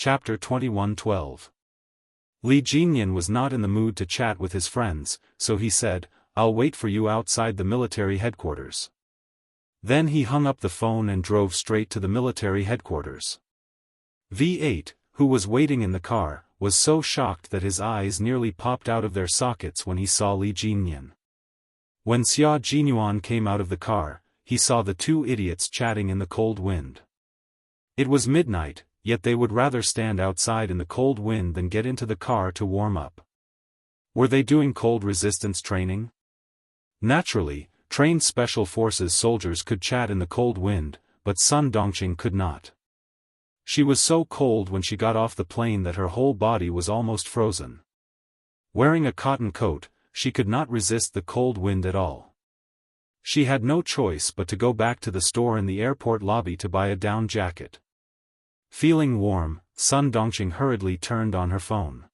Chapter 21:12. Li Jinyan was not in the mood to chat with his friends, so he said, "I'll wait for you outside the military headquarters." Then he hung up the phone and drove straight to the military headquarters. V8, who was waiting in the car, was so shocked that his eyes nearly popped out of their sockets when he saw Li Jinyan. When Xia Jinyuan came out of the car, he saw the two idiots chatting in the cold wind. It was midnight, yet they would rather stand outside in the cold wind than get into the car to warm up. Were they doing cold resistance training? Naturally, trained special forces soldiers could chat in the cold wind, but Sun Dongqing could not. She was so cold when she got off the plane that her whole body was almost frozen. Wearing a cotton coat, she could not resist the cold wind at all. She had no choice but to go back to the store in the airport lobby to buy a down jacket. Feeling warm, Sun Dongqing hurriedly turned on her phone.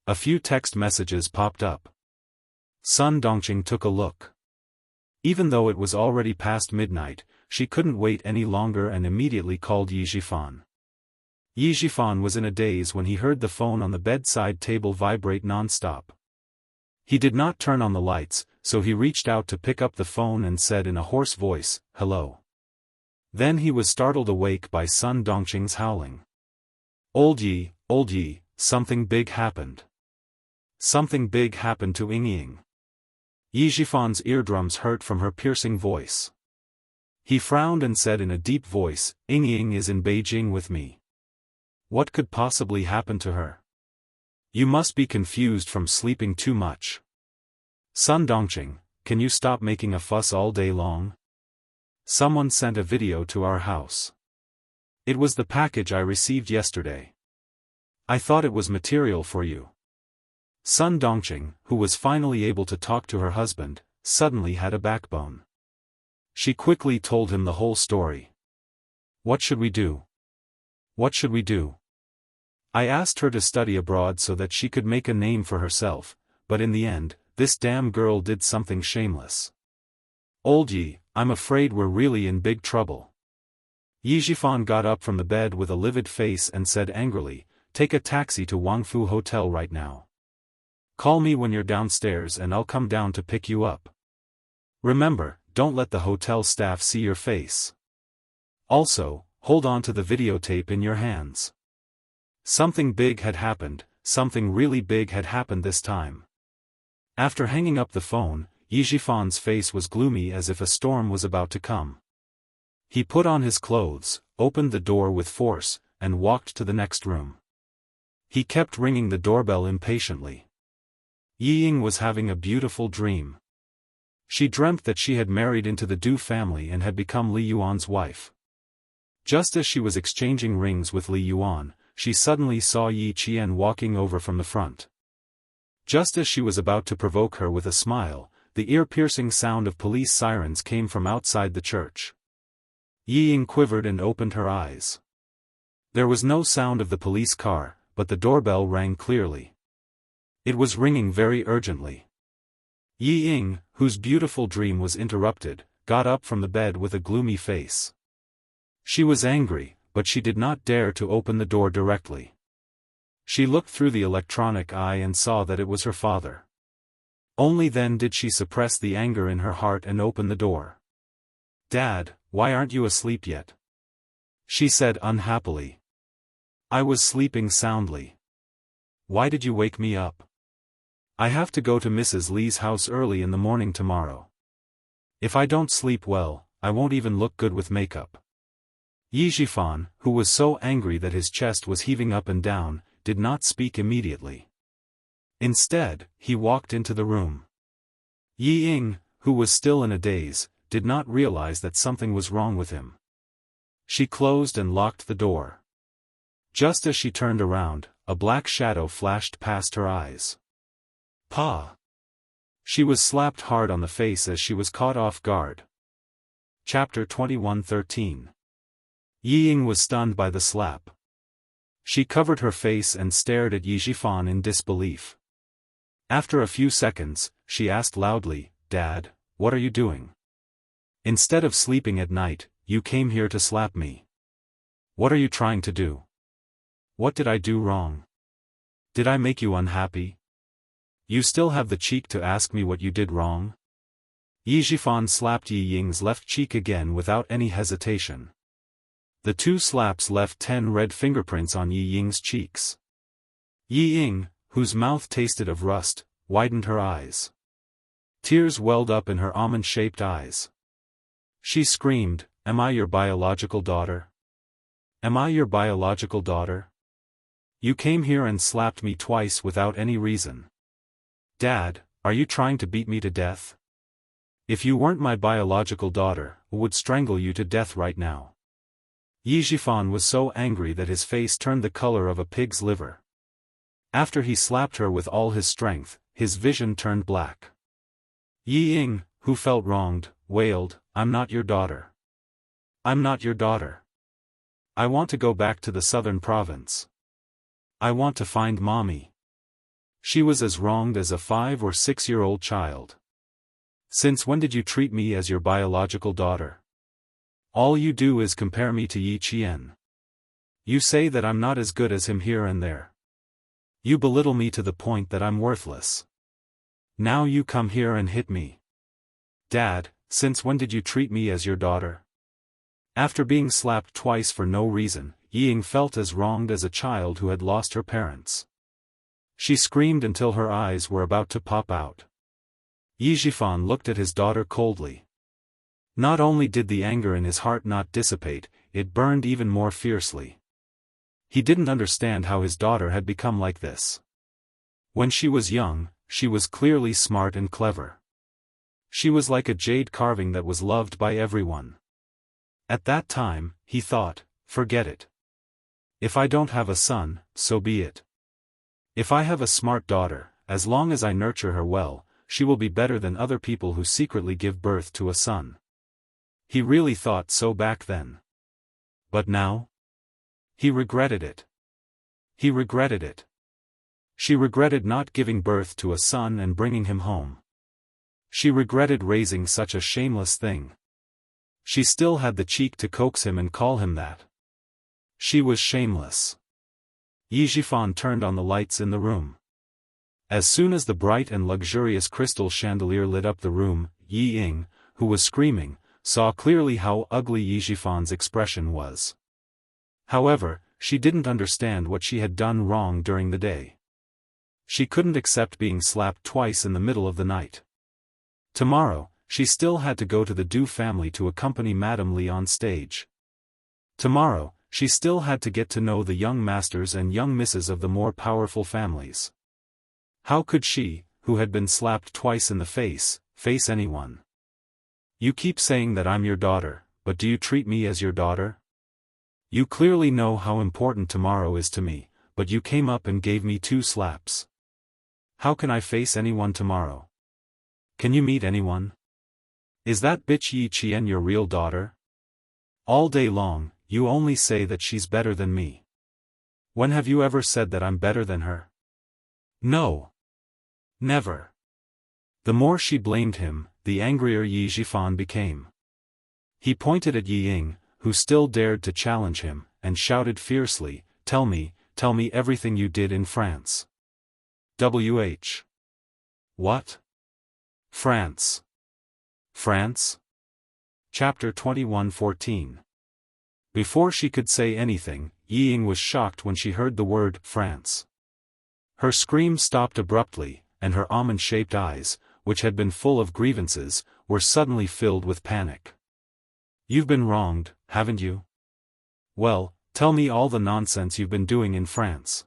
A few text messages popped up. Sun Dongqing took a look. Even though it was already past midnight, she couldn't wait any longer and immediately called Yi Zhifan. Yi Zhifan was in a daze when he heard the phone on the bedside table vibrate non-stop. He did not turn on the lights, so he reached out to pick up the phone and said in a hoarse voice, "Hello." Then he was startled awake by Sun Dongqing's howling. Old Yi, something big happened. Something big happened to Ying. Yi Zhifan's eardrums hurt from her piercing voice. He frowned and said in a deep voice, "Ying is in Beijing with me. What could possibly happen to her? You must be confused from sleeping too much. Sun Dongqing, can you stop making a fuss all day long? Someone sent a video to our house. It was the package I received yesterday. I thought it was material for you." Sun Dongqing, who was finally able to talk to her husband, suddenly had a backbone. She quickly told him the whole story. "What should we do? What should we do? I asked her to study abroad so that she could make a name for herself, but in the end, this damn girl did something shameless. Old Yi, I'm afraid we're really in big trouble." Yi Zhifan got up from the bed with a livid face and said angrily, "Take a taxi to Wangfu Hotel right now. Call me when you're downstairs and I'll come down to pick you up. Remember, don't let the hotel staff see your face. Also, hold on to the videotape in your hands." Something big had happened, something really big had happened this time. After hanging up the phone, Yi Zhifan's face was gloomy as if a storm was about to come. He put on his clothes, opened the door with force, and walked to the next room. He kept ringing the doorbell impatiently. Ying was having a beautiful dream. She dreamt that she had married into the Du family and had become Li Yuan's wife. Just as she was exchanging rings with Li Yuan, she suddenly saw Yi Qian walking over from the front. Just as she was about to provoke her with a smile, the ear-piercing sound of police sirens came from outside the church. Ying quivered and opened her eyes. There was no sound of the police car, but the doorbell rang clearly. It was ringing very urgently. Ying, whose beautiful dream was interrupted, got up from the bed with a gloomy face. She was angry, but she did not dare to open the door directly. She looked through the electronic eye and saw that it was her father. Only then did she suppress the anger in her heart and open the door. "Dad, why aren't you asleep yet?" she said unhappily. "I was sleeping soundly. Why did you wake me up? I have to go to Mrs. Li's house early in the morning tomorrow. If I don't sleep well, I won't even look good with makeup." Yi Zhifan, who was so angry that his chest was heaving up and down, did not speak immediately. Instead, he walked into the room. Ying, who was still in a daze, did not realize that something was wrong with him. She closed and locked the door. Just as she turned around, a black shadow flashed past her eyes. "Pa!" She was slapped hard on the face as she was caught off guard. Chapter 21:13. Ying was stunned by the slap. She covered her face and stared at Yi Zhifan in disbelief. After a few seconds, she asked loudly, "Dad, what are you doing? Instead of sleeping at night, you came here to slap me. What are you trying to do?" What did I do wrong? Did I make you unhappy? You still have the cheek to ask me what you did wrong? Yi Zhifan slapped Yi Ying's left cheek again without any hesitation. The 2 slaps left 10 red fingerprints on Yi Ying's cheeks. Yi Ying, whose mouth tasted of rust, widened her eyes. Tears welled up in her almond-shaped eyes. She screamed, "Am I your biological daughter? Am I your biological daughter? You came here and slapped me twice without any reason. Dad, are you trying to beat me to death? If you weren't my biological daughter, I would strangle you to death right now." Yi Zhifan was so angry that his face turned the color of a pig's liver. After he slapped her with all his strength, his vision turned black. Yi Ying, who felt wronged, wailed, "I'm not your daughter. I'm not your daughter. I want to go back to the southern province. I want to find mommy." She was as wronged as a 5 or 6-year-old child. "Since when did you treat me as your biological daughter? All you do is compare me to Yi Qian. You say that I'm not as good as him here and there. You belittle me to the point that I'm worthless. Now you come here and hit me. Dad, since when did you treat me as your daughter?" After being slapped twice for no reason, Yi Ying felt as wronged as a child who had lost her parents. She screamed until her eyes were about to pop out. Yi Zhifan looked at his daughter coldly. Not only did the anger in his heart not dissipate, it burned even more fiercely. He didn't understand how his daughter had become like this. When she was young, she was clearly smart and clever. She was like a jade carving that was loved by everyone. At that time, he thought, forget it. If I don't have a son, so be it. If I have a smart daughter, as long as I nurture her well, she will be better than other people who secretly give birth to a son. He really thought so back then. But now? He regretted it. He regretted it. She regretted not giving birth to a son and bringing him home. She regretted raising such a shameless thing. She still had the cheek to coax him and call him that. She was shameless. Yi Zhifan turned on the lights in the room. As soon as the bright and luxurious crystal chandelier lit up the room, Yi Ying, who was screaming, saw clearly how ugly Yi Zhifan's expression was. However, she didn't understand what she had done wrong during the day. She couldn't accept being slapped twice in the middle of the night. Tomorrow, she still had to go to the Du family to accompany Madame Li on stage. Tomorrow, she still had to get to know the young masters and young misses of the more powerful families. How could she, who had been slapped twice in the face anyone? "You keep saying that I'm your daughter, but do you treat me as your daughter? You clearly know how important tomorrow is to me, but you came up and gave me 2 slaps. How can I face anyone tomorrow? Can you meet anyone? Is that bitch Yi Qian your real daughter? All day long, you only say that she's better than me. When have you ever said that I'm better than her? No. Never." The more she blamed him, the angrier Yi Zhifan became. He pointed at Yi Ying, who still dared to challenge him, and shouted fiercely, tell me everything you did in France." "WH. What? France? France?" Chapter 21:14. Before she could say anything, Yi Ying was shocked when she heard the word France. Her scream stopped abruptly, and her almond-shaped eyes, which had been full of grievances, were suddenly filled with panic. "You've been wronged, haven't you? Well, tell me all the nonsense you've been doing in France.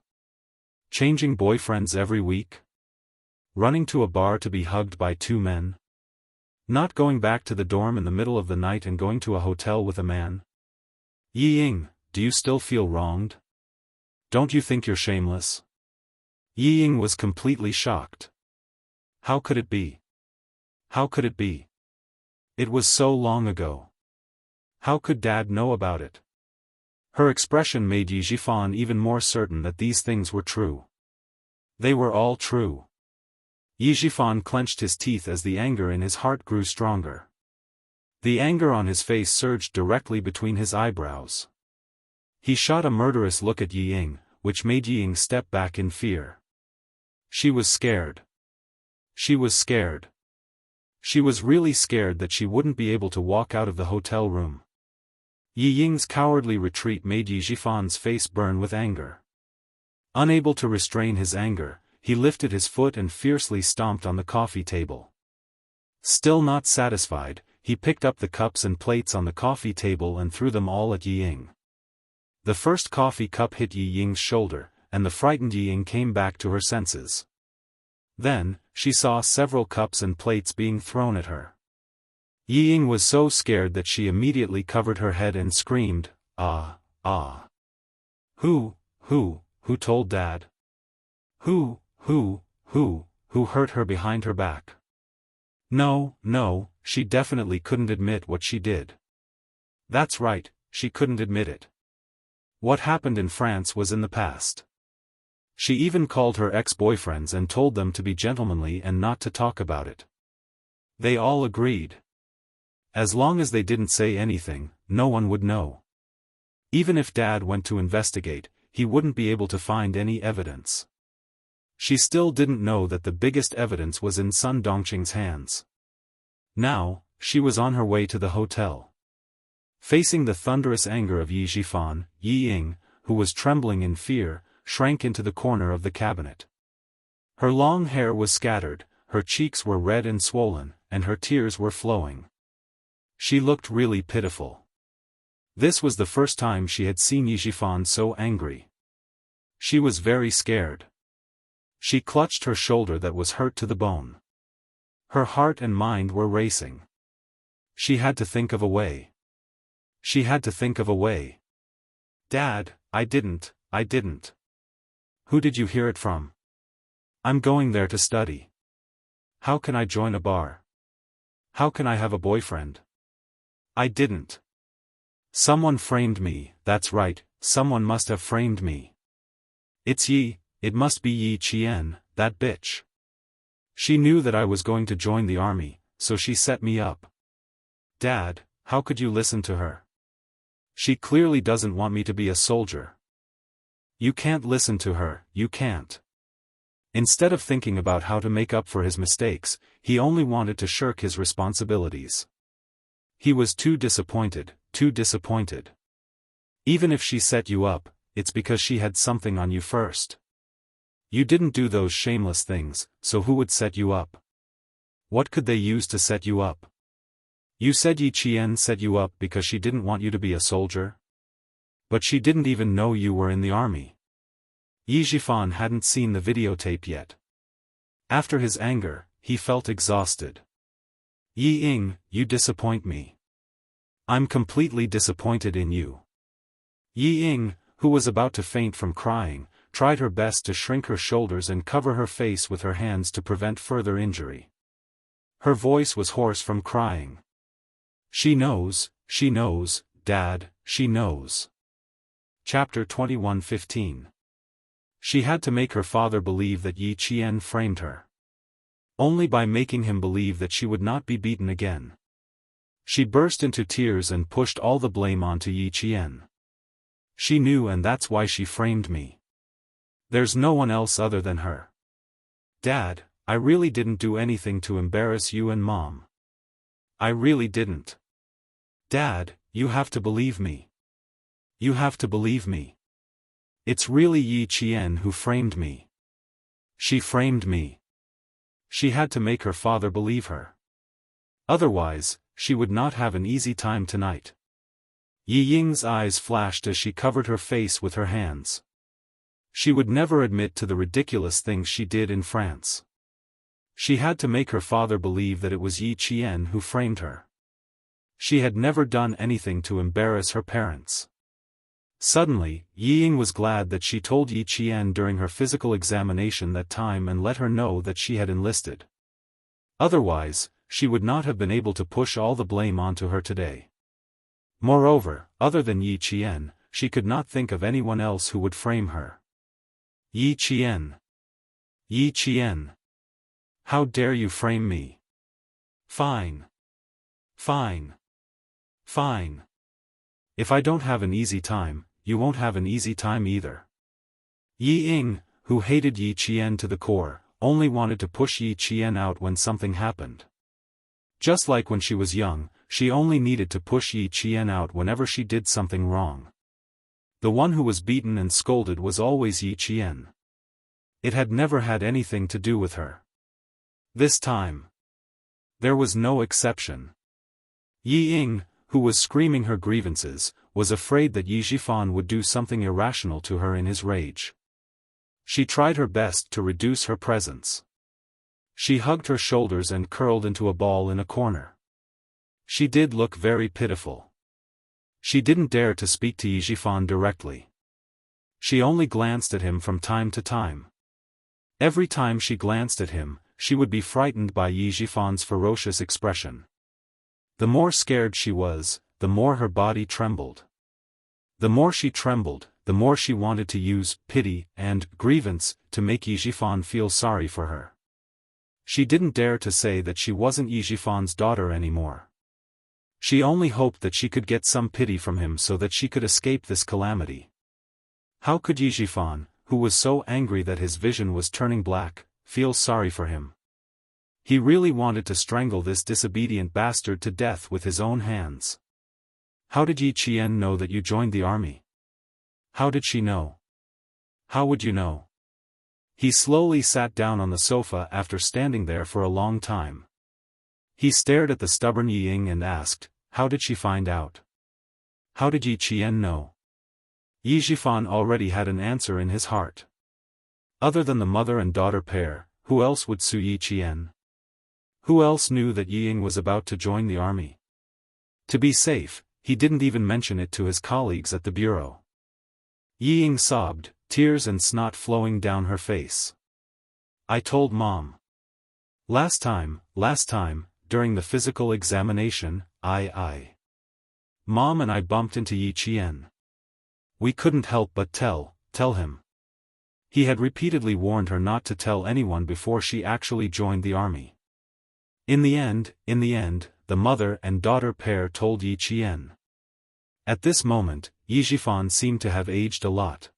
Changing boyfriends every week? Running to a bar to be hugged by 2 men? Not going back to the dorm in the middle of the night and going to a hotel with a man? Yi Ying, do you still feel wronged? Don't you think you're shameless?" Yi Ying was completely shocked. How could it be? How could it be? It was so long ago. How could Dad know about it? Her expression made Yi Zhifan even more certain that these things were true. They were all true. Yi Zhifan clenched his teeth as the anger in his heart grew stronger. The anger on his face surged directly between his eyebrows. He shot a murderous look at Yi Ying, which made Ying step back in fear. She was scared. She was scared. She was really scared that she wouldn't be able to walk out of the hotel room. Yi Ying's cowardly retreat made Yi Jifan's face burn with anger. Unable to restrain his anger, he lifted his foot and fiercely stomped on the coffee table. Still not satisfied, he picked up the cups and plates on the coffee table and threw them all at Yi Ying. The first coffee cup hit Yi Ying's shoulder, and the frightened Yi Ying came back to her senses. Then, she saw several cups and plates being thrown at her. Yi Ying was so scared that she immediately covered her head and screamed, "Ah, ah." Who told Dad? Who hurt her behind her back? No, she definitely couldn't admit what she did. That's right, she couldn't admit it. What happened in France was in the past. She even called her ex-boyfriends and told them to be gentlemanly and not to talk about it. They all agreed. As long as they didn't say anything, no one would know. Even if Dad went to investigate, he wouldn't be able to find any evidence. She still didn't know that the biggest evidence was in Sun Dongqing's hands. Now, she was on her way to the hotel. Facing the thunderous anger of Yi Jifan, Yi Ying, who was trembling in fear, shrank into the corner of the cabinet. Her long hair was scattered, her cheeks were red and swollen, and her tears were flowing. She looked really pitiful. This was the first time she had seen Yi Jifan so angry. She was very scared. She clutched her shoulder that was hurt to the bone. Her heart and mind were racing. She had to think of a way. She had to think of a way. Dad, I didn't. Who did you hear it from? I'm going there to study. How can I join a bar? How can I have a boyfriend? I didn't. Someone framed me, that's right, someone must have framed me. It must be Yi Qian, that bitch. She knew that I was going to join the army, so she set me up. Dad, how could you listen to her? She clearly doesn't want me to be a soldier. You can't listen to her, you can't. Instead of thinking about how to make up for his mistakes, he only wanted to shirk his responsibilities. He was too disappointed. Even if she set you up, it's because she had something on you first. You didn't do those shameless things, so who would set you up? What could they use to set you up? You said Yi Qian set you up because she didn't want you to be a soldier? But she didn't even know you were in the army. Yi Jifan hadn't seen the videotape yet. After his anger, he felt exhausted. Yi Ying, you disappoint me. I'm completely disappointed in you. Yi Ying, who was about to faint from crying, tried her best to shrink her shoulders and cover her face with her hands to prevent further injury. Her voice was hoarse from crying. She knows, Dad, she knows. Chapter 21:15. She had to make her father believe that Yi Qian framed her. Only by making him believe that she would not be beaten again. She burst into tears and pushed all the blame onto Yi Qian. She knew, and that's why she framed me. There's no one else other than her. Dad, I really didn't do anything to embarrass you and Mom. I really didn't. Dad, you have to believe me. You have to believe me. It's really Yi Qian who framed me. She framed me. She had to make her father believe her. Otherwise, she would not have an easy time tonight. Yi Ying's eyes flashed as she covered her face with her hands. She would never admit to the ridiculous things she did in France. She had to make her father believe that it was Yi Qian who framed her. She had never done anything to embarrass her parents. Suddenly, Yi Ying was glad that she told Yi Qian during her physical examination that time and let her know that she had enlisted. Otherwise, she would not have been able to push all the blame onto her today. Moreover, other than Yi Qian, she could not think of anyone else who would frame her. Yi Qian. Yi Qian. How dare you frame me? Fine. Fine. Fine. If I don't have an easy time, you won't have an easy time either. Yi Ying, who hated Yi Qian to the core, only wanted to push Yi Qian out when something happened. Just like when she was young, she only needed to push Yi Qian out whenever she did something wrong. The one who was beaten and scolded was always Yi Qian. It had never had anything to do with her. This time, there was no exception. Yi Ying, who was screaming her grievances, was afraid that Yi Zhifan would do something irrational to her in his rage. She tried her best to reduce her presence. She hugged her shoulders and curled into a ball in a corner. She did look very pitiful. She didn't dare to speak to Yi Zhifan directly. She only glanced at him from time to time. Every time she glanced at him, she would be frightened by Yi Zhifan's ferocious expression. The more scared she was, the more her body trembled. The more she trembled, the more she wanted to use pity and grievance to make Yi Zhifan feel sorry for her. She didn't dare to say that she wasn't Yi Zhifan's daughter anymore. She only hoped that she could get some pity from him so that she could escape this calamity. How could Yi Zhifan, who was so angry that his vision was turning black, feel sorry for him? He really wanted to strangle this disobedient bastard to death with his own hands. How did Yi Qian know that you joined the army? How did she know? How would you know? He slowly sat down on the sofa after standing there for a long time. He stared at the stubborn Yi Ying and asked, how did she find out? How did Yi Qian know? Yi Zhifan already had an answer in his heart. Other than the mother and daughter pair, who else would sue Yi Qian? Who else knew that Yi Ying was about to join the army? To be safe, he didn't even mention it to his colleagues at the bureau. Yi Ying sobbed, tears and snot flowing down her face. I told Mom. Last time, during the physical examination, Mom and I bumped into Yi Qian. We couldn't help but tell him. He had repeatedly warned her not to tell anyone before she actually joined the army. In the end, the mother and daughter pair told Yi Qian. At this moment, Yi Zhifan seemed to have aged a lot.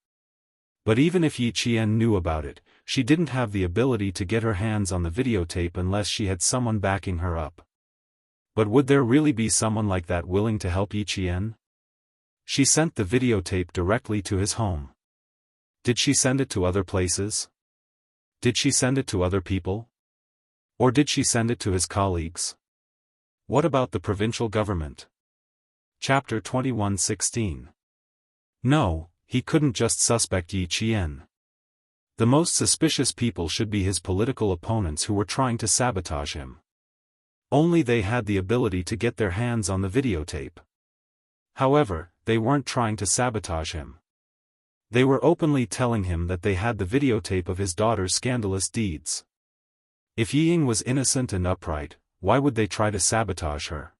But even if Yi Qian knew about it, she didn't have the ability to get her hands on the videotape unless she had someone backing her up. But would there really be someone like that willing to help Yi Qian? She sent the videotape directly to his home. Did she send it to other places? Did she send it to other people? Or did she send it to his colleagues? What about the provincial government? Chapter 21:16. No, he couldn't just suspect Yi Qian. The most suspicious people should be his political opponents who were trying to sabotage him. Only they had the ability to get their hands on the videotape. However, they weren't trying to sabotage him. They were openly telling him that they had the videotape of his daughter's scandalous deeds. If Yi Ying was innocent and upright, why would they try to sabotage her?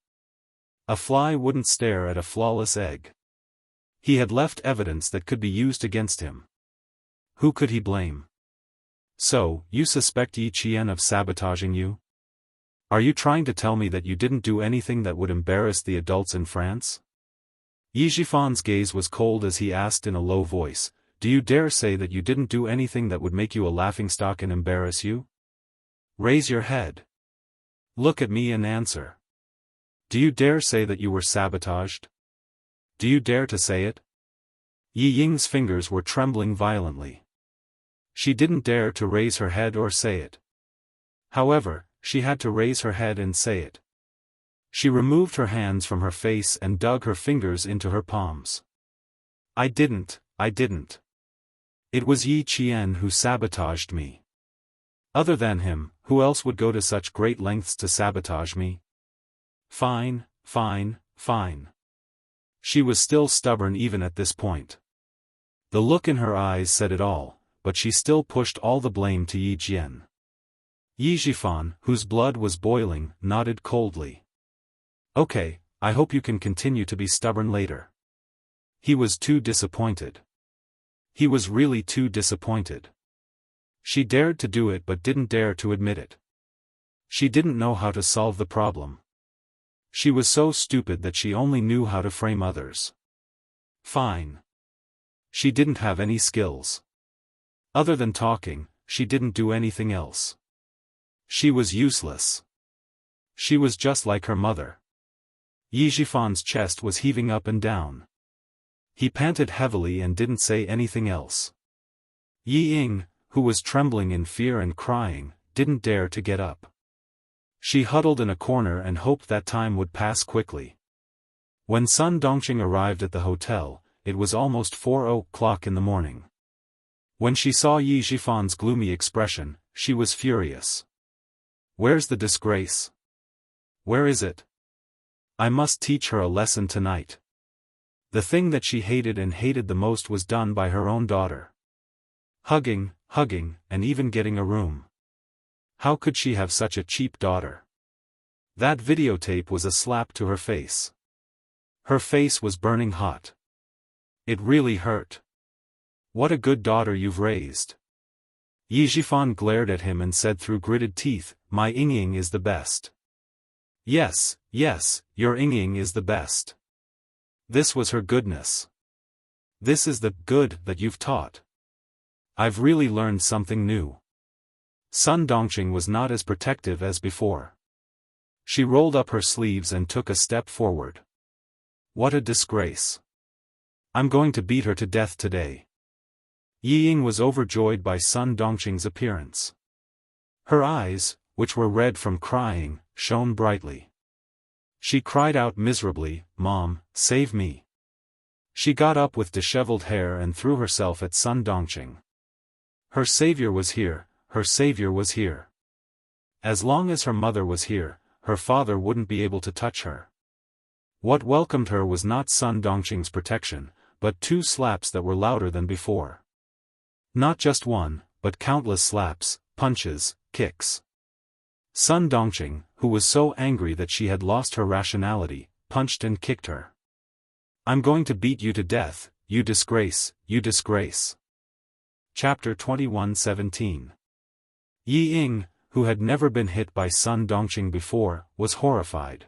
A fly wouldn't stare at a flawless egg. He had left evidence that could be used against him. Who could he blame? So, you suspect Yi Qian of sabotaging you? Are you trying to tell me that you didn't do anything that would embarrass the adults in France? Yi Zhifan's gaze was cold as he asked in a low voice, do you dare say that you didn't do anything that would make you a laughingstock and embarrass you? Raise your head. Look at me and answer. Do you dare say that you were sabotaged? Do you dare to say it? Yi Ying's fingers were trembling violently. She didn't dare to raise her head or say it. However, she had to raise her head and say it. She removed her hands from her face and dug her fingers into her palms. I didn't. It was Yi Qian who sabotaged me. Other than him, who else would go to such great lengths to sabotage me? Fine. She was still stubborn even at this point. The look in her eyes said it all, but she still pushed all the blame to Yi Qian. Yi Zhifan, whose blood was boiling, nodded coldly. Okay, I hope you can continue to be stubborn later. He was too disappointed. He was really too disappointed. She dared to do it but didn't dare to admit it. She didn't know how to solve the problem. She was so stupid that she only knew how to frame others. Fine. She didn't have any skills. Other than talking, she didn't do anything else. She was useless. She was just like her mother. Yi Jifan's chest was heaving up and down. He panted heavily and didn't say anything else. Yi Ying, who was trembling in fear and crying, didn't dare to get up. She huddled in a corner and hoped that time would pass quickly. When Sun Dongqing arrived at the hotel, it was almost 4 o'clock in the morning. When she saw Yi Jifan's gloomy expression, she was furious. Where's the disgrace? Where is it? I must teach her a lesson tonight. The thing that she hated and hated the most was done by her own daughter. Hugging, and even getting a room. How could she have such a cheap daughter? That videotape was a slap to her face. Her face was burning hot. It really hurt. What a good daughter you've raised. Yi Jifan glared at him and said through gritted teeth, my Ying is the best. Yes, your Ying is the best. This was her goodness. This is the good that you've taught. I've really learned something new. Sun Dongqing was not as protective as before. She rolled up her sleeves and took a step forward. What a disgrace. I'm going to beat her to death today. Yi Ying was overjoyed by Sun Dongqing's appearance. Her eyes, which were red from crying, shone brightly. She cried out miserably, Mom, save me. She got up with disheveled hair and threw herself at Sun Dongqing. Her savior was here, her savior was here. As long as her mother was here, her father wouldn't be able to touch her. What welcomed her was not Sun Dongqing's protection, but 2 slaps that were louder than before. Not just one, but countless slaps, punches, kicks. Sun Dongqing, who was so angry that she had lost her rationality, punched and kicked her. I'm going to beat you to death, you disgrace, you disgrace. Chapter 21:17. Yi Ying, who had never been hit by Sun Dongqing before, was horrified.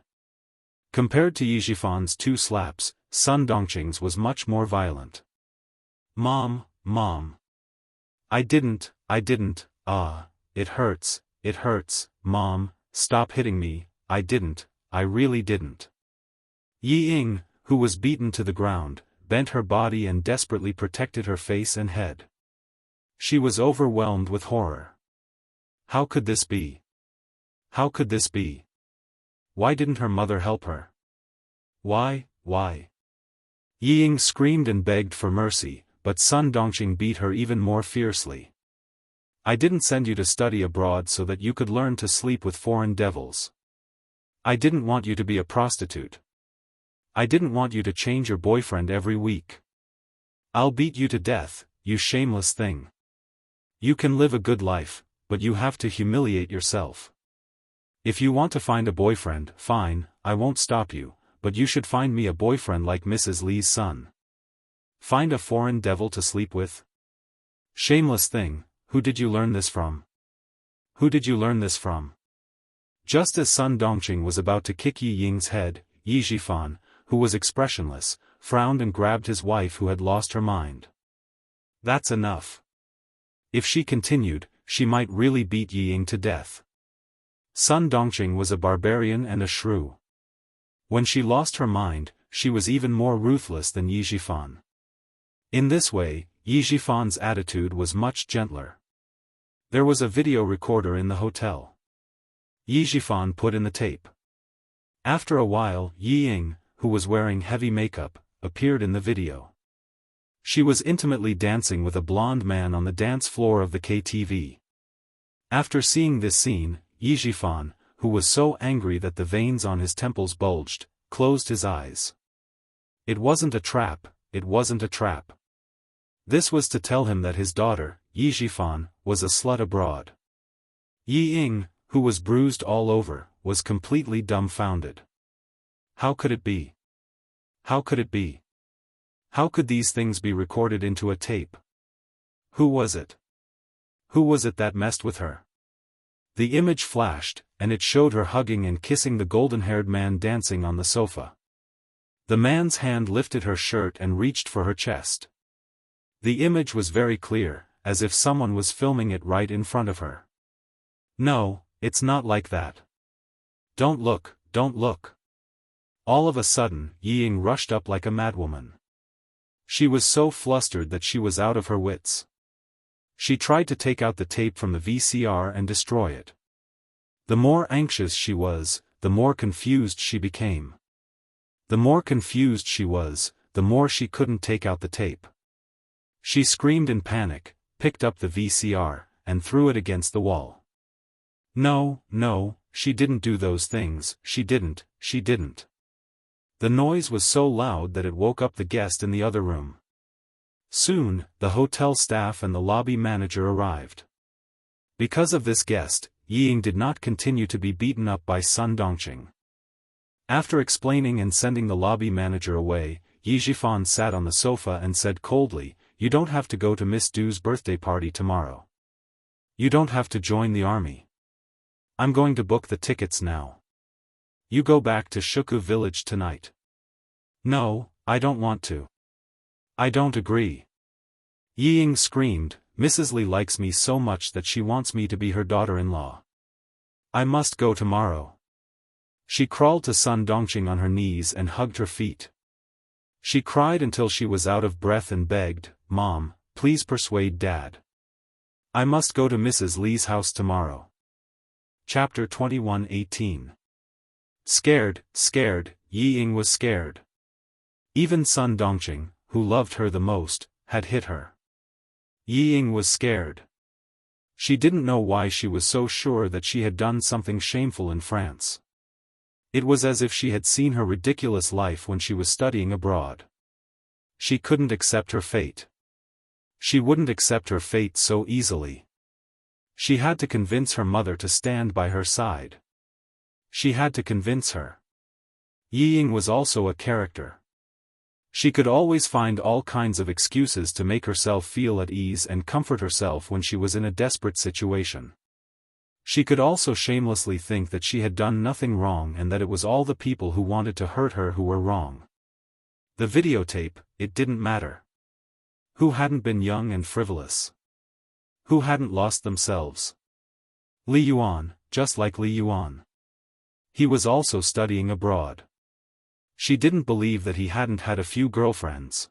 Compared to Yi Jifan's 2 slaps, Sun Dongqing's was much more violent. Mom. I didn't, it hurts, Mom, stop hitting me, I didn't, I really didn't. Yi Ying, who was beaten to the ground, bent her body and desperately protected her face and head. She was overwhelmed with horror. How could this be? How could this be? Why didn't her mother help her? Why? Yi Ying screamed and begged for mercy, but Sun Dongqing beat her even more fiercely. I didn't send you to study abroad so that you could learn to sleep with foreign devils. I didn't want you to be a prostitute. I didn't want you to change your boyfriend every week. I'll beat you to death, you shameless thing. You can live a good life, but you have to humiliate yourself. If you want to find a boyfriend, fine, I won't stop you, but you should find me a boyfriend like Mrs. Li's son. Find a foreign devil to sleep with? Shameless thing, who did you learn this from? Who did you learn this from? Just as Sun Dongqing was about to kick Yi Ying's head, Yi Jifan, who was expressionless, frowned and grabbed his wife who had lost her mind. That's enough. If she continued, she might really beat Yi Ying to death. Sun Dongqing was a barbarian and a shrew. When she lost her mind, she was even more ruthless than Yi Jifan. In this way, Yi Jifan's attitude was much gentler. There was a video recorder in the hotel. Yi Jifan put in the tape. After a while, Yi Ying, who was wearing heavy makeup, appeared in the video. She was intimately dancing with a blonde man on the dance floor of the KTV. After seeing this scene, Yi Jifan, who was so angry that the veins on his temples bulged, closed his eyes. It wasn't a trap, it wasn't a trap. This was to tell him that his daughter, Yi Jifan, was a slut abroad. Yi Ying, who was bruised all over, was completely dumbfounded. How could it be? How could it be? How could these things be recorded into a tape? Who was it? Who was it that messed with her? The image flashed, and it showed her hugging and kissing the golden-haired man dancing on the sofa. The man's hand lifted her shirt and reached for her chest. The image was very clear, as if someone was filming it right in front of her. No, it's not like that. Don't look, don't look. All of a sudden, Ying rushed up like a madwoman. She was so flustered that she was out of her wits. She tried to take out the tape from the VCR and destroy it. The more anxious she was, the more confused she became. The more confused she was, the more she couldn't take out the tape. She screamed in panic, picked up the VCR, and threw it against the wall. No, no, she didn't do those things, she didn't. The noise was so loud that it woke up the guest in the other room. Soon, the hotel staff and the lobby manager arrived. Because of this guest, Ying did not continue to be beaten up by Sun Dongqing. After explaining and sending the lobby manager away, Yi Zhifan sat on the sofa and said coldly, "You don't have to go to Miss Du's birthday party tomorrow. You don't have to join the army. I'm going to book the tickets now. You go back to Shuku village tonight." "No, I don't want to. I don't agree." Ying screamed, "Mrs. Li likes me so much that she wants me to be her daughter-in-law. I must go tomorrow." She crawled to Sun Dongqing on her knees and hugged her feet. She cried until she was out of breath and begged, "Mom, please persuade Dad. I must go to Mrs. Li's house tomorrow." Chapter 21:18. Scared, Ying was scared. Even Sun Dongqing, who loved her the most, had hit her. Ying was scared. She didn't know why she was so sure that she had done something shameful in France. It was as if she had seen her ridiculous life when she was studying abroad. She couldn't accept her fate. She wouldn't accept her fate so easily. She had to convince her mother to stand by her side. She had to convince her. Ying was also a character. She could always find all kinds of excuses to make herself feel at ease and comfort herself when she was in a desperate situation. She could also shamelessly think that she had done nothing wrong and that it was all the people who wanted to hurt her who were wrong. The videotape, it didn't matter. Who hadn't been young and frivolous? Who hadn't lost themselves? Li Yuan, just like Li Yuan. He was also studying abroad. She didn't believe that he hadn't had a few girlfriends.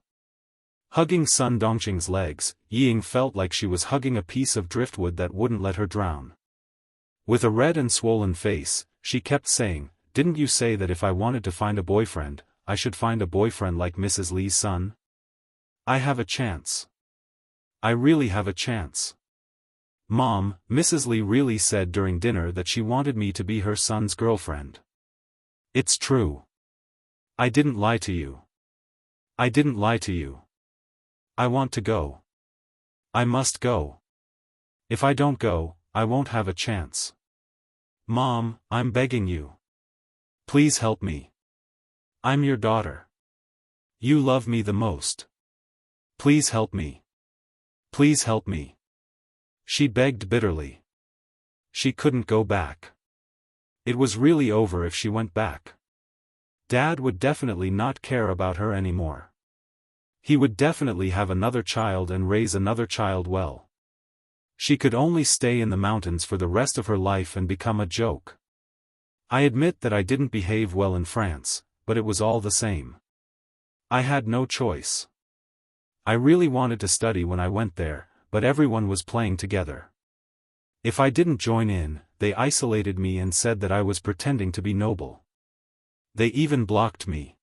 Hugging Sun Dongqing's legs, Ying felt like she was hugging a piece of driftwood that wouldn't let her drown. With a red and swollen face, she kept saying, "Didn't you say that if I wanted to find a boyfriend, I should find a boyfriend like Mrs. Li's son? I have a chance. I really have a chance. Mom, Mrs. Li really said during dinner that she wanted me to be her son's girlfriend. It's true. I didn't lie to you. I didn't lie to you. I want to go. I must go. If I don't go, I won't have a chance. Mom, I'm begging you. Please help me. I'm your daughter. You love me the most. Please help me. Please help me." She begged bitterly. She couldn't go back. It was really over if she went back. Dad would definitely not care about her anymore. He would definitely have another child and raise another child well. She could only stay in the mountains for the rest of her life and become a joke. I admit that I didn't behave well in France, but it was all the same. I had no choice. I really wanted to study when I went there, but everyone was playing together. If I didn't join in, they isolated me and said that I was pretending to be noble. They even blocked me.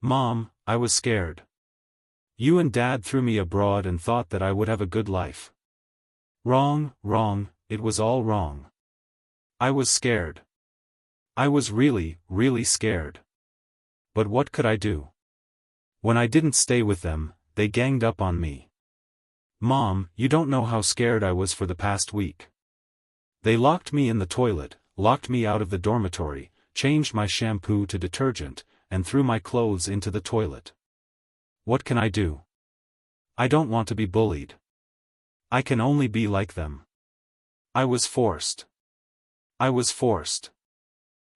Mom, I was scared. You and Dad threw me abroad and thought that I would have a good life. Wrong, it was all wrong. I was scared. I was really scared. But what could I do? When I didn't stay with them, they ganged up on me. Mom, you don't know how scared I was for the past week. They locked me in the toilet, locked me out of the dormitory, changed my shampoo to detergent, and threw my clothes into the toilet. What can I do? I don't want to be bullied. I can only be like them. I was forced.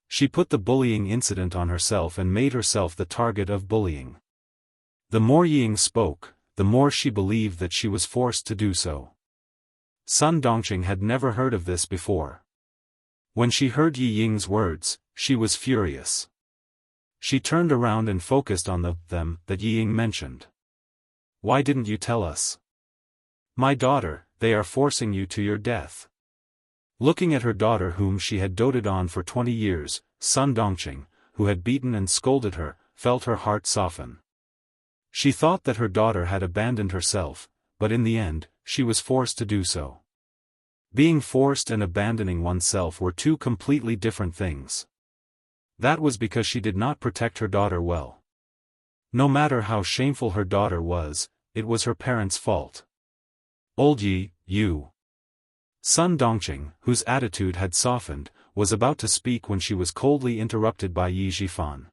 She put the bullying incident on herself and made herself the target of bullying. The more Ying spoke, the more she believed that she was forced to do so. Sun Dongqing had never heard of this before. When she heard Yi Ying's words, she was furious. She turned around and focused on them that Yi Ying mentioned. Why didn't you tell us? My daughter, they are forcing you to your death. Looking at her daughter whom she had doted on for 20 years, Sun Dongqing, who had beaten and scolded her, felt her heart soften. She thought that her daughter had abandoned herself, but in the end, she was forced to do so. Being forced and abandoning oneself were two completely different things. That was because she did not protect her daughter well. No matter how shameful her daughter was, it was her parents' fault. Old Yi, you. Sun Dongqing, whose attitude had softened, was about to speak when she was coldly interrupted by Yi Zhifan.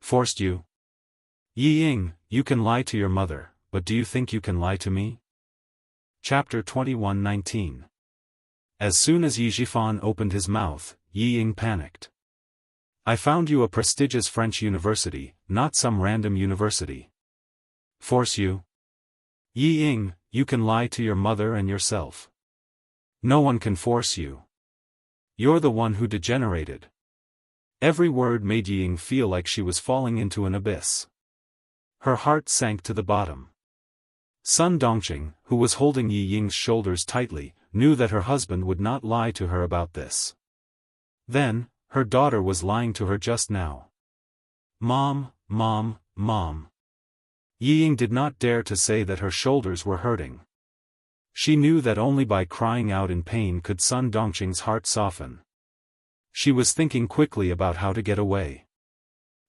Forced you? Yi Ying, you can lie to your mother, but do you think you can lie to me? Chapter 21:19. As soon as Yi Zhifan opened his mouth, Yi Ying panicked. I found you a prestigious French university, not some random university. Force you? Yi Ying, you can lie to your mother and yourself. No one can force you. You're the one who degenerated. Every word made Yi Ying feel like she was falling into an abyss. Her heart sank to the bottom. Sun Dongqing, who was holding Yi Ying's shoulders tightly, knew that her husband would not lie to her about this. Then, her daughter was lying to her just now. Mom, Mom, Mom. Yi Ying did not dare to say that her shoulders were hurting. She knew that only by crying out in pain could Sun Dongqing's heart soften. She was thinking quickly about how to get away.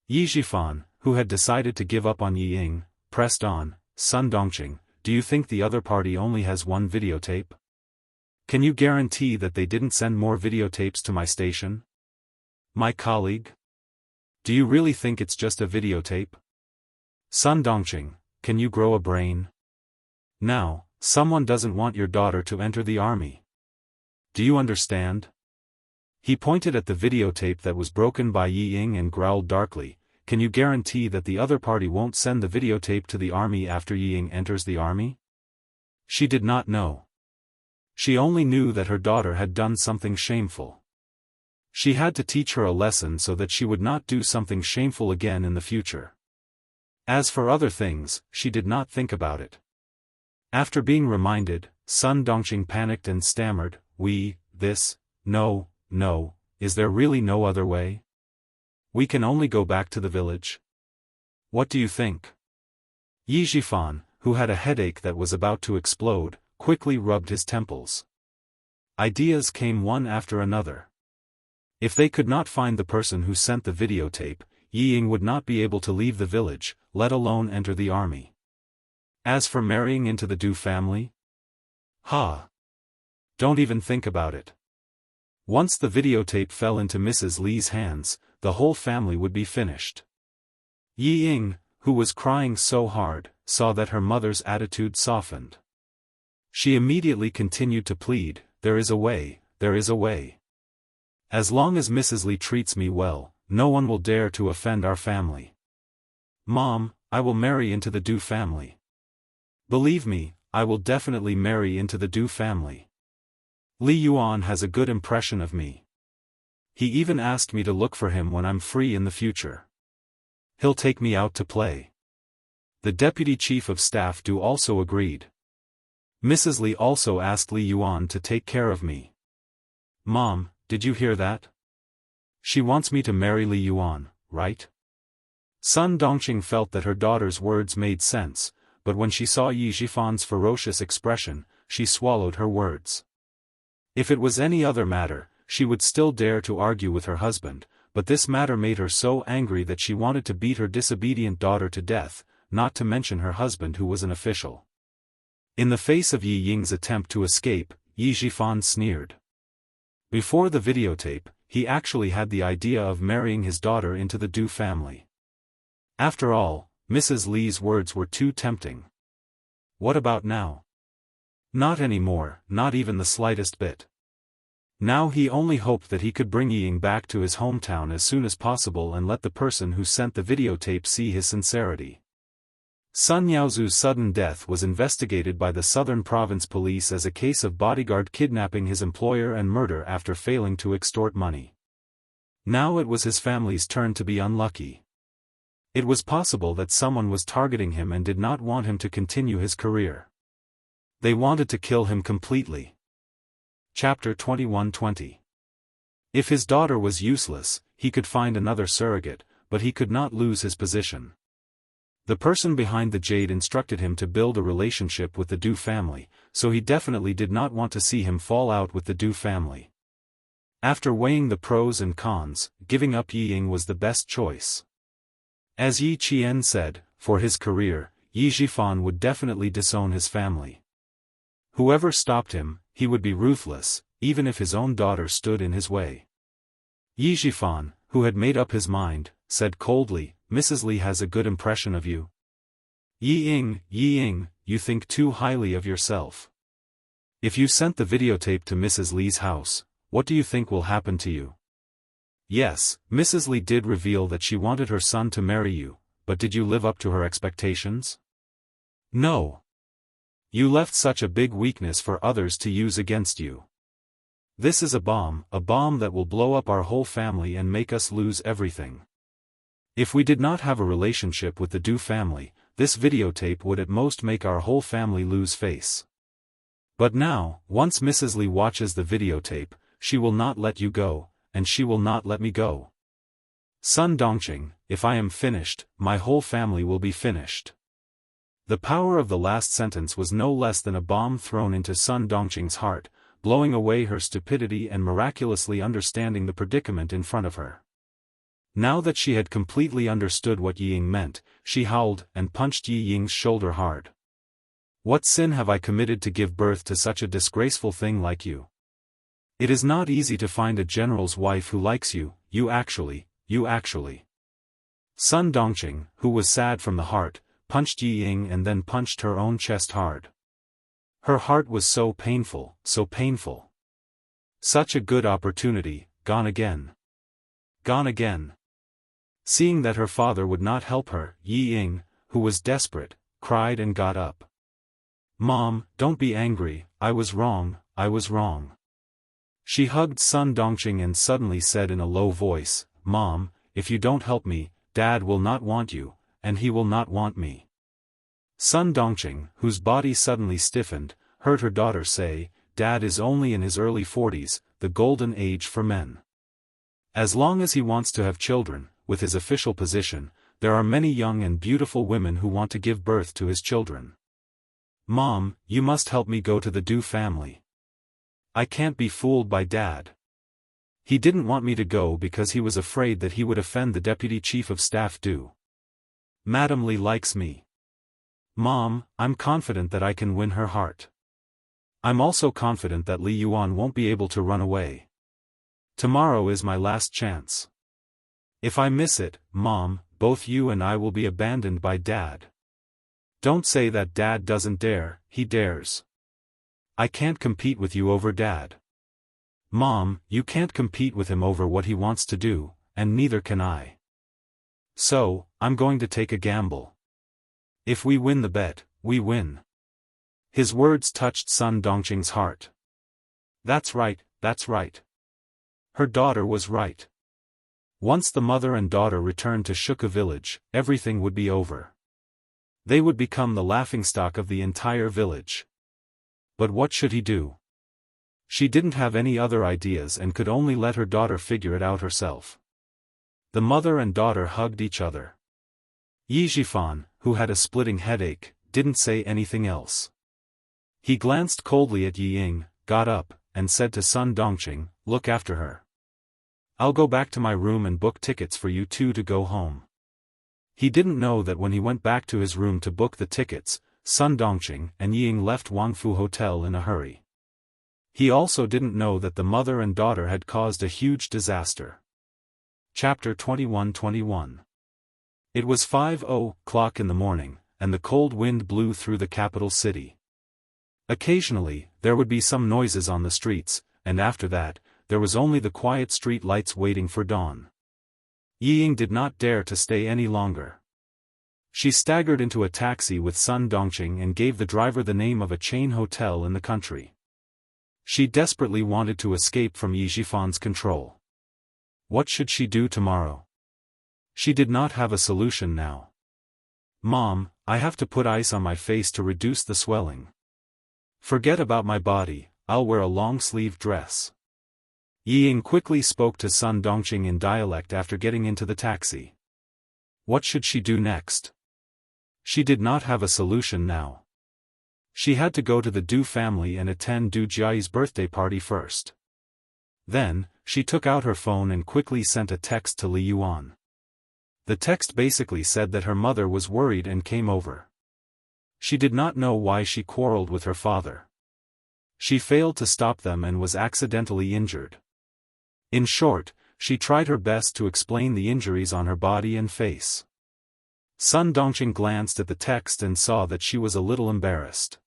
Yi Zhifan, who had decided to give up on Yi Ying, pressed on, Sun Dongqing, do you think the other party only has one videotape? Can you guarantee that they didn't send more videotapes to my station? My colleague? Do you really think it's just a videotape? Sun Dongqing, can you grow a brain? Now, someone doesn't want your daughter to enter the army. Do you understand? He pointed at the videotape that was broken by Yi Ying and growled darkly, can you guarantee that the other party won't send the videotape to the army after Yi Ying enters the army? She did not know. She only knew that her daughter had done something shameful. She had to teach her a lesson so that she would not do something shameful again in the future. As for other things, she did not think about it. After being reminded, Sun Dongqing panicked and stammered, no, is there really no other way? We can only go back to the village. What do you think? Yi Zhifan, who had a headache that was about to explode, quickly rubbed his temples. Ideas came one after another. If they could not find the person who sent the videotape, Yi Ying would not be able to leave the village, let alone enter the army. As for marrying into the Du family? Don't even think about it. Once the videotape fell into Mrs. Li's hands, the whole family would be finished. Yi Ying, who was crying so hard, saw that her mother's attitude softened. She immediately continued to plead, there is a way, there is a way. As long as Mrs. Li treats me well, no one will dare to offend our family. Mom, I will marry into the Du family. Believe me, I will definitely marry into the Du family. Li Yuan has a good impression of me. He even asked me to look for him when I'm free in the future. He'll take me out to play. The deputy chief of staff Du also agreed. Mrs. Li also asked Li Yuan to take care of me. Mom, did you hear that? She wants me to marry Li Yuan, right? Sun Dongqing felt that her daughter's words made sense, but when she saw Yi Zhifan's ferocious expression, she swallowed her words. If it was any other matter, she would still dare to argue with her husband, but this matter made her so angry that she wanted to beat her disobedient daughter to death, not to mention her husband who was an official. In the face of Yi Ying's attempt to escape, Yi Zhifan sneered. Before the videotape, he actually had the idea of marrying his daughter into the Du family. After all, Mrs. Li's words were too tempting. What about now? Not anymore, not even the slightest bit. Now he only hoped that he could bring Yi Ying back to his hometown as soon as possible and let the person who sent the videotape see his sincerity. Sun Yaozu's sudden death was investigated by the Southern Province Police as a case of bodyguard kidnapping his employer and murder after failing to extort money. Now it was his family's turn to be unlucky. It was possible that someone was targeting him and did not want him to continue his career. They wanted to kill him completely. Chapter 21:20. If his daughter was useless, he could find another surrogate, but he could not lose his position. The person behind the jade instructed him to build a relationship with the Du family, so he definitely did not want to see him fall out with the Du family. After weighing the pros and cons, giving up Yi Ying was the best choice. As Yi Qian said, for his career, Yi Zhifan would definitely disown his family. Whoever stopped him, he would be ruthless, even if his own daughter stood in his way. Yi Zhifan, who had made up his mind, said coldly, "Mrs. Li has a good impression of you." Yi Ying, you think too highly of yourself. If you sent the videotape to Mrs. Li's house, what do you think will happen to you? Yes, Mrs. Li did reveal that she wanted her son to marry you, but did you live up to her expectations? No. You left such a big weakness for others to use against you. This is a bomb that will blow up our whole family and make us lose everything. If we did not have a relationship with the Du family, this videotape would at most make our whole family lose face. But now, once Mrs. Li watches the videotape, she will not let you go, and she will not let me go. Sun Dongqing, if I am finished, my whole family will be finished. The power of the last sentence was no less than a bomb thrown into Sun Dongqing's heart, blowing away her stupidity and miraculously understanding the predicament in front of her. Now that she had completely understood what Yi Ying meant, she howled and punched Yi Ying's shoulder hard. What sin have I committed to give birth to such a disgraceful thing like you? It is not easy to find a general's wife who likes you, you actually. Sun Dongqing, who was sad from the heart, punched Yi Ying and then punched her own chest hard. Her heart was so painful, so painful. Such a good opportunity, gone again. Gone again. Seeing that her father would not help her, Yi Ying, who was desperate, cried and got up. Mom, don't be angry, I was wrong. She hugged Sun Dongqing and suddenly said in a low voice, Mom, if you don't help me, Dad will not want you, and he will not want me. Sun Dongqing, whose body suddenly stiffened, heard her daughter say, Dad is only in his early 40s, the golden age for men. As long as he wants to have children, with his official position, there are many young and beautiful women who want to give birth to his children. Mom, you must help me go to the Du family. I can't be fooled by Dad. He didn't want me to go because he was afraid that he would offend the Deputy Chief of Staff Du. Madam Li likes me. Mom, I'm confident that I can win her heart. I'm also confident that Li Yuan won't be able to run away. Tomorrow is my last chance. If I miss it, Mom, both you and I will be abandoned by Dad. Don't say that Dad doesn't dare, he dares. I can't compete with you over Dad. Mom, you can't compete with him over what he wants to do, and neither can I. So, I'm going to take a gamble. If we win the bet, we win. His words touched Sun Dongqing's heart. That's right. Her daughter was right. Once the mother and daughter returned to Shuka village, everything would be over. They would become the laughingstock of the entire village. But what should he do? She didn't have any other ideas and could only let her daughter figure it out herself. The mother and daughter hugged each other. Yi Zhifan, who had a splitting headache, didn't say anything else. He glanced coldly at Yi Ying, got up, and said to Sun Dongqing, look after her. I'll go back to my room and book tickets for you two to go home. He didn't know that when he went back to his room to book the tickets, Sun Dongqing and Yi Ying left Wangfu Hotel in a hurry. He also didn't know that the mother and daughter had caused a huge disaster. Chapter 21:21. It was 5:00 in the morning, and the cold wind blew through the capital city. Occasionally, there would be some noises on the streets, and after that, there was only the quiet street lights waiting for dawn. Yi Ying did not dare to stay any longer. She staggered into a taxi with Sun Dongqing and gave the driver the name of a chain hotel in the country. She desperately wanted to escape from Yi Jifan's control. What should she do tomorrow? She did not have a solution now. Mom, I have to put ice on my face to reduce the swelling. Forget about my body, I'll wear a long-sleeved dress. Yi Ying quickly spoke to Sun Dongqing in dialect after getting into the taxi. What should she do next? She did not have a solution now. She had to go to the Du family and attend Du Jiayi's birthday party first. Then, she took out her phone and quickly sent a text to Li Yuan. The text basically said that her mother was worried and came over. She did not know why she quarreled with her father. She failed to stop them and was accidentally injured. In short, she tried her best to explain the injuries on her body and face. Sun Dongqing glanced at the text and saw that she was a little embarrassed.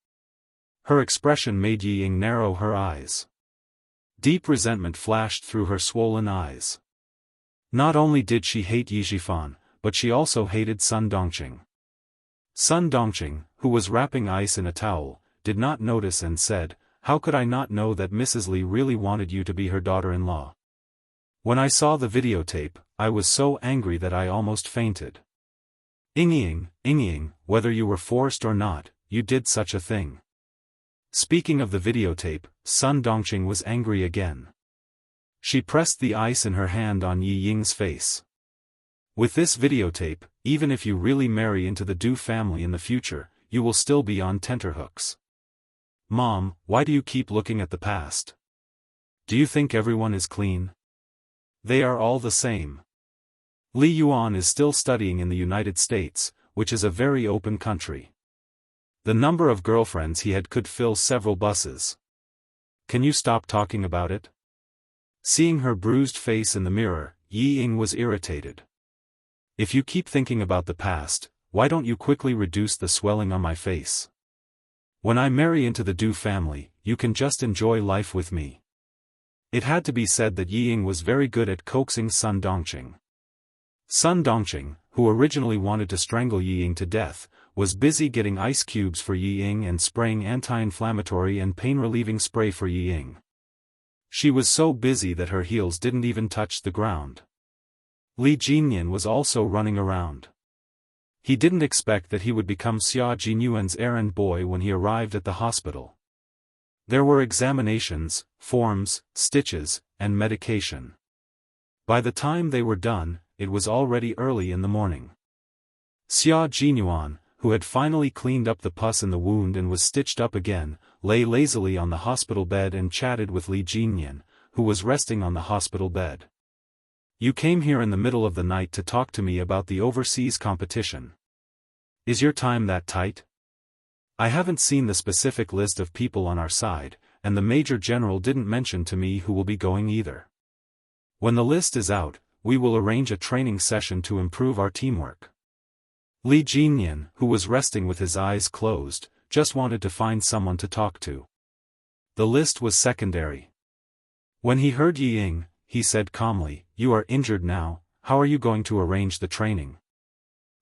Her expression made Yi Ying narrow her eyes. Deep resentment flashed through her swollen eyes. Not only did she hate Yi Jifan, but she also hated Sun Dongqing. Sun Dongqing, who was wrapping ice in a towel, did not notice and said, "How could I not know that Mrs. Li really wanted you to be her daughter-in-law? When I saw the videotape, I was so angry that I almost fainted. Ying, whether you were forced or not, you did such a thing." Speaking of the videotape, Sun Dongqing was angry again. She pressed the ice in her hand on Yi Ying's face. With this videotape, even if you really marry into the Du family in the future, you will still be on tenterhooks. Mom, why do you keep looking at the past? Do you think everyone is clean? They are all the same. Li Yuan is still studying in the United States, which is a very open country. The number of girlfriends he had could fill several buses. Can you stop talking about it? Seeing her bruised face in the mirror, Yi Ying was irritated. If you keep thinking about the past, why don't you quickly reduce the swelling on my face? When I marry into the Du family, you can just enjoy life with me. It had to be said that Yi Ying was very good at coaxing Sun Dongqing. Sun Dongqing, who originally wanted to strangle Yi Ying to death, was busy getting ice cubes for Yi Ying and spraying anti-inflammatory and pain-relieving spray for Yi Ying. She was so busy that her heels didn't even touch the ground. Li Jinyan was also running around. He didn't expect that he would become Xia Jinyuan's errand boy when he arrived at the hospital. There were examinations, forms, stitches, and medication. By the time they were done, it was already early in the morning. Xia Jinyuan, who had finally cleaned up the pus in the wound and was stitched up again, lay lazily on the hospital bed and chatted with Li Jinyan, who was resting on the hospital bed. You came here in the middle of the night to talk to me about the overseas competition. Is your time that tight? I haven't seen the specific list of people on our side, and the Major General didn't mention to me who will be going either. When the list is out, we will arrange a training session to improve our teamwork. Li Jinyan, who was resting with his eyes closed, just wanted to find someone to talk to. The list was secondary. When he heard Yi Ying, he said calmly, "You are injured now, how are you going to arrange the training?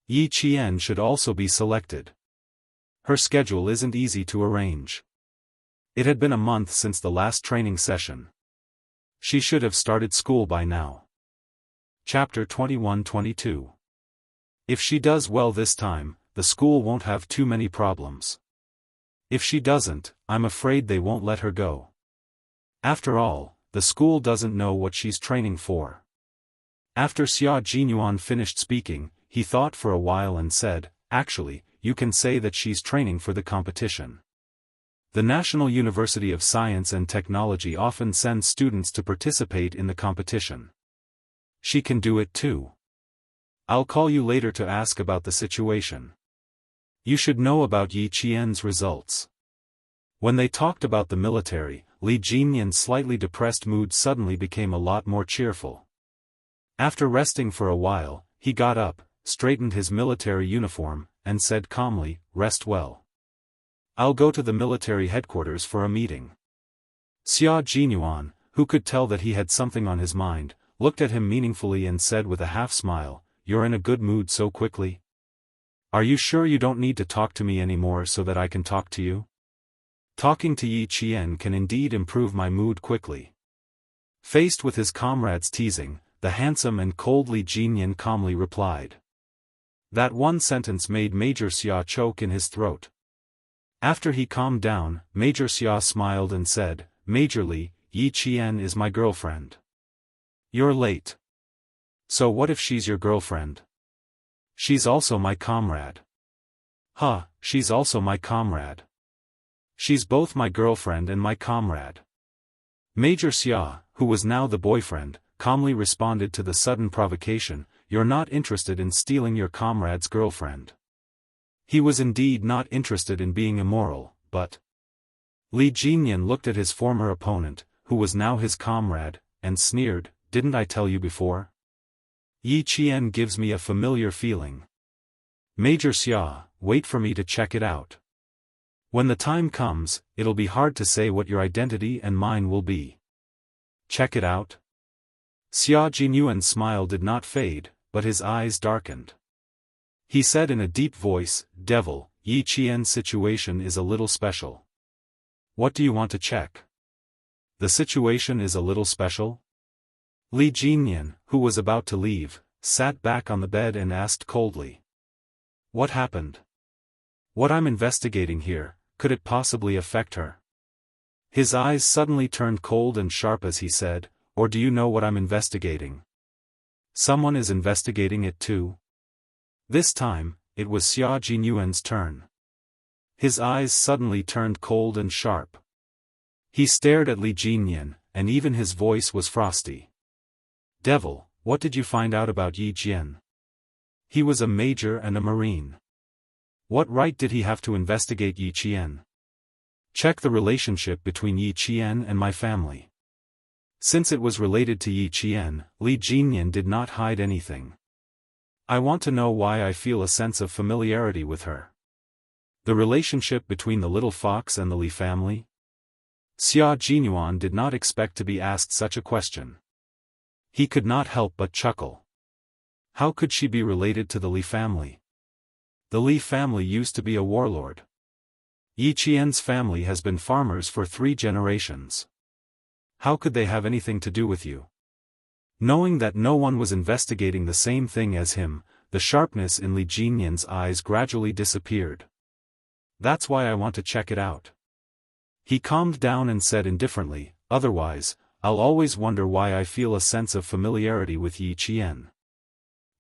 Yi Qian should also be selected. Her schedule isn't easy to arrange." It had been a month since the last training session. She should have started school by now. Chapter 21-22. If she does well this time, the school won't have too many problems. If she doesn't, I'm afraid they won't let her go. After all, the school doesn't know what she's training for. After Xia Jinyuan finished speaking, he thought for a while and said, "Actually, you can say that she's training for the competition. The National University of Science and Technology often sends students to participate in the competition. She can do it too. I'll call you later to ask about the situation. You should know about Yi Qian's results." When they talked about the military, Li Jinyan's slightly depressed mood suddenly became a lot more cheerful. After resting for a while, he got up, straightened his military uniform, and said calmly, "Rest well. I'll go to the military headquarters for a meeting." Xia Jinyuan, who could tell that he had something on his mind, looked at him meaningfully and said with a half-smile, "You're in a good mood so quickly?" Are you sure you don't need to talk to me anymore so that I can talk to you? Talking to Yi Qian can indeed improve my mood quickly. Faced with his comrade's teasing, the handsome and cold Li Jinyan calmly replied. That one sentence made Major Xia choke in his throat. After he calmed down, Major Xia smiled and said, Major Li, Yi Qian is my girlfriend. You're late. So what if she's your girlfriend? She's also my comrade. Huh, she's also my comrade. She's both my girlfriend and my comrade. Major Xia, who was now the boyfriend, calmly responded to the sudden provocation, You're not interested in stealing your comrade's girlfriend. He was indeed not interested in being immoral, but... Li Jinyan looked at his former opponent, who was now his comrade, and sneered, Didn't I tell you before? Yi Qian gives me a familiar feeling. Major Xia, wait for me to check it out. When the time comes, it'll be hard to say what your identity and mine will be. Check it out? Xia Jinyuan's smile did not fade, but his eyes darkened. He said in a deep voice, Devil, Yi Qian's situation is a little special. What do you want to check? The situation is a little special? Li Jinyan, who was about to leave, sat back on the bed and asked coldly. What happened? What I'm investigating here, could it possibly affect her? His eyes suddenly turned cold and sharp as he said, Or do you know what I'm investigating? Someone is investigating it too? This time, it was Xia Jinyuan's turn. His eyes suddenly turned cold and sharp. He stared at Li Jinyan, and even his voice was frosty. Devil, what did you find out about Yi Jian? He was a major and a marine. What right did he have to investigate Yi Qian? Check the relationship between Yi Qian and my family. Since it was related to Yi Qian, Li Jinyan did not hide anything. I want to know why I feel a sense of familiarity with her. The relationship between the little fox and the Li family? Xia Jinyuan did not expect to be asked such a question. He could not help but chuckle. How could she be related to the Li family? The Li family used to be a warlord. Yi Qian's family has been farmers for 3 generations. How could they have anything to do with you? Knowing that no one was investigating the same thing as him, the sharpness in Li Jinyan's eyes gradually disappeared. That's why I want to check it out. He calmed down and said indifferently, Otherwise, I'll always wonder why I feel a sense of familiarity with Yi Qian.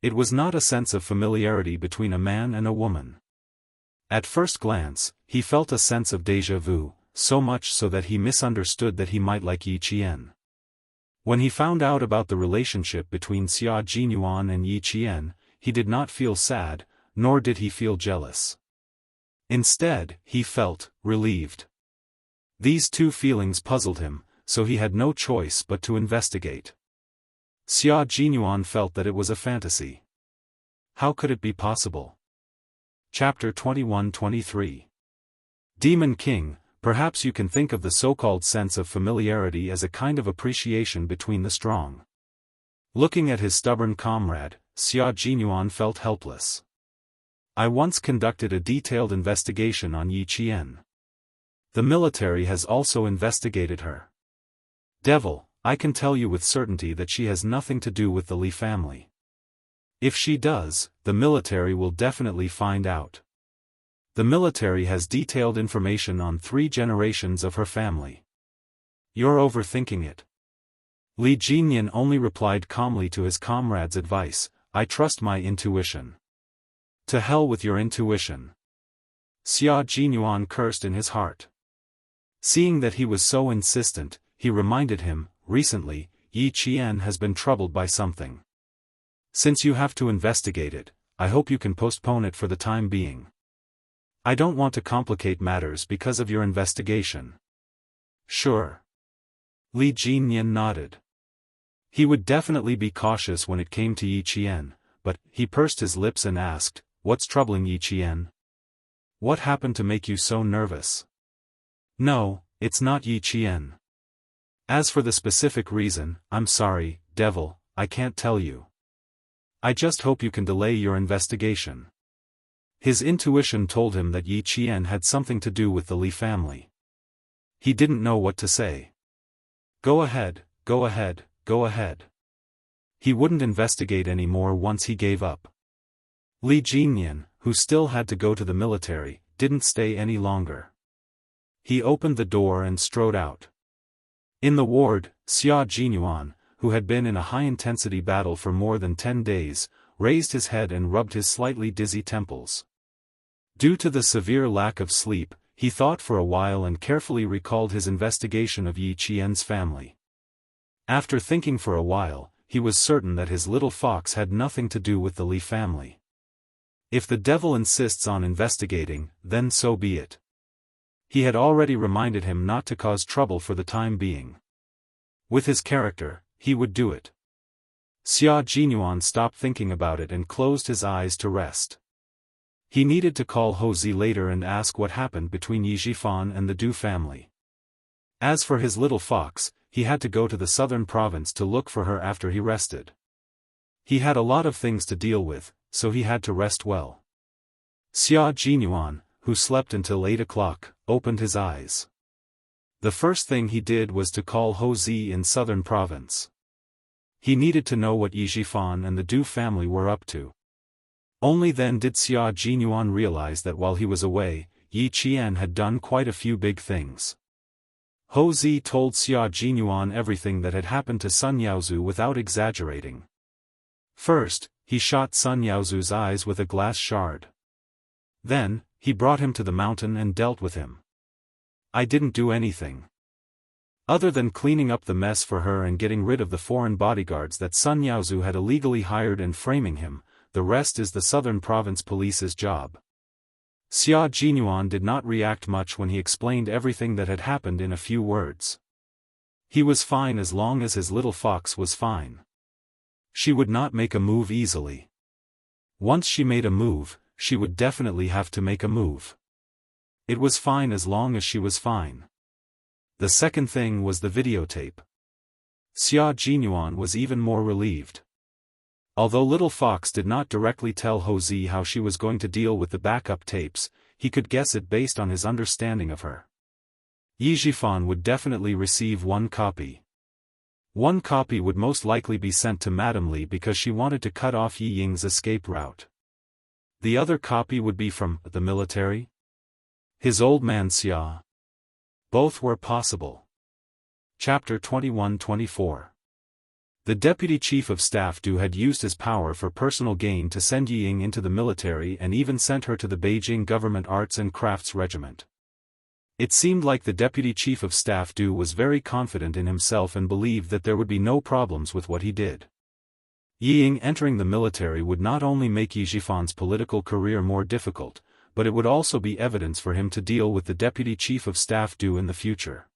It was not a sense of familiarity between a man and a woman. At first glance, he felt a sense of déjà vu, so much so that he misunderstood that he might like Yi Qian. When he found out about the relationship between Xia Jinyuan and Yi Qian, he did not feel sad, nor did he feel jealous. Instead, he felt relieved. These two feelings puzzled him, so he had no choice but to investigate. Xia Jinyuan felt that it was a fantasy. How could it be possible? Chapter 21-23. Demon King, perhaps you can think of the so-called sense of familiarity as a kind of appreciation between the strong. Looking at his stubborn comrade, Xia Jinyuan felt helpless. I once conducted a detailed investigation on Yi Qian. The military has also investigated her. Devil, I can tell you with certainty that she has nothing to do with the Li family. If she does, the military will definitely find out. The military has detailed information on 3 generations of her family. You're overthinking it. Li Jinyan only replied calmly to his comrade's advice, I trust my intuition. To hell with your intuition. Xia Jinyuan cursed in his heart. Seeing that he was so insistent, he reminded him, recently, Yi Qian has been troubled by something. Since you have to investigate it, I hope you can postpone it for the time being. I don't want to complicate matters because of your investigation. Sure. Li Jinyan nodded. He would definitely be cautious when it came to Yi Qian, but he pursed his lips and asked, What's troubling Yi Qian? What happened to make you so nervous? No, it's not Yi Qian. As for the specific reason, I'm sorry, Devil, I can't tell you. I just hope you can delay your investigation. His intuition told him that Yi Qian had something to do with the Li family. He didn't know what to say. Go ahead, go ahead, go ahead. He wouldn't investigate anymore once he gave up. Li Jinyan, who still had to go to the military, didn't stay any longer. He opened the door and strode out. In the ward, Xia Jinyuan, who had been in a high-intensity battle for more than 10 days, raised his head and rubbed his slightly dizzy temples. Due to the severe lack of sleep, he thought for a while and carefully recalled his investigation of Yi Qian's family. After thinking for a while, he was certain that his little fox had nothing to do with the Li family. If the devil insists on investigating, then so be it. He had already reminded him not to cause trouble for the time being. With his character, he would do it. Xia Jinyuan stopped thinking about it and closed his eyes to rest. He needed to call Houzi later and ask what happened between Yi Zhifan and the Du family. As for his little fox, he had to go to the southern province to look for her after he rested. He had a lot of things to deal with, so he had to rest well. Xia Jinyuan, who slept until 8 o'clock, opened his eyes. The first thing he did was to call Houzi in southern province. He needed to know what Yi Zhifan and the Du family were up to. Only then did Xia Jinyuan realize that while he was away, Yi Qian had done quite a few big things. Houzi told Xia Jinyuan everything that had happened to Sun Yaozu without exaggerating. First, he shot Sun Yaozu's eyes with a glass shard. Then, he brought him to the mountain and dealt with him. I didn't do anything. Other than cleaning up the mess for her and getting rid of the foreign bodyguards that Sun Yaozu had illegally hired and framing him, the rest is the southern province police's job. Xia Jinyuan did not react much when he explained everything that had happened in a few words. He was fine as long as his little fox was fine. She would not make a move easily. Once she made a move, she would definitely have to make a move. It was fine as long as she was fine. The second thing was the videotape. Xia Jinyuan was even more relieved. Although Little Fox did not directly tell Houzi how she was going to deal with the backup tapes, he could guess it based on his understanding of her. Yi Zhifan would definitely receive one copy. One copy would most likely be sent to Madame Li because she wanted to cut off Yi Ying's escape route. The other copy would be from the military? His old man Xia. Both were possible. Chapter 21-24. The Deputy Chief of Staff Du had used his power for personal gain to send Yi Ying into the military and even sent her to the Beijing Government Arts and Crafts Regiment. It seemed like the Deputy Chief of Staff Du was very confident in himself and believed that there would be no problems with what he did. Yi Ying entering the military would not only make Yi Zhifan's political career more difficult, but it would also be evidence for him to deal with the Deputy Chief of Staff Du in the future.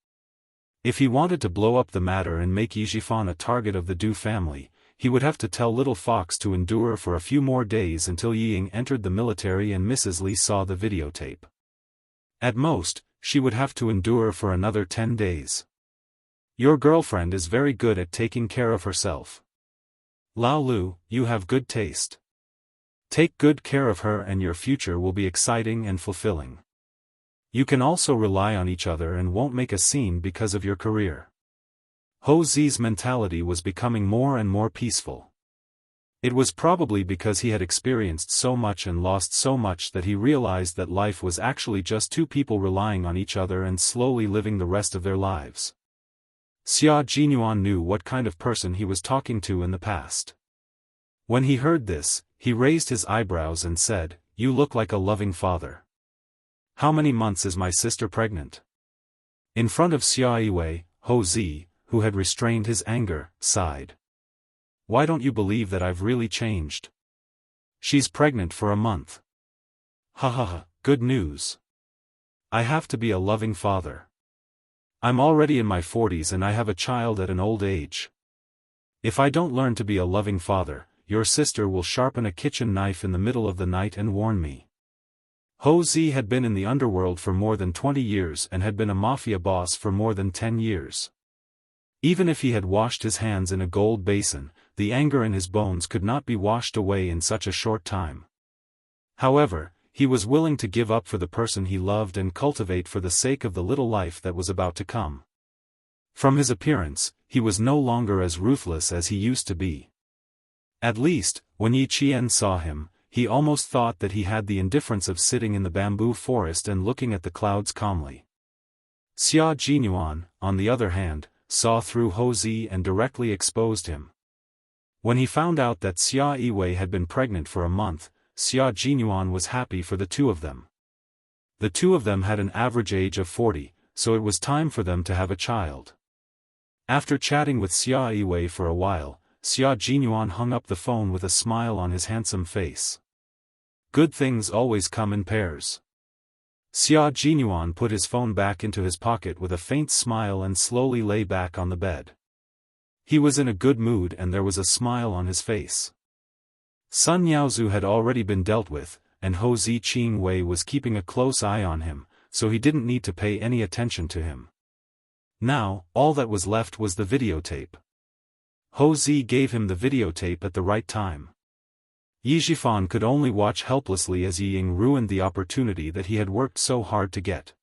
If he wanted to blow up the matter and make Yi Zhifan a target of the Du family, he would have to tell Little Fox to endure for a few more days until Yi Ying entered the military and Mrs. Li saw the videotape. At most, she would have to endure for another 10 days. Your girlfriend is very good at taking care of herself. Lao Lu, you have good taste. Take good care of her and your future will be exciting and fulfilling. You can also rely on each other and won't make a scene because of your career. Houzi's mentality was becoming more and more peaceful. It was probably because he had experienced so much and lost so much that he realized that life was actually just two people relying on each other and slowly living the rest of their lives. Xia Jinyuan knew what kind of person he was talking to in the past. When he heard this, he raised his eyebrows and said, "You look like a loving father. How many months is my sister pregnant?" In front of Xia Yiwei, Houzi, who had restrained his anger, sighed. "Why don't you believe that I've really changed? She's pregnant for a month." Ha ha ha, good news. I have to be a loving father. I'm already in my 40s and I have a child at an old age. If I don't learn to be a loving father, your sister will sharpen a kitchen knife in the middle of the night and warn me. Houzi had been in the underworld for more than 20 years and had been a mafia boss for more than 10 years. Even if he had washed his hands in a gold basin, the anger in his bones could not be washed away in such a short time. However, he was willing to give up for the person he loved and cultivate for the sake of the little life that was about to come. From his appearance, he was no longer as ruthless as he used to be. At least, when Yi Qian saw him, he almost thought that he had the indifference of sitting in the bamboo forest and looking at the clouds calmly. Xia Jinyuan, on the other hand, saw through Hou Zi and directly exposed him. When he found out that Xia Yiwei had been pregnant for a month, Xia Jinyuan was happy for the two of them. The two of them had an average age of 40, so it was time for them to have a child. After chatting with Xia Yiwei for a while, Xia Jinyuan hung up the phone with a smile on his handsome face. Good things always come in pairs. Xia Jinyuan put his phone back into his pocket with a faint smile and slowly lay back on the bed. He was in a good mood and there was a smile on his face. Sun Yaozu had already been dealt with, and Hou Zi Qingwei was keeping a close eye on him, so he didn't need to pay any attention to him. Now, all that was left was the videotape. Hou Zi gave him the videotape at the right time. Yi Zhifan could only watch helplessly as Yi Ying ruined the opportunity that he had worked so hard to get.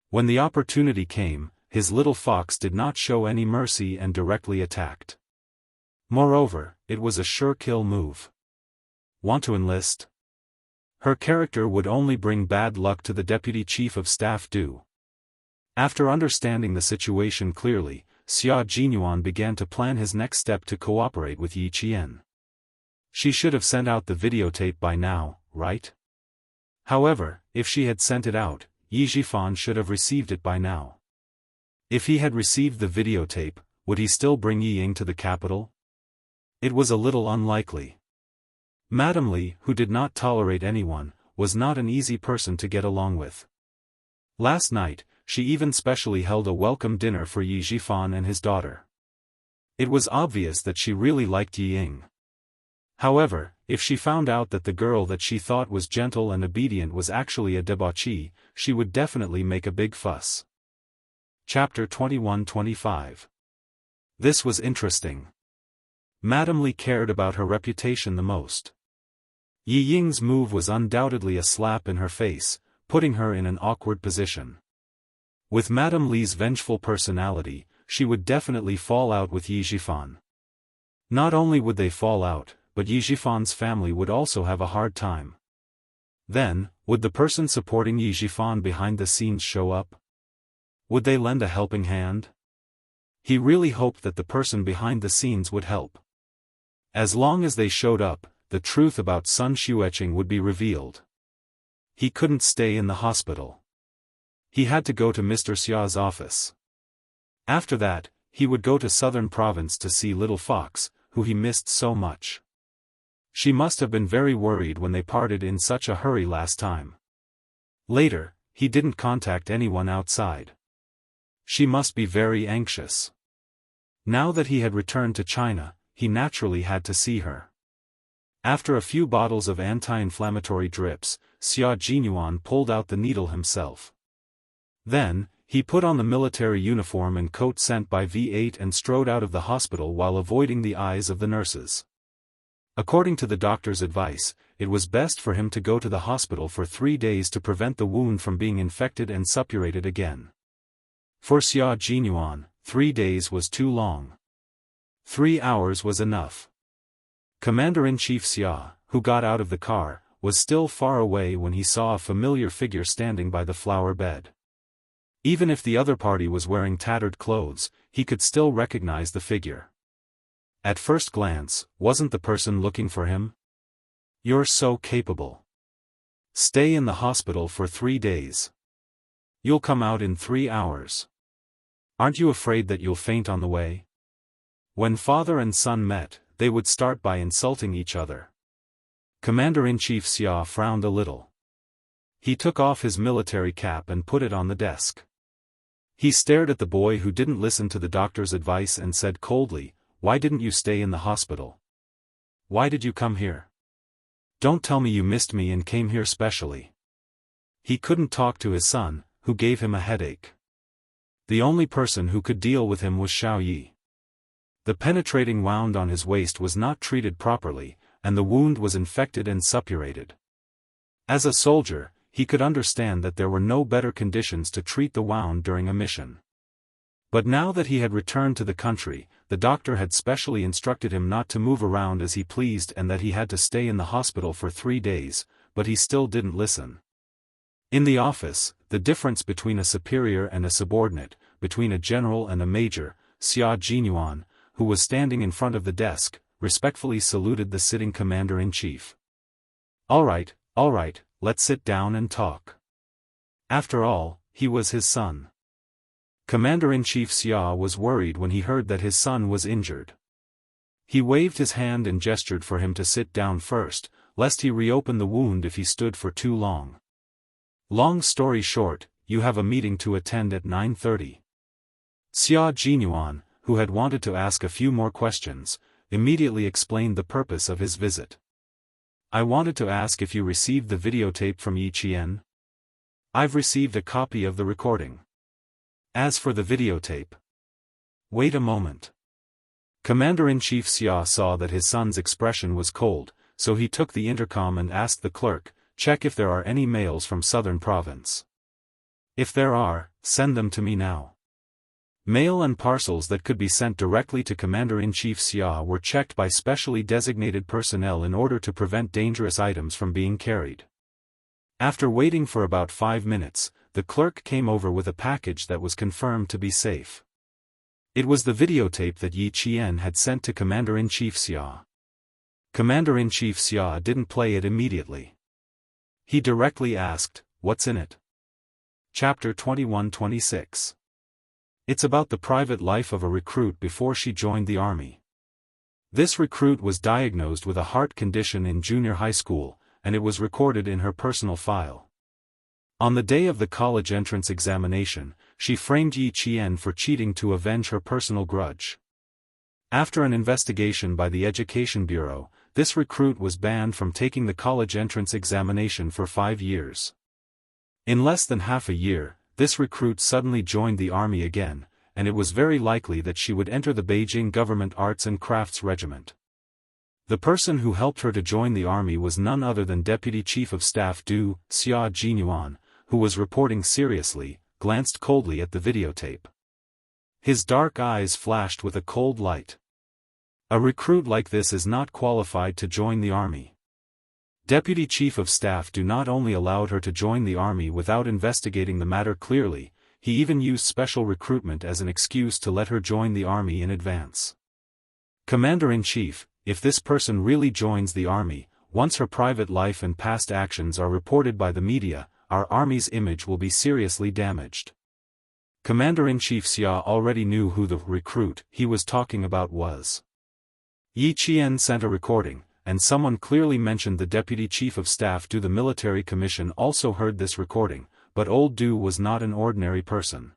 When the opportunity came, his little fox did not show any mercy and directly attacked. Moreover, it was a sure kill move. Want to enlist? Her character would only bring bad luck to the Deputy Chief of Staff Du. After understanding the situation clearly, Xia Jinyuan began to plan his next step to cooperate with Yi Qian. She should have sent out the videotape by now, right? However, if she had sent it out, Yi Zhifan should have received it by now. If he had received the videotape, would he still bring Yi Ying to the capital? It was a little unlikely. Madame Li, who did not tolerate anyone, was not an easy person to get along with. Last night, she even specially held a welcome dinner for Yi Zhifan and his daughter. It was obvious that she really liked Yi Ying. However, if she found out that the girl that she thought was gentle and obedient was actually a debauchee, she would definitely make a big fuss. Chapter 21-25. This was interesting. Madame Li cared about her reputation the most. Yi Ying's move was undoubtedly a slap in her face, putting her in an awkward position. With Madame Li's vengeful personality, she would definitely fall out with Yi Zhifan. Not only would they fall out, but Yi Zhifan's family would also have a hard time. Then, would the person supporting Yi Zhifan behind the scenes show up? Would they lend a helping hand? He really hoped that the person behind the scenes would help. As long as they showed up, the truth about Sun Xueqing would be revealed. He couldn't stay in the hospital. He had to go to Mr. Xia's office. After that, he would go to Southern Province to see Little Fox, who he missed so much. She must have been very worried when they parted in such a hurry last time. Later, he didn't contact anyone outside. She must be very anxious. Now that he had returned to China, he naturally had to see her. After a few bottles of anti-inflammatory drips, Xia Jinyuan pulled out the needle himself. Then, he put on the military uniform and coat sent by V8 and strode out of the hospital while avoiding the eyes of the nurses. According to the doctor's advice, it was best for him to go to the hospital for 3 days to prevent the wound from being infected and suppurated again. For Xia Jinyuan, 3 days was too long. 3 hours was enough. Commander-in-Chief Xia, who got out of the car, was still far away when he saw a familiar figure standing by the flower bed. Even if the other party was wearing tattered clothes, he could still recognize the figure. At first glance, wasn't the person looking for him? You're so capable. Stay in the hospital for 3 days. You'll come out in 3 hours. Aren't you afraid that you'll faint on the way? When father and son met, they would start by insulting each other. Commander-in-Chief Xia frowned a little. He took off his military cap and put it on the desk. He stared at the boy who didn't listen to the doctor's advice and said coldly, "Why didn't you stay in the hospital? Why did you come here? Don't tell me you missed me and came here specially." He couldn't talk to his son, who gave him a headache. The only person who could deal with him was Xiao Yi. The penetrating wound on his waist was not treated properly, and the wound was infected and suppurated. As a soldier, he could understand that there were no better conditions to treat the wound during a mission. But now that he had returned to the country, the doctor had specially instructed him not to move around as he pleased and that he had to stay in the hospital for 3 days, but he still didn't listen. In the office, the difference between a superior and a subordinate, between a general and a major, Xianxia, who was standing in front of the desk, respectfully saluted the sitting commander-in-chief. All right, let's sit down and talk. After all, he was his son. Commander-in-Chief Xia was worried when he heard that his son was injured. He waved his hand and gestured for him to sit down first, lest he reopen the wound if he stood for too long. Long story short, you have a meeting to attend at 9:30. Xianxia, who had wanted to ask a few more questions, immediately explained the purpose of his visit. I wanted to ask if you received the videotape from Yi Qian. I've received a copy of the recording. As for the videotape. Wait a moment. Commander-in-Chief Xia saw that his son's expression was cold, so he took the intercom and asked the clerk, check if there are any mails from Southern Province. If there are, send them to me now. Mail and parcels that could be sent directly to Commander-in-Chief Xia were checked by specially designated personnel in order to prevent dangerous items from being carried. After waiting for about 5 minutes, the clerk came over with a package that was confirmed to be safe. It was the videotape that Yi Qian had sent to Commander-in-Chief Xia. Commander-in-Chief Xia didn't play it immediately. He directly asked, "What's in it?" Chapter 21-26. It's about the private life of a recruit before she joined the army. This recruit was diagnosed with a heart condition in junior high school, and it was recorded in her personal file. On the day of the college entrance examination, she framed Yi Qian for cheating to avenge her personal grudge. After an investigation by the Education Bureau, this recruit was banned from taking the college entrance examination for 5 years. In less than half a year, this recruit suddenly joined the army again, and it was very likely that she would enter the Beijing Government Arts and Crafts Regiment. The person who helped her to join the army was none other than Deputy Chief of Staff Du Xianxia, who was reporting seriously, glanced coldly at the videotape. His dark eyes flashed with a cold light. A recruit like this is not qualified to join the army. Deputy Chief of Staff Du not only allowed her to join the army without investigating the matter clearly, he even used special recruitment as an excuse to let her join the army in advance. Commander-in-Chief, if this person really joins the army, once her private life and past actions are reported by the media, our army's image will be seriously damaged. Commander-in-Chief Xia already knew who the recruit he was talking about was. Yi Qian sent a recording, and someone clearly mentioned the Deputy Chief of Staff Du. The military commission also heard this recording, but old Du was not an ordinary person.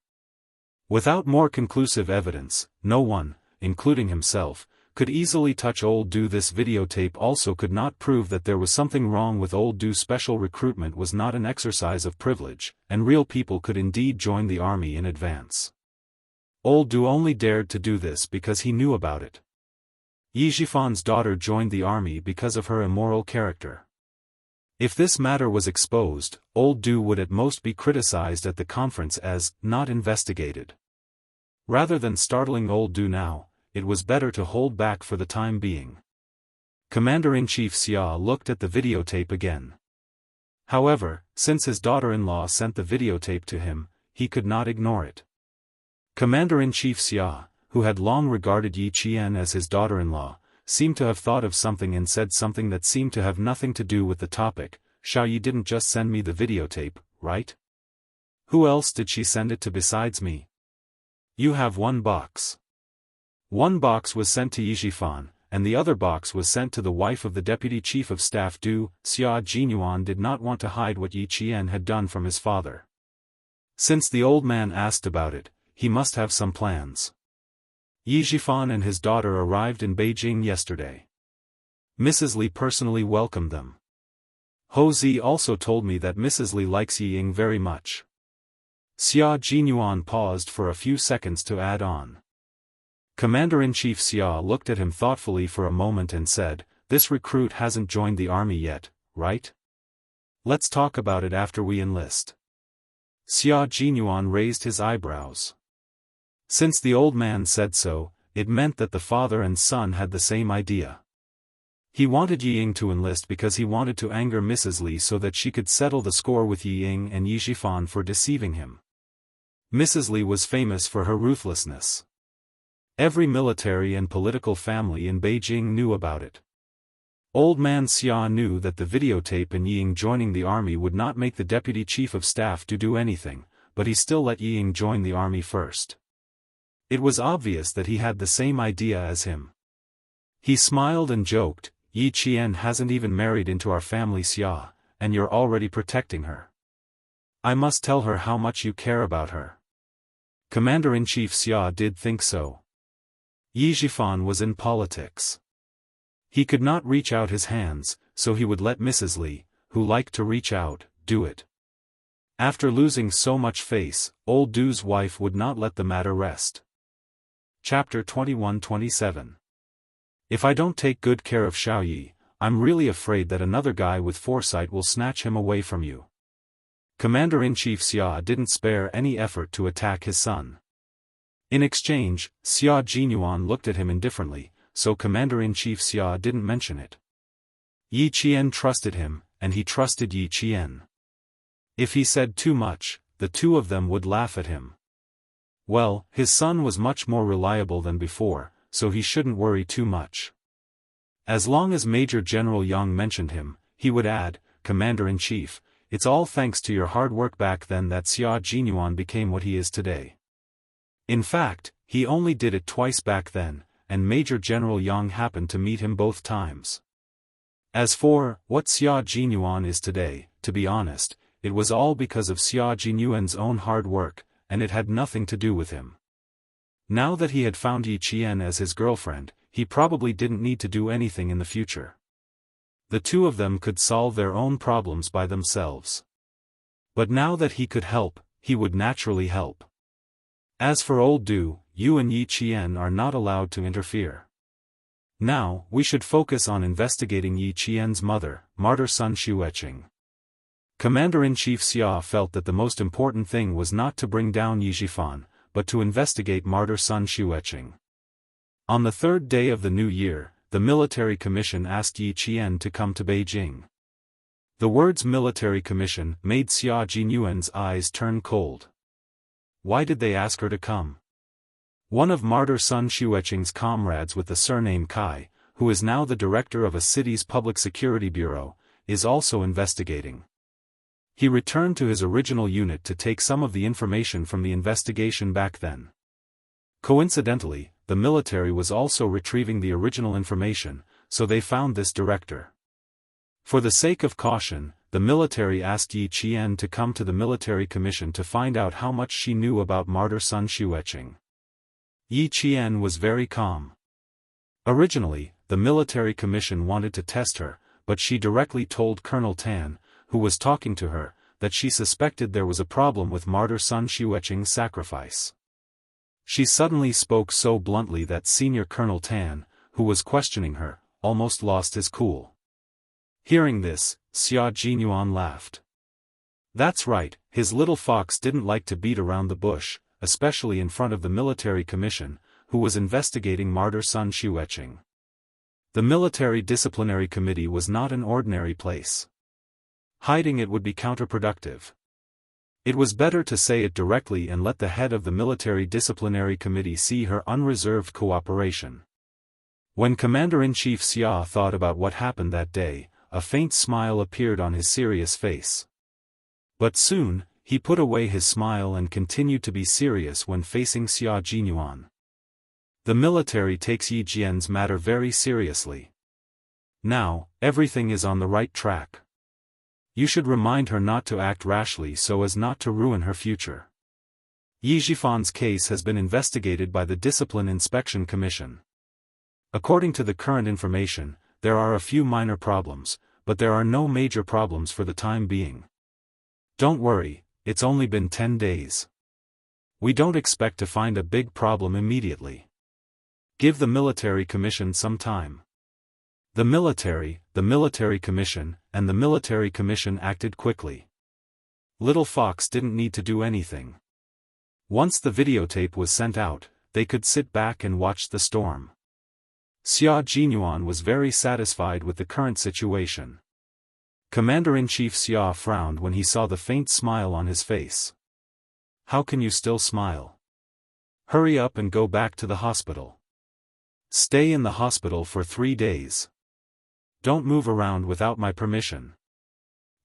Without more conclusive evidence, no one, including himself, could easily touch old Du. This videotape also could not prove that there was something wrong with old Du. Special recruitment was not an exercise of privilege, and real people could indeed join the army in advance. Old Du only dared to do this because he knew about it. Yi Zhifan's daughter joined the army because of her immoral character. If this matter was exposed, old Du would at most be criticized at the conference as not investigated. Rather than startling old Du now, it was better to hold back for the time being. Commander-in-Chief Xia looked at the videotape again. However, since his daughter-in-law sent the videotape to him, he could not ignore it. Commander-in-Chief Xia, who had long regarded Yi Qian as his daughter-in-law, seemed to have thought of something and said something that seemed to have nothing to do with the topic. Xiao Yi didn't just send me the videotape, right? Who else did she send it to besides me? You have 1 box. 1 box was sent to Yi Zhifan, and the other box was sent to the wife of the Deputy Chief of Staff Du. Xianxia did not want to hide what Yi Qian had done from his father. Since the old man asked about it, he must have some plans. Yi Zhifan and his daughter arrived in Beijing yesterday. Mrs. Li personally welcomed them. Ho Zi also told me that Mrs. Li likes Yi Ying very much. Xianxia paused for a few seconds to add on. Commander-in-Chief Xia looked at him thoughtfully for a moment and said, "This recruit hasn't joined the army yet, right?" Let's talk about it after we enlist. Xia Jinyuan raised his eyebrows. Since the old man said so, it meant that the father and son had the same idea. He wanted Yi Ying to enlist because he wanted to anger Mrs. Li so that she could settle the score with Yi Ying and Yi Shifan for deceiving him. Mrs. Li was famous for her ruthlessness. Every military and political family in Beijing knew about it. Old man Xia knew that the videotape and Yi Ying joining the army would not make the deputy chief of staff to do anything, but he still let Yi Ying join the army first. It was obvious that he had the same idea as him. He smiled and joked, "Yi Qian hasn't even married into our family, Xia, and you're already protecting her. I must tell her how much you care about her." Commander-in-Chief Xia did think so. Yi Shifan was in politics. He could not reach out his hands, so he would let Mrs. Li, who liked to reach out, do it. After losing so much face, old Du's wife would not let the matter rest. Chapter 21-27. If I don't take good care of Xiaoyi, I'm really afraid that another guy with foresight will snatch him away from you. Commander-in-Chief Xia didn't spare any effort to attack his son. In exchange, Xia Jinyuan looked at him indifferently, so Commander-in-Chief Xia didn't mention it. Yi Qian trusted him, and he trusted Yi Qian. If he said too much, the two of them would laugh at him. Well, his son was much more reliable than before, so he shouldn't worry too much. As long as Major General Yang mentioned him, he would add, "Commander-in-Chief, it's all thanks to your hard work back then that Xia Jinyuan became what he is today." In fact, he only did it twice back then, and Major General Yang happened to meet him both times. As for what Xia Jinyuan is today, to be honest, it was all because of Xia Jinyuan's own hard work, and it had nothing to do with him. Now that he had found Yi Qian as his girlfriend, he probably didn't need to do anything in the future. The two of them could solve their own problems by themselves. But now that he could help, he would naturally help. As for old Du, you and Yi Qian are not allowed to interfere. Now, we should focus on investigating Yi Qian's mother, martyr Sun Xueqing. Commander-in-Chief Xia felt that the most important thing was not to bring down Yi Shifan, but to investigate martyr Sun Xueqing. On the third day of the new year, the military commission asked Yi Qian to come to Beijing. The words military commission made Xia Jinyuan's eyes turn cold. Why did they ask her to come? One of martyr Sun Xueqing's comrades with the surname Kai, who is now the director of a city's public security bureau, is also investigating. He returned to his original unit to take some of the information from the investigation back then. Coincidentally, the military was also retrieving the original information, so they found this director. For the sake of caution, the military asked Yi Qian to come to the military commission to find out how much she knew about martyr Sun Xueqing. Yi Qian was very calm. Originally, the military commission wanted to test her, but she directly told Colonel Tan, who was talking to her, that she suspected there was a problem with martyr Sun Xueqing's sacrifice. She suddenly spoke so bluntly that Senior Colonel Tan, who was questioning her, almost lost his cool. Hearing this, Xia Jinyuan laughed. That's right, his little fox didn't like to beat around the bush, especially in front of the military commission, who was investigating martyr Sun Xueqing. The military disciplinary committee was not an ordinary place. Hiding it would be counterproductive. It was better to say it directly and let the head of the military disciplinary committee see her unreserved cooperation. When Commander-in-Chief Xia thought about what happened that day, a faint smile appeared on his serious face. But soon, he put away his smile and continued to be serious when facing Xia Jinyuan. The military takes Yi Jian's matter very seriously. Now, everything is on the right track. You should remind her not to act rashly so as not to ruin her future. Yi Shifan's case has been investigated by the Discipline Inspection Commission. According to the current information, there are a few minor problems, but there are no major problems for the time being. Don't worry, it's only been 10 days. We don't expect to find a big problem immediately. Give the military commission some time. The military commission, and the military commission acted quickly. Little Fox didn't need to do anything. Once the videotape was sent out, they could sit back and watch the storm. Xia Jinyuan was very satisfied with the current situation. Commander-in-Chief Xia frowned when he saw the faint smile on his face. How can you still smile? Hurry up and go back to the hospital. Stay in the hospital for 3 days. Don't move around without my permission.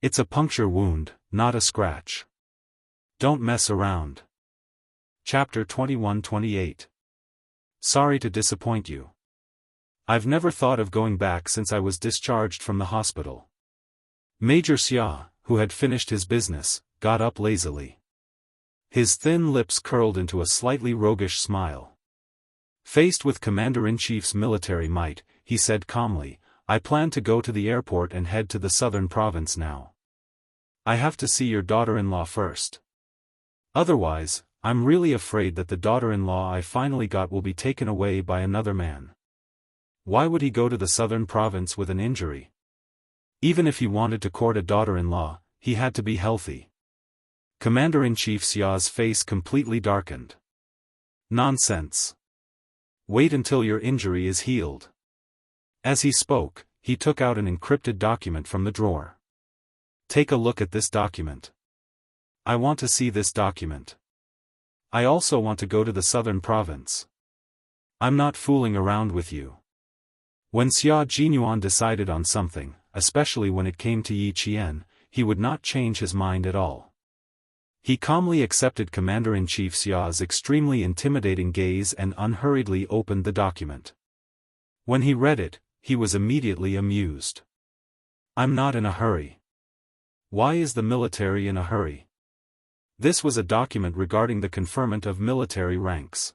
It's a puncture wound, not a scratch. Don't mess around. Chapter 21-28. Sorry to disappoint you. I've never thought of going back since I was discharged from the hospital. Major Xia, who had finished his business, got up lazily. His thin lips curled into a slightly roguish smile. Faced with Commander-in-Chief's military might, he said calmly, I plan to go to the airport and head to the southern province now. I have to see your daughter-in-law first. Otherwise, I'm really afraid that the daughter-in-law I finally got will be taken away by another man. Why would he go to the southern province with an injury? Even if he wanted to court a daughter-in-law, he had to be healthy. Commander-in-Chief Xia's face completely darkened. Nonsense. Wait until your injury is healed. As he spoke, he took out an encrypted document from the drawer. Take a look at this document. I want to see this document. I also want to go to the southern province. I'm not fooling around with you. When Xia Jinyuan decided on something, especially when it came to Yi Qian, he would not change his mind at all. He calmly accepted Commander-in-Chief Xia's extremely intimidating gaze and unhurriedly opened the document. When he read it, he was immediately amused. I'm not in a hurry. Why is the military in a hurry? This was a document regarding the conferment of military ranks.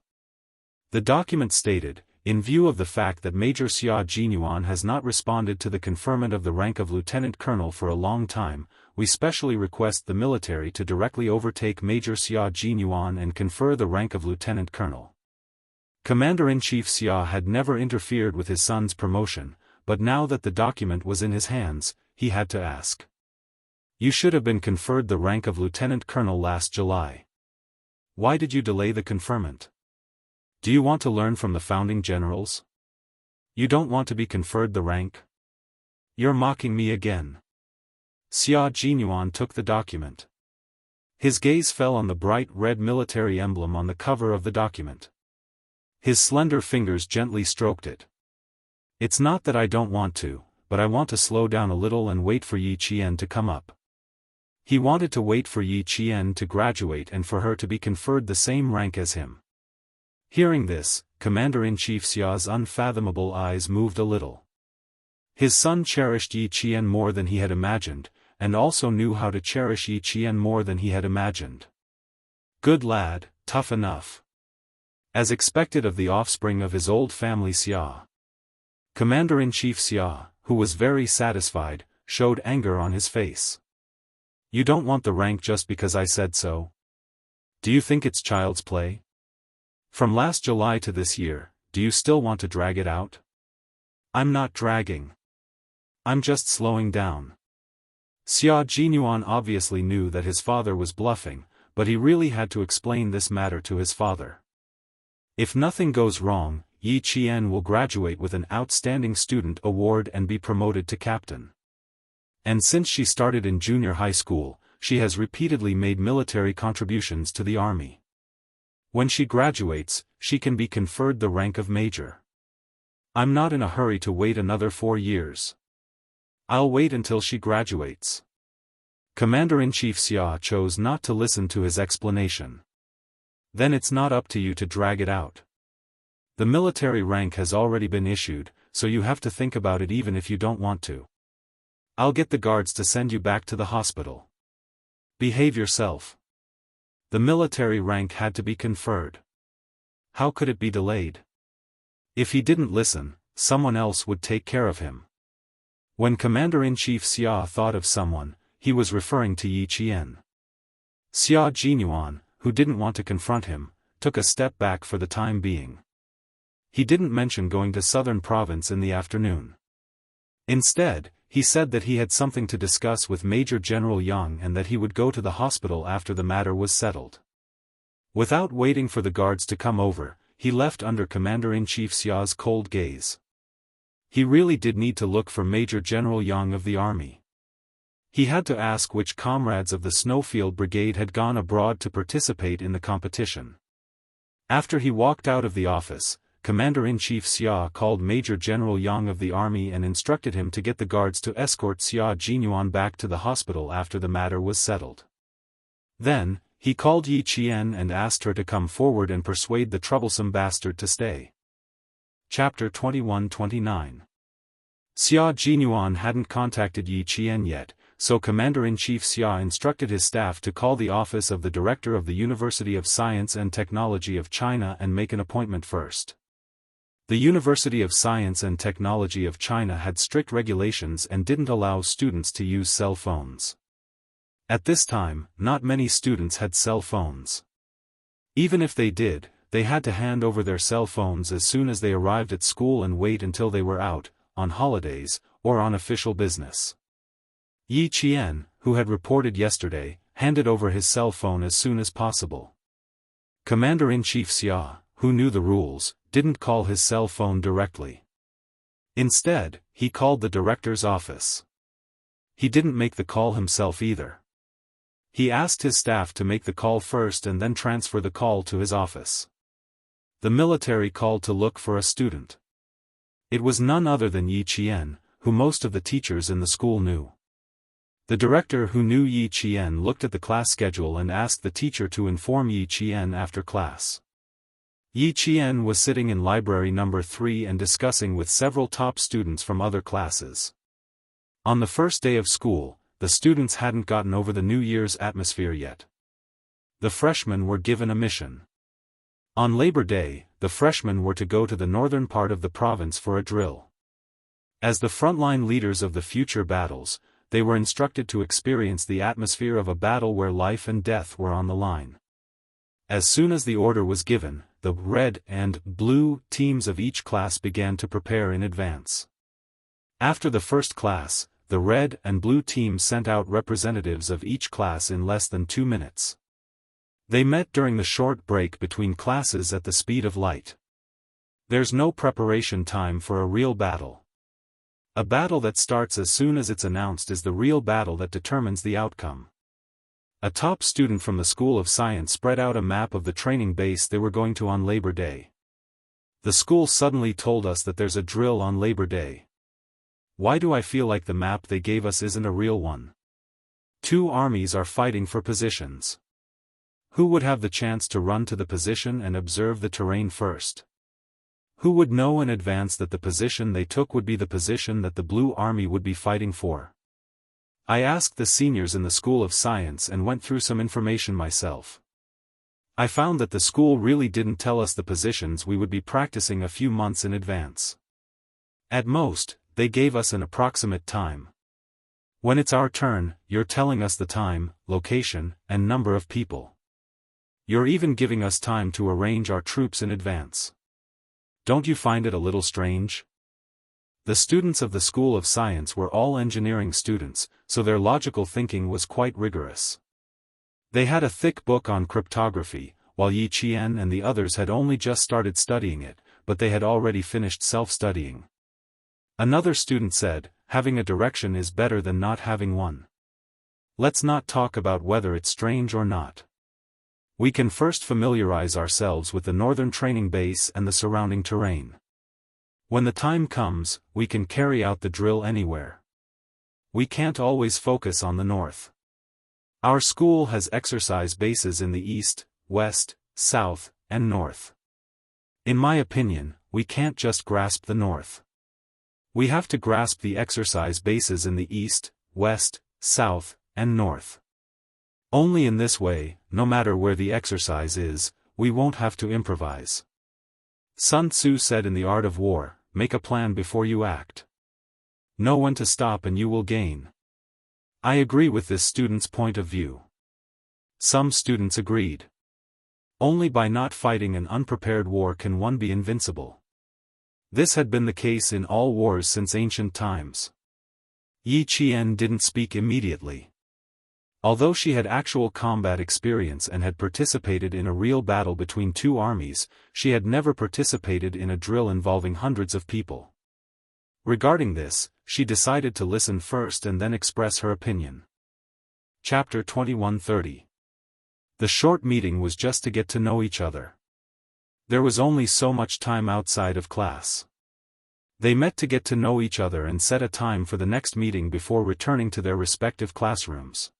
The document stated, in view of the fact that Major Xia Jinyuan has not responded to the conferment of the rank of Lieutenant Colonel for a long time, we specially request the military to directly overtake Major Xia Jinyuan and confer the rank of Lieutenant Colonel. Commander-in-Chief Xia had never interfered with his son's promotion, but now that the document was in his hands, he had to ask. You should have been conferred the rank of Lieutenant Colonel last July. Why did you delay the conferment? Do you want to learn from the founding generals? You don't want to be conferred the rank? You're mocking me again. Xia Jinyuan took the document. His gaze fell on the bright red military emblem on the cover of the document. His slender fingers gently stroked it. It's not that I don't want to, but I want to slow down a little and wait for Yi Qian to come up. He wanted to wait for Yi Qian to graduate and for her to be conferred the same rank as him. Hearing this, Commander-in-Chief Xia's unfathomable eyes moved a little. His son cherished Yi Qian more than he had imagined, and also knew how to cherish Yi Qian more than he had imagined. Good lad, tough enough. As expected of the offspring of his old family Xia. Commander-in-Chief Xia, who was very satisfied, showed anger on his face. You don't want the rank just because I said so? Do you think it's child's play? From last July to this year, do you still want to drag it out? I'm not dragging. I'm just slowing down. Xia Jinyuan obviously knew that his father was bluffing, but he really had to explain this matter to his father. If nothing goes wrong, Yi Qian will graduate with an Outstanding Student Award and be promoted to captain. And since she started in junior high school, she has repeatedly made military contributions to the army. When she graduates, she can be conferred the rank of major. I'm not in a hurry to wait another 4 years. I'll wait until she graduates. Commander-in-Chief Xia chose not to listen to his explanation. Then it's not up to you to drag it out. The military rank has already been issued, so you have to think about it even if you don't want to. I'll get the guards to send you back to the hospital. Behave yourself. The military rank had to be conferred. How could it be delayed? If he didn't listen, someone else would take care of him. When Commander-in-Chief Xia thought of someone, he was referring to Yi Qian. Xia Jinyuan, who didn't want to confront him, took a step back for the time being. He didn't mention going to southern province in the afternoon. Instead, he said that he had something to discuss with Major General Yang and that he would go to the hospital after the matter was settled. Without waiting for the guards to come over, he left under Commander-in-Chief Xia's cold gaze. He really did need to look for Major General Yang of the army. He had to ask which comrades of the Snowfield Brigade had gone abroad to participate in the competition. After he walked out of the office, Commander-in-Chief Xia called Major General Yang of the army and instructed him to get the guards to escort Xia Jinyuan back to the hospital after the matter was settled. Then, he called Yi Qian and asked her to come forward and persuade the troublesome bastard to stay. Chapter 21-29. Xia Jinyuan hadn't contacted Yi Qian yet, so Commander-in-Chief Xia instructed his staff to call the office of the Director of the University of Science and Technology of China and make an appointment first. The University of Science and Technology of China had strict regulations and didn't allow students to use cell phones. At this time, not many students had cell phones. Even if they did, they had to hand over their cell phones as soon as they arrived at school and wait until they were out, on holidays, or on official business. Yi Qian, who had reported yesterday, handed over his cell phone as soon as possible. Commander-in-Chief Xia, who knew the rules, didn't call his cell phone directly. Instead, he called the director's office. He didn't make the call himself either. He asked his staff to make the call first and then transfer the call to his office. The military called to look for a student. It was none other than Yi Qian, who most of the teachers in the school knew. The director who knew Yi Qian looked at the class schedule and asked the teacher to inform Yi Qian after class. Yi Qian was sitting in library number 3 and discussing with several top students from other classes. On the first day of school, the students hadn't gotten over the New Year's atmosphere yet. The freshmen were given a mission. On Labor Day, the freshmen were to go to the northern part of the province for a drill. As the frontline leaders of the future battles, they were instructed to experience the atmosphere of a battle where life and death were on the line. As soon as the order was given, the red and blue teams of each class began to prepare in advance. After the first class, the red and blue teams sent out representatives of each class in less than 2 minutes. They met during the short break between classes at the speed of light. There's no preparation time for a real battle. A battle that starts as soon as it's announced is the real battle that determines the outcome. A top student from the School of Science spread out a map of the training base they were going to on Labor Day. The school suddenly told us that there's a drill on Labor Day. Why do I feel like the map they gave us isn't a real one? 2 armies are fighting for positions. Who would have the chance to run to the position and observe the terrain first? Who would know in advance that the position they took would be the position that the Blue Army would be fighting for? I asked the seniors in the School of Science and went through some information myself. I found that the school really didn't tell us the positions we would be practicing a few months in advance. At most, they gave us an approximate time. When it's our turn, you're telling us the time, location, and number of people. You're even giving us time to arrange our troops in advance. Don't you find it a little strange? The students of the School of Science were all engineering students, so their logical thinking was quite rigorous. They had a thick book on cryptography, while Yi Qian and the others had only just started studying it, but they had already finished self-studying. Another student said, having a direction is better than not having one. Let's not talk about whether it's strange or not. We can first familiarize ourselves with the northern training base and the surrounding terrain. When the time comes, we can carry out the drill anywhere. We can't always focus on the north. Our school has exercise bases in the east, west, south, and north. In my opinion, we can't just grasp the north. We have to grasp the exercise bases in the east, west, south, and north. Only in this way, no matter where the exercise is, we won't have to improvise. Sun Tzu said in The Art of War, make a plan before you act. Know when to stop and you will gain. I agree with this student's point of view. Some students agreed. Only by not fighting an unprepared war can one be invincible. This had been the case in all wars since ancient times. Yi Qian didn't speak immediately. Although she had actual combat experience and had participated in a real battle between two armies, she had never participated in a drill involving hundreds of people. Regarding this, she decided to listen first and then express her opinion. Chapter 21:30. The short meeting was just to get to know each other. There was only so much time outside of class. They met to get to know each other and set a time for the next meeting before returning to their respective classrooms.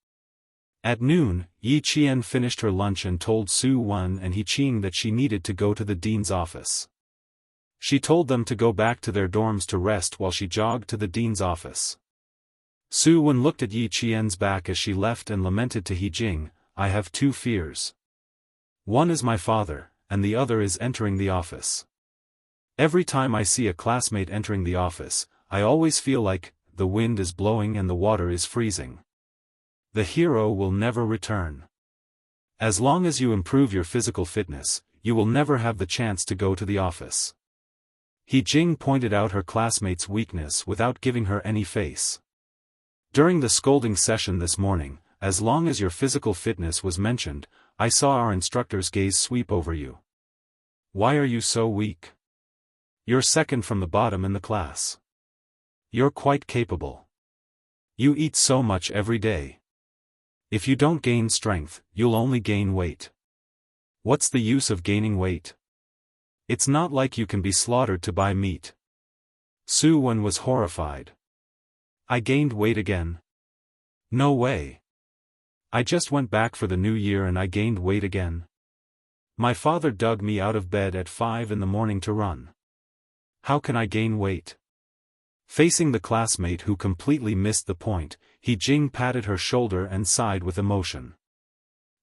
At noon, Yi Qian finished her lunch and told Su Wen and He Qing that she needed to go to the dean's office. She told them to go back to their dorms to rest while she jogged to the dean's office. Su Wen looked at Yi Qian's back as she left and lamented to He Qing, "I have two fears. One is my father, and the other is entering the office. Every time I see a classmate entering the office, I always feel like the wind is blowing and the water is freezing. The hero will never return. As long as you improve your physical fitness, you will never have the chance to go to the office." He Qing pointed out her classmate's weakness without giving her any face. During the scolding session this morning, as long as your physical fitness was mentioned, I saw our instructor's gaze sweep over you. Why are you so weak? You're second from the bottom in the class. You're quite capable. You eat so much every day. If you don't gain strength, you'll only gain weight. What's the use of gaining weight? It's not like you can be slaughtered to buy meat. Su Wen was horrified. I gained weight again. No way. I just went back for the new year and I gained weight again. My father dug me out of bed at 5 in the morning to run. How can I gain weight? Facing the classmate who completely missed the point, He Qing patted her shoulder and sighed with emotion.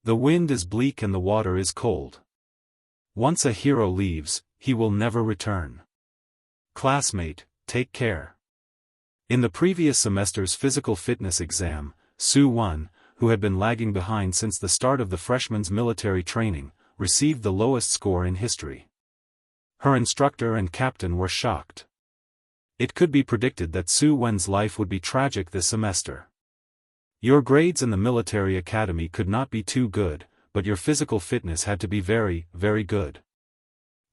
The wind is bleak and the water is cold. Once a hero leaves, he will never return. Classmate, take care. In the previous semester's physical fitness exam, Su Wen, who had been lagging behind since the start of the freshman's military training, received the lowest score in history. Her instructor and captain were shocked. It could be predicted that Su Wen's life would be tragic this semester. Your grades in the military academy could not be too good, but your physical fitness had to be very, very good.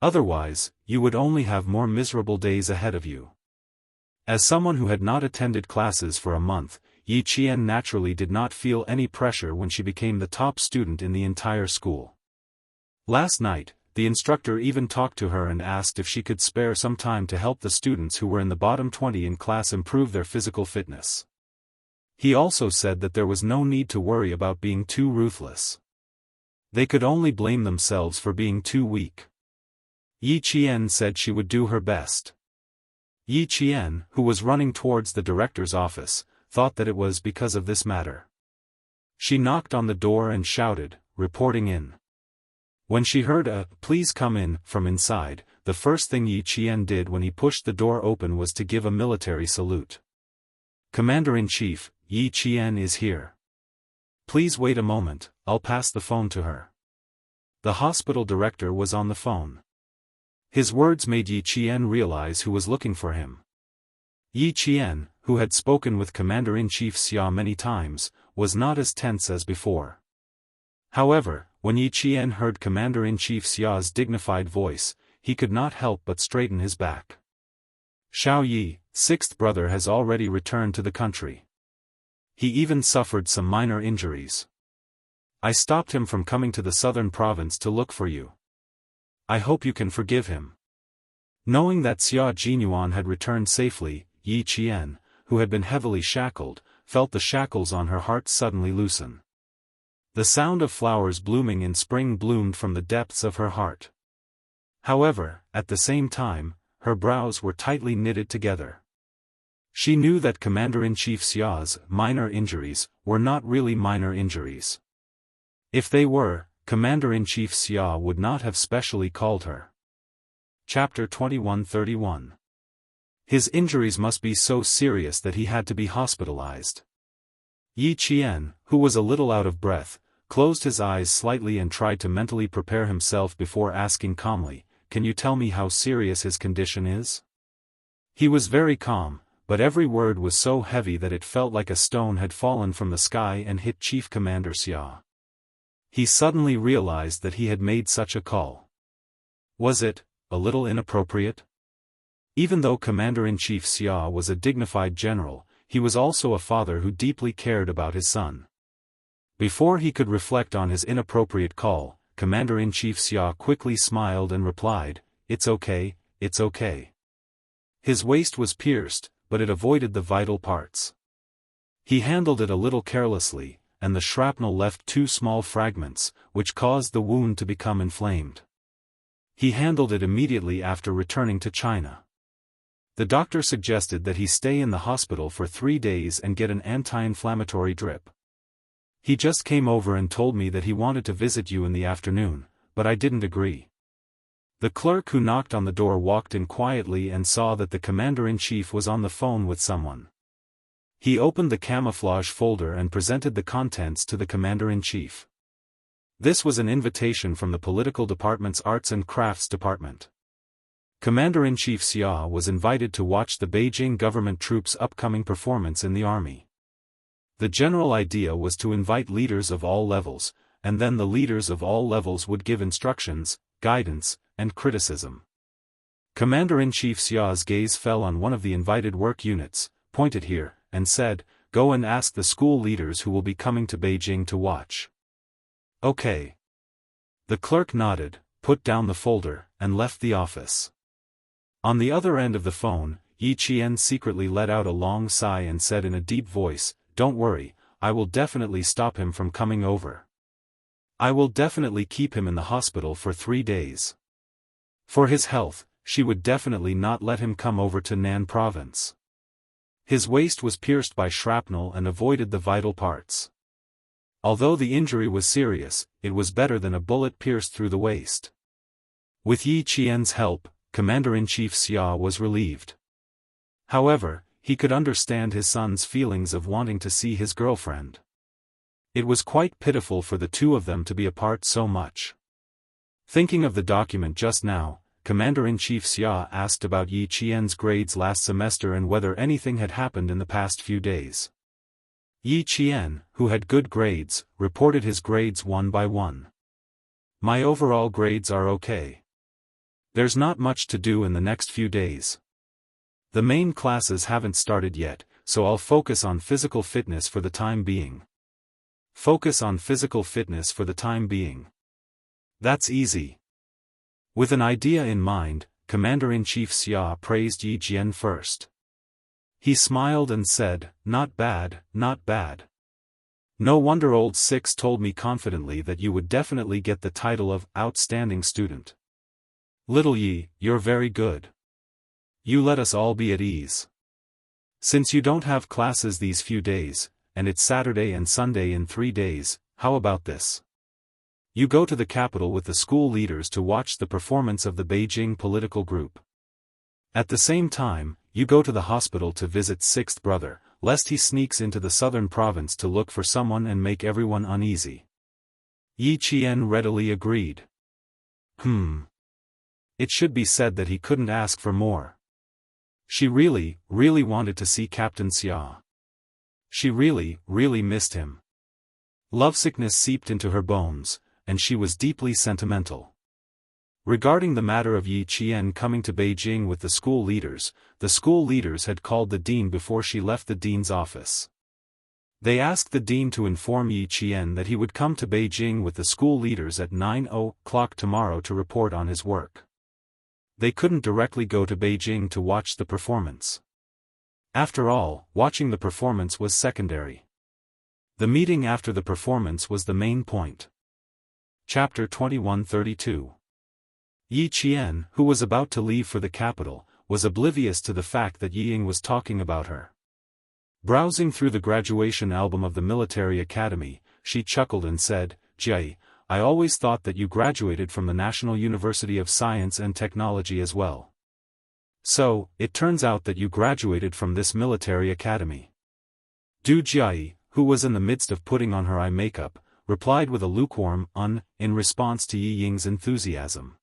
Otherwise, you would only have more miserable days ahead of you. As someone who had not attended classes for a month, Yi Qian naturally did not feel any pressure when she became the top student in the entire school. Last night, the instructor even talked to her and asked if she could spare some time to help the students who were in the bottom 20 in class improve their physical fitness. He also said that there was no need to worry about being too ruthless. They could only blame themselves for being too weak. Yi Qian said she would do her best. Yi Qian, who was running towards the director's office, thought that it was because of this matter. She knocked on the door and shouted, "Reporting in." When she heard a "please come in" from inside, the first thing Yi Qian did when he pushed the door open was to give a military salute. "Commander-in-Chief, Yi Qian is here. Please wait a moment, I'll pass the phone to her." The hospital director was on the phone. His words made Yi Qian realize who was looking for him. Yi Qian, who had spoken with Commander-in-Chief Xia many times, was not as tense as before. However, when Yi Qian heard Commander-in-Chief Xia's dignified voice, he could not help but straighten his back. Xiao Yi, sixth brother, has already returned to the country. He even suffered some minor injuries. I stopped him from coming to the southern province to look for you. I hope you can forgive him. Knowing that Xia Jinyuan had returned safely, Yi Qian, who had been heavily shackled, felt the shackles on her heart suddenly loosen. The sound of flowers blooming in spring bloomed from the depths of her heart. However, at the same time, her brows were tightly knitted together. She knew that Commander-in-Chief Xia's minor injuries were not really minor injuries. If they were, Commander-in-Chief Xia would not have specially called her. Chapter 21:31. His injuries must be so serious that he had to be hospitalized. Yi Qian, who was a little out of breath, closed his eyes slightly and tried to mentally prepare himself before asking calmly, "Can you tell me how serious his condition is?" He was very calm, but every word was so heavy that it felt like a stone had fallen from the sky and hit Chief Commander Xia. He suddenly realized that he had made such a call. Was it a little inappropriate? Even though Commander-in-Chief Xia was a dignified general, he was also a father who deeply cared about his son. Before he could reflect on his inappropriate call, Commander-in-Chief Xia quickly smiled and replied, "It's okay, it's okay." His waist was pierced, but it avoided the vital parts. He handled it a little carelessly, and the shrapnel left 2 small fragments, which caused the wound to become inflamed. He handled it immediately after returning to China. The doctor suggested that he stay in the hospital for 3 days and get an anti-inflammatory drip. He just came over and told me that he wanted to visit you in the afternoon, but I didn't agree. The clerk who knocked on the door walked in quietly and saw that the commander-in-chief was on the phone with someone. He opened the camouflage folder and presented the contents to the commander-in-chief. This was an invitation from the political department's arts and crafts department. Commander-in-Chief Xia was invited to watch the Beijing government troops' upcoming performance in the army. The general idea was to invite leaders of all levels, and then the leaders of all levels would give instructions, guidance, and criticism. Commander-in-Chief Xia's gaze fell on one of the invited work units, pointed here, and said, "Go and ask the school leaders who will be coming to Beijing to watch." "Okay." The clerk nodded, put down the folder, and left the office. On the other end of the phone, Yi Qian secretly let out a long sigh and said in a deep voice, "Don't worry, I will definitely stop him from coming over. I will definitely keep him in the hospital for 3 days. For his health, she would definitely not let him come over to Nan province." His waist was pierced by shrapnel and avoided the vital parts. Although the injury was serious, it was better than a bullet pierced through the waist. With Yi Qian's help, Commander-in-Chief Xia was relieved. However, he could understand his son's feelings of wanting to see his girlfriend. It was quite pitiful for the 2 of them to be apart so much. Thinking of the document just now, Commander-in-Chief Xia asked about Yi Qian's grades last semester and whether anything had happened in the past few days. Yi Qian, who had good grades, reported his grades one by one. "My overall grades are okay. There's not much to do in the next few days. The main classes haven't started yet, so I'll focus on physical fitness for the time being." Focus on physical fitness for the time being. That's easy. With an idea in mind, Commander-in-Chief Xia praised Yi Qian first. He smiled and said, "Not bad, not bad. No wonder old Six told me confidently that you would definitely get the title of outstanding student. Little Yi, you're very good. You let us all be at ease. Since you don't have classes these few days, and it's Saturday and Sunday in 3 days, how about this? You go to the capital with the school leaders to watch the performance of the Beijing political group. At the same time, you go to the hospital to visit Sixth Brother, lest he sneaks into the southern province to look for someone and make everyone uneasy." Yi Qian readily agreed. It should be said that he couldn't ask for more. She really, really wanted to see Captain Xia. She really, really missed him. Lovesickness seeped into her bones, and she was deeply sentimental. Regarding the matter of Yi Qian coming to Beijing with the school leaders had called the dean before she left the dean's office. They asked the dean to inform Yi Qian that he would come to Beijing with the school leaders at 9 o'clock tomorrow to report on his work. They couldn't directly go to Beijing to watch the performance. After all, watching the performance was secondary. The meeting after the performance was the main point. Chapter 2132. Yi Qian, who was about to leave for the capital, was oblivious to the fact that Yi Ying was talking about her. Browsing through the graduation album of the military academy, she chuckled and said, "Jie, I always thought that you graduated from the National University of Science and Technology as well. So, it turns out that you graduated from this military academy." Du Jie, who was in the midst of putting on her eye makeup, replied with a lukewarm in response to Yi Ying's enthusiasm.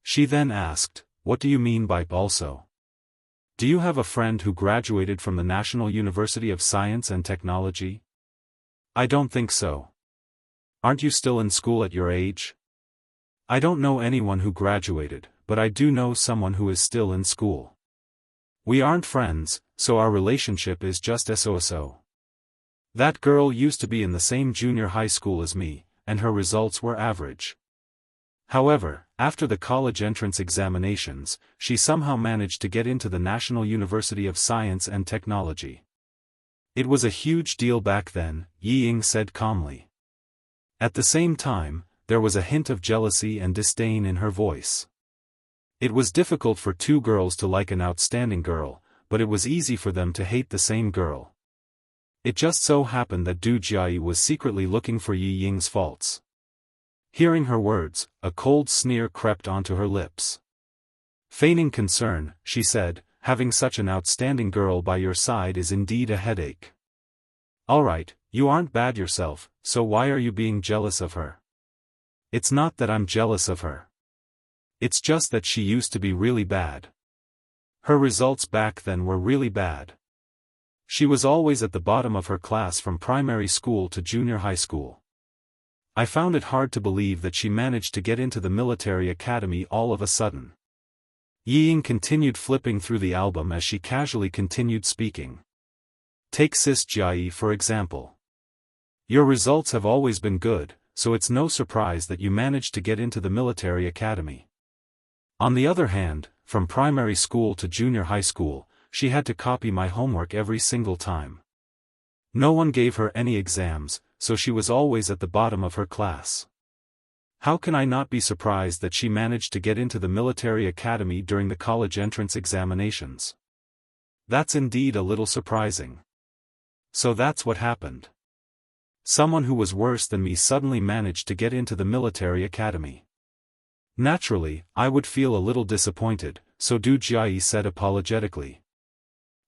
She then asked, "What do you mean by also?" Do you have a friend who graduated from the National University of Science and Technology? I don't think so. Aren't you still in school at your age? I don't know anyone who graduated, but I do know someone who is still in school. We aren't friends, so our relationship is just so. That girl used to be in the same junior high school as me, and her results were average. However, after the college entrance examinations, she somehow managed to get into the National University of Science and Technology. It was a huge deal back then, Ying said calmly. At the same time, there was a hint of jealousy and disdain in her voice. It was difficult for two girls to like an outstanding girl, but it was easy for them to hate the same girl. It just so happened that Du Jiayi was secretly looking for Yi Ying's faults. Hearing her words, a cold sneer crept onto her lips. Feigning concern, she said, having such an outstanding girl by your side is indeed a headache. Alright, you aren't bad yourself, so why are you being jealous of her? It's not that I'm jealous of her. It's just that she used to be really bad. Her results back then were really bad. She was always at the bottom of her class from primary school to junior high school. I found it hard to believe that she managed to get into the military academy all of a sudden. Ying continued flipping through the album as she casually continued speaking. Take Sis Jiayi for example. Your results have always been good, so it's no surprise that you managed to get into the military academy. On the other hand, from primary school to junior high school, she had to copy my homework every single time. No one gave her any exams, so she was always at the bottom of her class. How can I not be surprised that she managed to get into the military academy during the college entrance examinations? That's indeed a little surprising. So that's what happened. Someone who was worse than me suddenly managed to get into the military academy. Naturally, I would feel a little disappointed, so Du Jiayi said apologetically.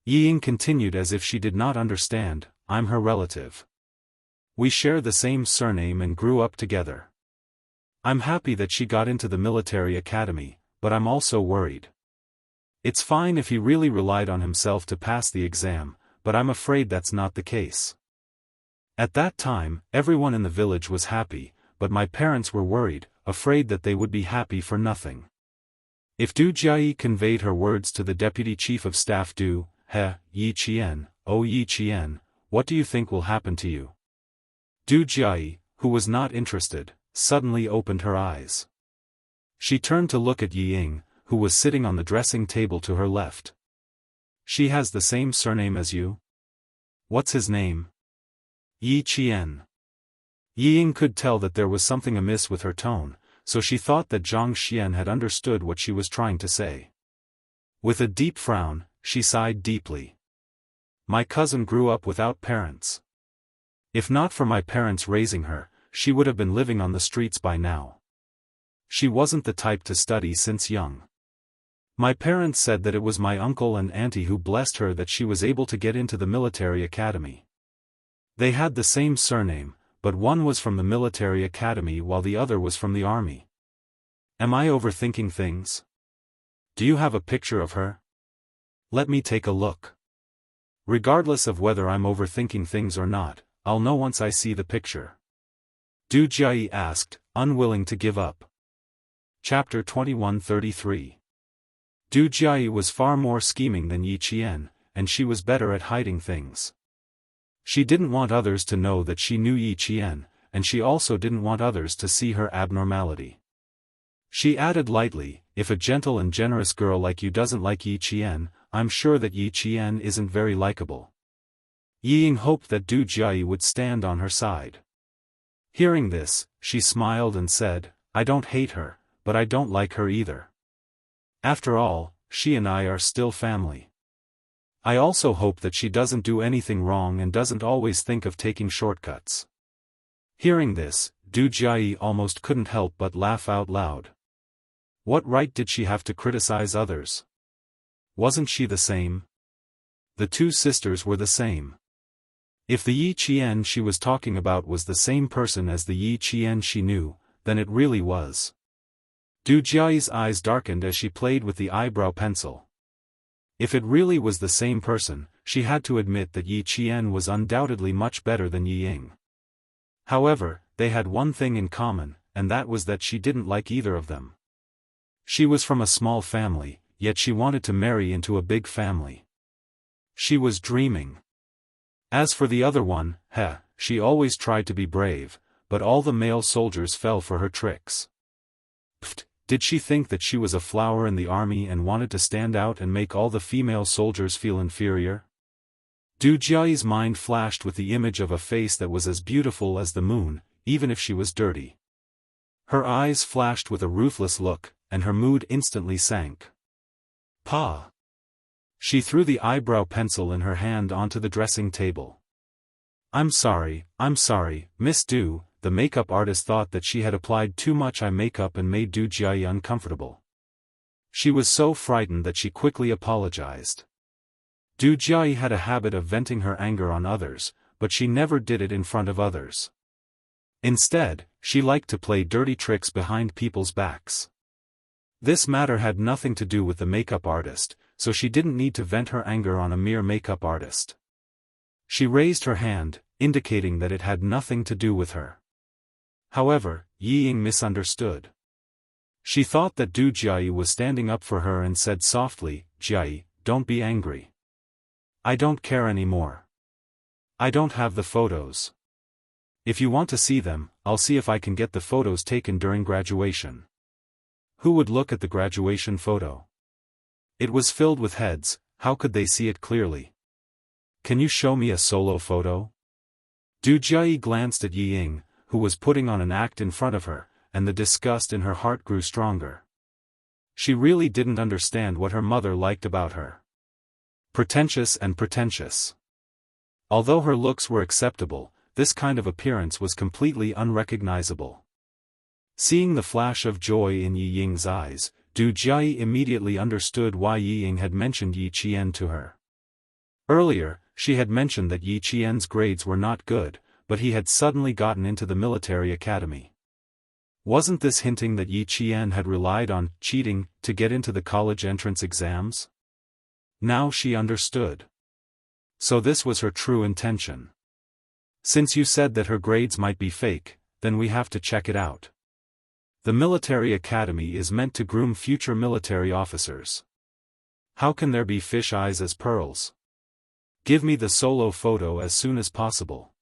Ying continued as if she did not understand, I'm her relative. We share the same surname and grew up together. I'm happy that she got into the military academy, but I'm also worried. It's fine if he really relied on himself to pass the exam, but I'm afraid that's not the case. At that time, everyone in the village was happy, but my parents were worried, afraid that they would be happy for nothing. If Du Jiayi conveyed her words to the deputy chief of staff Du, He, Yi Qian, oh Yi Qian, what do you think will happen to you? Du Jiayi, who was not interested, suddenly opened her eyes. She turned to look at Ying, who was sitting on the dressing table to her left. She has the same surname as you? What's his name? Yi Qian. Ying could tell that there was something amiss with her tone, so she thought that Zhang Xian had understood what she was trying to say. With a deep frown, she sighed deeply. My cousin grew up without parents. If not for my parents raising her, she would have been living on the streets by now. She wasn't the type to study since young. My parents said that it was my uncle and auntie who blessed her that she was able to get into the military academy. They had the same surname, but one was from the military academy while the other was from the army. Am I overthinking things? Do you have a picture of her? Let me take a look. Regardless of whether I'm overthinking things or not, I'll know once I see the picture. Du Jiayi asked, unwilling to give up. Chapter 2133. Du Jiayi was far more scheming than Yi Qian, and she was better at hiding things. She didn't want others to know that she knew Yi Qian, and she also didn't want others to see her abnormality. She added lightly, if a gentle and generous girl like you doesn't like Yi Qian, I'm sure that Yi Qian isn't very likable. Ying hoped that Du Jiayi would stand on her side. Hearing this, she smiled and said, I don't hate her, but I don't like her either. After all, she and I are still family. I also hope that she doesn't do anything wrong and doesn't always think of taking shortcuts. Hearing this, Du Jiayi almost couldn't help but laugh out loud. What right did she have to criticize others? Wasn't she the same? The two sisters were the same. If the Yi Qian she was talking about was the same person as the Yi Qian she knew, then it really was. Du Jiayi's eyes darkened as she played with the eyebrow pencil. If it really was the same person, she had to admit that Yi Qian was undoubtedly much better than Yi Ying. However, they had one thing in common, and that was that she didn't like either of them. She was from a small family, yet she wanted to marry into a big family. She was dreaming. As for the other one, she always tried to be brave, but all the male soldiers fell for her tricks. Pfft, did she think that she was a flower in the army and wanted to stand out and make all the female soldiers feel inferior? Du Jiayi's mind flashed with the image of a face that was as beautiful as the moon, even if she was dirty. Her eyes flashed with a ruthless look, and her mood instantly sank. Pa! She threw the eyebrow pencil in her hand onto the dressing table. I'm sorry, Miss Du. The makeup artist thought that she had applied too much eye makeup and made Du Jiayi uncomfortable. She was so frightened that she quickly apologized. Du Jiayi had a habit of venting her anger on others, but she never did it in front of others. Instead, she liked to play dirty tricks behind people's backs. This matter had nothing to do with the makeup artist, so she didn't need to vent her anger on a mere makeup artist. She raised her hand, indicating that it had nothing to do with her. However, Yi Ying misunderstood. She thought that Du Jiayi was standing up for her and said softly, Jiayi, don't be angry. I don't care anymore. I don't have the photos. If you want to see them, I'll see if I can get the photos taken during graduation. Who would look at the graduation photo? It was filled with heads, how could they see it clearly? Can you show me a solo photo? Du Jiayi glanced at Yi Ying, who was putting on an act in front of her, and the disgust in her heart grew stronger. She really didn't understand what her mother liked about her. Pretentious and pretentious. Although her looks were acceptable, this kind of appearance was completely unrecognizable. Seeing the flash of joy in Yi Ying's eyes, Du Jiayi immediately understood why Yi Ying had mentioned Yi Qian to her. Earlier, she had mentioned that Yi Qian's grades were not good, but he had suddenly gotten into the military academy. Wasn't this hinting that Yi Qian had relied on cheating to get into the college entrance exams? Now she understood. So this was her true intention. Since you said that her grades might be fake, then we have to check it out. The military academy is meant to groom future military officers. How can there be fish eyes as pearls? Give me the solo photo as soon as possible.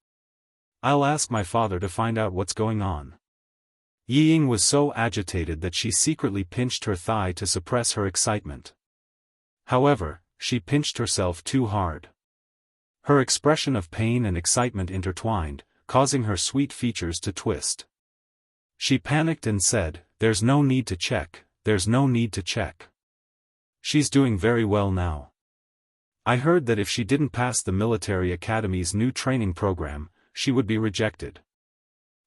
I'll ask my father to find out what's going on. Yi Ying was so agitated that she secretly pinched her thigh to suppress her excitement. However, she pinched herself too hard. Her expression of pain and excitement intertwined, causing her sweet features to twist. She panicked and said, there's no need to check, there's no need to check. She's doing very well now. I heard that if she didn't pass the military academy's new training program, she would be rejected.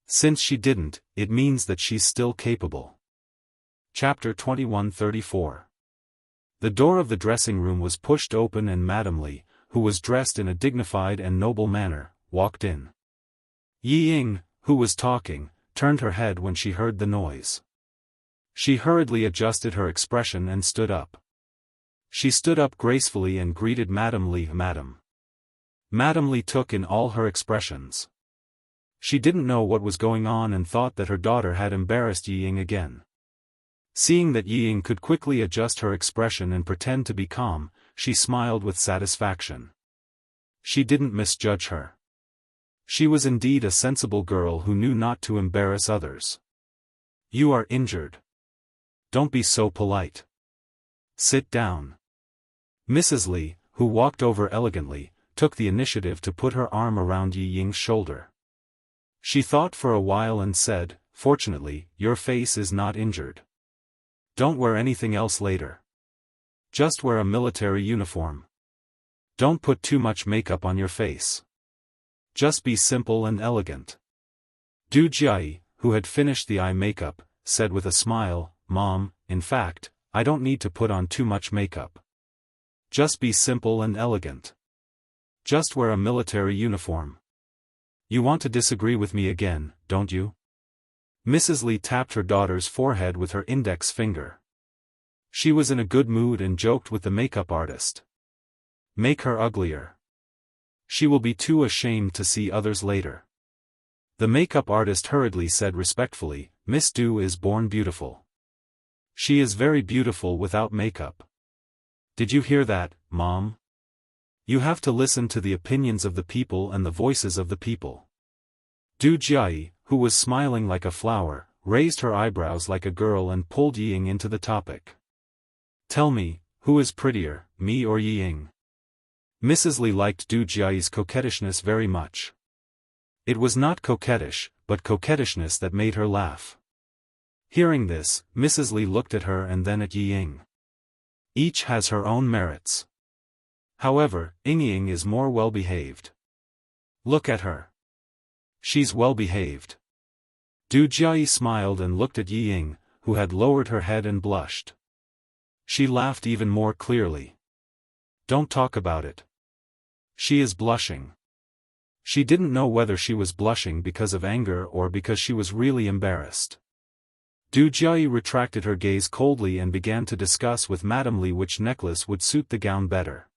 Since she didn't, it means that she's still capable. Chapter 2134. The door of the dressing room was pushed open and Madame Li, who was dressed in a dignified and noble manner, walked in. Yi Ying, who was talking, turned her head when she heard the noise. She hurriedly adjusted her expression and stood up. She stood up gracefully and greeted Madame Li, Madam. Madame Li took in all her expressions. She didn't know what was going on and thought that her daughter had embarrassed Yi Ying again. Seeing that Yi Ying could quickly adjust her expression and pretend to be calm, she smiled with satisfaction. She didn't misjudge her. She was indeed a sensible girl who knew not to embarrass others. You are injured. Don't be so polite. Sit down. Mrs. Li, who walked over elegantly, took the initiative to put her arm around Yi Ying's shoulder. She thought for a while and said, fortunately, your face is not injured. Don't wear anything else later. Just wear a military uniform. Don't put too much makeup on your face. Just be simple and elegant. Du Jiayi, who had finished the eye makeup, said with a smile, Mom, in fact, I don't need to put on too much makeup. Just be simple and elegant. Just wear a military uniform. You want to disagree with me again, don't you? Mrs. Li tapped her daughter's forehead with her index finger. She was in a good mood and joked with the makeup artist. Make her uglier. She will be too ashamed to see others later. The makeup artist hurriedly said respectfully, Miss Du is born beautiful. She is very beautiful without makeup. Did you hear that, Mom? You have to listen to the opinions of the people and the voices of the people. Du Jiayi, who was smiling like a flower, raised her eyebrows like a girl and pulled Ying into the topic. Tell me, who is prettier, me or Ying? Mrs. Li liked Du Jiayi's coquettishness very much. It was not coquettish, but coquettishness that made her laugh. Hearing this, Mrs. Li looked at her and then at Ying. Each has her own merits. However, Ying is more well-behaved. Look at her. She's well-behaved. Du Jiayi smiled and looked at Ying, who had lowered her head and blushed. She laughed even more clearly. Don't talk about it. She is blushing. She didn't know whether she was blushing because of anger or because she was really embarrassed. Du Jiayi retracted her gaze coldly and began to discuss with Madame Li which necklace would suit the gown better.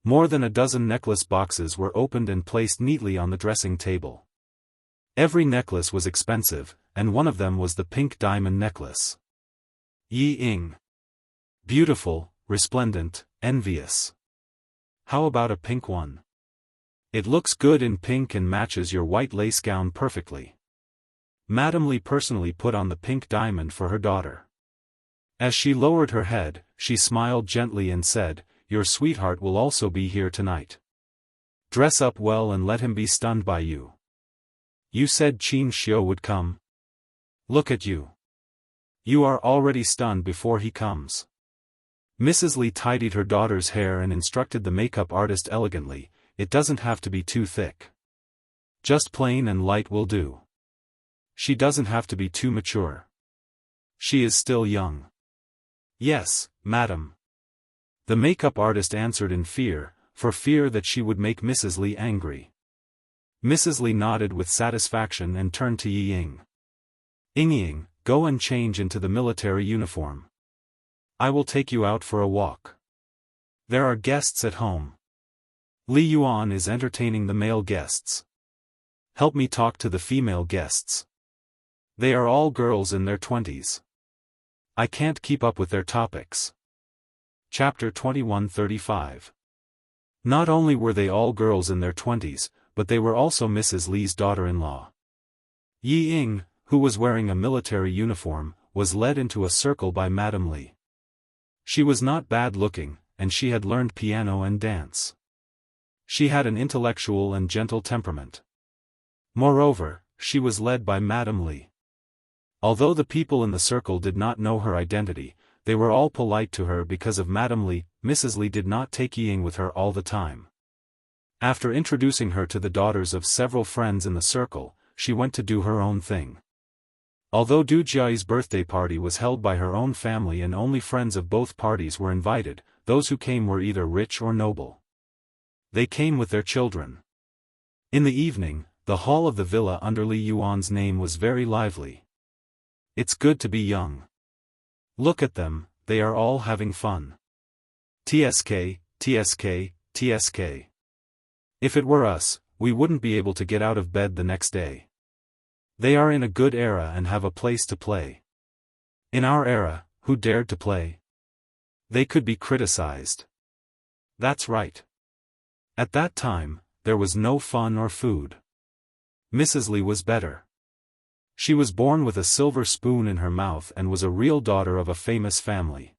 More than a dozen necklace boxes were opened and placed neatly on the dressing table. Every necklace was expensive, and one of them was the pink diamond necklace. Ying. Beautiful, resplendent, envious. How about a pink one? It looks good in pink and matches your white lace gown perfectly. Madame Li personally put on the pink diamond for her daughter. As she lowered her head, she smiled gently and said, Your sweetheart will also be here tonight. Dress up well and let him be stunned by you. You said Xianxia would come. Look at you. You are already stunned before he comes. Mrs. Li tidied her daughter's hair and instructed the makeup artist elegantly, it doesn't have to be too thick. Just plain and light will do. She doesn't have to be too mature. She is still young. Yes, madam. The makeup artist answered in fear, for fear that she would make Mrs. Li angry. Mrs. Li nodded with satisfaction and turned to Ying. Ying, go and change into the military uniform. I will take you out for a walk. There are guests at home. Li Yuan is entertaining the male guests. Help me talk to the female guests. They are all girls in their 20s. I can't keep up with their topics. Chapter 21:35. Not only were they all girls in their 20s, but they were also Mrs. Li's daughter-in-law. Ying, who was wearing a military uniform, was led into a circle by Madame Li. She was not bad-looking, and she had learned piano and dance. She had an intellectual and gentle temperament. Moreover, she was led by Madame Li. Although the people in the circle did not know her identity, they were all polite to her because of Madame Li. Mrs. Li did not take Ying with her all the time. After introducing her to the daughters of several friends in the circle, she went to do her own thing. Although Du Jiayi's birthday party was held by her own family and only friends of both parties were invited, those who came were either rich or noble. They came with their children. In the evening, the hall of the villa under Li Yuan's name was very lively. It's good to be young. Look at them, they are all having fun. TSK, TSK, TSK. If it were us, we wouldn't be able to get out of bed the next day. They are in a good era and have a place to play. In our era, who dared to play? They could be criticized. That's right. At that time, there was no fun or food. Mrs. Li was better. She was born with a silver spoon in her mouth and was a real daughter of a famous family.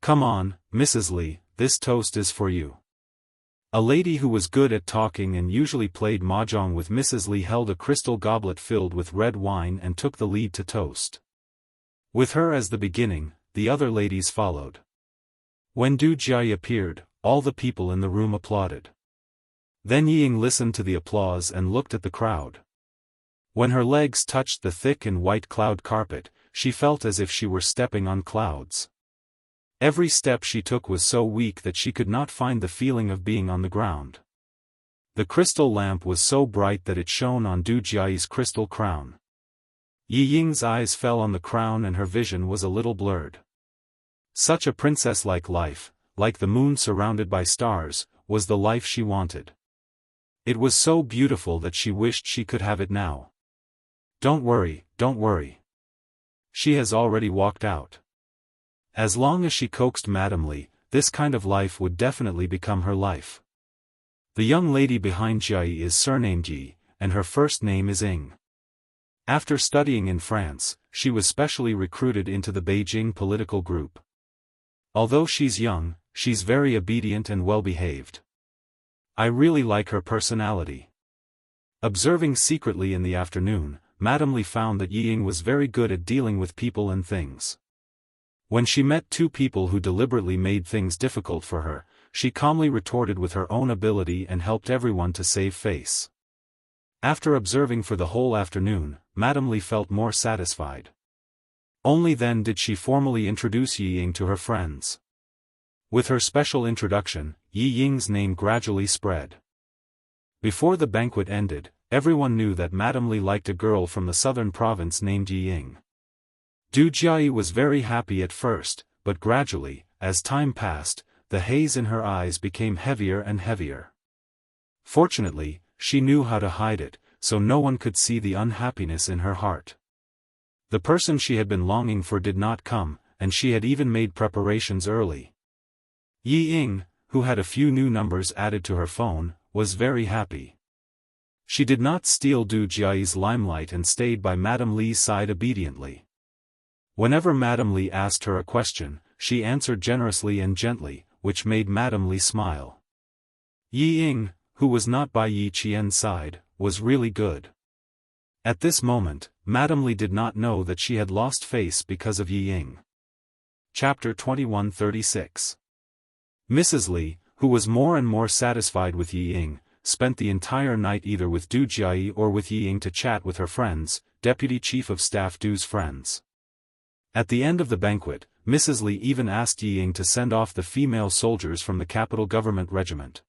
Come on, Mrs. Li, this toast is for you. A lady who was good at talking and usually played mahjong with Mrs. Li held a crystal goblet filled with red wine and took the lead to toast. With her as the beginning, the other ladies followed. When Du Jiayi appeared, all the people in the room applauded. Then Ying listened to the applause and looked at the crowd. When her legs touched the thick and white cloud carpet, she felt as if she were stepping on clouds. Every step she took was so weak that she could not find the feeling of being on the ground. The crystal lamp was so bright that it shone on Du Jiayi's crystal crown. Yi Ying's eyes fell on the crown and her vision was a little blurred. Such a princess-like life, like the moon surrounded by stars, was the life she wanted. It was so beautiful that she wished she could have it now. Don't worry, don't worry. She has already walked out. As long as she coaxed Madame Li, this kind of life would definitely become her life. The young lady behind Jia is surnamed Yi, and her first name is Ying. After studying in France, she was specially recruited into the Beijing political group. Although she's young, she's very obedient and well-behaved. I really like her personality. Observing secretly in the afternoon, Madame Li found that Yi Ying was very good at dealing with people and things. When she met two people who deliberately made things difficult for her, she calmly retorted with her own ability and helped everyone to save face. After observing for the whole afternoon, Madame Li felt more satisfied. Only then did she formally introduce Yi Ying to her friends. With her special introduction, Yi Ying's name gradually spread. Before the banquet ended, everyone knew that Madame Li liked a girl from the southern province named Yi Ying. Du Jiayi was very happy at first, but gradually, as time passed, the haze in her eyes became heavier and heavier. Fortunately, she knew how to hide it, so no one could see the unhappiness in her heart. The person she had been longing for did not come, and she had even made preparations early. Yi Ying, who had a few new numbers added to her phone, was very happy. She did not steal Du Jiayi's limelight and stayed by Madame Li's side obediently. Whenever Madame Li asked her a question, she answered generously and gently, which made Madame Li smile. Yi Ying, who was not by Yi Qian's side, was really good. At this moment, Madame Li did not know that she had lost face because of Yi Ying. Chapter 2136. Mrs. Li, who was more and more satisfied with Yi Ying, spent the entire night either with Du Jiayi or with Yi Ying to chat with her friends, Deputy Chief of Staff Du's friends. At the end of the banquet, Mrs. Li even asked Yi Ying to send off the female soldiers from the capital government regiment.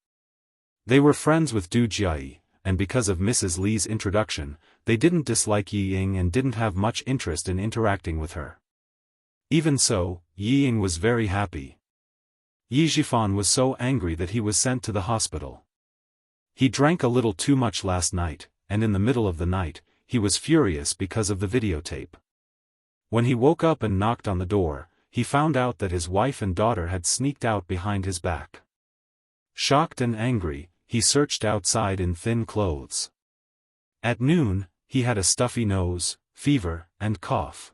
They were friends with Du Jiayi, and because of Mrs. Li's introduction, they didn't dislike Yi Ying and didn't have much interest in interacting with her. Even so, Yi Ying was very happy. Yi Zhifan was so angry that he was sent to the hospital. He drank a little too much last night, and in the middle of the night, he was furious because of the videotape. When he woke up and knocked on the door, he found out that his wife and daughter had sneaked out behind his back. Shocked and angry, he searched outside in thin clothes. At noon, he had a stuffy nose, fever, and cough.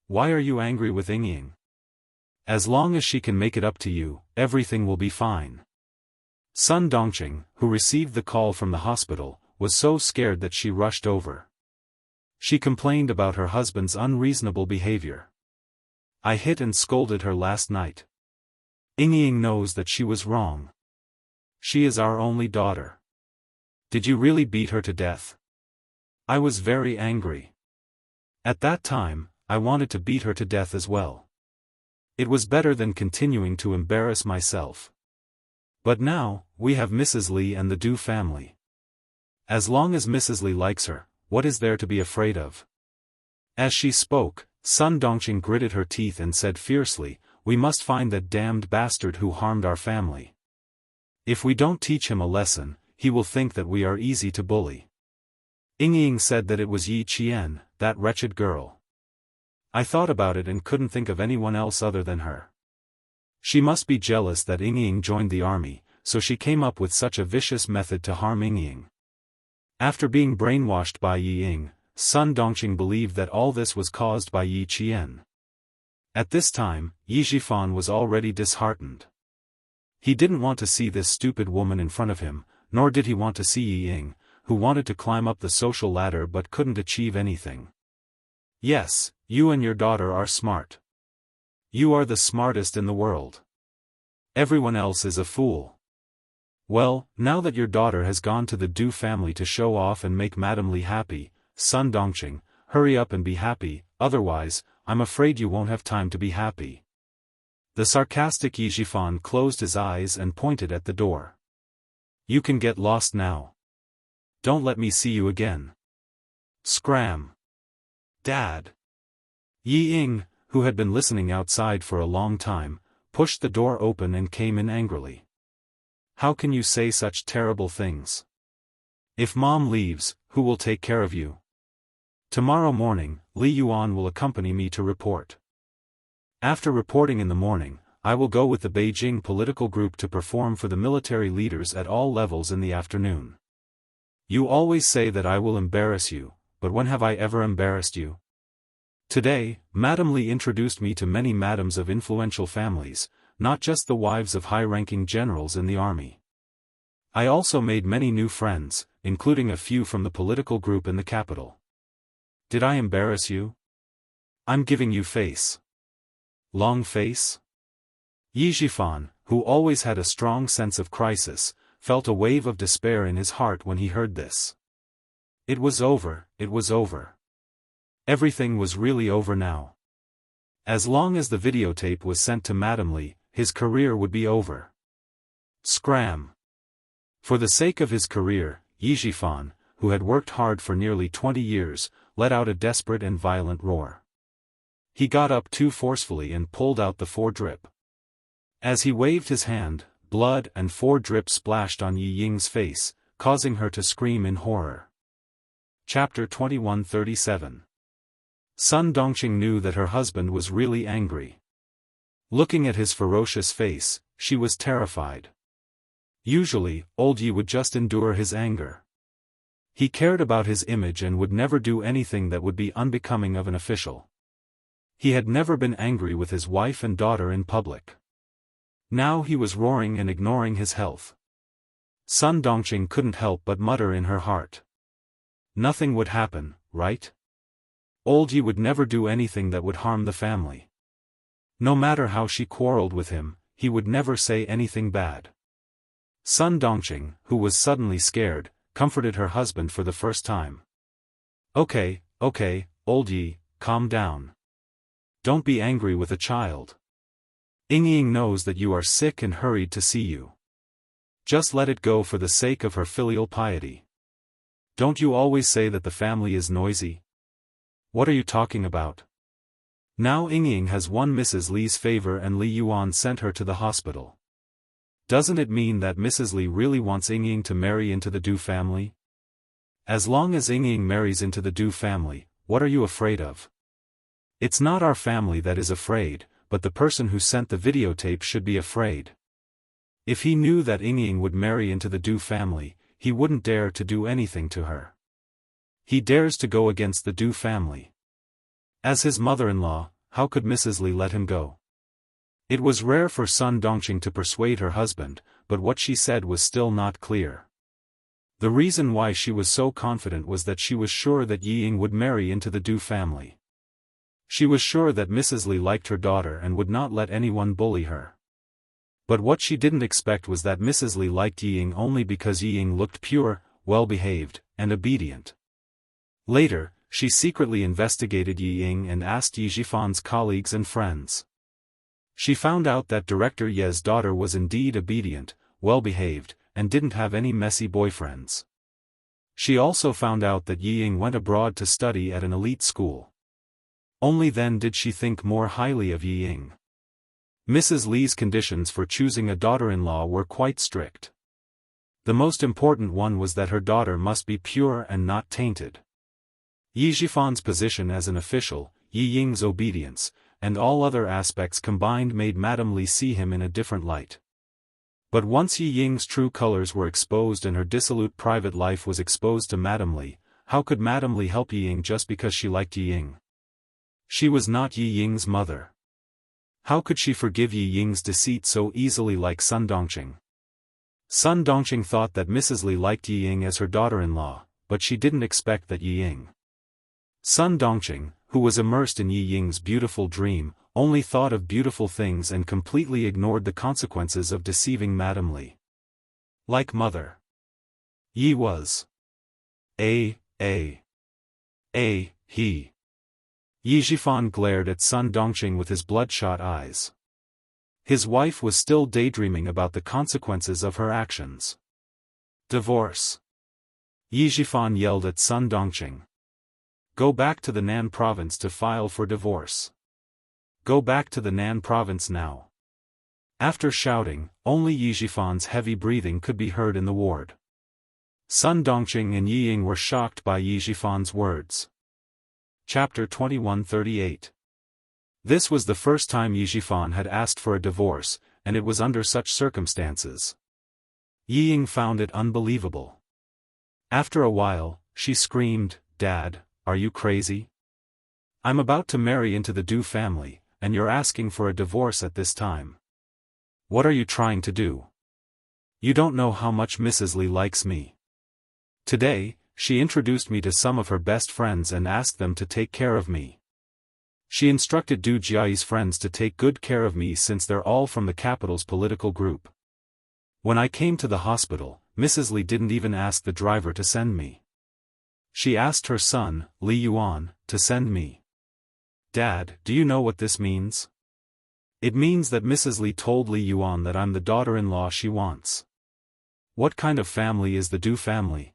Why are you angry with Ying Ying? As long as she can make it up to you, everything will be fine. Sun Dongqing, who received the call from the hospital, was so scared that she rushed over. She complained about her husband's unreasonable behavior. I hit and scolded her last night. Ying Ying knows that she was wrong. She is our only daughter. Did you really beat her to death? I was very angry. At that time, I wanted to beat her to death as well. It was better than continuing to embarrass myself. But now, we have Mrs. Li and the Du family. As long as Mrs. Li likes her, what is there to be afraid of? As she spoke, Sun Dongqing gritted her teeth and said fiercely, we must find that damned bastard who harmed our family. If we don't teach him a lesson, he will think that we are easy to bully. Ying Ying said that it was Yi Qian, that wretched girl. I thought about it and couldn't think of anyone else other than her. She must be jealous that Ying Ying joined the army, so she came up with such a vicious method to harm Ying Ying. After being brainwashed by Yi Ying, Sun Dongqing believed that all this was caused by Yi Qian. At this time, Yi Zhifan was already disheartened. He didn't want to see this stupid woman in front of him, nor did he want to see Yi Ying, who wanted to climb up the social ladder but couldn't achieve anything. Yes, you and your daughter are smart. You are the smartest in the world. Everyone else is a fool. Well, now that your daughter has gone to the Du family to show off and make Madame Li happy, Sun Dongqing, hurry up and be happy, otherwise, I'm afraid you won't have time to be happy. The sarcastic Yi Zhifan closed his eyes and pointed at the door. You can get lost now. Don't let me see you again. Scram. Dad. Yi Ying, who had been listening outside for a long time, pushed the door open and came in angrily. How can you say such terrible things? If Mom leaves, who will take care of you? Tomorrow morning, Li Yuan will accompany me to report. After reporting in the morning, I will go with the Beijing political group to perform for the military leaders at all levels in the afternoon. You always say that I will embarrass you, but when have I ever embarrassed you? Today, Madame Li introduced me to many madams of influential families, not just the wives of high-ranking generals in the army. I also made many new friends, including a few from the political group in the capital. Did I embarrass you? I'm giving you face. Long face? Yi Zhifan, who always had a strong sense of crisis, felt a wave of despair in his heart when he heard this. It was over, it was over. Everything was really over now. As long as the videotape was sent to Madame Li, his career would be over. Scram. For the sake of his career, Yi Zhifan, who had worked hard for nearly 20 years, let out a desperate and violent roar. He got up too forcefully and pulled out the 4-drip. As he waved his hand, blood and 4-drip splashed on Yi Ying's face, causing her to scream in horror. Chapter 2137. Sun Dongqing knew that her husband was really angry. Looking at his ferocious face, she was terrified. Usually, old Yi would just endure his anger. He cared about his image and would never do anything that would be unbecoming of an official. He had never been angry with his wife and daughter in public. Now he was roaring and ignoring his health. Sun Dongqing couldn't help but mutter in her heart. Nothing would happen, right? Old Yi would never do anything that would harm the family. No matter how she quarreled with him, he would never say anything bad. Sun Dongqing, who was suddenly scared, comforted her husband for the first time. Okay, old Yi, calm down. Don't be angry with a child. Ying knows that you are sick and hurried to see you. Just let it go for the sake of her filial piety. Don't you always say that the family is noisy? What are you talking about? Now Ying has won Mrs. Li's favor and Li Yuan sent her to the hospital. Doesn't it mean that Mrs. Li really wants Ying to marry into the Du family? As long as Ying marries into the Du family, what are you afraid of? It's not our family that is afraid, but the person who sent the videotape should be afraid. If he knew that Ying would marry into the Du family, he wouldn't dare to do anything to her. He dares to go against the Du family. As his mother-in-law, how could Mrs. Li let him go? It was rare for Sun Dongqing to persuade her husband, but what she said was still not clear. The reason why she was so confident was that she was sure that Ying would marry into the Du family. She was sure that Mrs. Li liked her daughter and would not let anyone bully her. But what she didn't expect was that Mrs. Li liked Ying only because Ying looked pure, well-behaved, and obedient. Later, she secretly investigated Ying and asked Yi Zhifan's colleagues and friends. She found out that Director Ye's daughter was indeed obedient, well-behaved, and didn't have any messy boyfriends. She also found out that Ying went abroad to study at an elite school. Only then did she think more highly of Ying. Mrs. Li's conditions for choosing a daughter-in-law were quite strict. The most important one was that her daughter must be pure and not tainted. Yi Zhifan's position as an official, Ying's obedience, and all other aspects combined made Madame Li see him in a different light. But once Ying's true colors were exposed and her dissolute private life was exposed to Madame Li, how could Madame Li help Ying just because she liked Ying? She was not Ying's mother. How could she forgive Ying's deceit so easily like Sun Dongqing? Sun Dongqing thought that Mrs. Li liked Ying as her daughter-in-law, but she didn't expect that Ying. Sun Dongqing, who was immersed in Ying's beautiful dream, only thought of beautiful things and completely ignored the consequences of deceiving Madame Li. Like mother. Yi was. He. Yi Zhifan glared at Sun Dongqing with his bloodshot eyes. His wife was still daydreaming about the consequences of her actions. Divorce. Yi Zhifan yelled at Sun Dongqing. Go back to the Nan province to file for divorce. Go back to the Nan province now. After shouting, only Yi Jifan's heavy breathing could be heard in the ward. Sun Dongqing and Yi Ying were shocked by Yi Jifan's words. Chapter 2138. This was the first time Yi Jifan had asked for a divorce, and it was under such circumstances. Yi Ying found it unbelievable. After a while, she screamed, "Dad, are you crazy? I'm about to marry into the Du family, and you're asking for a divorce at this time. What are you trying to do? You don't know how much Mrs. Li likes me. Today, she introduced me to some of her best friends and asked them to take care of me. She instructed Du Jiayi's friends to take good care of me since they're all from the capital's political group. When I came to the hospital, Mrs. Li didn't even ask the driver to send me. She asked her son, Li Yuan, to send me. Dad, do you know what this means? It means that Mrs. Li told Li Yuan that I'm the daughter-in-law she wants. What kind of family is the Du family?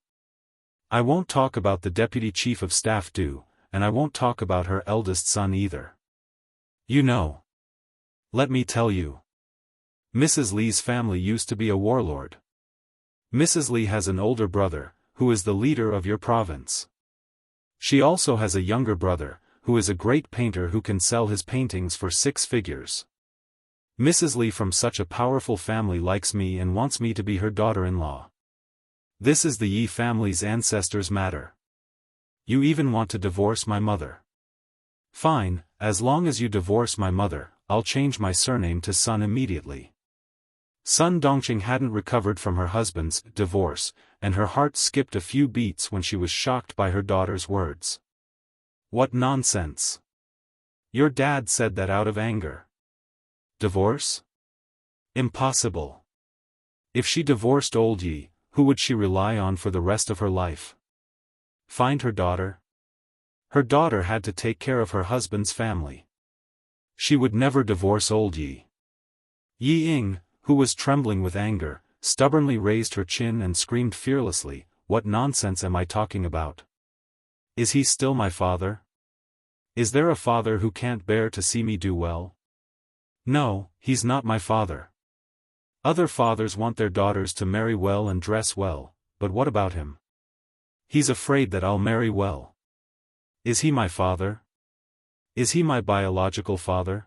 I won't talk about the Deputy Chief of Staff Du, and I won't talk about her eldest son either. You know. Let me tell you. Mrs. Li's family used to be a warlord. Mrs. Li has an older brother, who is the leader of your province. She also has a younger brother, who is a great painter who can sell his paintings for 6 figures. Mrs. Li from such a powerful family likes me and wants me to be her daughter-in-law. This is the Yi family's ancestors' matter. You even want to divorce my mother. Fine, as long as you divorce my mother, I'll change my surname to Sun immediately. Sun Dongqing hadn't recovered from her husband's divorce, and her heart skipped a few beats when she was shocked by her daughter's words. What nonsense! Your dad said that out of anger. Divorce? Impossible. If she divorced old Yi, who would she rely on for the rest of her life? Find her daughter? Her daughter had to take care of her husband's family. She would never divorce old Yi. Yi Ying, who was trembling with anger, stubbornly raised her chin and screamed fearlessly, "What nonsense am I talking about? Is he still my father? Is there a father who can't bear to see me do well? No, he's not my father. Other fathers want their daughters to marry well and dress well, but what about him? He's afraid that I'll marry well. Is he my father? Is he my biological father?"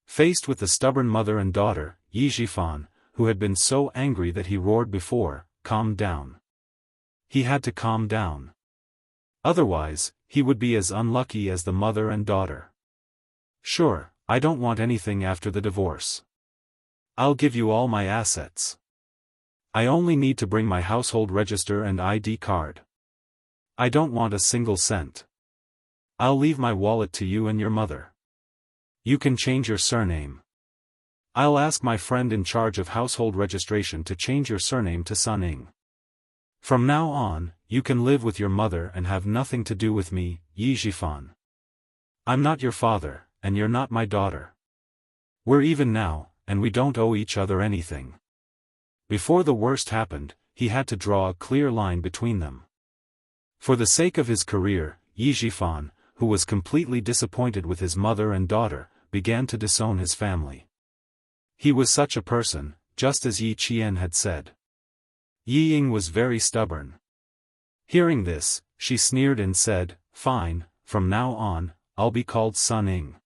Faced with the stubborn mother and daughter, Yi Jifan, who had been so angry that he roared before, calmed down. He had to calm down. Otherwise, he would be as unlucky as the mother and daughter. Sure, I don't want anything after the divorce. I'll give you all my assets. I only need to bring my household register and ID card. I don't want a single cent. I'll leave my wallet to you and your mother. You can change your surname. I'll ask my friend in charge of household registration to change your surname to Sun Ing. From now on, you can live with your mother and have nothing to do with me, Yi Jifan. I'm not your father, and you're not my daughter. We're even now, and we don't owe each other anything. Before the worst happened, he had to draw a clear line between them. For the sake of his career, Yi Jifan, who was completely disappointed with his mother and daughter, began to disown his family. He was such a person, just as Yi Qian had said. Yi Ying was very stubborn. Hearing this, she sneered and said, "Fine, from now on, I'll be called Sun Ing.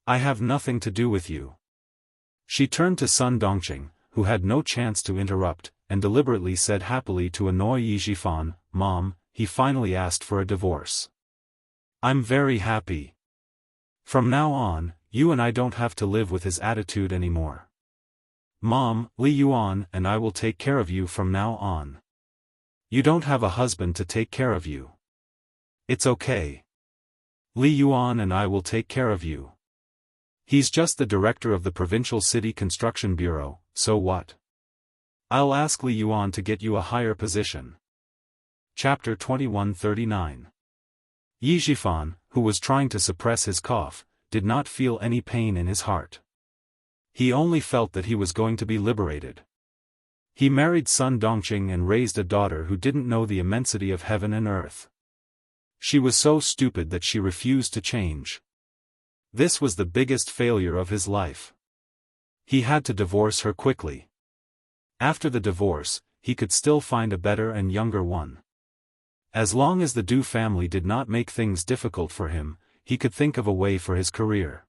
I have nothing to do with you." She turned to Sun Dongqing, who had no chance to interrupt, and deliberately said happily to annoy Yi Jifan, "Mom, he finally asked for a divorce. I'm very happy. From now on, you and I don't have to live with his attitude anymore. Mom, Li Yuan and I will take care of you from now on. You don't have a husband to take care of you. It's okay. Li Yuan and I will take care of you. He's just the director of the Provincial City Construction Bureau, so what? I'll ask Li Yuan to get you a higher position." Chapter 2139. Yi Jifan, who was trying to suppress his cough, did not feel any pain in his heart. He only felt that he was going to be liberated. He married Sun Dongqing and raised a daughter who didn't know the immensity of heaven and earth. She was so stupid that she refused to change. This was the biggest failure of his life. He had to divorce her quickly. After the divorce, he could still find a better and younger one. As long as the Du family did not make things difficult for him, he could think of a way for his career.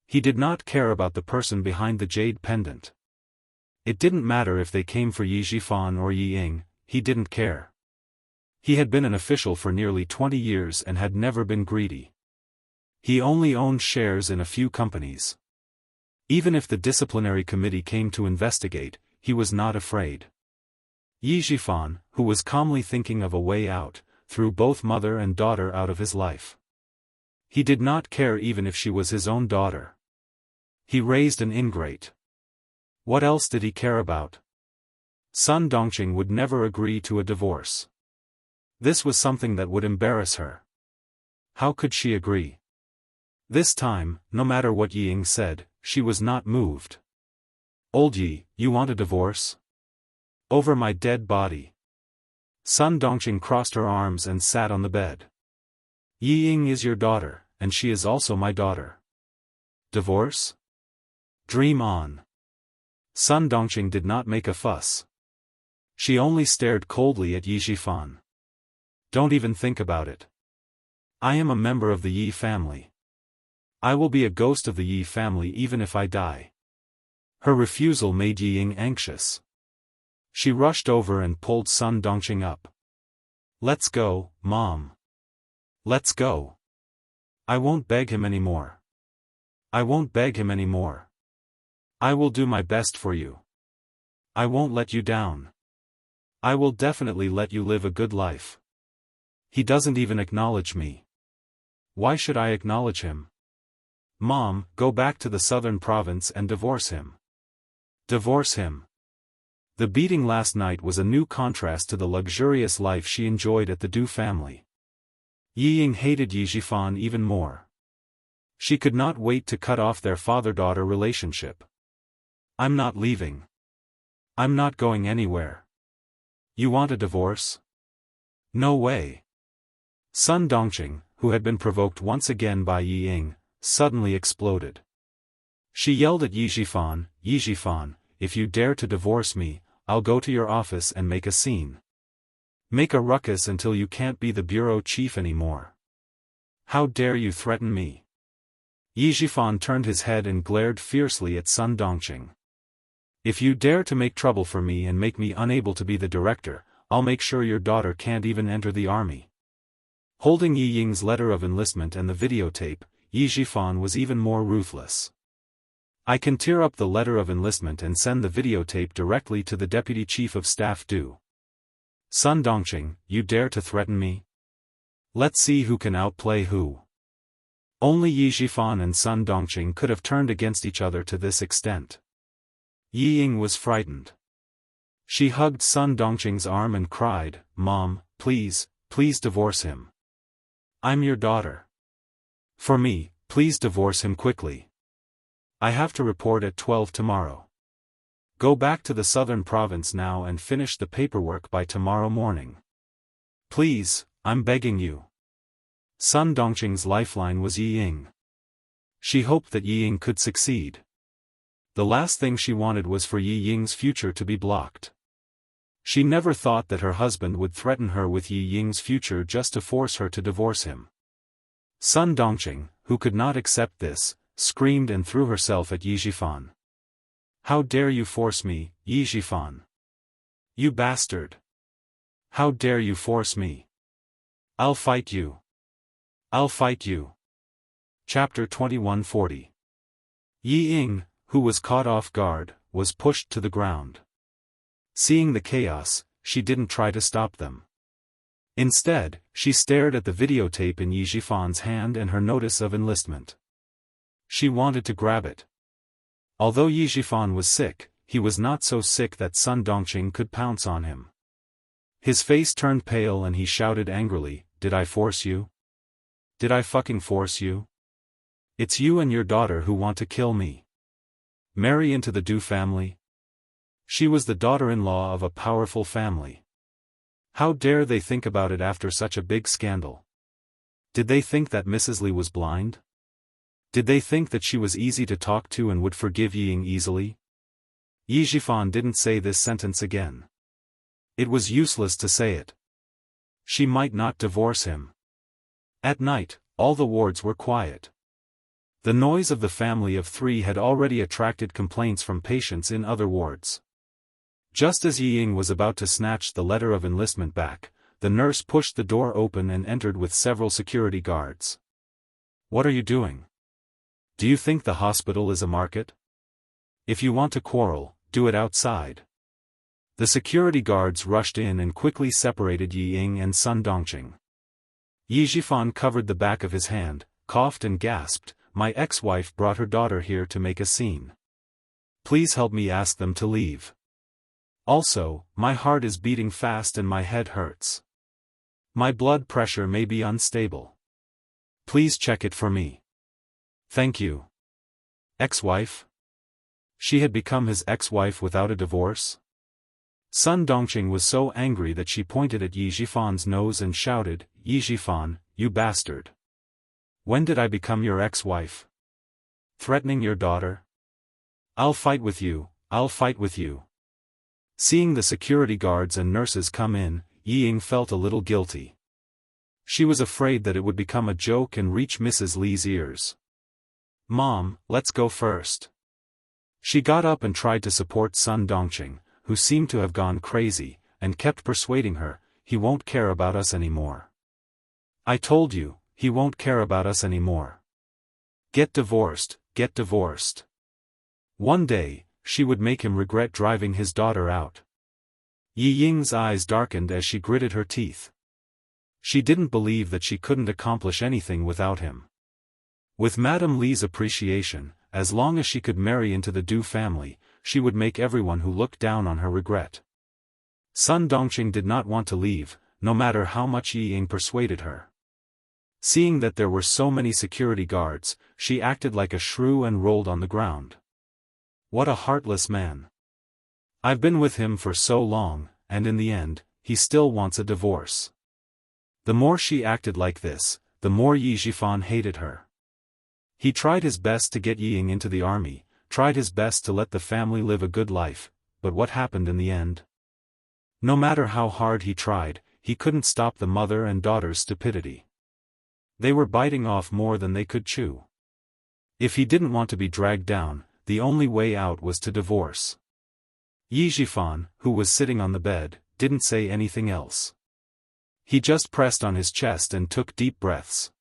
He did not care about the person behind the jade pendant. It didn't matter if they came for Yi Jifan or Yi Ying, he didn't care. He had been an official for nearly 20 years and had never been greedy. He only owned shares in a few companies. Even if the disciplinary committee came to investigate, he was not afraid. Yi Jifan, who was calmly thinking of a way out, threw both mother and daughter out of his life. He did not care even if she was his own daughter. He raised an ingrate. What else did he care about? Sun Dongqing would never agree to a divorce. This was something that would embarrass her. How could she agree? This time, no matter what Yi Ying said, she was not moved. Old Yi, you want a divorce? Over my dead body. Sun Dongqing crossed her arms and sat on the bed. Yi Ying is your daughter, and she is also my daughter. Divorce? Dream on. Sun Dongqing did not make a fuss. She only stared coldly at Yi Jifan. Don't even think about it. I am a member of the Yi family. I will be a ghost of the Yi family even if I die. Her refusal made Yi Ying anxious. She rushed over and pulled Sun Dongqing up. Let's go, Mom. Let's go. I won't beg him anymore. I won't beg him anymore. I will do my best for you. I won't let you down. I will definitely let you live a good life. He doesn't even acknowledge me. Why should I acknowledge him? Mom, go back to the southern province and divorce him. Divorce him. The beating last night was a new contrast to the luxurious life she enjoyed at the Du family. Yi Ying hated Yi Jifan even more. She could not wait to cut off their father-daughter relationship. I'm not leaving. I'm not going anywhere. You want a divorce? No way. Sun Dongqing, who had been provoked once again by Yi Ying, suddenly exploded. She yelled at Yi Jifan, if you dare to divorce me, I'll go to your office and make a scene. Make a ruckus until you can't be the bureau chief anymore. How dare you threaten me? Yi Jifan turned his head and glared fiercely at Sun Dongqing. If you dare to make trouble for me and make me unable to be the director, I'll make sure your daughter can't even enter the army. Holding Yi Ying's letter of enlistment and the videotape, Yi Jifan was even more ruthless. I can tear up the letter of enlistment and send the videotape directly to the Deputy Chief of Staff Du. Sun Dongqing, you dare to threaten me? Let's see who can outplay who. Only Yi Jifan and Sun Dongqing could have turned against each other to this extent. Yi Ying was frightened. She hugged Sun Dongqing's arm and cried, Mom, please, please divorce him. I'm your daughter. For me, please divorce him quickly. I have to report at 12 tomorrow. Go back to the southern province now and finish the paperwork by tomorrow morning. Please, I'm begging you. Sun Dongqing's lifeline was Yi Ying. She hoped that Yi Ying could succeed. The last thing she wanted was for Yi Ying's future to be blocked. She never thought that her husband would threaten her with Yi Ying's future just to force her to divorce him. Sun Dongqing, who could not accept this, screamed and threw herself at Yi Jifan. How dare you force me, Yi Jifan? You bastard! How dare you force me? I'll fight you. I'll fight you. Chapter 2140. Yi Ying, who was caught off guard, was pushed to the ground. Seeing the chaos, she didn't try to stop them. Instead, she stared at the videotape in Yi Jifan's hand and her notice of enlistment. She wanted to grab it. Although Yi Jifan was sick, he was not so sick that Sun Dongqing could pounce on him. His face turned pale and he shouted angrily, Did I force you? Did I fucking force you? It's you and your daughter who want to kill me. Marry into the Du family? She was the daughter-in-law of a powerful family. How dare they think about it after such a big scandal? Did they think that Mrs. Li was blind? Did they think that she was easy to talk to and would forgive Ying easily? Yi Zhifan didn't say this sentence again. It was useless to say it. She might not divorce him. At night, all the wards were quiet. The noise of the family of three had already attracted complaints from patients in other wards. Just as Yi Ying was about to snatch the letter of enlistment back, the nurse pushed the door open and entered with several security guards. What are you doing? Do you think the hospital is a market? If you want to quarrel, do it outside. The security guards rushed in and quickly separated Yi Ying and Sun Dongqing. Yi Zhifan covered the back of his hand, coughed and gasped, "My ex-wife brought her daughter here to make a scene. Please help me ask them to leave. Also, my heart is beating fast and my head hurts. My blood pressure may be unstable. Please check it for me. Thank you." Ex-wife? She had become his ex-wife without a divorce? Sun Dongqing was so angry that she pointed at Yi Zhifan's nose and shouted, "Yi Zhifan, you bastard! When did I become your ex-wife? Threatening your daughter? I'll fight with you, I'll fight with you." Seeing the security guards and nurses come in, Yi Ying felt a little guilty. She was afraid that it would become a joke and reach Mrs. Li's ears. "Mom, let's go first." She got up and tried to support Sun Dongqing, who seemed to have gone crazy, and kept persuading her, "He won't care about us anymore. I told you, he won't care about us anymore. Get divorced, get divorced." One day, she would make him regret driving his daughter out. Yi Ying's eyes darkened as she gritted her teeth. She didn't believe that she couldn't accomplish anything without him. With Madame Li's appreciation, as long as she could marry into the Du family, she would make everyone who looked down on her regret. Sun Dongqing did not want to leave, no matter how much Yi Ying persuaded her. Seeing that there were so many security guards, she acted like a shrew and rolled on the ground. What a heartless man. I've been with him for so long, and in the end, he still wants a divorce. The more she acted like this, the more Yi Zhifan hated her. He tried his best to get Yi Ying into the army, tried his best to let the family live a good life, but what happened in the end? No matter how hard he tried, he couldn't stop the mother and daughter's stupidity. They were biting off more than they could chew. If he didn't want to be dragged down, the only way out was to divorce. Yi Zhifan, who was sitting on the bed, didn't say anything else. He just pressed on his chest and took deep breaths.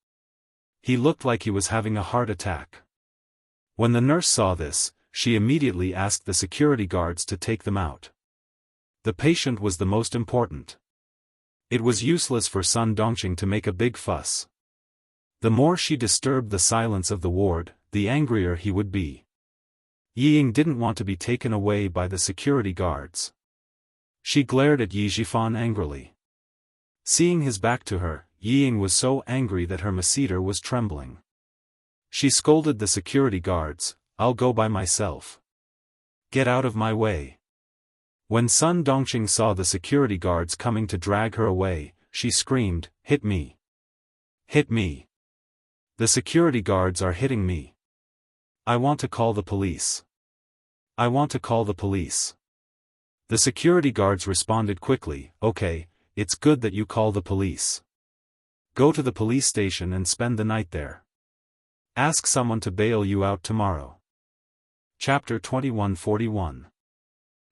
He looked like he was having a heart attack. When the nurse saw this, she immediately asked the security guards to take them out. The patient was the most important. It was useless for Sun Dongqing to make a big fuss. The more she disturbed the silence of the ward, the angrier he would be. Yi Ying didn't want to be taken away by the security guards. She glared at Yi Zhifan angrily. Seeing his back to her, Yi Ying was so angry that her masseter was trembling. She scolded the security guards, "I'll go by myself. Get out of my way." When Sun Dongqing saw the security guards coming to drag her away, she screamed, "Hit me! Hit me! The security guards are hitting me. I want to call the police. I want to call the police." The security guards responded quickly, "Okay, it's good that you call the police. Go to the police station and spend the night there. Ask someone to bail you out tomorrow." Chapter 2141.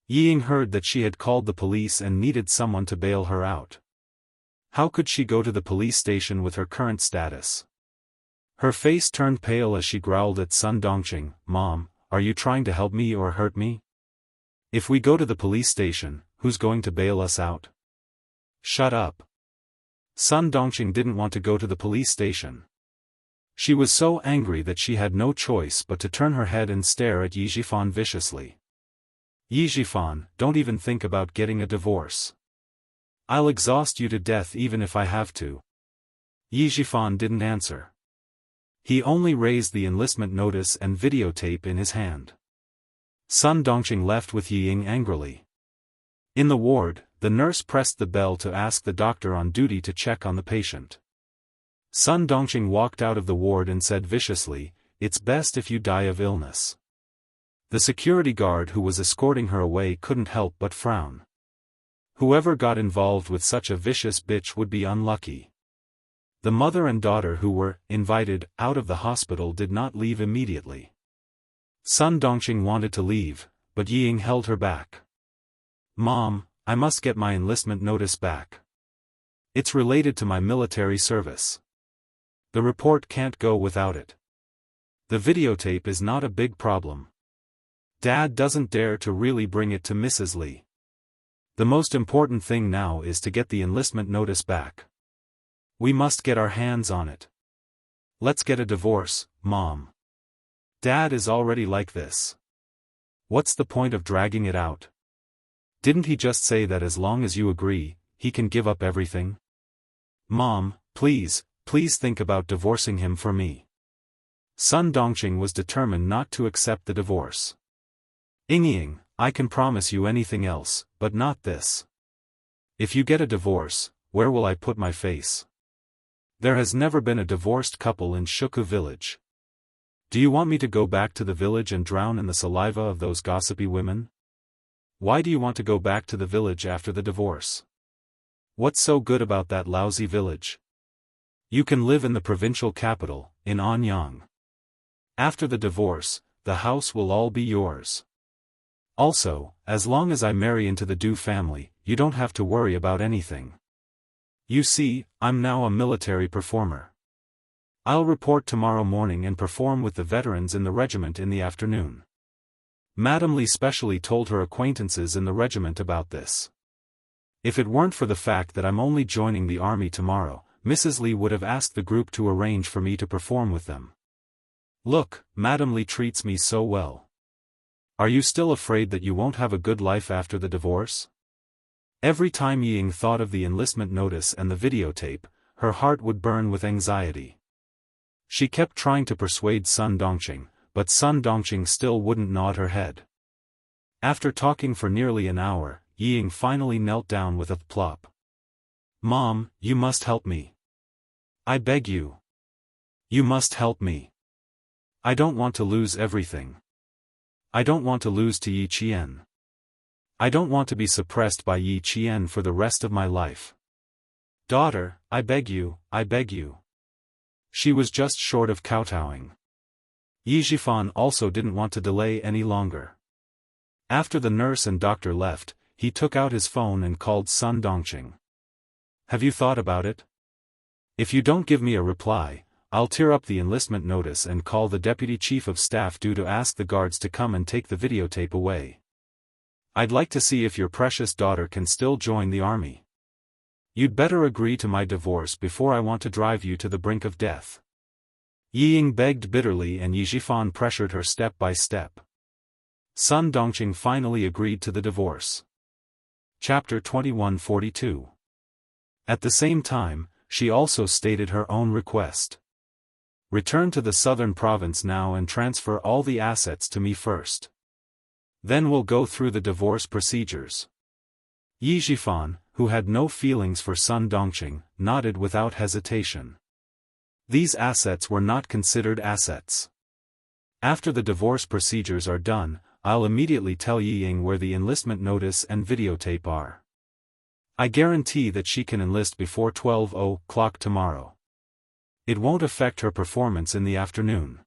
Yi Ying heard that she had called the police and needed someone to bail her out. How could she go to the police station with her current status? Her face turned pale as she growled at Sun Dongqing, "Mom, are you trying to help me or hurt me? If we go to the police station, who's going to bail us out?" "Shut up." Sun Dongqing didn't want to go to the police station. She was so angry that she had no choice but to turn her head and stare at Yi Zhifan viciously. "Yi Zhifan, don't even think about getting a divorce. I'll exhaust you to death even if I have to." Yi Zhifan didn't answer. He only raised the enlistment notice and videotape in his hand. Sun Dongqing left with Yi Ying angrily. In the ward, the nurse pressed the bell to ask the doctor on duty to check on the patient. Sun Dongqing walked out of the ward and said viciously, it's best if you die of illness. The security guard who was escorting her away couldn't help but frown. Whoever got involved with such a vicious bitch would be unlucky. The mother and daughter who were invited out of the hospital did not leave immediately. Sun Dongqing wanted to leave, but Ying held her back. Mom, I must get my enlistment notice back. It's related to my military service. The report can't go without it. The videotape is not a big problem. Dad doesn't dare to really bring it to Mrs. Li. The most important thing now is to get the enlistment notice back. We must get our hands on it. Let's get a divorce, Mom. Dad is already like this. What's the point of dragging it out? Didn't he just say that as long as you agree, he can give up everything? Mom, please think about divorcing him for me. Sun Dongqing was determined not to accept the divorce. Ying, I can promise you anything else, but not this. If you get a divorce, where will I put my face? There has never been a divorced couple in Shuku village. Do you want me to go back to the village and drown in the saliva of those gossipy women? Why do you want to go back to the village after the divorce? What's so good about that lousy village? You can live in the provincial capital, in Anyang. After the divorce, the house will all be yours. Also, as long as I marry into the Du family, you don't have to worry about anything. You see, I'm now a military performer. I'll report tomorrow morning and perform with the veterans in the regiment in the afternoon. Madame Li specially told her acquaintances in the regiment about this. If it weren't for the fact that I'm only joining the army tomorrow, Mrs. Li would have asked the group to arrange for me to perform with them. Look, Madame Li treats me so well. Are you still afraid that you won't have a good life after the divorce? Every time Ying thought of the enlistment notice and the videotape, her heart would burn with anxiety. She kept trying to persuade Sun Dongqing, but Sun Dongqing still wouldn't nod her head. After talking for nearly an hour, Ying finally knelt down with a plop. Mom, you must help me. I beg you. You must help me. I don't want to lose everything. I don't want to lose to Yi Qian. I don't want to be suppressed by Yi Qian for the rest of my life. Daughter, I beg you, I beg you. She was just short of kowtowing. Yi Zhifan also didn't want to delay any longer. After the nurse and doctor left, he took out his phone and called Sun Dongqing. Have you thought about it? If you don't give me a reply, I'll tear up the enlistment notice and call the deputy chief of staff due to ask the guards to come and take the videotape away. I'd like to see if your precious daughter can still join the army. You'd better agree to my divorce before I want to drive you to the brink of death. Ying begged bitterly and Yi Zhifan pressured her step by step. Sun Dongqing finally agreed to the divorce. Chapter 2142. At the same time, she also stated her own request. Return to the southern province now and transfer all the assets to me first. Then we'll go through the divorce procedures. Yi Zhifan, who had no feelings for Sun Dongqing, nodded without hesitation. These assets were not considered assets. After the divorce procedures are done, I'll immediately tell Ying where the enlistment notice and videotape are. I guarantee that she can enlist before 12 o'clock tomorrow. It won't affect her performance in the afternoon.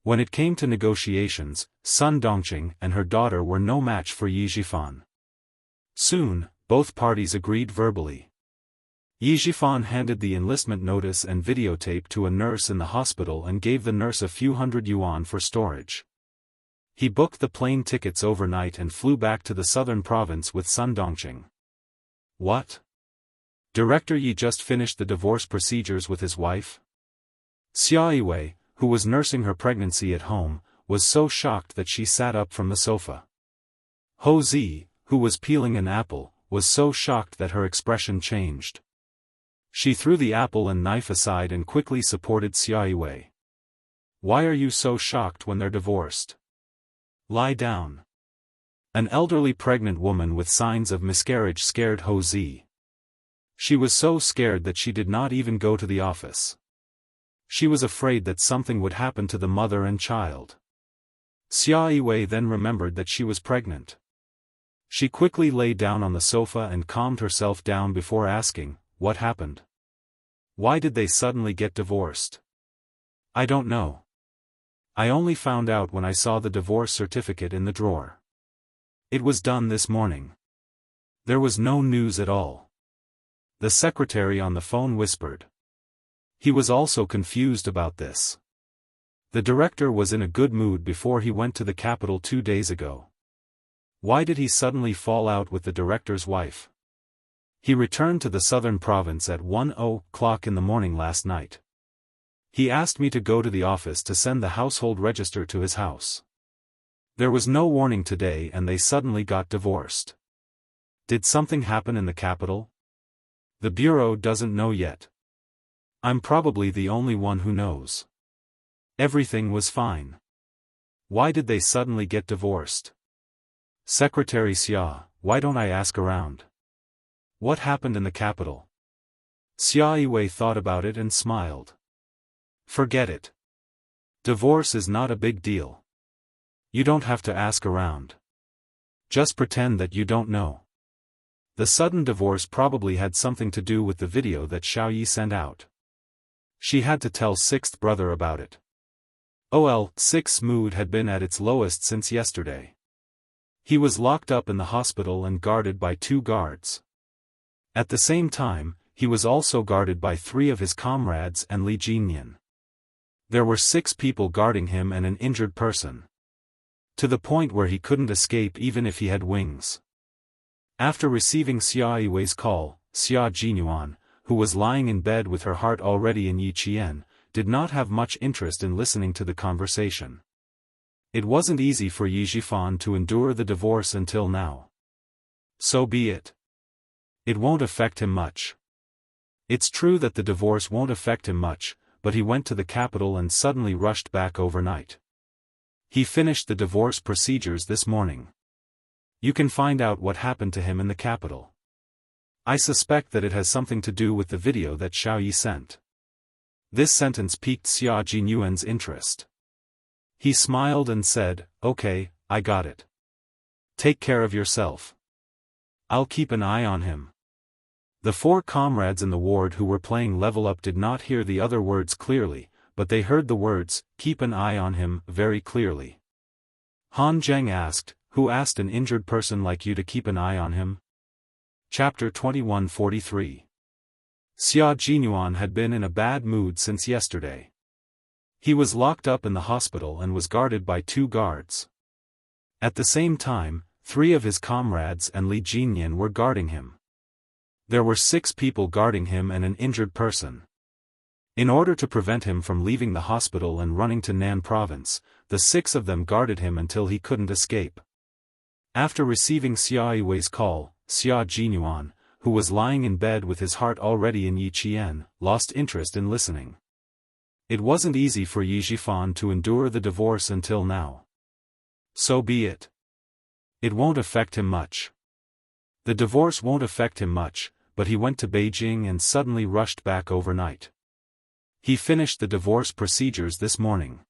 When it came to negotiations, Sun Dongqing and her daughter were no match for Yi Zhifan. Soon, both parties agreed verbally. Yi Zhifan handed the enlistment notice and videotape to a nurse in the hospital and gave the nurse a few hundred yuan for storage. He booked the plane tickets overnight and flew back to the southern province with Sun Dongqing. What? Director Yi just finished the divorce procedures with his wife? Xiaoyiwei, who was nursing her pregnancy at home, was so shocked that she sat up from the sofa. Ho Zi, who was peeling an apple, was so shocked that her expression changed. She threw the apple and knife aside and quickly supported Xiaoyiwei. Why are you so shocked when they're divorced? Lie down. An elderly pregnant woman with signs of miscarriage scared Ho Zi. She was so scared that she did not even go to the office. She was afraid that something would happen to the mother and child. Xiaoyiwei then remembered that she was pregnant. She quickly lay down on the sofa and calmed herself down before asking, "What happened? Why did they suddenly get divorced?" "I don't know. I only found out when I saw the divorce certificate in the drawer. It was done this morning. There was no news at all." The secretary on the phone whispered. He was also confused about this. The director was in a good mood before he went to the capital 2 days ago. Why did he suddenly fall out with the director's wife? He returned to the southern province at 1:00 in the morning last night. He asked me to go to the office to send the household register to his house. There was no warning today and they suddenly got divorced. Did something happen in the capital? The bureau doesn't know yet. I'm probably the only one who knows. Everything was fine. Why did they suddenly get divorced? Secretary Xia, why don't I ask around? What happened in the capital? Xiaoyiwei thought about it and smiled. Forget it. Divorce is not a big deal. You don't have to ask around. Just pretend that you don't know. The sudden divorce probably had something to do with the video that Xiaoyi sent out. She had to tell sixth brother about it. Six's mood had been at its lowest since yesterday. He was locked up in the hospital and guarded by 2 guards. At the same time, he was also guarded by 3 of his comrades and Li Jinyan. There were 6 people guarding him and an injured person. To the point where he couldn't escape even if he had wings. After receiving Xiaoyiwei's call, Xia Jinyuan, who was lying in bed with her heart already in Yiqian, did not have much interest in listening to the conversation. It wasn't easy for Yi Zhifan to endure the divorce until now. So be it. It won't affect him much. It's true that the divorce won't affect him much, but he went to the capital and suddenly rushed back overnight. He finished the divorce procedures this morning. You can find out what happened to him in the capital. I suspect that it has something to do with the video that Xiaoyi sent. This sentence piqued Xia Jinyuan's interest. He smiled and said, "Okay, I got it. Take care of yourself. I'll keep an eye on him." The 4 comrades in the ward who were playing level up did not hear the other words clearly, but they heard the words, "keep an eye on him," very clearly. Han Zheng asked, "Who asked an injured person like you to keep an eye on him?" Chapter 2143. Xia Jinyuan had been in a bad mood since yesterday. He was locked up in the hospital and was guarded by 2 guards. At the same time, 3 of his comrades and Li Jinyan were guarding him. There were 6 people guarding him and an injured person. In order to prevent him from leaving the hospital and running to Nan province, the 6 of them guarded him until he couldn't escape. After receiving Xiaoyiwei's call, Xia Jinyuan, who was lying in bed with his heart already in Yiqian, lost interest in listening. It wasn't easy for Yi Zhifan to endure the divorce until now. So be it. It won't affect him much. The divorce won't affect him much, but he went to Beijing and suddenly rushed back overnight. He finished the divorce procedures this morning.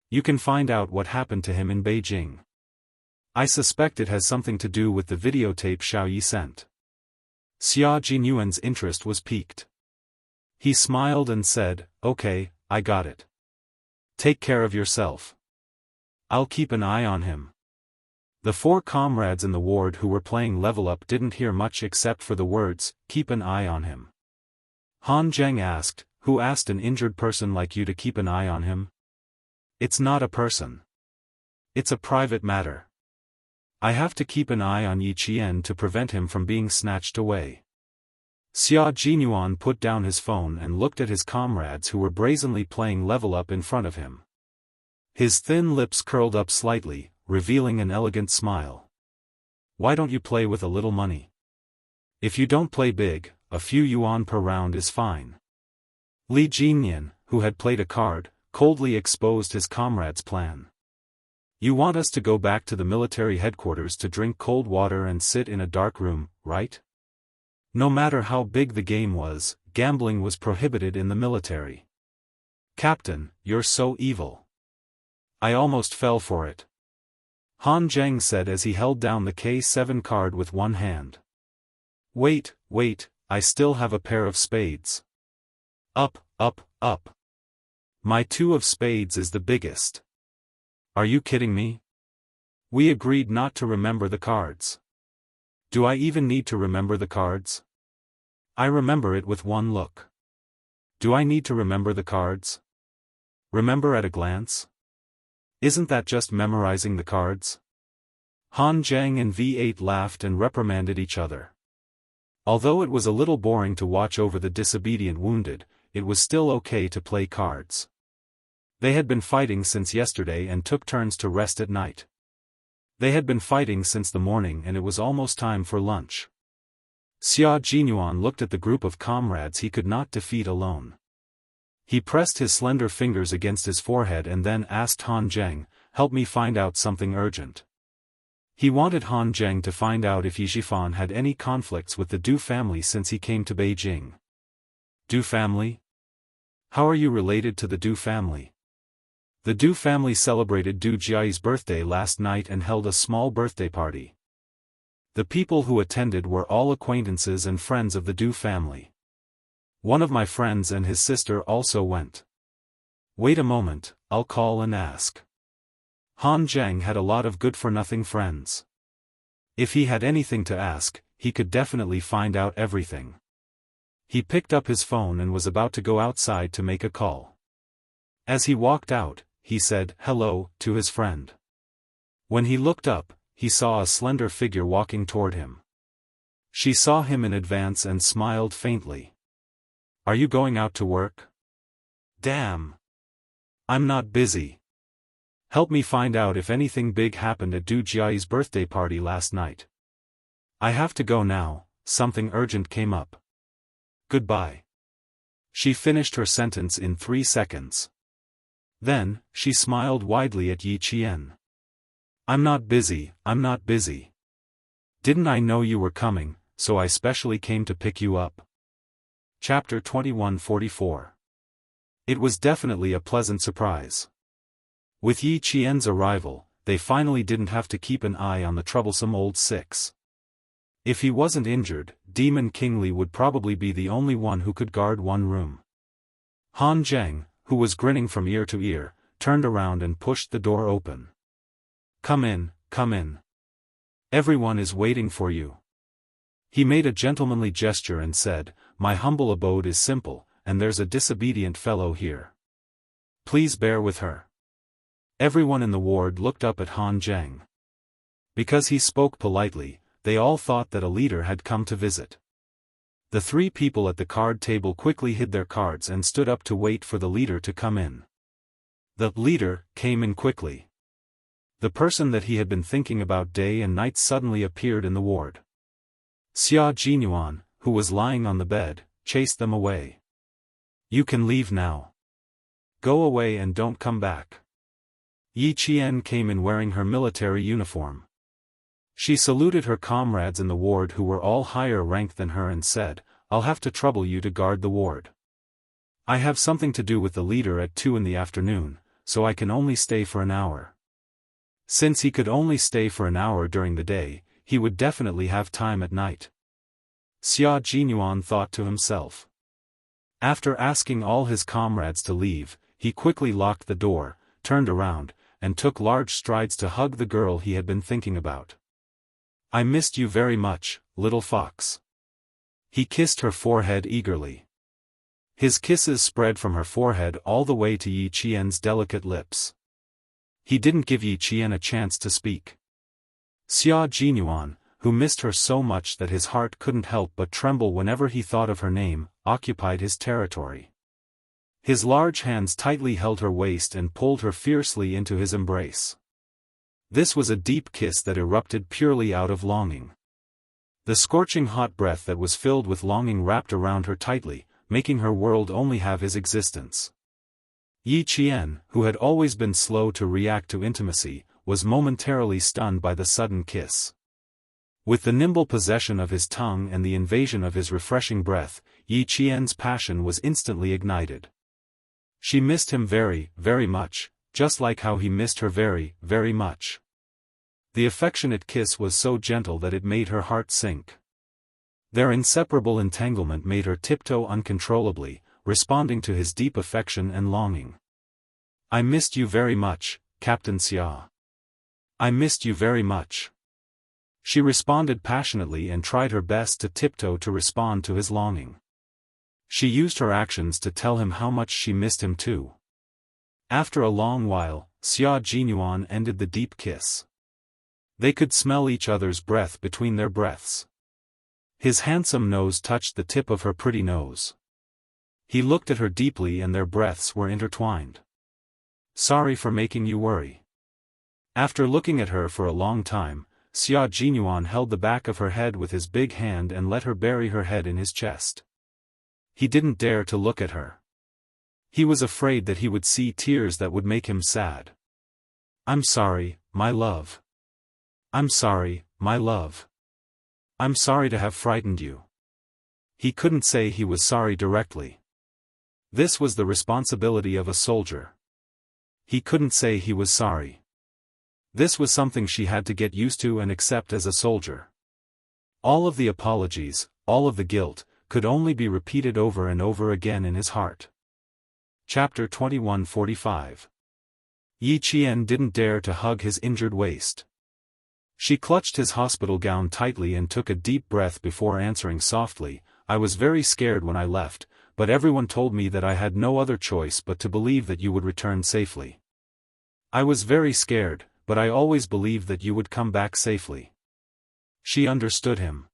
You can find out what happened to him in Beijing. I suspect it has something to do with the videotape Xiaoyi sent. Xia Jinyuan's interest was piqued. He smiled and said, "Okay, I got it. Take care of yourself. I'll keep an eye on him." The 4 comrades in the ward who were playing level up didn't hear much except for the words, "keep an eye on him." Han Zheng asked, "Who asked an injured person like you to keep an eye on him?" It's not a person. It's a private matter. I have to keep an eye on Yiqian to prevent him from being snatched away. Xia Jinyuan put down his phone and looked at his comrades who were brazenly playing level up in front of him. His thin lips curled up slightly, revealing an elegant smile. Why don't you play with a little money? If you don't play big, a few yuan per round is fine. Li Jinyan, who had played a card, coldly exposed his comrade's plan. You want us to go back to the military headquarters to drink cold water and sit in a dark room, right? No matter how big the game was, gambling was prohibited in the military. Captain, you're so evil. I almost fell for it. Han Zheng said as he held down the K7 card with one hand. Wait, I still have a pair of spades. Up. My 2 of spades is the biggest. Are you kidding me? We agreed not to remember the cards. Do I even need to remember the cards? I remember it with one look. Do I need to remember the cards? Remember at a glance? Isn't that just memorizing the cards? Han Zheng and V8 laughed and reprimanded each other. Although it was a little boring to watch over the disobedient wounded, it was still okay to play cards. They had been fighting since yesterday and took turns to rest at night. They had been fighting since the morning and it was almost time for lunch. Xia Jinyuan looked at the group of comrades he could not defeat alone. He pressed his slender fingers against his forehead and then asked Han Zheng, "Help me find out something urgent." He wanted Han Zheng to find out if Yi Shifan had any conflicts with the Du family since he came to Beijing. Du family? How are you related to the Du family? The Du family celebrated Du Jiai's birthday last night and held a small birthday party. The people who attended were all acquaintances and friends of the Du family. One of my friends and his sister also went. Wait a moment, I'll call and ask. Han Zheng had a lot of good-for-nothing friends. If he had anything to ask, he could definitely find out everything. He picked up his phone and was about to go outside to make a call. As he walked out, he said hello to his friend. When he looked up, he saw a slender figure walking toward him. She saw him in advance and smiled faintly. Are you going out to work? Damn. I'm not busy. Help me find out if anything big happened at Du Jiai's birthday party last night. I have to go now, something urgent came up. Goodbye. She finished her sentence in 3 seconds. Then, she smiled widely at Yi Qian. I'm not busy. Didn't I know you were coming, so I specially came to pick you up. Chapter 2144. It was definitely a pleasant surprise. With Yi Qian's arrival, they finally didn't have to keep an eye on the troublesome old six. If he wasn't injured, Demon King Li would probably be the only one who could guard one room. Han Zheng, who was grinning from ear to ear, turned around and pushed the door open. Come in. Everyone is waiting for you. He made a gentlemanly gesture and said, My humble abode is simple, and there's a disobedient fellow here. Please bear with her. Everyone in the ward looked up at Han Zheng. Because he spoke politely, they all thought that a leader had come to visit. The 3 people at the card table quickly hid their cards and stood up to wait for the leader to come in. The leader came in quickly. The person that he had been thinking about day and night suddenly appeared in the ward. Xia Jinyuan, who was lying on the bed, chased them away. You can leave now. Go away and don't come back. Yi Qian came in wearing her military uniform. She saluted her comrades in the ward who were all higher ranked than her and said, I'll have to trouble you to guard the ward. I have something to do with the leader at 2 in the afternoon, so I can only stay for an hour. Since he could only stay for an hour during the day, he would definitely have time at night. Xia Jinyuan thought to himself. After asking all his comrades to leave, he quickly locked the door, turned around, and took large strides to hug the girl he had been thinking about. I missed you very much, little fox. He kissed her forehead eagerly. His kisses spread from her forehead all the way to Yi Qian's delicate lips. He didn't give Yi Qian a chance to speak. Xia Jinyuan, who missed her so much that his heart couldn't help but tremble whenever he thought of her name, occupied his territory. His large hands tightly held her waist and pulled her fiercely into his embrace. This was a deep kiss that erupted purely out of longing. The scorching hot breath that was filled with longing wrapped around her tightly, making her world only have his existence. Yi Qian, who had always been slow to react to intimacy, was momentarily stunned by the sudden kiss. With the nimble possession of his tongue and the invasion of his refreshing breath, Yi Qian's passion was instantly ignited. She missed him very, very much, just like how he missed her very, very much. The affectionate kiss was so gentle that it made her heart sink. Their inseparable entanglement made her tiptoe uncontrollably, responding to his deep affection and longing. I missed you very much, Captain Xia. I missed you very much. She responded passionately and tried her best to tiptoe to respond to his longing. She used her actions to tell him how much she missed him too. After a long while, Xia Jinyuan ended the deep kiss. They could smell each other's breath between their breaths. His handsome nose touched the tip of her pretty nose. He looked at her deeply and their breaths were intertwined. Sorry for making you worry. After looking at her for a long time, Xia Jinyuan held the back of her head with his big hand and let her bury her head in his chest. He didn't dare to look at her. He was afraid that he would see tears that would make him sad. I'm sorry, my love. I'm sorry, my love. I'm sorry to have frightened you. He couldn't say he was sorry directly. This was the responsibility of a soldier. He couldn't say he was sorry. This was something she had to get used to and accept as a soldier. All of the apologies, all of the guilt, could only be repeated over and over again in his heart. Chapter 21:45. Yi Qian didn't dare to hug his injured waist. She clutched his hospital gown tightly and took a deep breath before answering softly, I was very scared when I left, but everyone told me that I had no other choice but to believe that you would return safely. I was very scared, but I always believed that you would come back safely. She understood him.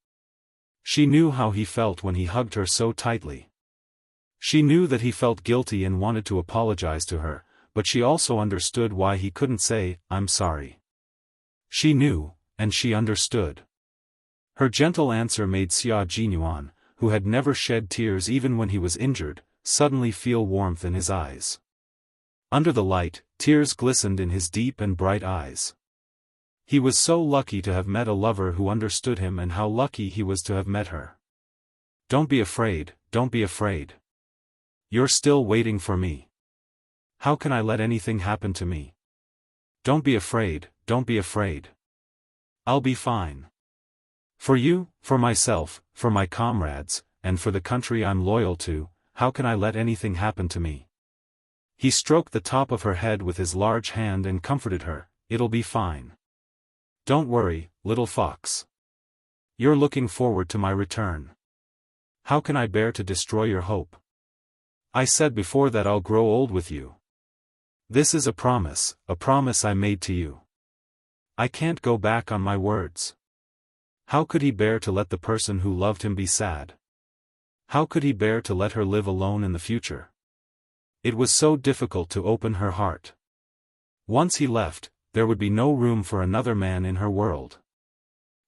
She knew how he felt when he hugged her so tightly. She knew that he felt guilty and wanted to apologize to her, but she also understood why he couldn't say, I'm sorry. She knew, and she understood. Her gentle answer made Xia Jinyuan, who had never shed tears even when he was injured, suddenly feel warmth in his eyes. Under the light, tears glistened in his deep and bright eyes. He was so lucky to have met a lover who understood him, and how lucky he was to have met her. Don't be afraid, don't be afraid. You're still waiting for me. How can I let anything happen to me? Don't be afraid, don't be afraid. I'll be fine. For you, for myself, for my comrades, and for the country I'm loyal to, how can I let anything happen to me? He stroked the top of her head with his large hand and comforted her, it'll be fine. Don't worry, little fox. You're looking forward to my return. How can I bear to destroy your hope? I said before that I'll grow old with you. This is a promise I made to you. I can't go back on my words. How could he bear to let the person who loved him be sad? How could he bear to let her live alone in the future? It was so difficult to open her heart. Once he left, there would be no room for another man in her world.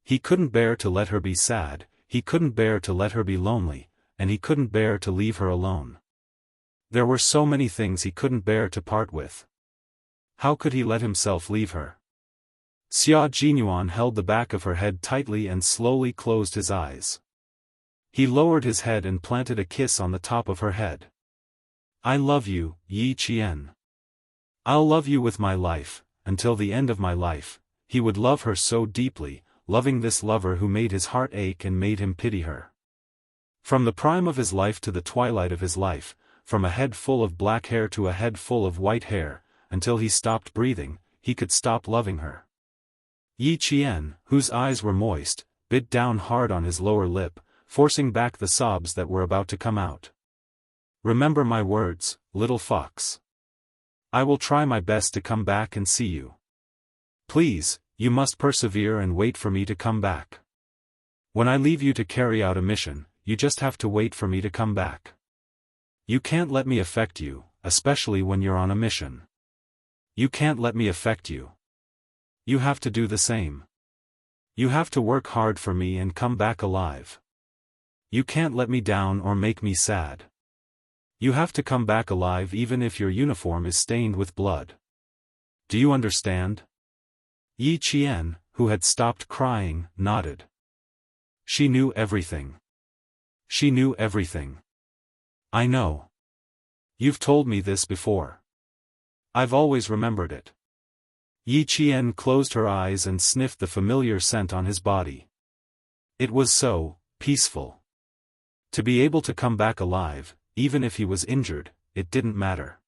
He couldn't bear to let her be sad, he couldn't bear to let her be lonely, and he couldn't bear to leave her alone. There were so many things he couldn't bear to part with. How could he let himself leave her? Xia Jinyuan held the back of her head tightly and slowly closed his eyes. He lowered his head and planted a kiss on the top of her head. I love you, Yi Qian. I'll love you with my life, until the end of my life. He would love her so deeply, loving this lover who made his heart ache and made him pity her. From the prime of his life to the twilight of his life, from a head full of black hair to a head full of white hair, until he stopped breathing, he could stop loving her. Yi Qian, whose eyes were moist, bit down hard on his lower lip, forcing back the sobs that were about to come out. Remember my words, little fox. I will try my best to come back and see you. Please, you must persevere and wait for me to come back. When I leave you to carry out a mission, you just have to wait for me to come back. You can't let me affect you, especially when you're on a mission. You can't let me affect you. You have to do the same. You have to work hard for me and come back alive. You can't let me down or make me sad. You have to come back alive even if your uniform is stained with blood. Do you understand? Yi Qian, who had stopped crying, nodded. She knew everything. She knew everything. I know. You've told me this before. I've always remembered it. Yi Qian closed her eyes and sniffed the familiar scent on his body. It was so peaceful. To be able to come back alive, even if he was injured, it didn't matter.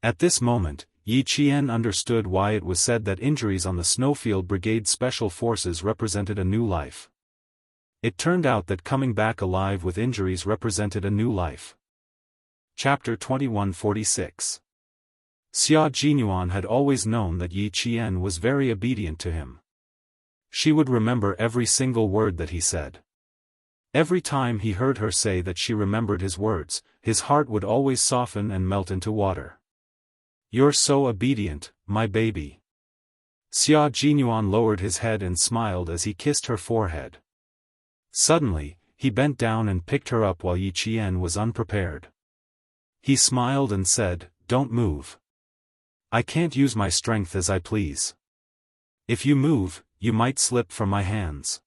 At this moment, Yi Qian understood why it was said that injuries on the Snowfield Brigade Special Forces represented a new life. It turned out that coming back alive with injuries represented a new life. Chapter 2146. Xia Jinyuan had always known that Yi Qian was very obedient to him. She would remember every single word that he said. Every time he heard her say that she remembered his words, his heart would always soften and melt into water. You're so obedient, my baby. Xia Jinyuan lowered his head and smiled as he kissed her forehead. Suddenly, he bent down and picked her up while Yi Qian was unprepared. He smiled and said, "Don't move. I can't use my strength as I please. If you move, you might slip from my hands."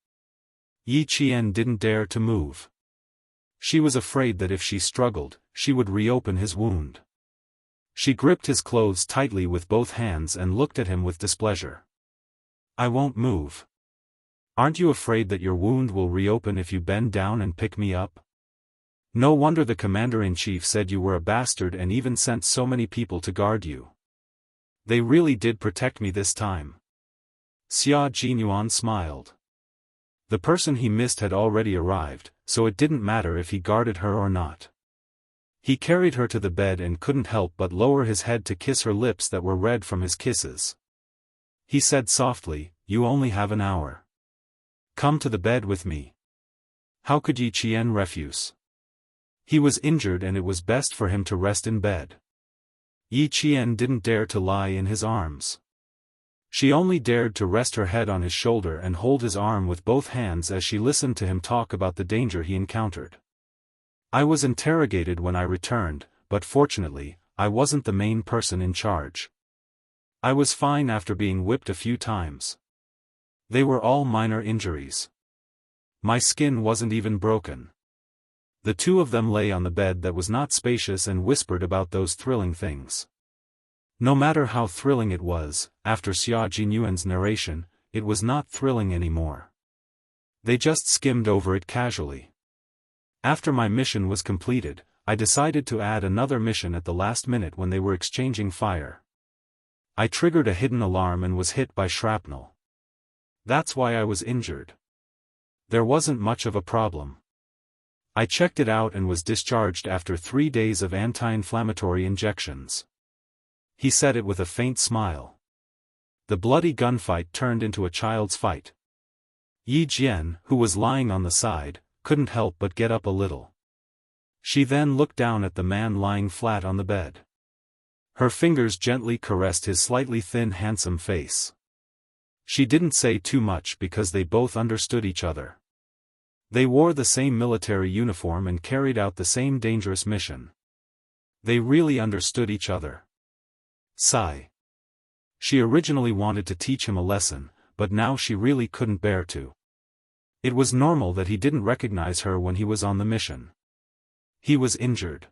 Yi Qian didn't dare to move. She was afraid that if she struggled, she would reopen his wound. She gripped his clothes tightly with both hands and looked at him with displeasure. "I won't move. Aren't you afraid that your wound will reopen if you bend down and pick me up? No wonder the commander-in-chief said you were a bastard and even sent so many people to guard you. They really did protect me this time." Xia Jinyuan smiled. The person he missed had already arrived, so it didn't matter if he guarded her or not. He carried her to the bed and couldn't help but lower his head to kiss her lips that were red from his kisses. He said softly, "You only have an hour. Come to the bed with me." How could Yi Qian refuse? He was injured and it was best for him to rest in bed. Yi Qian didn't dare to lie in his arms. She only dared to rest her head on his shoulder and hold his arm with both hands as she listened to him talk about the danger he encountered. "I was interrogated when I returned, but fortunately, I wasn't the main person in charge. I was fine after being whipped a few times. They were all minor injuries. My skin wasn't even broken." The two of them lay on the bed that was not spacious and whispered about those thrilling things. No matter how thrilling it was, after Xia Jinyuan's narration, it was not thrilling anymore. They just skimmed over it casually. After my mission was completed, I decided to add another mission at the last minute when they were exchanging fire. I triggered a hidden alarm and was hit by shrapnel. That's why I was injured. There wasn't much of a problem. I checked it out and was discharged after 3 days of anti-inflammatory injections. He said it with a faint smile. The bloody gunfight turned into a child's fight. Yi Jian, who was lying on the side, couldn't help but get up a little. She then looked down at the man lying flat on the bed. Her fingers gently caressed his slightly thin handsome face. She didn't say too much because they both understood each other. They wore the same military uniform and carried out the same dangerous mission. They really understood each other. Sigh. She originally wanted to teach him a lesson, but now she really couldn't bear to. It was normal that he didn't recognize her when he was on the mission. He was injured.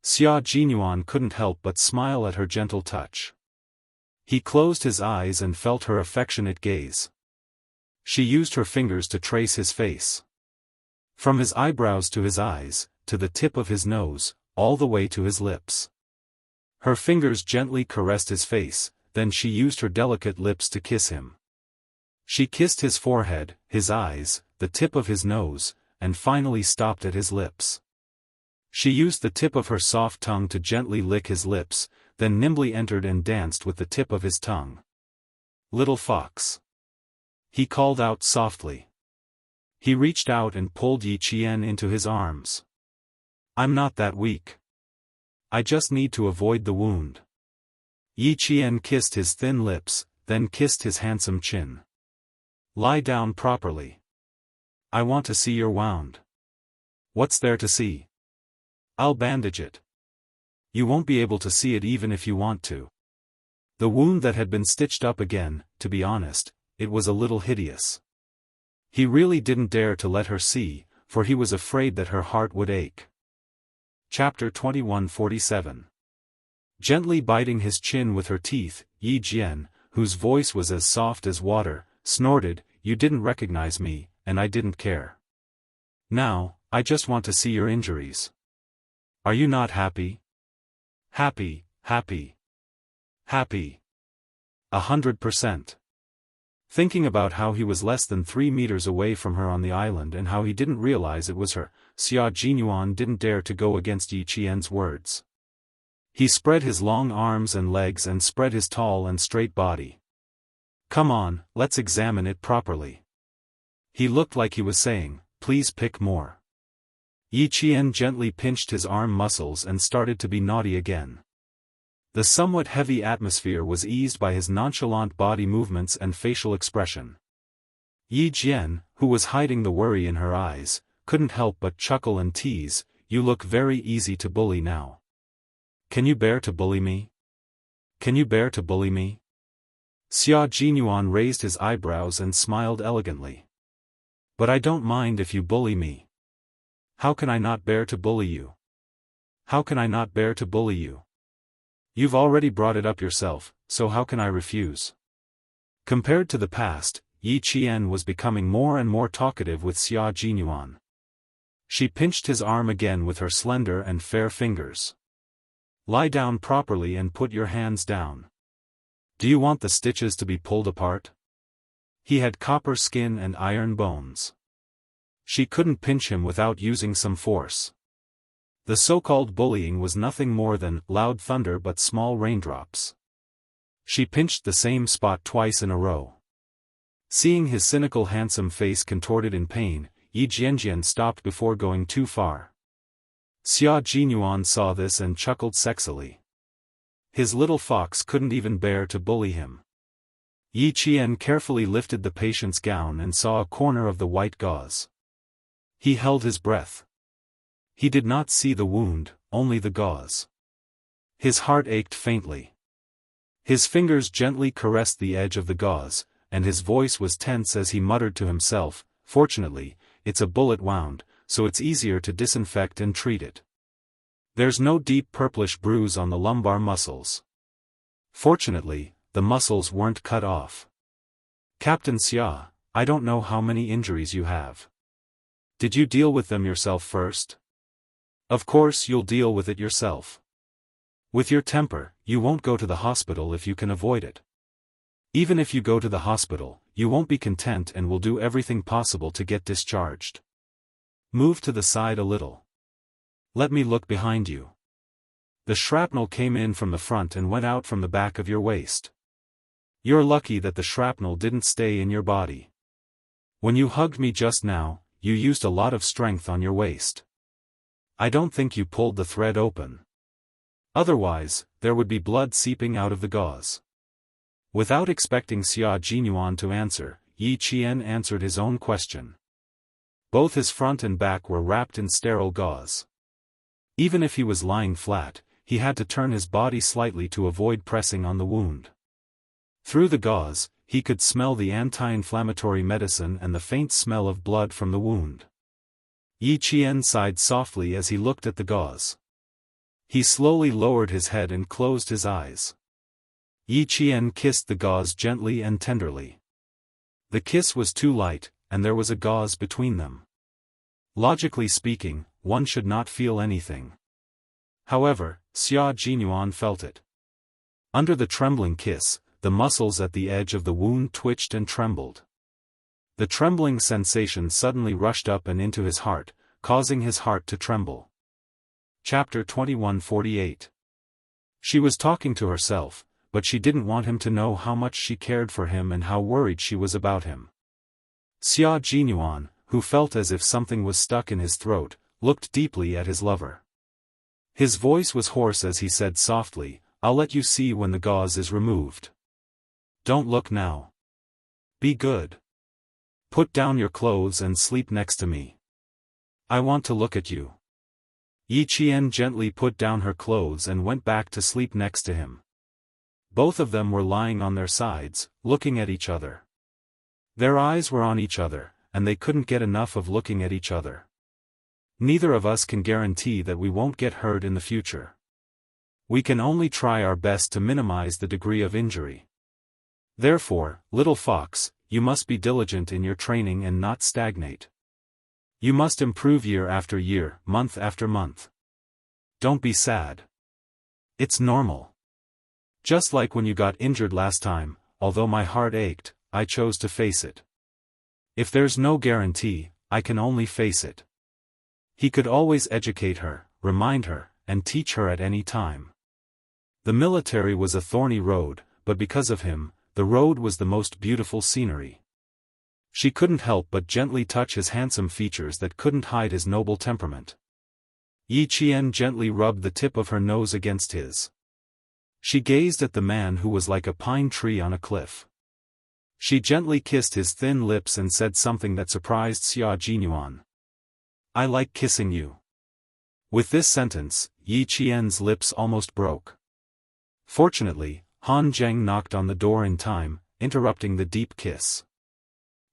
Xia Jinyuan couldn't help but smile at her gentle touch. He closed his eyes and felt her affectionate gaze. She used her fingers to trace his face. From his eyebrows to his eyes, to the tip of his nose, all the way to his lips. Her fingers gently caressed his face, then she used her delicate lips to kiss him. She kissed his forehead, his eyes, the tip of his nose, and finally stopped at his lips. She used the tip of her soft tongue to gently lick his lips, then nimbly entered and danced with the tip of his tongue. "Little fox," he called out softly. He reached out and pulled Yi Qian into his arms. "I'm not that weak. I just need to avoid the wound." Yi Qian kissed his thin lips, then kissed his handsome chin. "Lie down properly. I want to see your wound." "What's there to see? I'll bandage it." "You won't be able to see it even if you want to." The wound that had been stitched up again, to be honest, it was a little hideous. He really didn't dare to let her see, for he was afraid that her heart would ache. Chapter 2147. Gently biting his chin with her teeth, Yi Jian, whose voice was as soft as water, snorted, "You didn't recognize me, and I didn't care. Now, I just want to see your injuries. Are you not happy? Happy, happy. Happy. 100%. Thinking about how he was less than 3 meters away from her on the island and how he didn't realize it was her, Xia Jinyuan didn't dare to go against Yi Qian's words. He spread his long arms and legs and spread his tall and straight body. "Come on, let's examine it properly." He looked like he was saying, "Please pick more." Yi Qian gently pinched his arm muscles and started to be naughty again. The somewhat heavy atmosphere was eased by his nonchalant body movements and facial expression. Yi Jian, who was hiding the worry in her eyes, couldn't help but chuckle and tease, "You look very easy to bully now. Can you bear to bully me? Can you bear to bully me?" Xia Jinyuan raised his eyebrows and smiled elegantly. "But I don't mind if you bully me. How can I not bear to bully you? How can I not bear to bully you? You've already brought it up yourself, so how can I refuse?" Compared to the past, Yi Qian was becoming more and more talkative with Xia Jinyuan. She pinched his arm again with her slender and fair fingers. "Lie down properly and put your hands down. Do you want the stitches to be pulled apart?" He had copper skin and iron bones. She couldn't pinch him without using some force. The so-called bullying was nothing more than loud thunder but small raindrops. She pinched the same spot twice in a row. Seeing his cynical handsome face contorted in pain, Yi Jianjian stopped before going too far. Xia Jinyuan saw this and chuckled sexily. His little fox couldn't even bear to bully him. Yi Qian carefully lifted the patient's gown and saw a corner of the white gauze. He held his breath. He did not see the wound, only the gauze. His heart ached faintly. His fingers gently caressed the edge of the gauze, and his voice was tense as he muttered to himself, "Fortunately, it's a bullet wound, so it's easier to disinfect and treat it. There's no deep purplish bruise on the lumbar muscles. Fortunately, the muscles weren't cut off. Captain Xia, I don't know how many injuries you have. Did you deal with them yourself first? Of course you'll deal with it yourself. With your temper, you won't go to the hospital if you can avoid it. Even if you go to the hospital, you won't be content and will do everything possible to get discharged. Move to the side a little. Let me look behind you. The shrapnel came in from the front and went out from the back of your waist. You're lucky that the shrapnel didn't stay in your body. When you hugged me just now, you used a lot of strength on your waist. I don't think you pulled the thread open. Otherwise, there would be blood seeping out of the gauze." Without expecting Xia Jinyuan to answer, Yi Qian answered his own question. Both his front and back were wrapped in sterile gauze. Even if he was lying flat, he had to turn his body slightly to avoid pressing on the wound. Through the gauze, he could smell the anti-inflammatory medicine and the faint smell of blood from the wound. Yi Qian sighed softly as he looked at the gauze. He slowly lowered his head and closed his eyes. Yi Qian kissed the gauze gently and tenderly. The kiss was too light, and there was a gauze between them. Logically speaking, one should not feel anything. However, Xia Jinyuan felt it. Under the trembling kiss, the muscles at the edge of the wound twitched and trembled. The trembling sensation suddenly rushed up and into his heart, causing his heart to tremble. Chapter 2148. She was talking to herself, but she didn't want him to know how much she cared for him and how worried she was about him. Xia Jinyuan, who felt as if something was stuck in his throat, looked deeply at his lover. His voice was hoarse as he said softly, "I'll let you see when the gauze is removed. Don't look now. Be good. Put down your clothes and sleep next to me. I want to look at you." Yi Qian gently put down her clothes and went back to sleep next to him. Both of them were lying on their sides, looking at each other. Their eyes were on each other, and they couldn't get enough of looking at each other. Neither of us can guarantee that we won't get hurt in the future. We can only try our best to minimize the degree of injury. Therefore, little fox, you must be diligent in your training and not stagnate. You must improve year after year, month after month. Don't be sad. It's normal. Just like when you got injured last time, although my heart ached, I chose to face it. If there's no guarantee, I can only face it. He could always educate her, remind her, and teach her at any time. The military was a thorny road, but because of him, the road was the most beautiful scenery. She couldn't help but gently touch his handsome features that couldn't hide his noble temperament. Yi Qian gently rubbed the tip of her nose against his. She gazed at the man who was like a pine tree on a cliff. She gently kissed his thin lips and said something that surprised Xia Jinyuan. I like kissing you. With this sentence, Yi Qian's lips almost broke. Fortunately, Han Zheng knocked on the door in time, interrupting the deep kiss.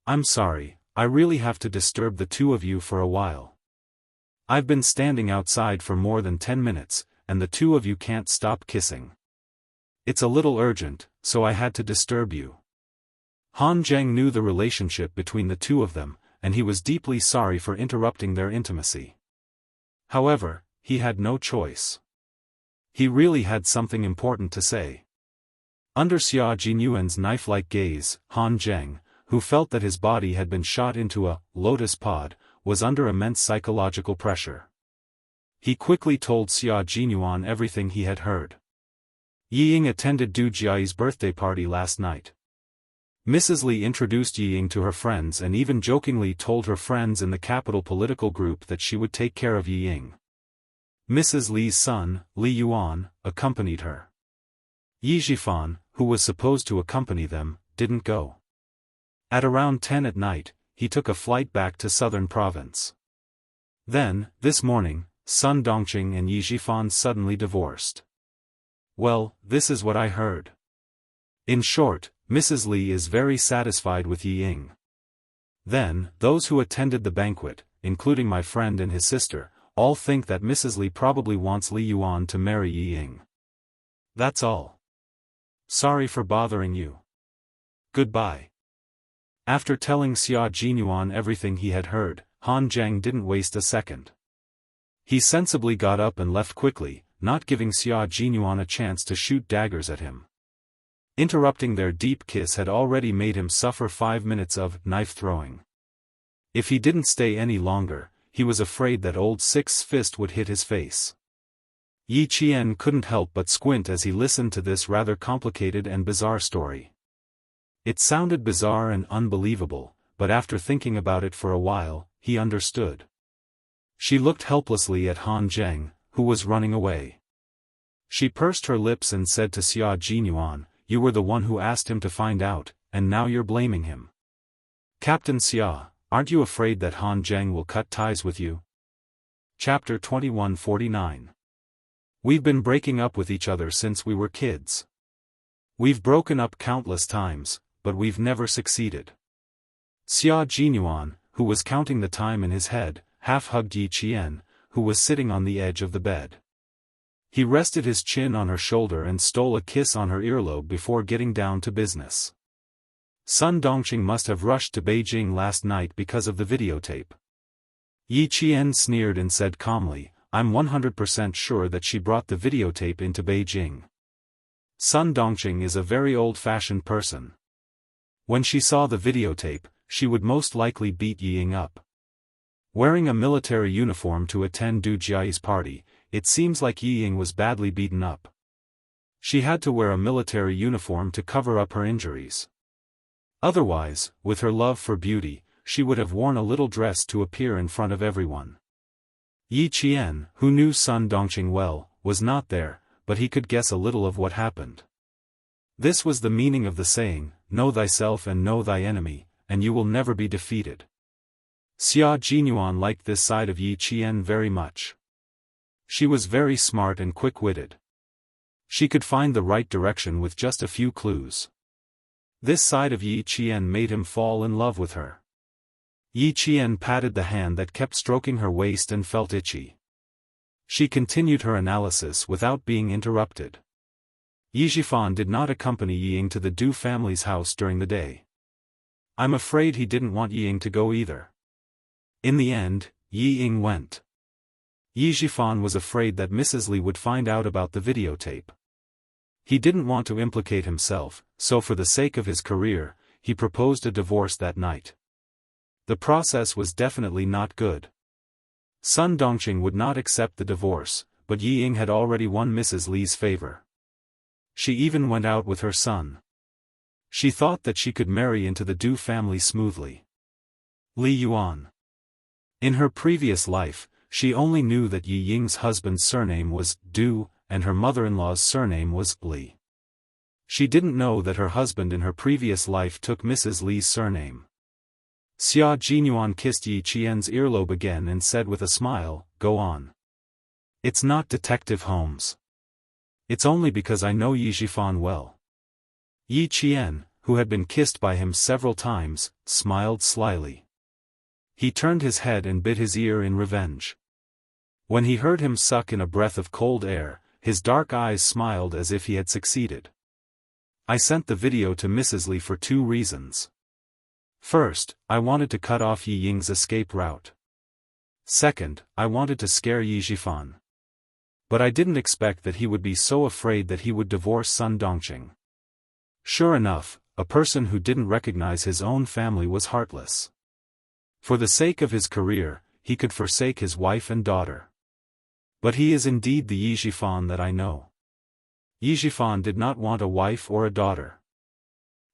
I'm sorry, I really have to disturb the two of you for a while. I've been standing outside for more than 10 minutes, and the two of you can't stop kissing. It's a little urgent, so I had to disturb you. Han Zheng knew the relationship between the two of them, and he was deeply sorry for interrupting their intimacy. However, he had no choice. He really had something important to say. Under Xia Jinyuan's knife-like gaze, Han Zheng, who felt that his body had been shot into a lotus pod, was under immense psychological pressure. He quickly told Xia Jinyuan everything he had heard. Yi Ying attended Du Jiai's birthday party last night. Mrs. Li introduced Yi Ying to her friends and even jokingly told her friends in the capital political group that she would take care of Yi Ying. Mrs. Li's son, Li Yuan, accompanied her. Yi Zhifan, who was supposed to accompany them, didn't go. At around 10 at night, he took a flight back to southern province. Then, this morning, Sun Dongqing and Yi Zhifan suddenly divorced. Well, this is what I heard. In short, Mrs. Li is very satisfied with Yi Ying. Then, those who attended the banquet, including my friend and his sister, all think that Mrs. Li probably wants Li Yuan to marry Yi Ying. That's all. Sorry for bothering you. Goodbye. After telling Xia Jinyuan everything he had heard, Han Zheng didn't waste a second. He sensibly got up and left quickly, not giving Xia Jinyuan a chance to shoot daggers at him. Interrupting their deep kiss had already made him suffer 5 minutes of knife-throwing. If he didn't stay any longer, he was afraid that old Six's fist would hit his face. Yi Qian couldn't help but squint as he listened to this rather complicated and bizarre story. It sounded bizarre and unbelievable, but after thinking about it for a while, he understood. She looked helplessly at Han Zheng, who was running away. She pursed her lips and said to Xia Jinyuan, "You were the one who asked him to find out, and now you're blaming him. Captain Xia, aren't you afraid that Han Zheng will cut ties with you?" Chapter 2149. We've been breaking up with each other since we were kids. We've broken up countless times, but we've never succeeded. Xia Jinyuan, who was counting the time in his head, half-hugged Yi Qian, who was sitting on the edge of the bed. He rested his chin on her shoulder and stole a kiss on her earlobe before getting down to business. Sun Dongqing must have rushed to Beijing last night because of the videotape. Yi Qian sneered and said calmly, "I'm 100% sure that she brought the videotape into Beijing. Sun Dongqing is a very old-fashioned person. When she saw the videotape, she would most likely beat Yi Ying up." Wearing a military uniform to attend Du Jiai's party, it seems like Yi Ying was badly beaten up. She had to wear a military uniform to cover up her injuries. Otherwise, with her love for beauty, she would have worn a little dress to appear in front of everyone. Yi Qian, who knew Sun Dongqing well, was not there, but he could guess a little of what happened. This was the meaning of the saying, "Know thyself and know thy enemy, and you will never be defeated." Xia Jinyuan liked this side of Yi Qian very much. She was very smart and quick-witted. She could find the right direction with just a few clues. This side of Yi Qian made him fall in love with her. Yi Qian patted the hand that kept stroking her waist and felt itchy. She continued her analysis without being interrupted. Yi Zhifan did not accompany Yi Ying to the Du family's house during the day. I'm afraid he didn't want Yi Ying to go either. In the end, Yi Ying went. Yi Zhifan was afraid that Mrs. Li would find out about the videotape. He didn't want to implicate himself, so for the sake of his career, he proposed a divorce that night. The process was definitely not good. Sun Dongqing would not accept the divorce, but Yi Ying had already won Mrs. Li's favor. She even went out with her son. She thought that she could marry into the Du family smoothly. Li Yuan. In her previous life, she only knew that Yi Ying's husband's surname was Du, and her mother-in-law's surname was Li. She didn't know that her husband in her previous life took Mrs. Li's surname. Xia Jinyuan kissed Yi Qian's earlobe again and said with a smile, "Go on. It's not Detective Holmes. It's only because I know Yi Zhifan well." Yi Qian, who had been kissed by him several times, smiled slyly. He turned his head and bit his ear in revenge. When he heard him suck in a breath of cold air, his dark eyes smiled as if he had succeeded. I sent the video to Mrs. Li for 2 reasons. First, I wanted to cut off Yi Ying's escape route. Second, I wanted to scare Yi Zhifan. But I didn't expect that he would be so afraid that he would divorce Sun Dongqing. Sure enough, a person who didn't recognize his own family was heartless. For the sake of his career, he could forsake his wife and daughter. But he is indeed the Yi Zhifan that I know. Yi Zhifan did not want a wife or a daughter.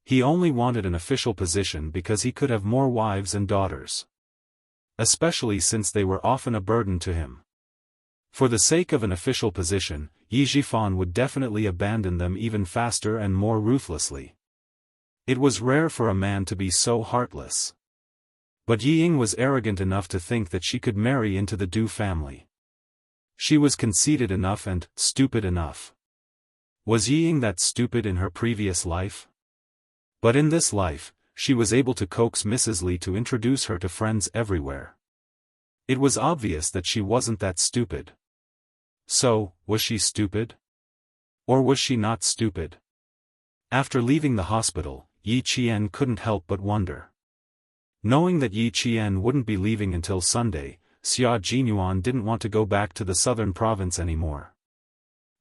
He only wanted an official position because he could have more wives and daughters. Especially since they were often a burden to him. For the sake of an official position, Yi Zhifan would definitely abandon them even faster and more ruthlessly. It was rare for a man to be so heartless. But Yi Ying was arrogant enough to think that she could marry into the Du family. She was conceited enough and stupid enough. Was Yi Ying that stupid in her previous life? But in this life, she was able to coax Mrs. Li to introduce her to friends everywhere. It was obvious that she wasn't that stupid. So, was she stupid? Or was she not stupid? After leaving the hospital, Yi Qian couldn't help but wonder. Knowing that Yi Qian wouldn't be leaving until Sunday, Xia Jinyuan didn't want to go back to the southern province anymore.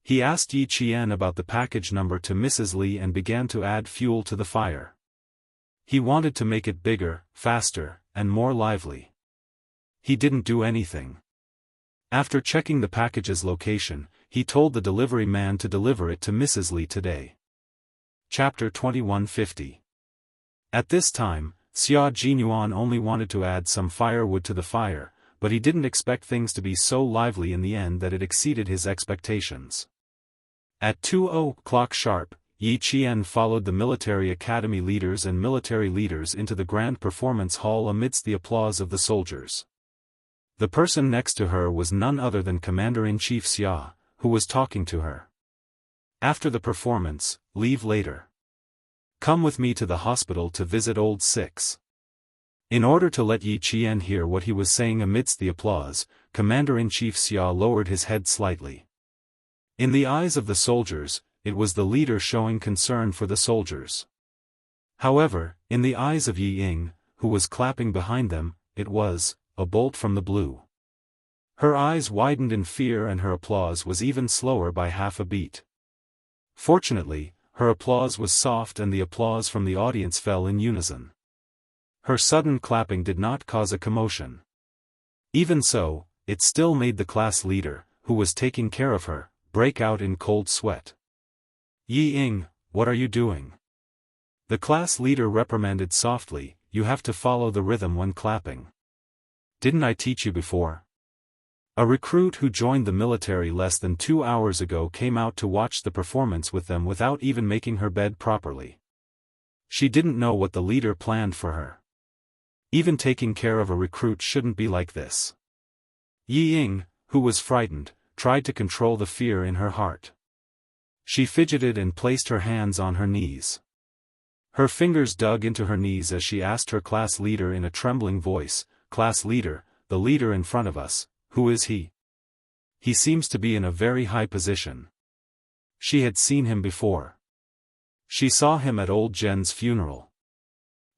He asked Yi Qian about the package number to Mrs. Li and began to add fuel to the fire. He wanted to make it bigger, faster, and more lively. He didn't do anything. After checking the package's location, he told the delivery man to deliver it to Mrs. Li today. Chapter 2150. At this time, Xia Jinyuan only wanted to add some firewood to the fire, but he didn't expect things to be so lively in the end that it exceeded his expectations. At 2:00 sharp, Yi Qian followed the military academy leaders and military leaders into the grand performance hall amidst the applause of the soldiers. The person next to her was none other than Commander-in-Chief Xia, who was talking to her. After the performance, leave later. Come with me to the hospital to visit old six. In order to let Yi Qian hear what he was saying amidst the applause, Commander-in-Chief Xia lowered his head slightly. In the eyes of the soldiers, it was the leader showing concern for the soldiers. However, in the eyes of Yi Ying, who was clapping behind them, it was a bolt from the blue. Her eyes widened in fear and her applause was even slower by half a beat. Fortunately, her applause was soft and the applause from the audience fell in unison. Her sudden clapping did not cause a commotion. Even so, it still made the class leader, who was taking care of her, break out in cold sweat. Yi Ying, what are you doing? The class leader reprimanded softly, you have to follow the rhythm when clapping. Didn't I teach you before? A recruit who joined the military less than 2 hours ago came out to watch the performance with them without even making her bed properly. She didn't know what the leader planned for her. Even taking care of a recruit shouldn't be like this. Yi Ying, who was frightened, tried to control the fear in her heart. She fidgeted and placed her hands on her knees. Her fingers dug into her knees as she asked her class leader in a trembling voice, "Class leader, the leader in front of us, who is he? He seems to be in a very high position." She had seen him before. She saw him at old Jen's funeral.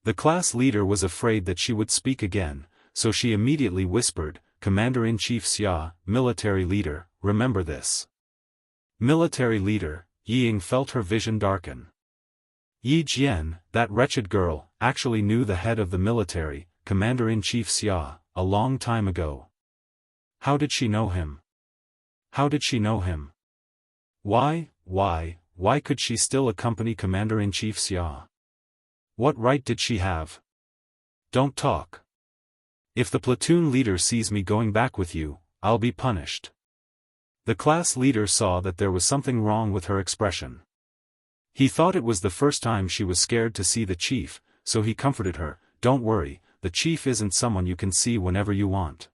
The class leader was afraid that she would speak again, so she immediately whispered, "Commander-in-Chief Xia, military leader, remember this." Military leader. Ying felt her vision darken. Yi Jian, that wretched girl, actually knew the head of the military, Commander-in-Chief Xia, a long time ago. How did she know him? How did she know him? Why could she still accompany Commander-in-Chief Xia? What right did she have? Don't talk. If the platoon leader sees me going back with you, I'll be punished. The class leader saw that there was something wrong with her expression. He thought it was the first time she was scared to see the chief, so he comforted her, "Don't worry, the chief isn't someone you can see whenever you want.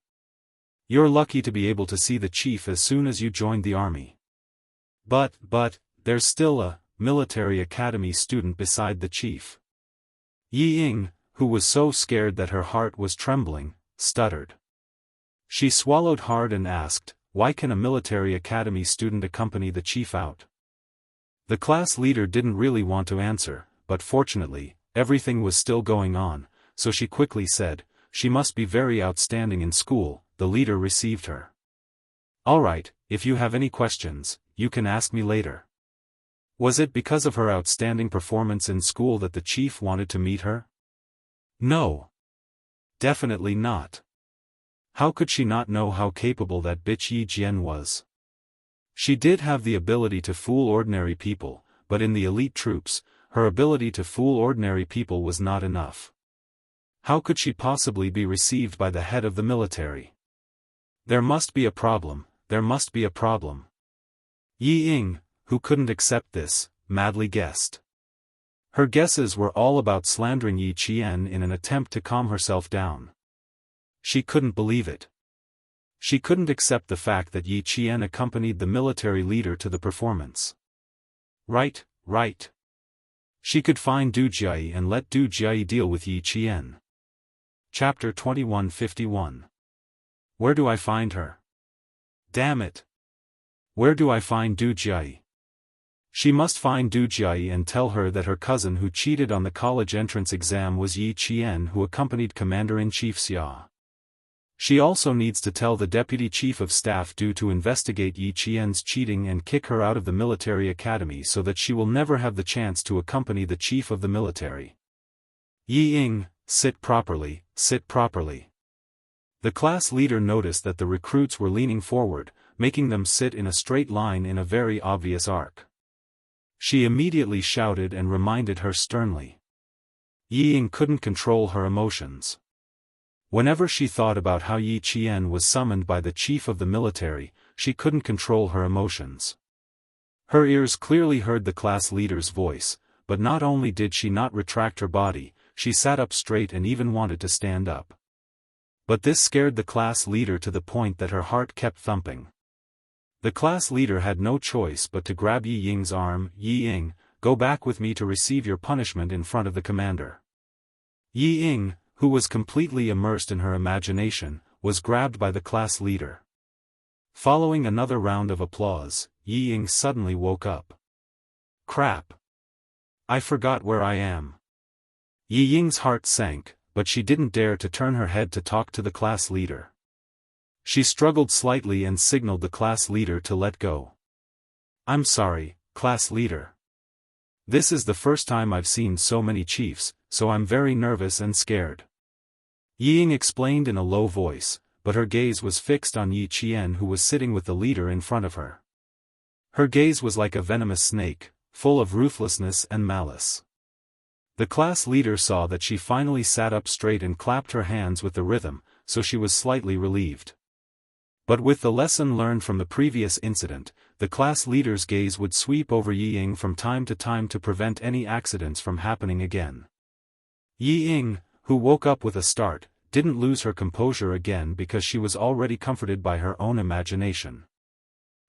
You're lucky to be able to see the chief as soon as you joined the army. But, there's still a military academy student beside the chief." Yi Ying, who was so scared that her heart was trembling, stuttered. She swallowed hard and asked, "Why can a military academy student accompany the chief out?" The class leader didn't really want to answer, but fortunately, everything was still going on, so she quickly said, "She must be very outstanding in school." The leader received her. "Alright, if you have any questions, you can ask me later." Was it because of her outstanding performance in school that the chief wanted to meet her? No. Definitely not. How could she not know how capable that bitch Yi Jian was? She did have the ability to fool ordinary people, but in the elite troops, her ability to fool ordinary people was not enough. How could she possibly be received by the head of the military? There must be a problem, there must be a problem. Yi Ying, who couldn't accept this, madly guessed. Her guesses were all about slandering Yi Qian in an attempt to calm herself down. She couldn't believe it. She couldn't accept the fact that Yi Qian accompanied the military leader to the performance. Right. She could find Du Jiayi and let Du Jiayi deal with Yi Qian. Chapter 2151. Where do I find her? Damn it. Where do I find Du Jiayi? She must find Du Jiayi and tell her that her cousin who cheated on the college entrance exam was Yi Qian, who accompanied Commander-in-Chief Xia. She also needs to tell the Deputy Chief of Staff Du to investigate Yi Qian's cheating and kick her out of the military academy so that she will never have the chance to accompany the chief of the military. Yi Ying, sit properly, sit properly. The class leader noticed that the recruits were leaning forward, making them sit in a straight line in a very obvious arc. She immediately shouted and reminded her sternly. Yi Ying couldn't control her emotions. Whenever she thought about how Yi Qian was summoned by the chief of the military, she couldn't control her emotions. Her ears clearly heard the class leader's voice, but not only did she not retract her body, she sat up straight and even wanted to stand up. But this scared the class leader to the point that her heart kept thumping. The class leader had no choice but to grab Yi Ying's arm. "Yi Ying, go back with me to receive your punishment in front of the commander." Yi Ying, who was completely immersed in her imagination, was grabbed by the class leader. Following another round of applause, Yi Ying suddenly woke up. Crap! I forgot where I am. Yi Ying's heart sank, but she didn't dare to turn her head to talk to the class leader. She struggled slightly and signaled the class leader to let go. "I'm sorry, class leader. This is the first time I've seen so many chiefs, so I'm very nervous and scared." Yi Ying explained in a low voice, but her gaze was fixed on Yi Qian, who was sitting with the leader in front of her. Her gaze was like a venomous snake, full of ruthlessness and malice. The class leader saw that she finally sat up straight and clapped her hands with the rhythm, so she was slightly relieved. But with the lesson learned from the previous incident, the class leader's gaze would sweep over Yi Ying from time to time to prevent any accidents from happening again. Yi Ying, who woke up with a start, didn't lose her composure again because she was already comforted by her own imagination.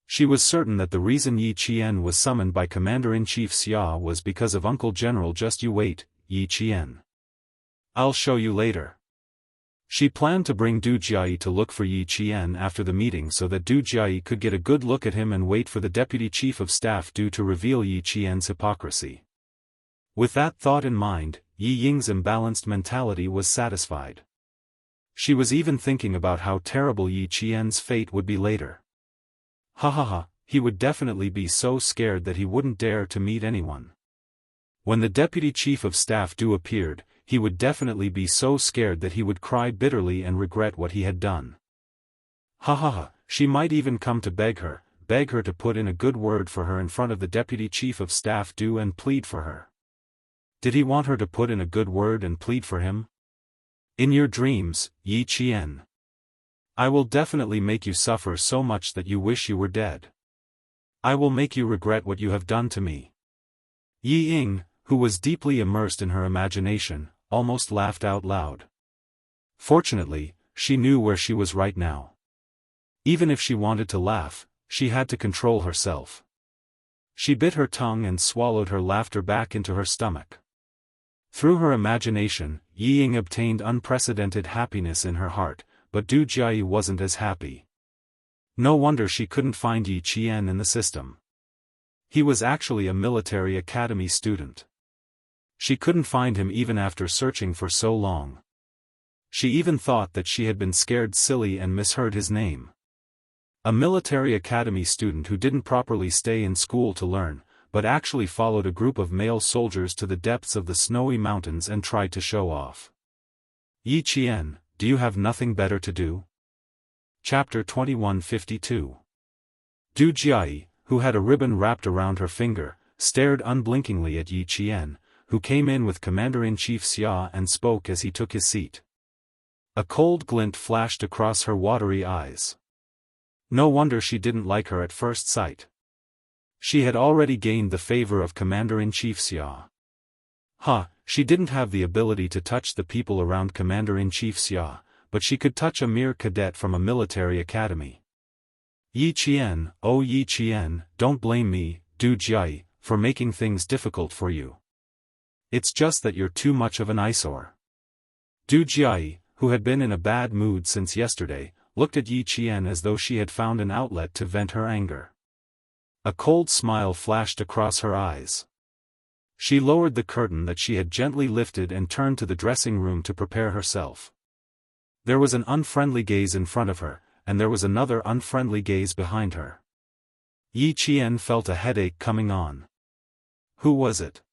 She was certain that the reason Yi Qian was summoned by Commander-in-Chief Xia was because of Uncle General. Just you wait, Yi Qian. I'll show you later. She planned to bring Du Jiayi to look for Yi Qian after the meeting so that Du Jiayi could get a good look at him and wait for the Deputy Chief of Staff Du to reveal Yi Qian's hypocrisy. With that thought in mind, Yi Ying's imbalanced mentality was satisfied. She was even thinking about how terrible Yi Qian's fate would be later. Ha ha ha, he would definitely be so scared that he wouldn't dare to meet anyone. When the Deputy Chief of Staff Du appeared, he would definitely be so scared that he would cry bitterly and regret what he had done. Ha ha ha, she might even come to beg her to put in a good word for her in front of the Deputy Chief of Staff Du and plead for her. Did he want her to put in a good word and plead for him? In your dreams, Yi Qian. I will definitely make you suffer so much that you wish you were dead. I will make you regret what you have done to me. Yi Ying, who was deeply immersed in her imagination, almost laughed out loud. Fortunately, she knew where she was right now. Even if she wanted to laugh, she had to control herself. She bit her tongue and swallowed her laughter back into her stomach. Through her imagination, Yi Ying obtained unprecedented happiness in her heart, but Du Jiayi wasn't as happy. No wonder she couldn't find Yi Qian in the system. He was actually a military academy student. She couldn't find him even after searching for so long. She even thought that she had been scared silly and misheard his name. A military academy student who didn't properly stay in school to learn, but actually followed a group of male soldiers to the depths of the snowy mountains and tried to show off. Yi Qian, do you have nothing better to do? Chapter 2152. Du Jiayi, who had a ribbon wrapped around her finger, stared unblinkingly at Yi Qian, who came in with Commander-in-Chief Xia and spoke as he took his seat. A cold glint flashed across her watery eyes. No wonder she didn't like her at first sight. She had already gained the favor of Commander-in-Chief Xia. She didn't have the ability to touch the people around Commander-in-Chief Xia, but she could touch a mere cadet from a military academy. Yi Qian, oh Yi Qian, don't blame me, Du Jiayi, for making things difficult for you. It's just that you're too much of an eyesore. Du Jiayi, who had been in a bad mood since yesterday, looked at Yi Qian as though she had found an outlet to vent her anger. A cold smile flashed across her eyes. She lowered the curtain that she had gently lifted and turned to the dressing room to prepare herself. There was an unfriendly gaze in front of her, and there was another unfriendly gaze behind her. Yi Qian felt a headache coming on. Who was it?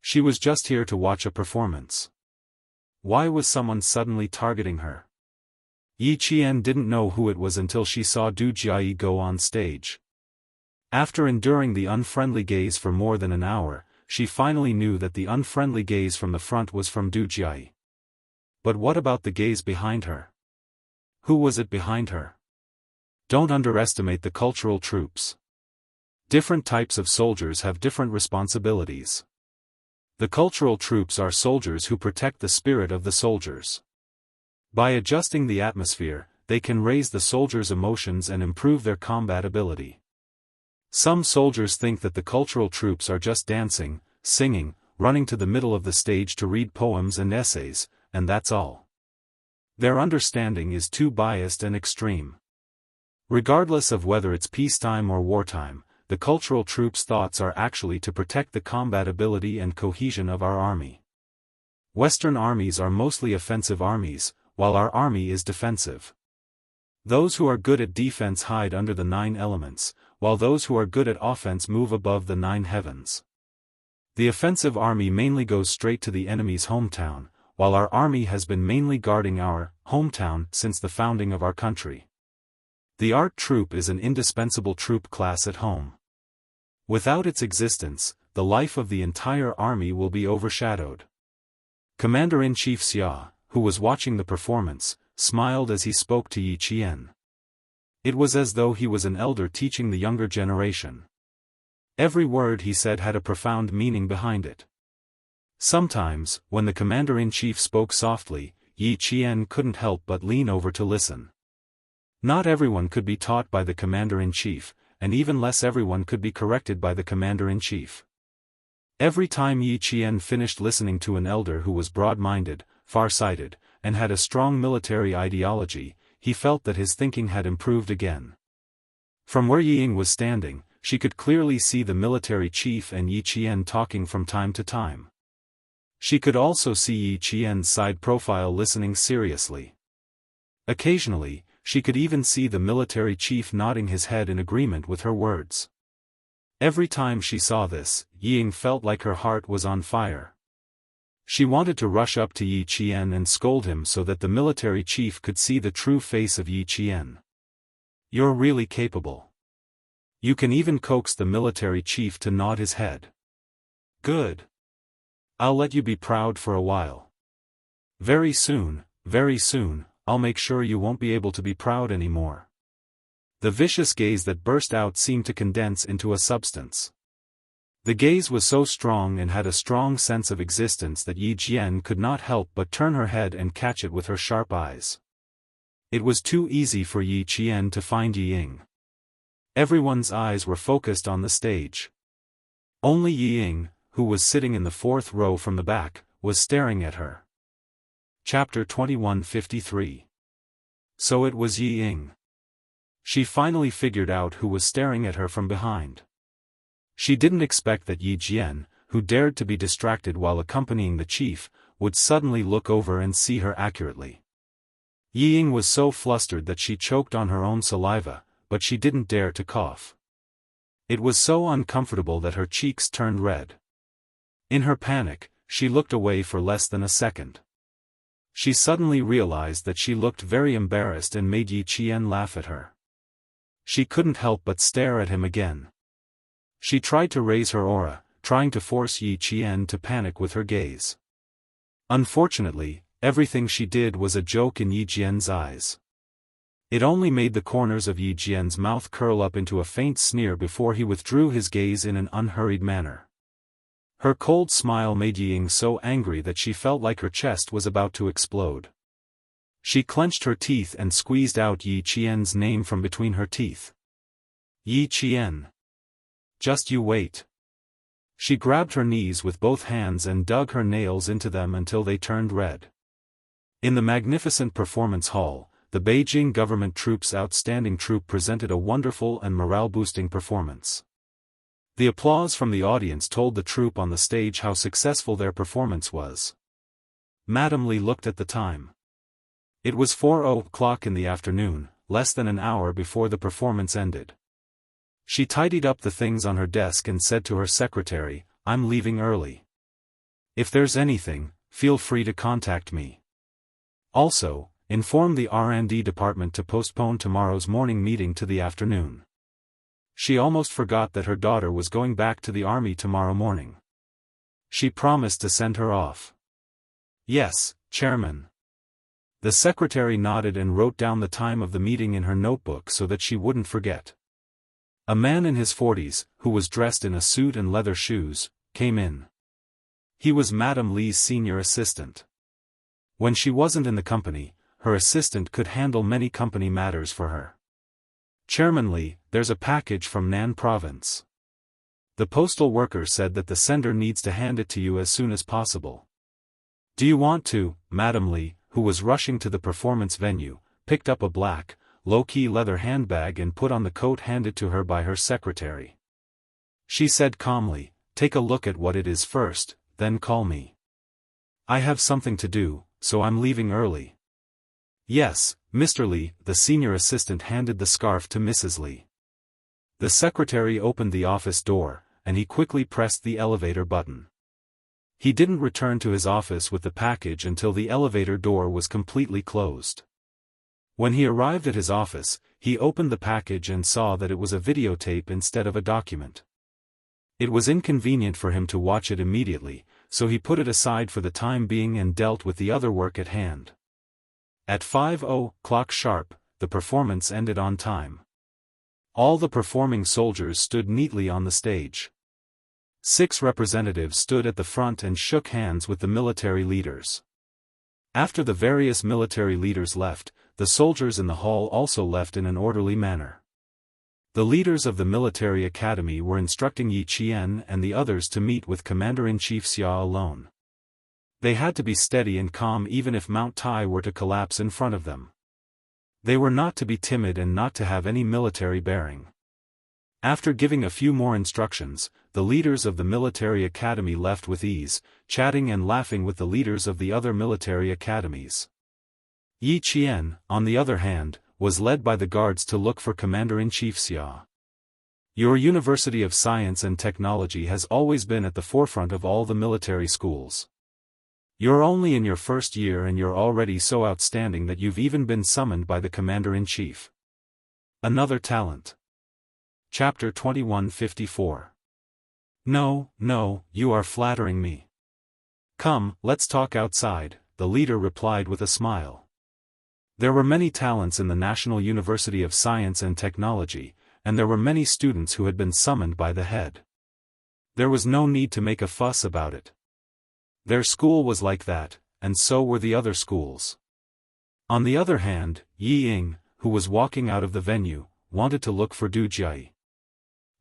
She was just here to watch a performance. Why was someone suddenly targeting her? Yi Qian didn't know who it was until she saw Du Jiayi go on stage. After enduring the unfriendly gaze for more than an hour, she finally knew that the unfriendly gaze from the front was from Du Jiayi. But what about the gaze behind her? Who was it behind her? Don't underestimate the cultural troops. Different types of soldiers have different responsibilities. The cultural troops are soldiers who protect the spirit of the soldiers. By adjusting the atmosphere, they can raise the soldiers' emotions and improve their combat ability. Some soldiers think that the cultural troops are just dancing, singing, running to the middle of the stage to read poems and essays, and that's all. Their understanding is too biased and extreme. Regardless of whether it's peacetime or wartime, the cultural troops' thoughts are actually to protect the combat ability and cohesion of our army. Western armies are mostly offensive armies, while our army is defensive. Those who are good at defense hide under the 9 elements, while those who are good at offense move above the 9 heavens. The offensive army mainly goes straight to the enemy's hometown, while our army has been mainly guarding our hometown since the founding of our country. The art troop is an indispensable troop class at home. Without its existence, the life of the entire army will be overshadowed. Commander-in-Chief Xia, who was watching the performance, smiled as he spoke to Yi Qian. It was as though he was an elder teaching the younger generation. Every word he said had a profound meaning behind it. Sometimes, when the commander-in-chief spoke softly, Yi Qian couldn't help but lean over to listen. Not everyone could be taught by the commander-in-chief, and even less everyone could be corrected by the commander-in-chief. Every time Yi Qian finished listening to an elder who was broad-minded, far-sighted, and had a strong military ideology, he felt that his thinking had improved again. From where Yi Ying was standing, she could clearly see the military chief and Yi Qian talking from time to time. She could also see Yi Qian's side profile listening seriously. Occasionally, she could even see the military chief nodding his head in agreement with her words. Every time she saw this, Yi Ying felt like her heart was on fire. She wanted to rush up to Yi Qian and scold him so that the military chief could see the true face of Yi Qian. "You're really capable. You can even coax the military chief to nod his head. Good. I'll let you be proud for a while. Very soon, I'll make sure you won't be able to be proud anymore." The vicious gaze that burst out seemed to condense into a substance. The gaze was so strong and had a strong sense of existence that Yi Jian could not help but turn her head and catch it with her sharp eyes. It was too easy for Yi Qian to find Yi Ying. Everyone's eyes were focused on the stage. Only Yi Ying, who was sitting in the fourth row from the back, was staring at her. Chapter 2153. So it was Yi Ying. She finally figured out who was staring at her from behind. She didn't expect that Yi Jian, who dared to be distracted while accompanying the chief, would suddenly look over and see her accurately. Yi Ying was so flustered that she choked on her own saliva, but she didn't dare to cough. It was so uncomfortable that her cheeks turned red. In her panic, she looked away for less than a second. She suddenly realized that she looked very embarrassed and made Yi Qian laugh at her. She couldn't help but stare at him again. She tried to raise her aura, trying to force Yi Qian to panic with her gaze. Unfortunately, everything she did was a joke in Yi Jian's eyes. It only made the corners of Yi Jian's mouth curl up into a faint sneer before he withdrew his gaze in an unhurried manner. Her cold smile made Yi Ying so angry that she felt like her chest was about to explode. She clenched her teeth and squeezed out Yi Qian's name from between her teeth. "Yi Qian. Just you wait." She grabbed her knees with both hands and dug her nails into them until they turned red. In the magnificent performance hall, the Beijing government troops' outstanding troupe presented a wonderful and morale-boosting performance. The applause from the audience told the troupe on the stage how successful their performance was. Madame Li looked at the time. It was 4:00 in the afternoon, less than an hour before the performance ended. She tidied up the things on her desk and said to her secretary, "I'm leaving early. If there's anything, feel free to contact me. Also, inform the R&D department to postpone tomorrow's morning meeting to the afternoon." She almost forgot that her daughter was going back to the army tomorrow morning. She promised to send her off. "Yes, Chairman." The secretary nodded and wrote down the time of the meeting in her notebook so that she wouldn't forget. A man in his 40s, who was dressed in a suit and leather shoes, came in. He was Madame Li's senior assistant. When she wasn't in the company, her assistant could handle many company matters for her. "Chairman Li, there's a package from Nan Province. The postal worker said that the sender needs to hand it to you as soon as possible. Do you want to?" Madame Li, who was rushing to the performance venue, picked up a black, low-key leather handbag and put on the coat handed to her by her secretary. She said calmly, "Take a look at what it is first, then call me. I have something to do, so I'm leaving early." "Yes, Mr. Li." The senior assistant handed the scarf to Mrs. Li. The secretary opened the office door, and he quickly pressed the elevator button. He didn't return to his office with the package until the elevator door was completely closed. When he arrived at his office, he opened the package and saw that it was a videotape instead of a document. It was inconvenient for him to watch it immediately, so he put it aside for the time being and dealt with the other work at hand. At 5:00 sharp, the performance ended on time. All the performing soldiers stood neatly on the stage. 6 representatives stood at the front and shook hands with the military leaders. After the various military leaders left, the soldiers in the hall also left in an orderly manner. The leaders of the military academy were instructing Yi Qian and the others to meet with Commander-in-Chief Xia alone. They had to be steady and calm even if Mount Tai were to collapse in front of them. They were not to be timid and not to have any military bearing. After giving a few more instructions, the leaders of the military academy left with ease, chatting and laughing with the leaders of the other military academies. Yi Qian, on the other hand, was led by the guards to look for Commander-in-Chief Xia. Your University of Science and Technology has always been at the forefront of all the military schools. You're only in your first year and you're already so outstanding that you've even been summoned by the Commander-in-Chief. Another talent. Chapter 2154. No, you are flattering me. Come, let's talk outside, the leader replied with a smile. There were many talents in the National University of Science and Technology, and there were many students who had been summoned by the head. There was no need to make a fuss about it. Their school was like that, and so were the other schools. On the other hand, Yi Ying, who was walking out of the venue, wanted to look for Du Jiayi.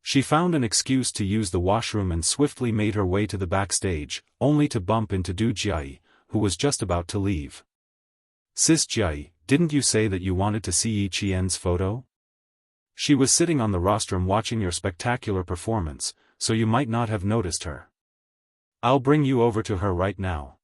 She found an excuse to use the washroom and swiftly made her way to the backstage, only to bump into Du Jiayi, who was just about to leave. Sis Jiayi, didn't you say that you wanted to see Yi Qian's photo? She was sitting on the rostrum watching your spectacular performance, so you might not have noticed her. I'll bring you over to her right now.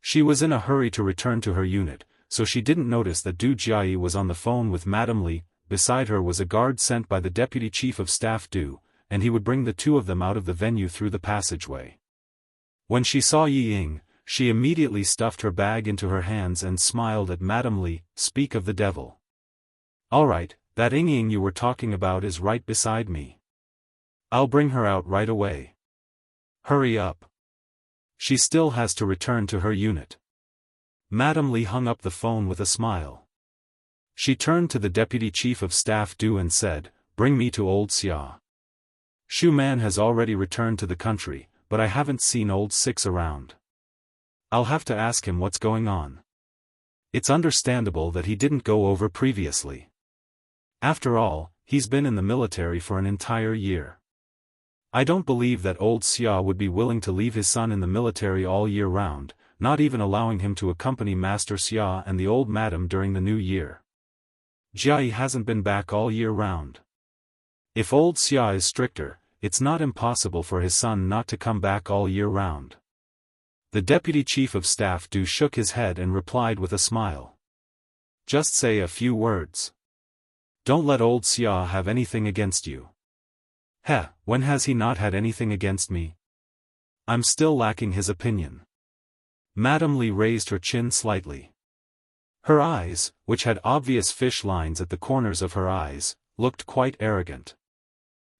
She was in a hurry to return to her unit, so she didn't notice that Du Jiayi was on the phone with Madame Li. Beside her was a guard sent by the Deputy Chief of Staff Du, and he would bring the two of them out of the venue through the passageway. When she saw Yi Ying, she immediately stuffed her bag into her hands and smiled at Madame Li. Speak of the devil. All right, that Ying you were talking about is right beside me. I'll bring her out right away. Hurry up. She still has to return to her unit. Madame Li hung up the phone with a smile. She turned to the Deputy Chief of Staff Du and said, Bring me to old Xia. Shu Man has already returned to the country, but I haven't seen old Six around. I'll have to ask him what's going on. It's understandable that he didn't go over previously. After all, he's been in the military for an entire year. I don't believe that old Xia would be willing to leave his son in the military all year round, not even allowing him to accompany Master Xia and the old madam during the new year. Jiayi hasn't been back all year round. If old Xia is stricter, it's not impossible for his son not to come back all year round. The Deputy Chief of Staff Du shook his head and replied with a smile. Just say a few words. Don't let old Xia have anything against you. When has he not had anything against me? I'm still lacking his opinion. Madame Li raised her chin slightly. Her eyes, which had obvious fish lines at the corners of her eyes, looked quite arrogant.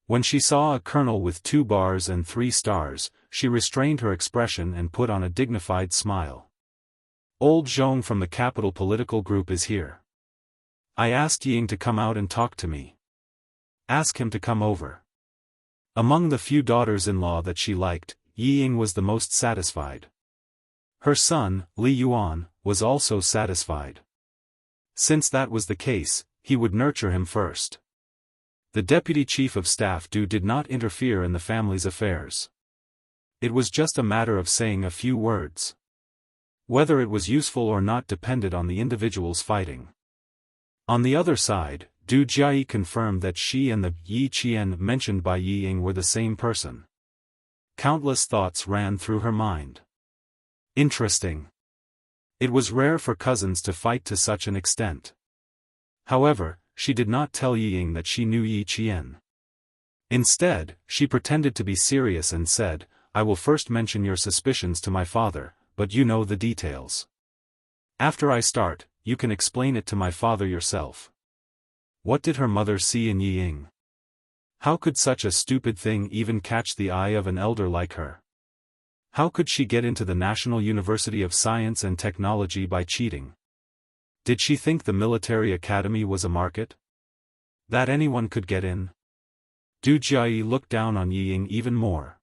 When she saw a colonel with 2 bars and 3 stars, she restrained her expression and put on a dignified smile. Old Zhong from the Capital Political Group is here. I asked Ying to come out and talk to me. Ask him to come over. Among the few daughters-in-law that she liked, Yi Ying was the most satisfied. Her son, Li Yuan, was also satisfied. Since that was the case, he would nurture him first. The Deputy Chief of Staff Du did not interfere in the family's affairs. It was just a matter of saying a few words. Whether it was useful or not depended on the individuals fighting. On the other side, Du Jiayi confirmed that she and the Yi Qian mentioned by Yi Ying were the same person. Countless thoughts ran through her mind. Interesting. It was rare for cousins to fight to such an extent. However, she did not tell Yi Ying that she knew Yi Qian. Instead, she pretended to be serious and said, I will first mention your suspicions to my father, but you know the details. After I start, you can explain it to my father yourself. What did her mother see in Yi Ying? How could such a stupid thing even catch the eye of an elder like her? How could she get into the National University of Science and Technology by cheating? Did she think the military academy was a market? That anyone could get in? Du Jiayi looked down on Yi Ying even more.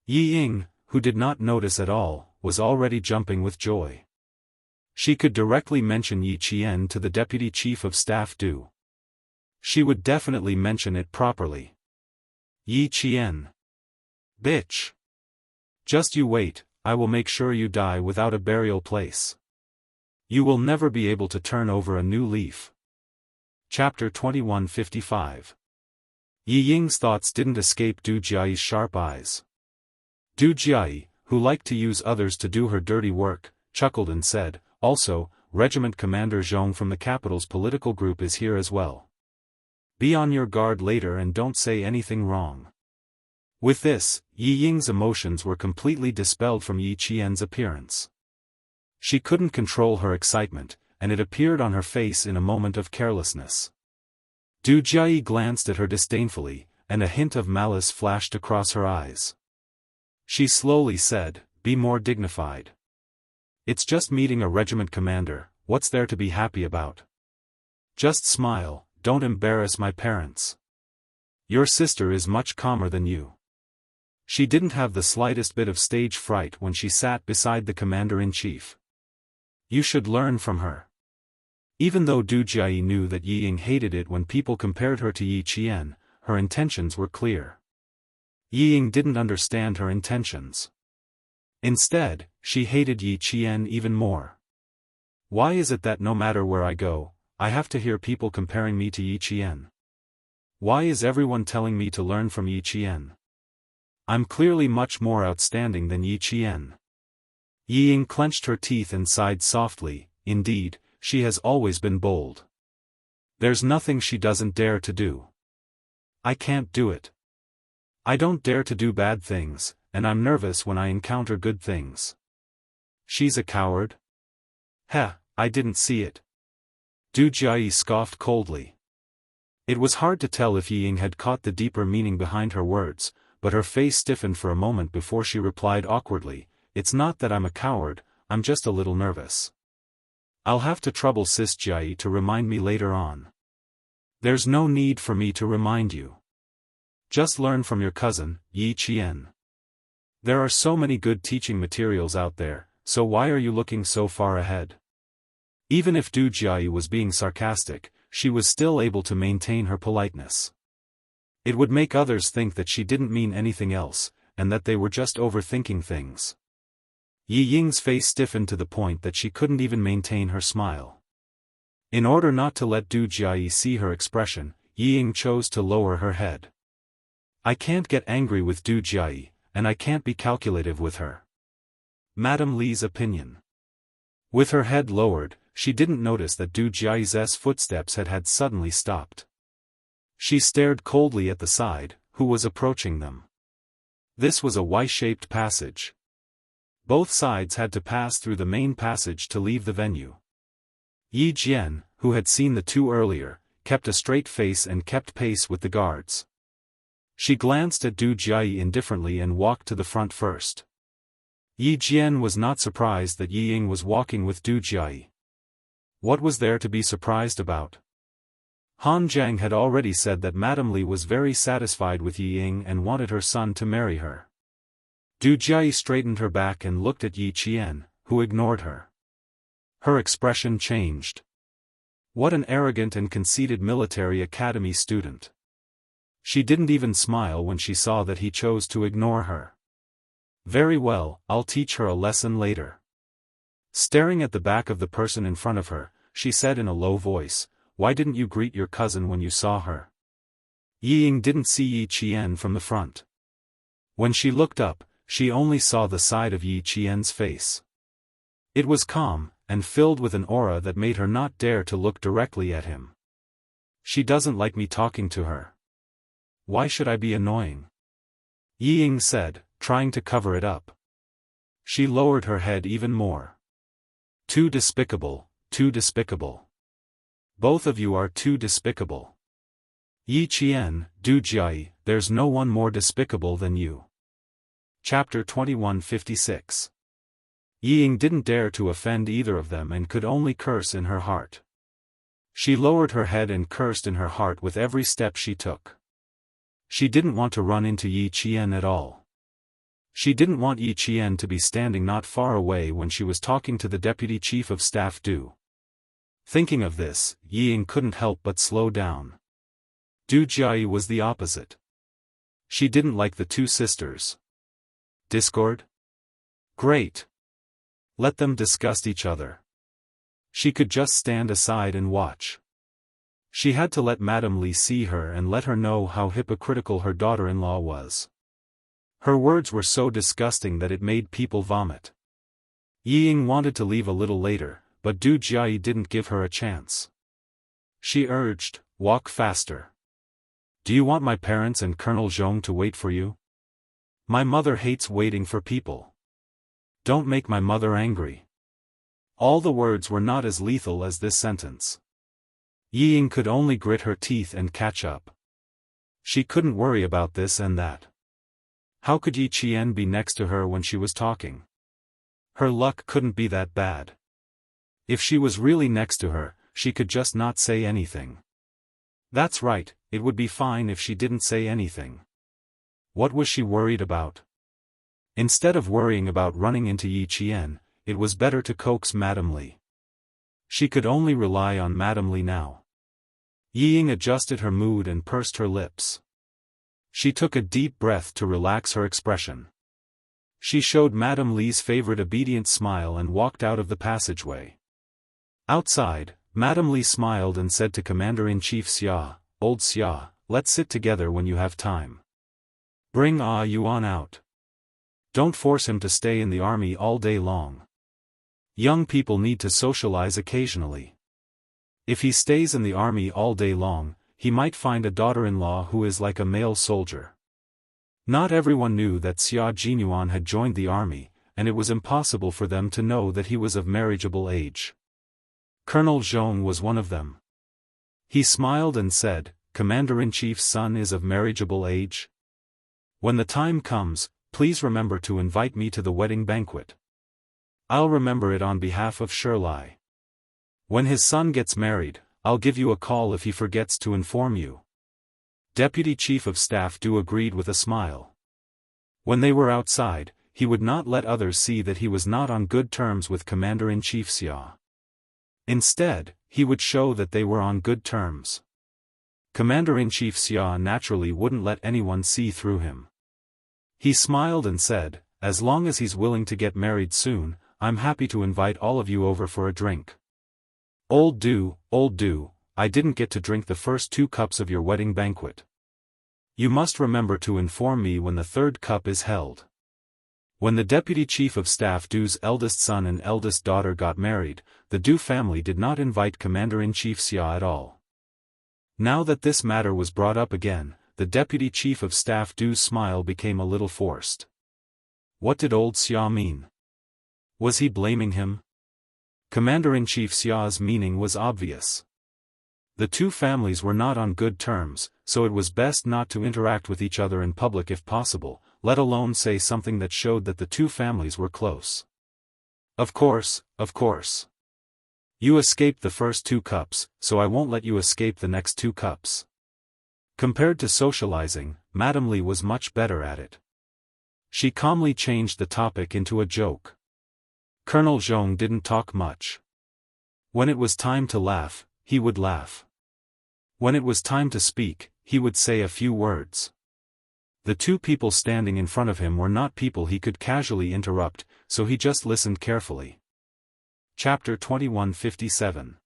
Yi Ying, who did not notice at all, was already jumping with joy. She could directly mention Yi Qian to the Deputy Chief of Staff Du. She would definitely mention it properly. Yi Qian. Bitch. Just you wait, I will make sure you die without a burial place. You will never be able to turn over a new leaf. Chapter 2155. Yi Ying's thoughts didn't escape Du Jiayi's sharp eyes. Du Jiayi, who liked to use others to do her dirty work, chuckled and said, also, Regiment Commander Zhong from the capital's political group is here as well. Be on your guard later and don't say anything wrong. With this, Yi Ying's emotions were completely dispelled from Yi Qian's appearance. She couldn't control her excitement, and it appeared on her face in a moment of carelessness. Du Jiayi glanced at her disdainfully, and a hint of malice flashed across her eyes. She slowly said, be more dignified. It's just meeting a regiment commander, what's there to be happy about? Just smile, don't embarrass my parents. Your sister is much calmer than you. She didn't have the slightest bit of stage fright when she sat beside the commander-in-chief. You should learn from her. Even though Du Jiayi knew that Yi Ying hated it when people compared her to Yi Qian, her intentions were clear. Yi Ying didn't understand her intentions. Instead, she hated Yi Qian even more. Why is it that no matter where I go, I have to hear people comparing me to Yi Qian? Why is everyone telling me to learn from Yi Qian? I'm clearly much more outstanding than Yi Qian. Yi Ying clenched her teeth and sighed softly, indeed, she has always been bold. There's nothing she doesn't dare to do. I can't do it. I don't dare to do bad things, and I'm nervous when I encounter good things. She's a coward? Heh, I didn't see it. Du Jiayi scoffed coldly. It was hard to tell if Yi Ying had caught the deeper meaning behind her words, but her face stiffened for a moment before she replied awkwardly, it's not that I'm a coward, I'm just a little nervous. I'll have to trouble Sis Jiayi to remind me later on. There's no need for me to remind you. Just learn from your cousin, Yi Qian. There are so many good teaching materials out there, so why are you looking so far ahead? Even if Du Jiayi was being sarcastic, she was still able to maintain her politeness. It would make others think that she didn't mean anything else, and that they were just overthinking things. Yi Ying's face stiffened to the point that she couldn't even maintain her smile. In order not to let Du Jiayi see her expression, Yi Ying chose to lower her head. I can't get angry with Du Jiayi, and I can't be calculative with her. Madame Li's opinion. With her head lowered, she didn't notice that Du Jiayi's footsteps had suddenly stopped. She stared coldly at the side, who was approaching them. This was a Y-shaped passage. Both sides had to pass through the main passage to leave the venue. Yi Jian, who had seen the two earlier, kept a straight face and kept pace with the guards. She glanced at Du Jiayi indifferently and walked to the front first. Yi Jian was not surprised that Yi Ying was walking with Du Jiayi. What was there to be surprised about? Han Zhang had already said that Madame Li was very satisfied with Yi Ying and wanted her son to marry her. Du Jiayi straightened her back and looked at Yi Qian, who ignored her. Her expression changed. What an arrogant and conceited military academy student. She didn't even smile when she saw that he chose to ignore her. Very well, I'll teach her a lesson later. Staring at the back of the person in front of her, she said in a low voice, why didn't you greet your cousin when you saw her? Yi Ying didn't see Yi Qian from the front. When she looked up, she only saw the side of Yi Qian's face. It was calm, and filled with an aura that made her not dare to look directly at him. She doesn't like me talking to her. Why should I be annoying? Yi Ying said, trying to cover it up. She lowered her head even more. Too despicable, too despicable. Both of you are too despicable. Yi Qian, Du Jiayi, there's no one more despicable than you. Chapter 2156. Yi Ying didn't dare to offend either of them and could only curse in her heart. She lowered her head and cursed in her heart with every step she took. She didn't want to run into Yi Qian at all. She didn't want Yi Qian to be standing not far away when she was talking to the Deputy Chief of Staff Du. Thinking of this, Yi Ying couldn't help but slow down. Du Jiayi was the opposite. She didn't like the two sisters. Discord? Great. Let them disgust each other. She could just stand aside and watch. She had to let Madame Li see her and let her know how hypocritical her daughter-in-law was. Her words were so disgusting that it made people vomit. Ying wanted to leave a little later, but Du Jiayi didn't give her a chance. She urged, "Walk faster. Do you want my parents and Colonel Zhong to wait for you? My mother hates waiting for people. Don't make my mother angry." All the words were not as lethal as this sentence. Ying could only grit her teeth and catch up. She couldn't worry about this and that. How could Yi Qian be next to her when she was talking? Her luck couldn't be that bad. If she was really next to her, she could just not say anything. That's right, it would be fine if she didn't say anything. What was she worried about? Instead of worrying about running into Yi Qian, it was better to coax Madame Li. She could only rely on Madame Li now. Ying adjusted her mood and pursed her lips. She took a deep breath to relax her expression. She showed Madame Li's favorite obedient smile and walked out of the passageway. Outside, Madame Li smiled and said to Commander-in-Chief Xia, "Old Xia, let's sit together when you have time. Bring Yuan out. Don't force him to stay in the army all day long. Young people need to socialize occasionally. If he stays in the army all day long, he might find a daughter-in-law who is like a male soldier." Not everyone knew that Xia Jinyuan had joined the army, and it was impossible for them to know that he was of marriageable age. Colonel Zhong was one of them. He smiled and said, "Commander-in-Chief's son is of marriageable age? When the time comes, please remember to invite me to the wedding banquet. I'll remember it on behalf of Shirlai. When his son gets married, I'll give you a call if he forgets to inform you." Deputy Chief of Staff Du agreed with a smile. When they were outside, he would not let others see that he was not on good terms with Commander-in-Chief Xia. Instead, he would show that they were on good terms. Commander-in-Chief Xia naturally wouldn't let anyone see through him. He smiled and said, "As long as he's willing to get married soon, I'm happy to invite all of you over for a drink. Old Du, I didn't get to drink the first 2 cups of your wedding banquet. You must remember to inform me when the 3rd cup is held." When the Deputy Chief of Staff Du's eldest son and eldest daughter got married, the Du family did not invite Commander-in-Chief Xia at all. Now that this matter was brought up again, the Deputy Chief of Staff Du's smile became a little forced. What did old Xia mean? Was he blaming him? Commander-in-Chief Xia's meaning was obvious. The two families were not on good terms, so it was best not to interact with each other in public if possible, let alone say something that showed that the two families were close. Of course. You escaped the first 2 cups, so I won't let you escape the next 2 cups. Compared to socializing, Madame Li was much better at it. She calmly changed the topic into a joke. Colonel Zhong didn't talk much. When it was time to laugh, he would laugh. When it was time to speak, he would say a few words. The 2 people standing in front of him were not people he could casually interrupt, so he just listened carefully. Chapter 2157.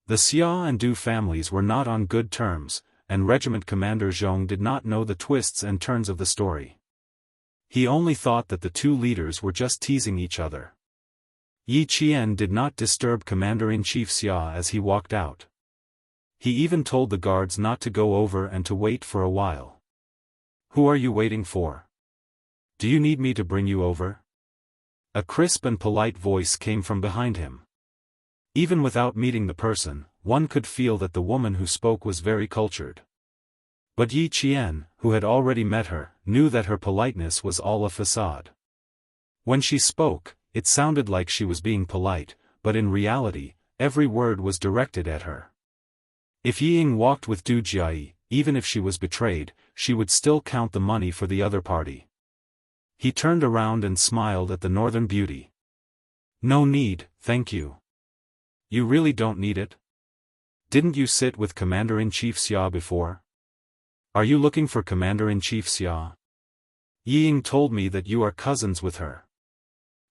The Xia and Du families were not on good terms, and Regiment Commander Zhong did not know the twists and turns of the story. He only thought that the 2 leaders were just teasing each other. Yi Qian did not disturb Commander-in-Chief Xia as he walked out. He even told the guards not to go over and to wait for a while. "Who are you waiting for? Do you need me to bring you over?" A crisp and polite voice came from behind him. Even without meeting the person, one could feel that the woman who spoke was very cultured. But Yi Qian, who had already met her, knew that her politeness was all a facade. When she spoke, it sounded like she was being polite, but in reality, every word was directed at her. If Ying walked with Du Jiayi, even if she was betrayed, she would still count the money for the other party. He turned around and smiled at the northern beauty. "No need, thank you. You really don't need it? Didn't you sit with Commander-in-Chief Xia before?" Are you looking for Commander-in-Chief Xia? Yi Ying told me that you are cousins with her.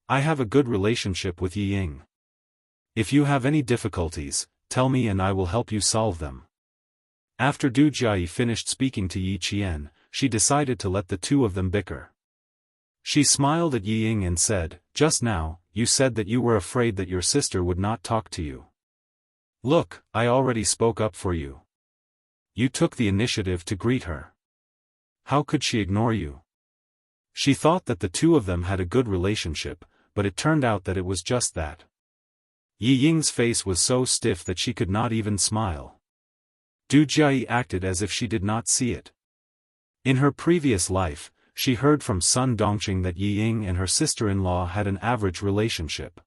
I have a good relationship with Yi Ying. If you have any difficulties, tell me and I will help you solve them. After Du Jiayi finished speaking to Yi Qian, she decided to let the two of them bicker. She smiled at Yi Ying and said, "Just now, you said that you were afraid that your sister would not talk to you. Look, I already spoke up for you. You took the initiative to greet her. How could she ignore you?" She thought that the two of them had a good relationship, but it turned out that it was just that. Yi Ying's face was so stiff that she could not even smile. Du Jiayi acted as if she did not see it. In her previous life, she heard from Sun Dongqing that Yi Ying and her sister-in-law had an average relationship.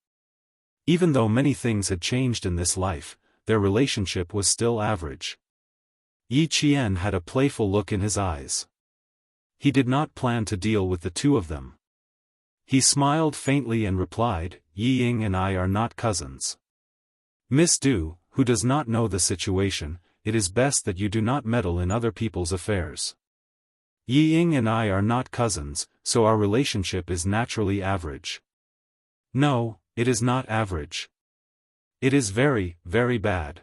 Even though many things had changed in this life, their relationship was still average. Yi Qian had a playful look in his eyes. He did not plan to deal with the two of them. He smiled faintly and replied, "Yi Ying and I are not cousins. Miss Du, who does not know the situation, it is best that you do not meddle in other people's affairs. Yi Ying and I are not cousins, so our relationship is naturally average." "No, it is not average. It is very, very bad."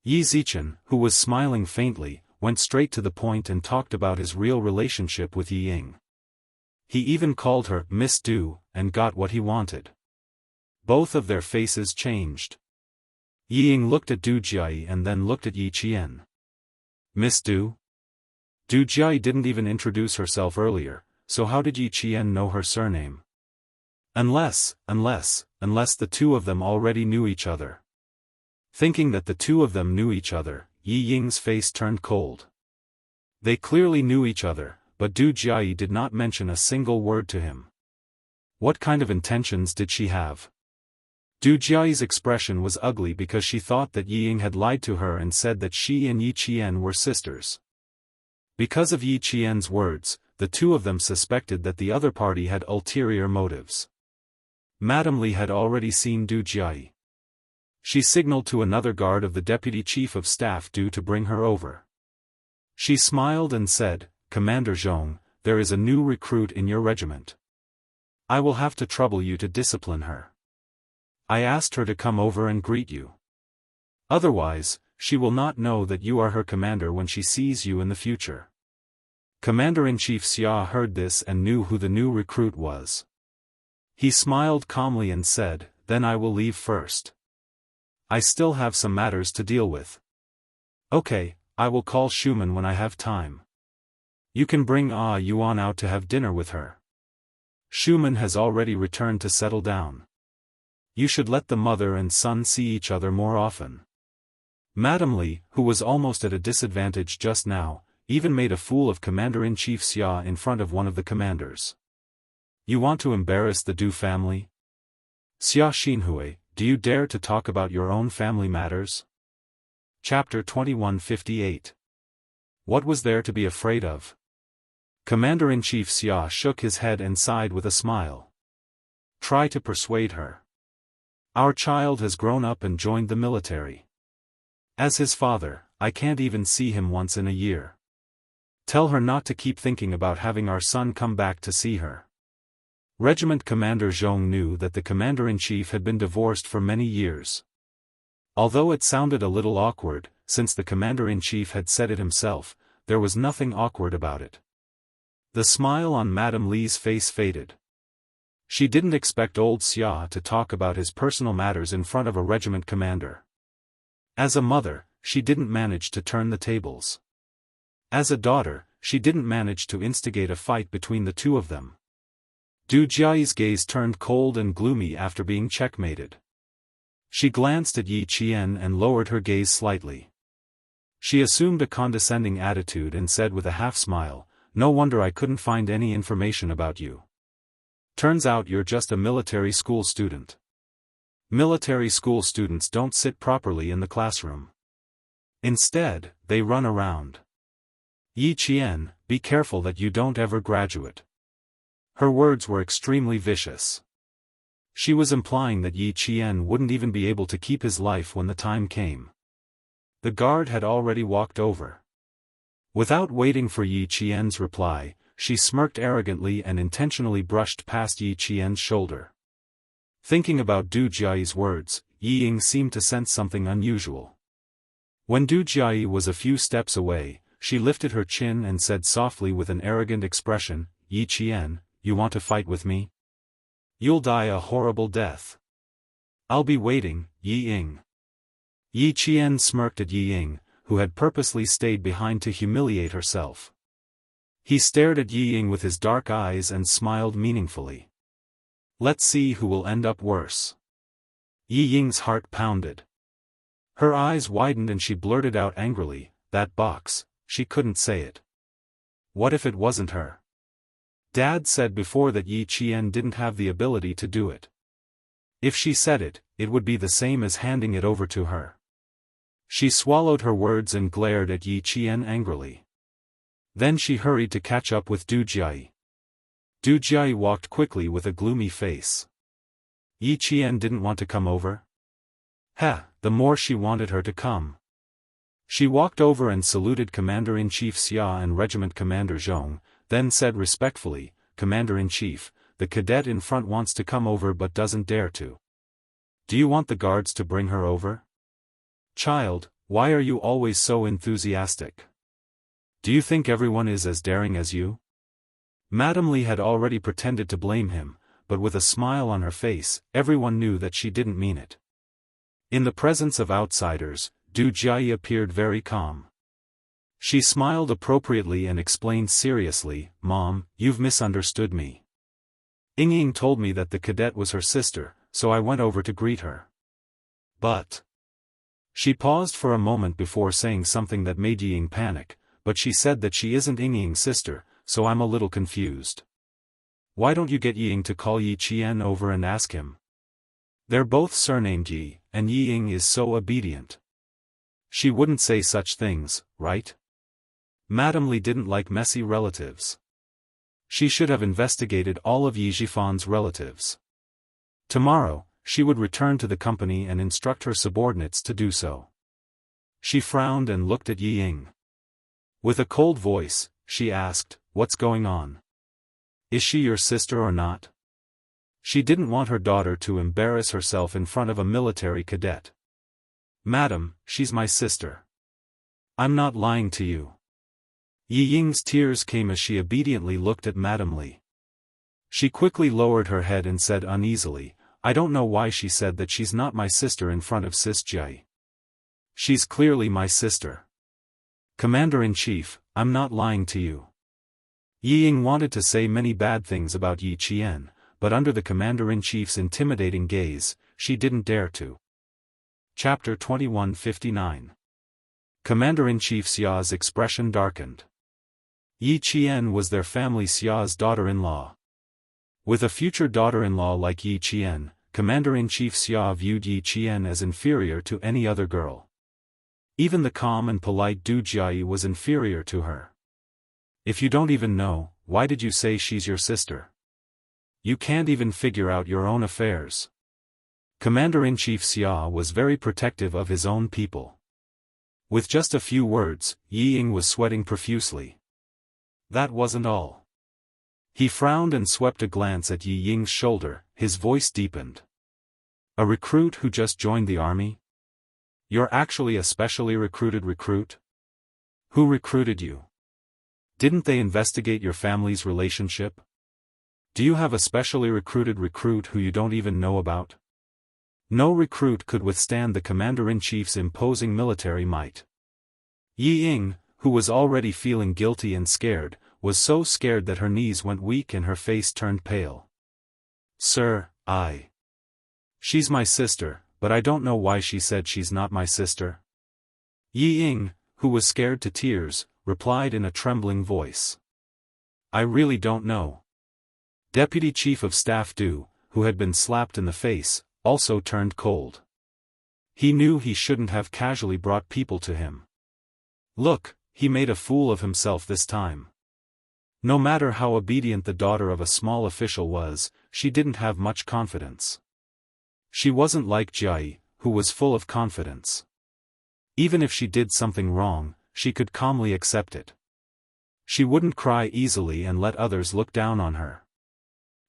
Yi Zichen, who was smiling faintly, went straight to the point and talked about his real relationship with Yi Ying. He even called her Miss Du, and got what he wanted. Both of their faces changed. Yi Ying looked at Du Jiayi and then looked at Yi Qian. "Miss Du?" Du Jiayi didn't even introduce herself earlier, so how did Yi Qian know her surname? Unless the two of them already knew each other. Thinking that the two of them knew each other, Yi Ying's face turned cold. They clearly knew each other, but Du Jiayi did not mention a single word to him. What kind of intentions did she have? Du Jiayi's expression was ugly because she thought that Yi Ying had lied to her and said that she and Yi Qian were sisters. Because of Yi Qian's words, the two of them suspected that the other party had ulterior motives. Madame Li had already seen Du Jiayi. She signaled to another guard of the Deputy Chief of Staff to bring her over. She smiled and said, "Commander Zhong, there is a new recruit in your regiment. I will have to trouble you to discipline her. I asked her to come over and greet you. Otherwise, she will not know that you are her commander when she sees you in the future." Commander-in-Chief Xia heard this and knew who the new recruit was. He smiled calmly and said, "Then I will leave first. I still have some matters to deal with." "Okay, I will call Schumann when I have time. You can bring Yuan out to have dinner with her. Schumann has already returned to settle down. You should let the mother and son see each other more often." Madame Li, who was almost at a disadvantage just now, even made a fool of Commander-in-Chief Xia in front of one of the commanders. "You want to embarrass the Du family? Xia Xinhui, do you dare to talk about your own family matters?" Chapter 2158. What was there to be afraid of? Commander-in-Chief Xia shook his head and sighed with a smile. "Try to persuade her. Our child has grown up and joined the military. As his father, I can't even see him once in a year. Tell her not to keep thinking about having our son come back to see her." Regiment Commander Zhong knew that the Commander-in-Chief had been divorced for many years. Although it sounded a little awkward, since the Commander-in-Chief had said it himself, there was nothing awkward about it. The smile on Madame Li's face faded. She didn't expect old Xia to talk about his personal matters in front of a regiment commander. As a mother, she didn't manage to turn the tables. As a daughter, she didn't manage to instigate a fight between the two of them. Du Jiayi's gaze turned cold and gloomy after being checkmated. She glanced at Yi Qian and lowered her gaze slightly. She assumed a condescending attitude and said with a half-smile, "No wonder I couldn't find any information about you. Turns out you're just a military school student. Military school students don't sit properly in the classroom. Instead, they run around. Yi Qian, be careful that you don't ever graduate." Her words were extremely vicious. She was implying that Yi Qian wouldn't even be able to keep his life when the time came. The guard had already walked over. Without waiting for Yi Qian's reply, she smirked arrogantly and intentionally brushed past Yi Qian's shoulder. Thinking about Du Jiayi's words, Yi Ying seemed to sense something unusual. When Du Jiayi was a few steps away, she lifted her chin and said softly with an arrogant expression, "Yi Qian, you want to fight with me? You'll die a horrible death. I'll be waiting, Yi Ying." Yi Qian smirked at Yi Ying, who had purposely stayed behind to humiliate herself. He stared at Yi Ying with his dark eyes and smiled meaningfully. Let's see who will end up worse. Yi Ying's heart pounded. Her eyes widened and she blurted out angrily, "That box," she couldn't say it. What if it wasn't her? Dad said before that Yi Qian didn't have the ability to do it. If she said it, it would be the same as handing it over to her. She swallowed her words and glared at Yi Qian angrily. Then she hurried to catch up with Du Jiayi. Du Jiayi walked quickly with a gloomy face. Yi Qian didn't want to come over? The more she wanted her to come. She walked over and saluted Commander-in-Chief Xia and Regiment Commander Zhong, then said respectfully, "Commander-in-Chief, the cadet in front wants to come over but doesn't dare to. Do you want the guards to bring her over?" "Child, why are you always so enthusiastic? Do you think everyone is as daring as you?" Madame Li had already pretended to blame him, but with a smile on her face, everyone knew that she didn't mean it. In the presence of outsiders, Du Jiayi appeared very calm. She smiled appropriately and explained seriously, "Mom, you've misunderstood me. Ying told me that the cadet was her sister, so I went over to greet her. But..." She paused for a moment before saying something that made Ying panic, "But she said that she isn't Ying's sister, so I'm a little confused. Why don't you get Ying to call Yi Qian over and ask him? They're both surnamed Yi, and Ying is so obedient. She wouldn't say such things, right?" Madame Li didn't like messy relatives. She should have investigated all of Yi Jifan's relatives. Tomorrow, she would return to the company and instruct her subordinates to do so. She frowned and looked at Yi Ying. With a cold voice, she asked, "What's going on? Is she your sister or not?" She didn't want her daughter to embarrass herself in front of a military cadet. "Madam, she's my sister. I'm not lying to you." Yi Ying's tears came as she obediently looked at Madame Li. She quickly lowered her head and said uneasily, "I don't know why she said that she's not my sister in front of Sis Jiayi. She's clearly my sister. Commander-in-Chief, I'm not lying to you." Yi Ying wanted to say many bad things about Yi Qian, but under the Commander-in-Chief's intimidating gaze, she didn't dare to. Chapter 2159. Commander-in-Chief Xia's expression darkened. Yi Qian was their family Xia's daughter-in-law. With a future daughter-in-law like Yi Qian, Commander-in-Chief Xia viewed Yi Qian as inferior to any other girl. Even the calm and polite Du Jiayi was inferior to her. "If you don't even know, why did you say she's your sister? You can't even figure out your own affairs." Commander-in-Chief Xia was very protective of his own people. With just a few words, Yi Ying was sweating profusely. That wasn't all. He frowned and swept a glance at Yi Ying's shoulder, his voice deepened. "A recruit who just joined the army? You're actually a specially recruited recruit? Who recruited you? Didn't they investigate your family's relationship? Do you have a specially recruited recruit who you don't even know about?" No recruit could withstand the Commander-in-Chief's imposing military might. Yi Ying, who was already feeling guilty and scared, was so scared that her knees went weak and her face turned pale. "Sir, She's my sister, but I don't know why she said she's not my sister." Yi Ying, who was scared to tears, replied in a trembling voice. "I really don't know." Deputy Chief of Staff Du, who had been slapped in the face, also turned cold. He knew he shouldn't have casually brought people to him. Look, he made a fool of himself this time. No matter how obedient the daughter of a small official was, she didn't have much confidence. She wasn't like Jiayi, who was full of confidence. Even if she did something wrong, she could calmly accept it. She wouldn't cry easily and let others look down on her.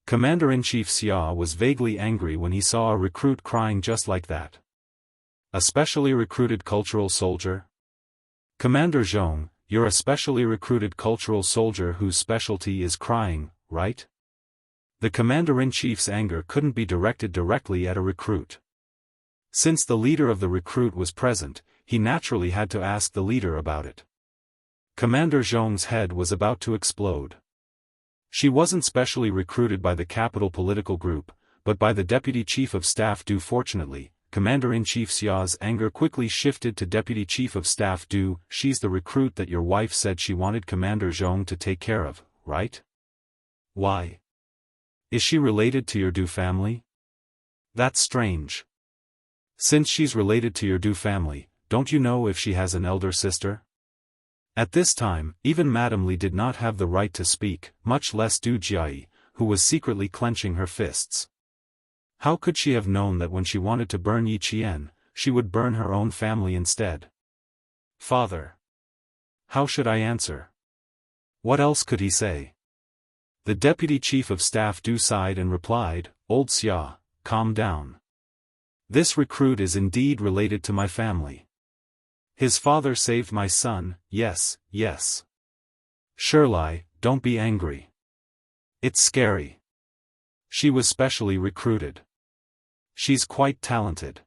Commander-in-Chief Xia was vaguely angry when he saw a recruit crying just like that. A specially recruited cultural soldier? Commander Zhong, you're a specially recruited cultural soldier whose specialty is crying, right? The commander-in-chief's anger couldn't be directed directly at a recruit. Since the leader of the recruit was present, he naturally had to ask the leader about it. Commander Zhong's head was about to explode. She wasn't specially recruited by the capital political group, but by the Deputy Chief of Staff Du. Fortunately, Commander-in-Chief Xia's anger quickly shifted to Deputy Chief of Staff Du. She's the recruit that your wife said she wanted Commander Zhong to take care of, right? Why? Is she related to your Du family? That's strange. Since she's related to your Du family, don't you know if she has an elder sister? At this time, even Madame Li did not have the right to speak, much less Du Jiayi, who was secretly clenching her fists. How could she have known that when she wanted to burn Yi Qian, she would burn her own family instead? Father. How should I answer? What else could he say? The Deputy Chief of Staff Du sighed and replied, Old Xia, calm down. This recruit is indeed related to my family. His father saved my son, yes, yes. Shirlai, don't be angry. It's scary. She was specially recruited. She's quite talented.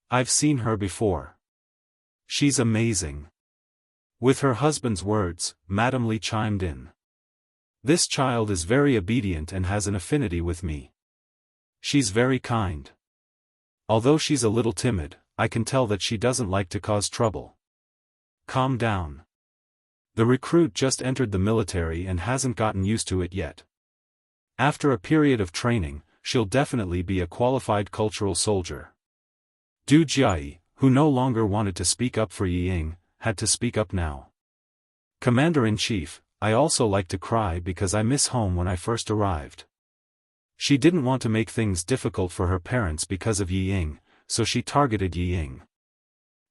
I've seen her before. She's amazing. With her husband's words, Madame Li chimed in. This child is very obedient and has an affinity with me. She's very kind. Although she's a little timid, I can tell that she doesn't like to cause trouble. Calm down. The recruit just entered the military and hasn't gotten used to it yet. After a period of training, she'll definitely be a qualified cultural soldier. Du Jiayi, who no longer wanted to speak up for Yi Ying, had to speak up now. Commander-in-Chief, I also like to cry because I miss home when I first arrived. She didn't want to make things difficult for her parents because of Yi Ying, so she targeted Yi Ying.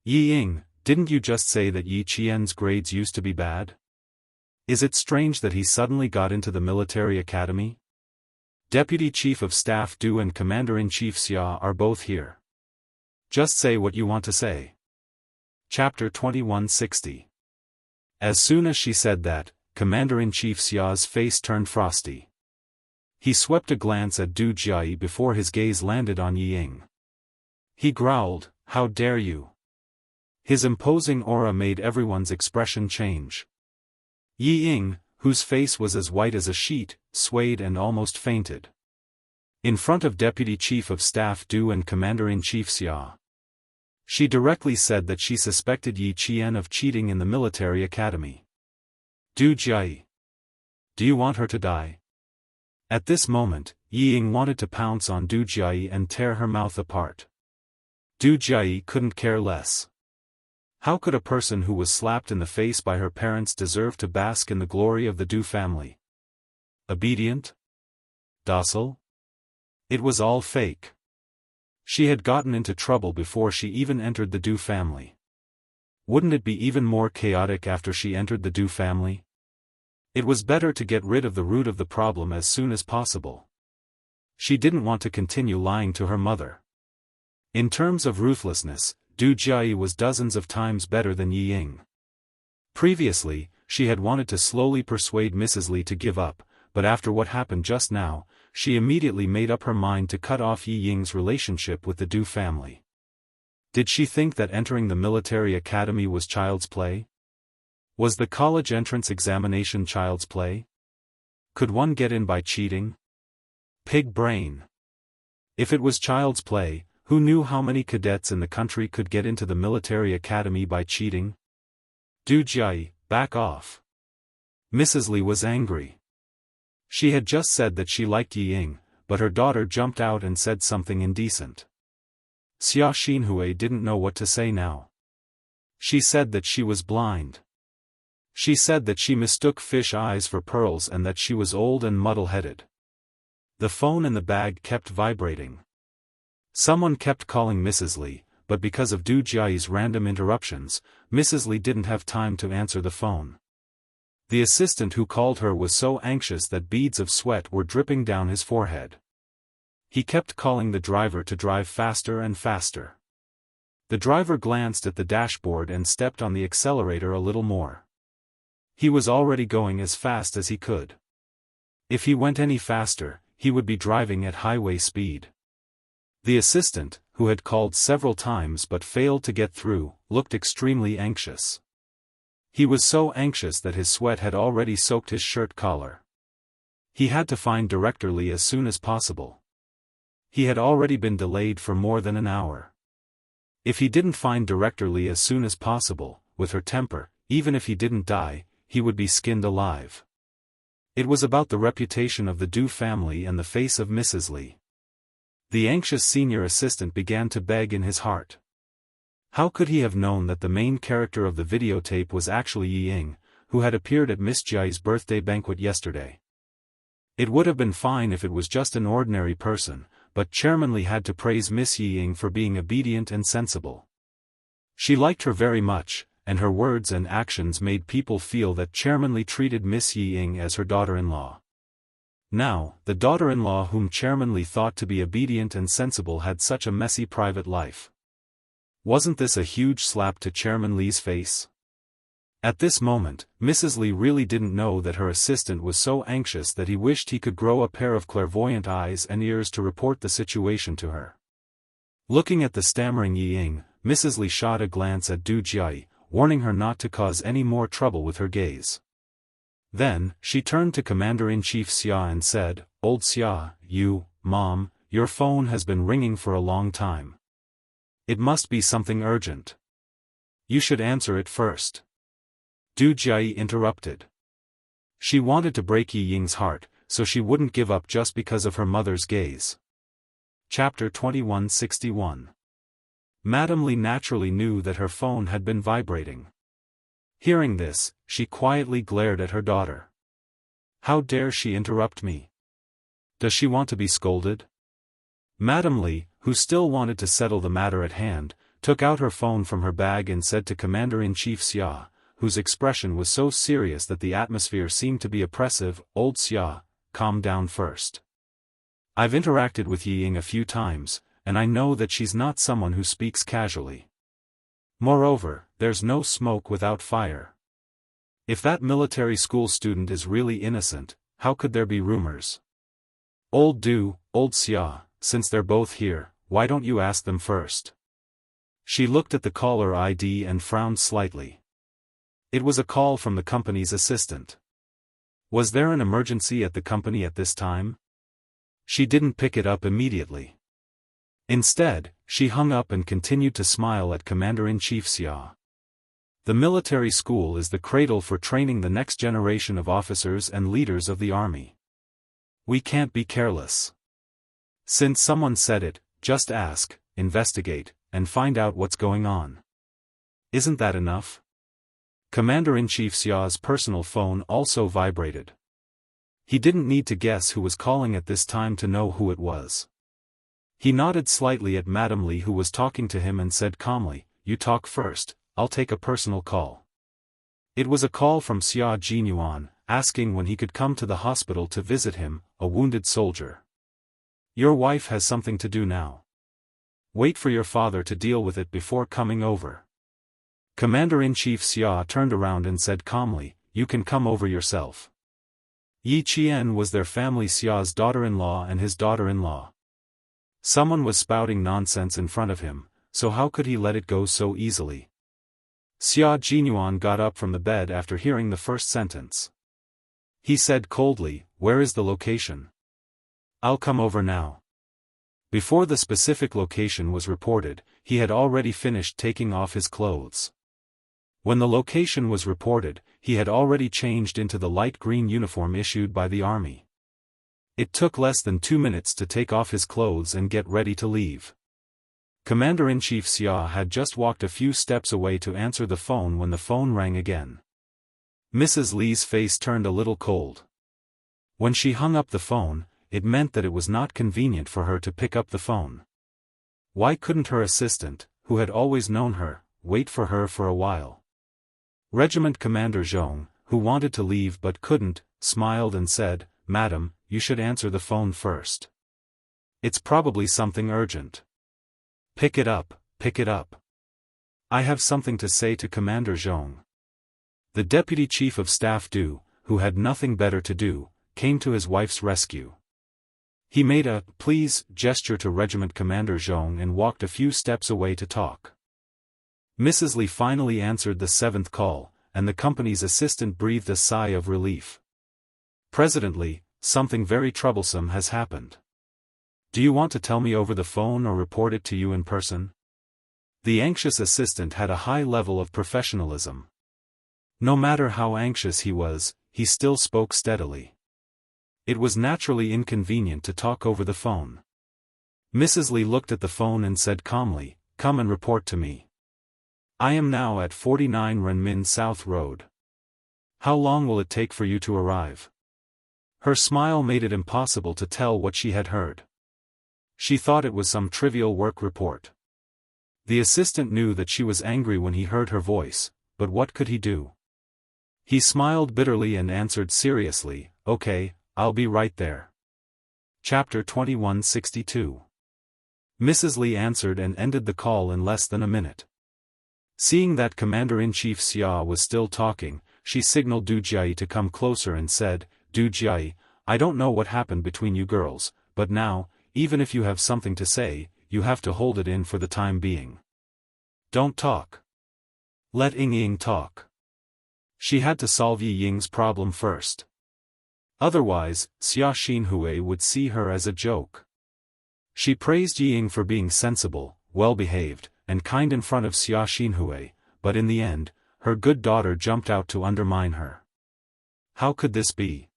Yi Ying, didn't you just say that Yi Qian's grades used to be bad? Is it strange that he suddenly got into the military academy? Deputy Chief of Staff Du and Commander-in-Chief Xia are both here. Just say what you want to say. Chapter 2160. As soon as she said that, Commander-in-Chief Xia's face turned frosty. He swept a glance at Du Jiayi before his gaze landed on Yi Ying. He growled, "How dare you?" His imposing aura made everyone's expression change. Yi Ying, whose face was as white as a sheet, swayed and almost fainted. In front of Deputy Chief of Staff Du and Commander-in-Chief Xia. She directly said that she suspected Yi Qian of cheating in the military academy. Du Jiayi. Do you want her to die? At this moment, Yi Ying wanted to pounce on Du Jiayi and tear her mouth apart. Du Jiayi couldn't care less. How could a person who was slapped in the face by her parents deserve to bask in the glory of the Du family? Obedient? Docile? It was all fake. She had gotten into trouble before she even entered the Du family. Wouldn't it be even more chaotic after she entered the Du family? It was better to get rid of the root of the problem as soon as possible. She didn't want to continue lying to her mother. In terms of ruthlessness, Du Jiayi was dozens of times better than Yi Ying. Previously, she had wanted to slowly persuade Mrs. Li to give up, but after what happened just now, she immediately made up her mind to cut off Yi Ying's relationship with the Du family. Did she think that entering the military academy was child's play? Was the college entrance examination child's play? Could one get in by cheating? Pig brain. If it was child's play, who knew how many cadets in the country could get into the military academy by cheating? Du Jiayi, back off. Mrs. Li was angry. She had just said that she liked Yi Ying, but her daughter jumped out and said something indecent. Xia Xinhui didn't know what to say now. She said that she was blind. She said that she mistook fish eyes for pearls and that she was old and muddle-headed. The phone in the bag kept vibrating. Someone kept calling Mrs. Li, but because of Du Jiayi's random interruptions, Mrs. Li didn't have time to answer the phone. The assistant who called her was so anxious that beads of sweat were dripping down his forehead. He kept calling the driver to drive faster and faster. The driver glanced at the dashboard and stepped on the accelerator a little more. He was already going as fast as he could. If he went any faster, he would be driving at highway speed. The assistant, who had called several times but failed to get through, looked extremely anxious. He was so anxious that his sweat had already soaked his shirt collar. He had to find Director Lee as soon as possible. He had already been delayed for more than an hour. If he didn't find Director Lee as soon as possible, with her temper, even if he didn't die, he would be skinned alive. It was about the reputation of the Du family and the face of Mrs. Lee. The anxious senior assistant began to beg in his heart. How could he have known that the main character of the videotape was actually Yi Ying, who had appeared at Miss Jia's birthday banquet yesterday? It would have been fine if it was just an ordinary person, but Chairman Lee had to praise Miss Yi Ying for being obedient and sensible. She liked her very much, and her words and actions made people feel that Chairman Lee treated Miss Yi Ying as her daughter-in-law. Now, the daughter-in-law whom Chairman Lee thought to be obedient and sensible had such a messy private life. Wasn't this a huge slap to Chairman Lee's face? At this moment, Mrs. Lee really didn't know that her assistant was so anxious that he wished he could grow a pair of clairvoyant eyes and ears to report the situation to her. Looking at the stammering Yi Ying, Mrs. Lee shot a glance at Du Jia, warning her not to cause any more trouble with her gaze. Then, she turned to Commander-in-Chief Xia and said, "Old Xia, Mom, your phone has been ringing for a long time. It must be something urgent. You should answer it first." Du Jia interrupted. She wanted to break Yi Ying's heart, so she wouldn't give up just because of her mother's gaze. Chapter 2161. Madame Li naturally knew that her phone had been vibrating. Hearing this, she quietly glared at her daughter. How dare she interrupt me? Does she want to be scolded? Madame Li, who still wanted to settle the matter at hand, took out her phone from her bag and said to Commander-in-Chief Xia, whose expression was so serious that the atmosphere seemed to be oppressive, "Old Xia, calm down first. I've interacted with Yi Ying a few times, and I know that she's not someone who speaks casually. Moreover, there's no smoke without fire. If that military school student is really innocent, how could there be rumors? Old Xia, since they're both here, why don't you ask them first?" She looked at the caller ID and frowned slightly. It was a call from the company's assistant. Was there an emergency at the company at this time? She didn't pick it up immediately. Instead, she hung up and continued to smile at Commander-in-Chief Xia. The military school is the cradle for training the next generation of officers and leaders of the army. We can't be careless. Since someone said it, just ask, investigate, and find out what's going on. Isn't that enough? Commander-in-Chief Xia's personal phone also vibrated. He didn't need to guess who was calling at this time to know who it was. He nodded slightly at Madame Li, who was talking to him, and said calmly, "You talk first, I'll take a personal call." It was a call from Xia Jinyuan, asking when he could come to the hospital to visit him, a wounded soldier. "Your wife has something to do now. Wait for your father to deal with it before coming over." Commander-in-Chief Xia turned around and said calmly, "You can come over yourself." Yi Qian was their family Xia's daughter-in-law and his daughter-in-law. Someone was spouting nonsense in front of him, so how could he let it go so easily? Xia Jinyuan got up from the bed after hearing the first sentence. He said coldly, "Where is the location?" "I'll come over now." Before the specific location was reported, he had already finished taking off his clothes. When the location was reported, he had already changed into the light green uniform issued by the army. It took less than 2 minutes to take off his clothes and get ready to leave. Commander-in-Chief Xia had just walked a few steps away to answer the phone when the phone rang again. Mrs. Li's face turned a little cold. When she hung up the phone, it meant that it was not convenient for her to pick up the phone. Why couldn't her assistant, who had always known her, wait for her for a while? Regiment Commander Zhong, who wanted to leave but couldn't, smiled and said, "Madam, you should answer the phone first. It's probably something urgent. Pick it up, pick it up. I have something to say to Commander Zhong." The Deputy Chief of Staff Du, who had nothing better to do, came to his wife's rescue. He made a "please" gesture to Regiment Commander Zhong and walked a few steps away to talk. Mrs. Li finally answered the 7th call, and the company's assistant breathed a sigh of relief. "President Li, something very troublesome has happened. Do you want to tell me over the phone or report it to you in person?" The anxious assistant had a high level of professionalism. No matter how anxious he was, he still spoke steadily. It was naturally inconvenient to talk over the phone. Mrs. Li looked at the phone and said calmly, "Come and report to me. I am now at 49 Renmin South Road. How long will it take for you to arrive?" Her smile made it impossible to tell what she had heard. She thought it was some trivial work report. The assistant knew that she was angry when he heard her voice, but what could he do? He smiled bitterly and answered seriously, "Okay, I'll be right there." Chapter 2162. Mrs. Li answered and ended the call in less than a minute. Seeing that Commander-in-Chief Xia was still talking, she signaled Du Jiayi to come closer and said, "Du Jiayi, I don't know what happened between you girls, but now, even if you have something to say, you have to hold it in for the time being. Don't talk. Let Ying talk." She had to solve Yi Ying's problem first. Otherwise, Xia Xinhui would see her as a joke. She praised Yi Ying for being sensible, well-behaved, and kind in front of Xia Xinhui, but in the end, her good daughter jumped out to undermine her. How could this be?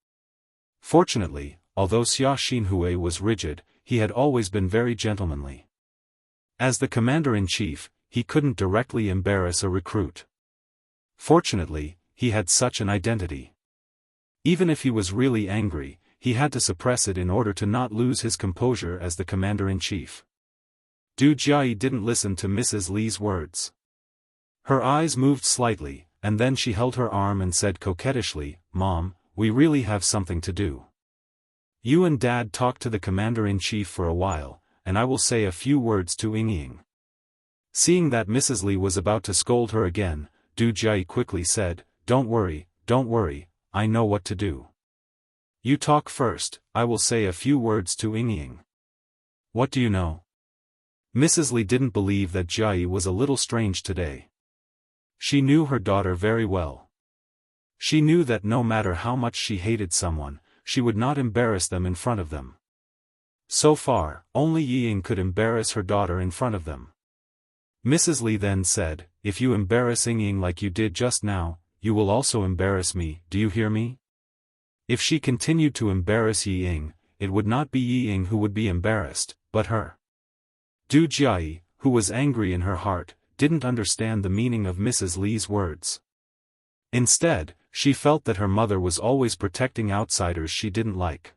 Fortunately, although Xia Xinhui was rigid, he had always been very gentlemanly. As the commander-in-chief, he couldn't directly embarrass a recruit. Fortunately, he had such an identity. Even if he was really angry, he had to suppress it in order to not lose his composure as the commander-in-chief. Du Jiayi didn't listen to Mrs. Li's words. Her eyes moved slightly, and then she held her arm and said coquettishly, "Mom, we really have something to do. You and Dad talk to the commander-in-chief for a while, and I will say a few words to Ying." Seeing that Mrs. Li was about to scold her again, Du Jiayi quickly said, don't worry, I know what to do. You talk first, I will say a few words to Ying." "What do you know?" Mrs. Li didn't believe that Jiayi was a little strange today. She knew her daughter very well. She knew that no matter how much she hated someone, she would not embarrass them in front of them. So far, only Ying could embarrass her daughter in front of them. Mrs. Li then said, "If you embarrass Ying like you did just now, you will also embarrass me, do you hear me?" If she continued to embarrass Ying, it would not be Ying who would be embarrassed, but her. Du Jiayi, who was angry in her heart, didn't understand the meaning of Mrs. Li's words. Instead, she felt that her mother was always protecting outsiders she didn't like.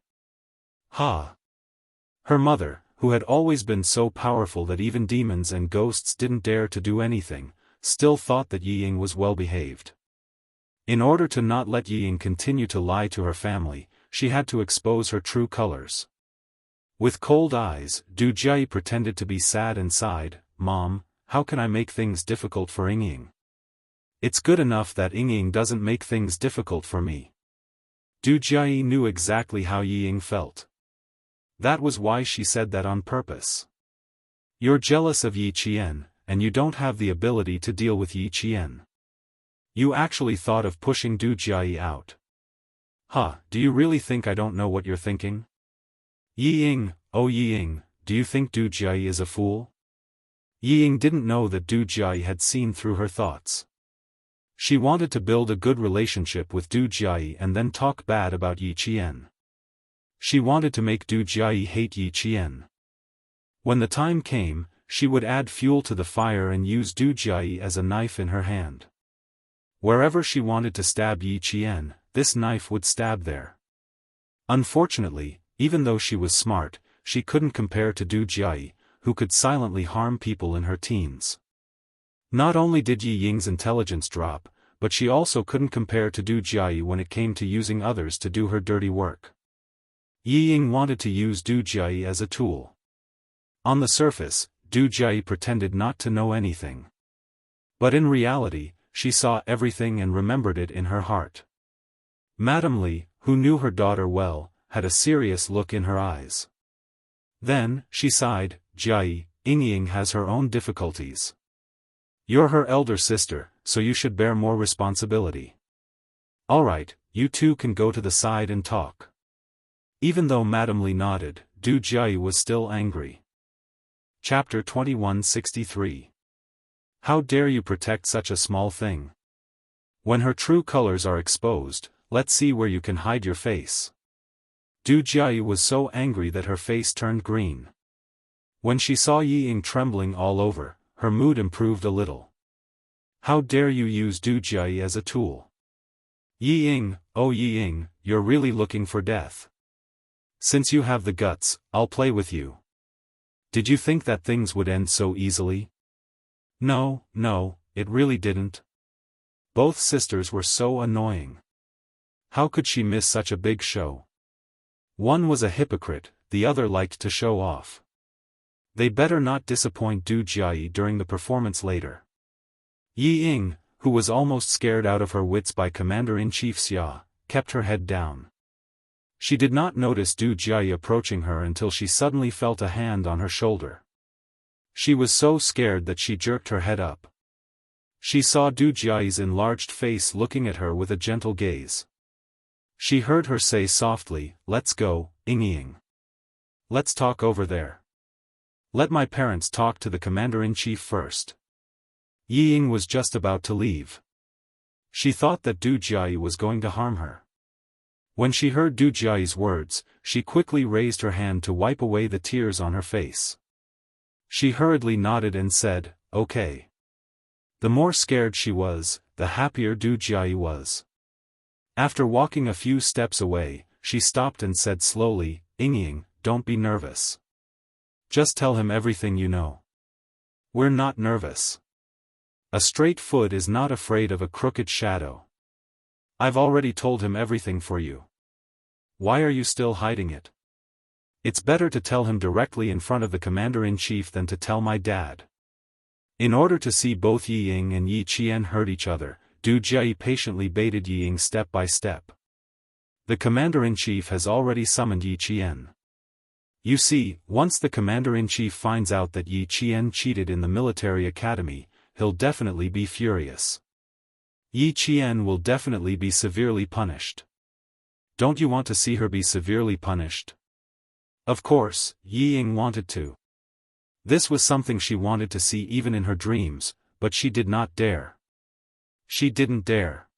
Her mother, who had always been so powerful that even demons and ghosts didn't dare to do anything, still thought that Ying was well-behaved. In order to not let Ying continue to lie to her family, she had to expose her true colors. With cold eyes, Du Jiayi pretended to be sad and sighed, "Mom, how can I make things difficult for Ying? It's good enough that Ying doesn't make things difficult for me." Du Jiayi knew exactly how Ying felt. That was why she said that on purpose. "You're jealous of Yi Qian, and you don't have the ability to deal with Yi Qian. You actually thought of pushing Du Jiayi out. Do you really think I don't know what you're thinking? Ying, oh Ying, do you think Du Jiayi is a fool?" Ying didn't know that Du Jiayi had seen through her thoughts. She wanted to build a good relationship with Du Jiayi and then talk bad about Yi Qian. She wanted to make Du Jiayi hate Yi Qian. When the time came, she would add fuel to the fire and use Du Jiayi as a knife in her hand. Wherever she wanted to stab Yi Qian, this knife would stab there. Unfortunately, even though she was smart, she couldn't compare to Du Jiayi, who could silently harm people in her teens. Not only did Yi Ying's intelligence drop, but she also couldn't compare to Du Jiayi when it came to using others to do her dirty work. Yi Ying wanted to use Du Jiayi as a tool. On the surface, Du Jiayi pretended not to know anything. But in reality, she saw everything and remembered it in her heart. Madame Li, who knew her daughter well, had a serious look in her eyes. Then, she sighed, Jiayi, Ying has her own difficulties. You're her elder sister, so you should bear more responsibility. Alright, you two can go to the side and talk. Even though Madame Li nodded, Du Jiayi was still angry. Chapter 2163. How dare you protect such a small thing? When her true colors are exposed, let's see where you can hide your face. Du Jiayi was so angry that her face turned green. When she saw Yi Ying trembling all over, her mood improved a little. How dare you use Du Jiayi as a tool? Yi Ying, oh Yi Ying, you're really looking for death. Since you have the guts, I'll play with you. Did you think that things would end so easily? No, it really didn't. Both sisters were so annoying. How could she miss such a big show? One was a hypocrite, the other liked to show off. They better not disappoint Du Jiayi during the performance later. Yi Ying, who was almost scared out of her wits by Commander-in-Chief Xia, kept her head down. She did not notice Du Jiayi approaching her until she suddenly felt a hand on her shoulder. She was so scared that she jerked her head up. She saw Du Jiayi's enlarged face looking at her with a gentle gaze. She heard her say softly, "Let's go, Ying. Let's talk over there. Let my parents talk to the Commander-in-Chief first." Yi Ying was just about to leave. She thought that Du Jiayi was going to harm her. When she heard Du Jiayi's words, she quickly raised her hand to wipe away the tears on her face. She hurriedly nodded and said, "Okay." The more scared she was, the happier Du Jiayi was. After walking a few steps away, she stopped and said slowly, "Ying, don't be nervous. Just tell him everything you know. We're not nervous. A straight foot is not afraid of a crooked shadow. I've already told him everything for you. Why are you still hiding it? It's better to tell him directly in front of the Commander-in-Chief than to tell my dad." In order to see both Yi Ying and Yi Qian hurt each other, Du Jiayi patiently baited Yi Ying step by step. The Commander-in-Chief has already summoned Yi Qian. You see, once the Commander-in-Chief finds out that Yi Qian cheated in the military academy, he'll definitely be furious. Yi Qian will definitely be severely punished. Don't you want to see her be severely punished? Of course, Yi Ying wanted to. This was something she wanted to see even in her dreams, but she did not dare. She didn't dare.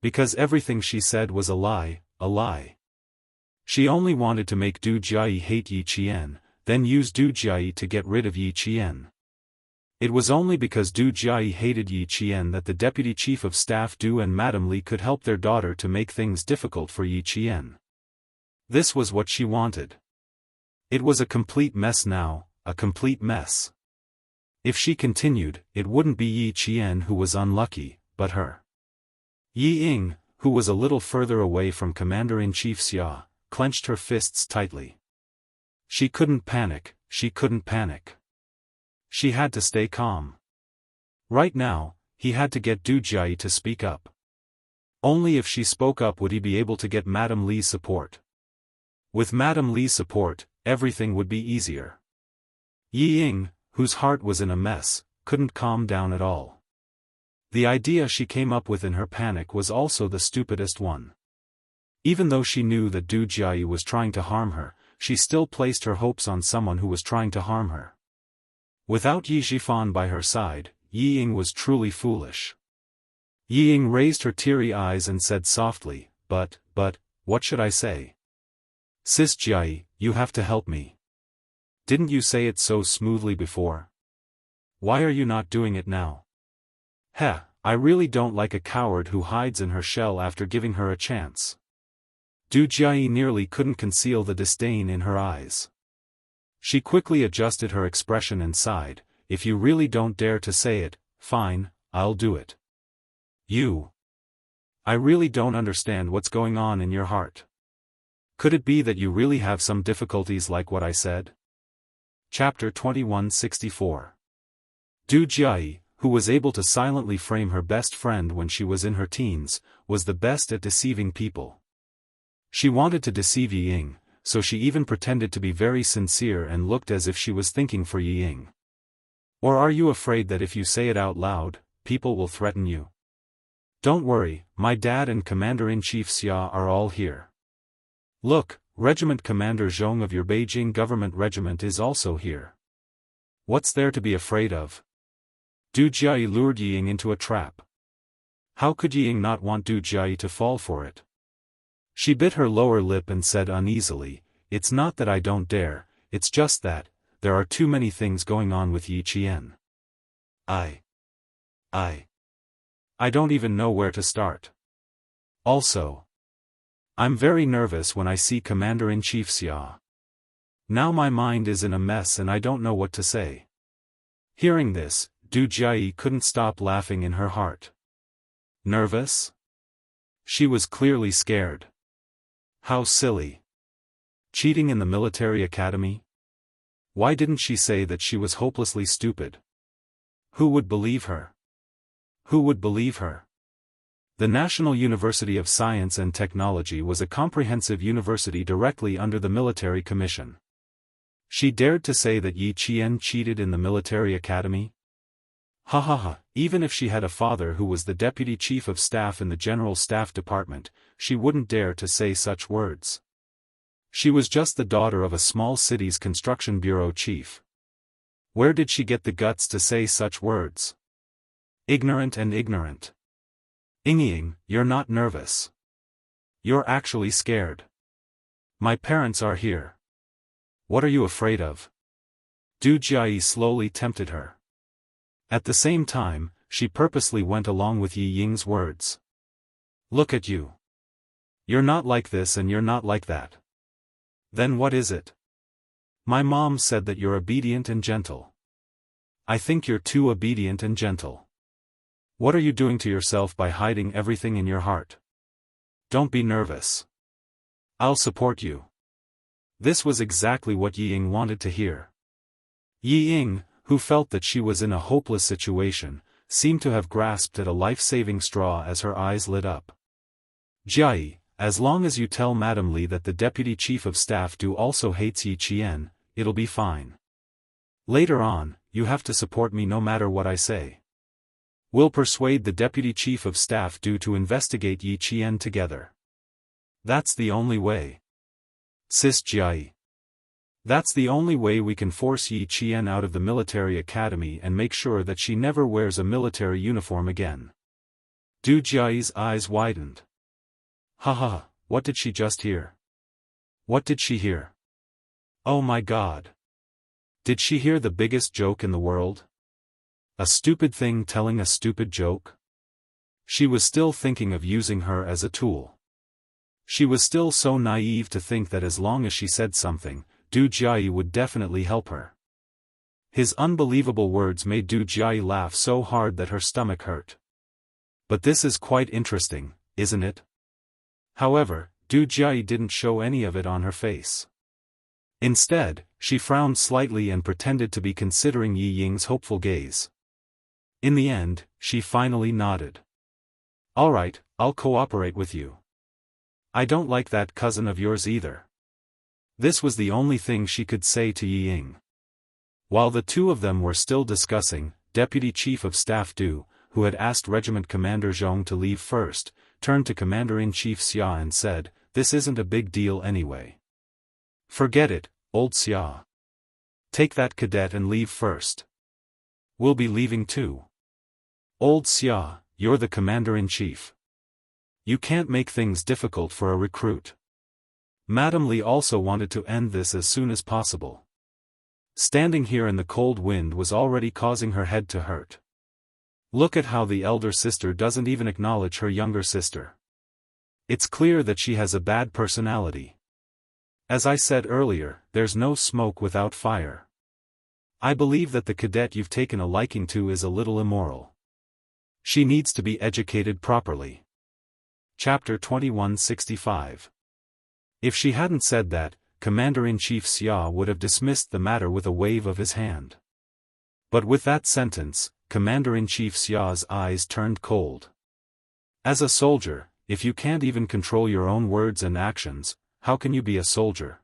Because everything she said was a lie, a lie. She only wanted to make Du Jiayi hate Yi Qian, then use Du Jiayi to get rid of Yi Qian. It was only because Du Jiayi hated Yi Qian that the Deputy Chief of Staff Du and Madame Li could help their daughter to make things difficult for Yi Qian. This was what she wanted. It was a complete mess now, a complete mess. If she continued, it wouldn't be Yi Qian who was unlucky, but her. Yi Ying, who was a little further away from Commander-in-Chief Xia, clenched her fists tightly. She couldn't panic, she couldn't panic. She had to stay calm. Right now, he had to get Du Jiayi to speak up. Only if she spoke up would he be able to get Madame Li's support. With Madame Li's support, everything would be easier. Yi Ying, whose heart was in a mess, couldn't calm down at all. The idea she came up with in her panic was also the stupidest one. Even though she knew that Du Jiayi was trying to harm her, she still placed her hopes on someone who was trying to harm her. Without Yi Zhifan by her side, Yi Ying was truly foolish. Yi Ying raised her teary eyes and said softly, but, what should I say? Sis Jiayi, you have to help me. Didn't you say it so smoothly before? Why are you not doing it now? Heh, I really don't like a coward who hides in her shell after giving her a chance. Du Jiayi nearly couldn't conceal the disdain in her eyes. She quickly adjusted her expression and sighed, "If you really don't dare to say it, fine, I'll do it." I really don't understand what's going on in your heart. Could it be that you really have some difficulties like what I said? Chapter 2164. Du Jiayi, who was able to silently frame her best friend when she was in her teens, was the best at deceiving people. She wanted to deceive Yi Ying, so she even pretended to be very sincere and looked as if she was thinking for Yi Ying. Or are you afraid that if you say it out loud, people will threaten you? Don't worry, my dad and Commander-in-Chief Xia are all here. Look, Regiment Commander Zhong of your Beijing government regiment is also here. What's there to be afraid of? Du Jiayi lured Yi Ying into a trap. How could Yi Ying not want Du Jiayi to fall for it? She bit her lower lip and said uneasily, "It's not that I don't dare, it's just that, there are too many things going on with Yi Qian. I don't even know where to start. Also, I'm very nervous when I see Commander-in-Chief Xia. Now my mind is in a mess and I don't know what to say." Hearing this, Du Jiayi couldn't stop laughing in her heart. Nervous? She was clearly scared. How silly. Cheating in the military academy? Why didn't she say that she was hopelessly stupid? Who would believe her? Who would believe her? The National University of Science and Technology was a comprehensive university directly under the military commission. She dared to say that Yi Qian cheated in the military academy? Ha ha ha, even if she had a father who was the deputy chief of staff in the General Staff Department, she wouldn't dare to say such words. She was just the daughter of a small city's construction bureau chief. Where did she get the guts to say such words? Ignorant and ignorant. Ying, you're not nervous. You're actually scared. My parents are here. What are you afraid of? Du Jiayi slowly tempted her. At the same time, she purposely went along with Yi Ying's words. Look at you. You're not like this and you're not like that. Then what is it? My mom said that you're obedient and gentle. I think you're too obedient and gentle. What are you doing to yourself by hiding everything in your heart? Don't be nervous. I'll support you. This was exactly what Yi Ying wanted to hear. Yi Ying, who felt that she was in a hopeless situation, seemed to have grasped at a life-saving straw as her eyes lit up. Jiayi, as long as you tell Madame Li that the Deputy Chief of Staff Du also hates Yi Qian, it'll be fine. Later on, you have to support me no matter what I say. We'll persuade the Deputy Chief of Staff Du to investigate Yi Qian together. That's the only way. Sis Jiayi. That's the only way we can force Yi Qian out of the military academy and make sure that she never wears a military uniform again. Du Jiayi's eyes widened. Ha ha, what did she just hear? What did she hear? Oh my God. Did she hear the biggest joke in the world? A stupid thing telling a stupid joke? She was still thinking of using her as a tool. She was still so naive to think that as long as she said something, Du Jiayi would definitely help her. His unbelievable words made Du Jiayi laugh so hard that her stomach hurt. But this is quite interesting, isn't it? However, Du Jiayi didn't show any of it on her face. Instead, she frowned slightly and pretended to be considering Yi Ying's hopeful gaze. In the end, she finally nodded. All right, I'll cooperate with you. I don't like that cousin of yours either. This was the only thing she could say to Yi Ying. While the two of them were still discussing, Deputy Chief of Staff Du, who had asked Regiment Commander Zhong to leave first, turned to Commander-in-Chief Xia and said, "This isn't a big deal anyway. Forget it, old Xia. Take that cadet and leave first. We'll be leaving too. Old Xia, you're the Commander-in-Chief. You can't make things difficult for a recruit." Madame Li also wanted to end this as soon as possible. Standing here in the cold wind was already causing her head to hurt. Look at how the elder sister doesn't even acknowledge her younger sister. It's clear that she has a bad personality. As I said earlier, there's no smoke without fire. I believe that the cadet you've taken a liking to is a little immoral. She needs to be educated properly. Chapter 2165. If she hadn't said that, Commander-in-Chief Xia would have dismissed the matter with a wave of his hand. But with that sentence, Commander-in-Chief Xia's eyes turned cold. As a soldier, if you can't even control your own words and actions, how can you be a soldier?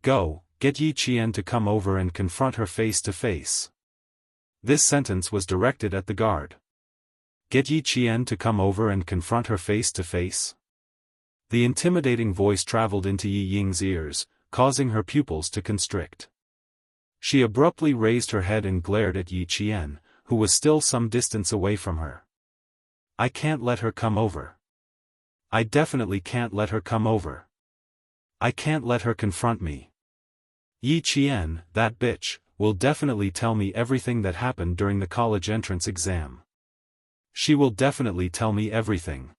Go, get Yi Qian to come over and confront her face to face. This sentence was directed at the guard. Get Yi Qian to come over and confront her face to face? The intimidating voice traveled into Yi Ying's ears, causing her pupils to constrict. She abruptly raised her head and glared at Yi Qian, who was still some distance away from her. I can't let her come over. I definitely can't let her come over. I can't let her confront me. Yi Qian, that bitch, will definitely tell me everything that happened during the college entrance exam. She will definitely tell me everything.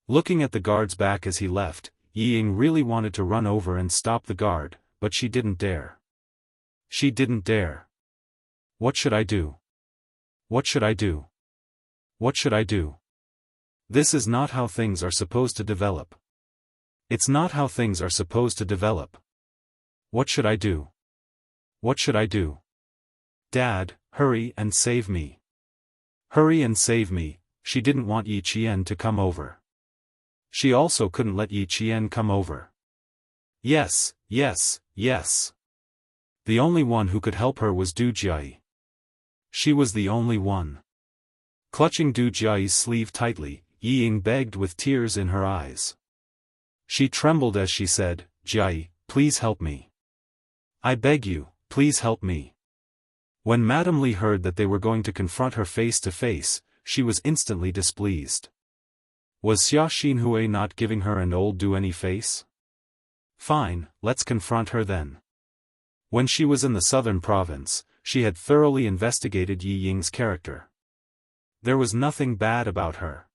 Looking at the guard's back as he left, Yi Ying really wanted to run over and stop the guard, but she didn't dare. She didn't dare. What should I do? What should I do? What should I do? This is not how things are supposed to develop. It's not how things are supposed to develop. What should I do? What should I do? Dad, hurry and save me. Hurry and save me. She didn't want Yi Qian to come over. She also couldn't let Yi Qian come over. Yes, yes, yes. The only one who could help her was Du Jiayi. She was the only one. Clutching Du Jiayi's sleeve tightly, Yi Ying begged with tears in her eyes. She trembled as she said, Jiayi, please help me. I beg you, please help me. When Madame Li heard that they were going to confront her face to face, she was instantly displeased. Was Xia Xinhui not giving her an old do-any face? Fine, let's confront her then. When she was in the southern province, she had thoroughly investigated Yi Ying's character. There was nothing bad about her.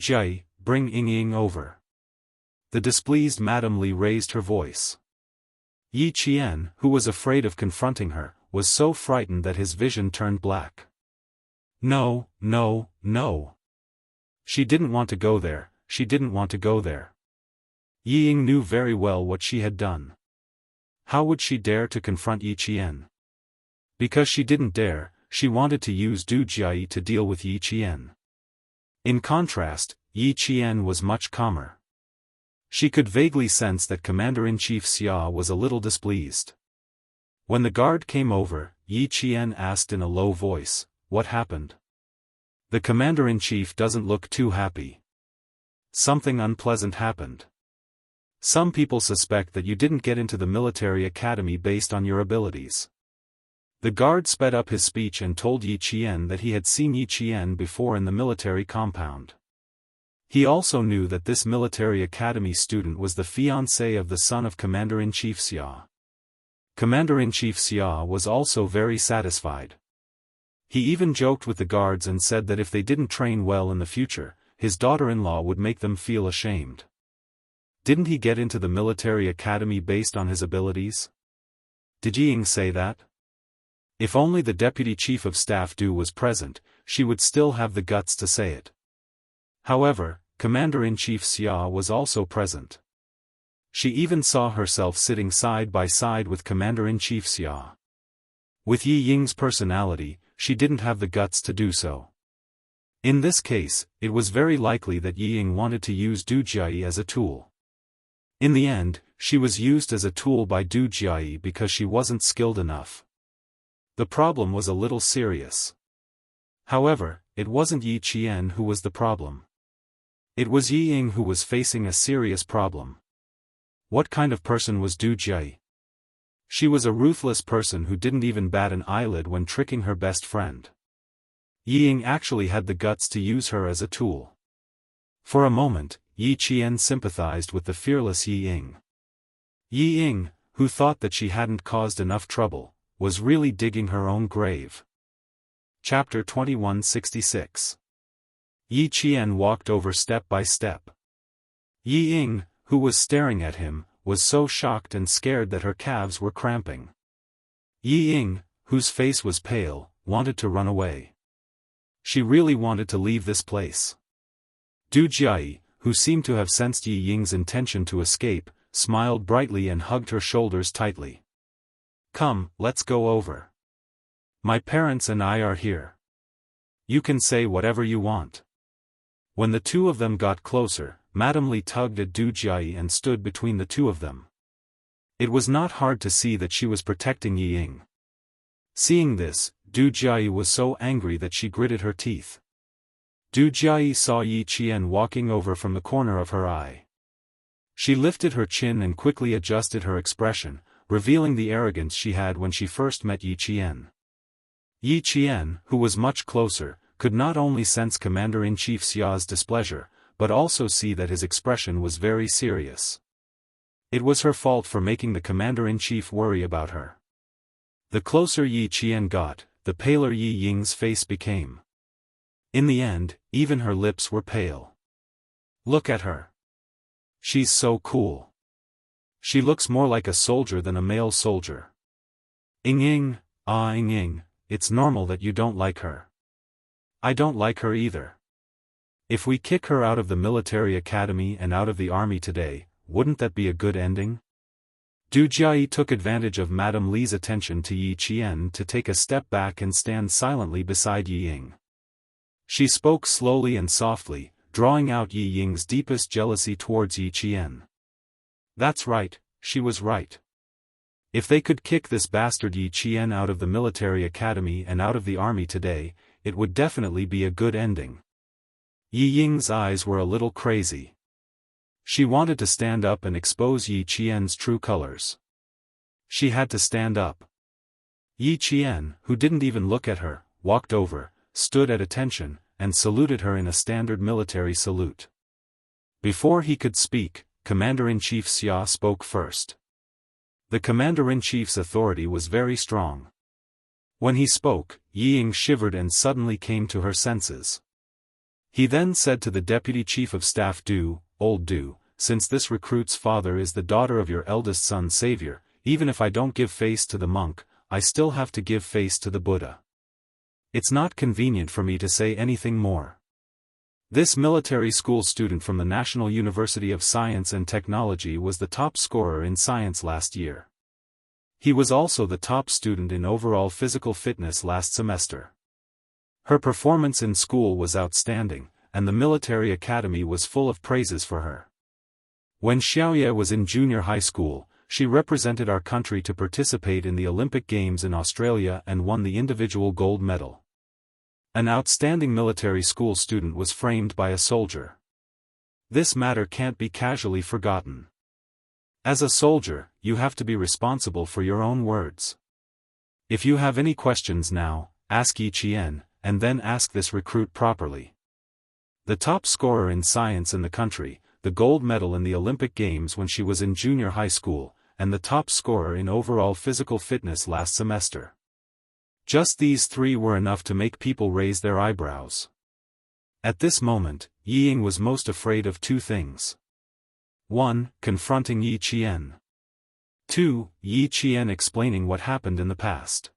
Jiayi, bring Ying Ying over. The displeased Madame Li raised her voice. Yi Qian, who was afraid of confronting her, was so frightened that his vision turned black. No, no, no. She didn't want to go there, she didn't want to go there. Yi Ying knew very well what she had done. How would she dare to confront Yi Qian? Because she didn't dare, she wanted to use Du Jiayi to deal with Yi Qian. In contrast, Yi Qian was much calmer. She could vaguely sense that Commander-in-Chief Xia was a little displeased. When the guard came over, Yi Qian asked in a low voice, what happened? The Commander-in-Chief doesn't look too happy. Something unpleasant happened. Some people suspect that you didn't get into the military academy based on your abilities. The guard sped up his speech and told Yi Qian that he had seen Yi Qian before in the military compound. He also knew that this military academy student was the fiancé of the son of Commander-in-Chief Xia. Commander-in-Chief Xia was also very satisfied. He even joked with the guards and said that if they didn't train well in the future, his daughter-in-law would make them feel ashamed. Didn't he get into the military academy based on his abilities? Did Yi Ying say that? If only the deputy chief of staff Du was present, she would still have the guts to say it. However, Commander-in-Chief Xia was also present. She even saw herself sitting side by side with Commander-in-Chief Xia. With Yi Ying's personality, she didn't have the guts to do so. In this case, it was very likely that Yi Ying wanted to use Du Jiayi as a tool. In the end, she was used as a tool by Du Jiayi because she wasn't skilled enough. The problem was a little serious. However, it wasn't Yi Qian who was the problem. It was Yi Ying who was facing a serious problem. What kind of person was Du Jiayi? She was a ruthless person who didn't even bat an eyelid when tricking her best friend. Yi Ying actually had the guts to use her as a tool. For a moment, Yi Qian sympathized with the fearless Yi Ying. Yi Ying, who thought that she hadn't caused enough trouble, was really digging her own grave. Chapter 2166. Yi Qian walked over step by step. Yi Ying, who was staring at him, was so shocked and scared that her calves were cramping. Yi Ying, whose face was pale, wanted to run away. She really wanted to leave this place. Du Jiayi, who seemed to have sensed Yi Ying's intention to escape, smiled brightly and hugged her shoulders tightly. "Come, let's go over. My parents and I are here. You can say whatever you want." When the two of them got closer, Madame Li tugged at Du Jiayi and stood between the two of them. It was not hard to see that she was protecting Yi Ying. Seeing this, Du Jiayi was so angry that she gritted her teeth. Du Jiayi saw Yi Qian walking over from the corner of her eye. She lifted her chin and quickly adjusted her expression, revealing the arrogance she had when she first met Yi Qian. Yi Qian, who was much closer, could not only sense Commander-in-Chief Xia's displeasure, but also see that his expression was very serious. It was her fault for making the Commander-in-Chief worry about her. The closer Yi Qian got, the paler Yi Ying's face became. In the end, even her lips were pale. "Look at her. She's so cool. She looks more like a soldier than a male soldier. Ying, Ying, it's normal that you don't like her. I don't like her either. If we kick her out of the military academy and out of the army today, wouldn't that be a good ending?" Du Jiayi took advantage of Madame Li's attention to Yi Qian to take a step back and stand silently beside Yi Ying. She spoke slowly and softly, drawing out Yi Ying's deepest jealousy towards Yi Qian. That's right, she was right. If they could kick this bastard Yi Qian out of the military academy and out of the army today, it would definitely be a good ending. Yi Ying's eyes were a little crazy. She wanted to stand up and expose Yi Qian's true colors. She had to stand up. Yi Qian, who didn't even look at her, walked over, stood at attention, and saluted her in a standard military salute. Before he could speak, Commander-in-Chief Xia spoke first. The Commander-in-Chief's authority was very strong. When he spoke, Yi Ying shivered and suddenly came to her senses. He then said to the Deputy Chief of Staff Du, "Old Du, since this recruit's father is the daughter of your eldest son Savior, even if I don't give face to the monk, I still have to give face to the Buddha. It's not convenient for me to say anything more. This military school student from the National University of Science and Technology was the top scorer in science last year. He was also the top student in overall physical fitness last semester. Her performance in school was outstanding, and the military academy was full of praises for her. When Xiaoye was in junior high school, she represented our country to participate in the Olympic Games in Australia and won the individual gold medal. An outstanding military school student was framed by a soldier. This matter can't be casually forgotten. As a soldier, you have to be responsible for your own words. If you have any questions now, ask Yi Qian, and then ask this recruit properly. The top scorer in science in the country, the gold medal in the Olympic Games when she was in junior high school, and the top scorer in overall physical fitness last semester. Just these three were enough to make people raise their eyebrows. At this moment, Yi Ying was most afraid of two things. 1. Confronting Yi Qian. 2. Yi Qian explaining what happened in the past.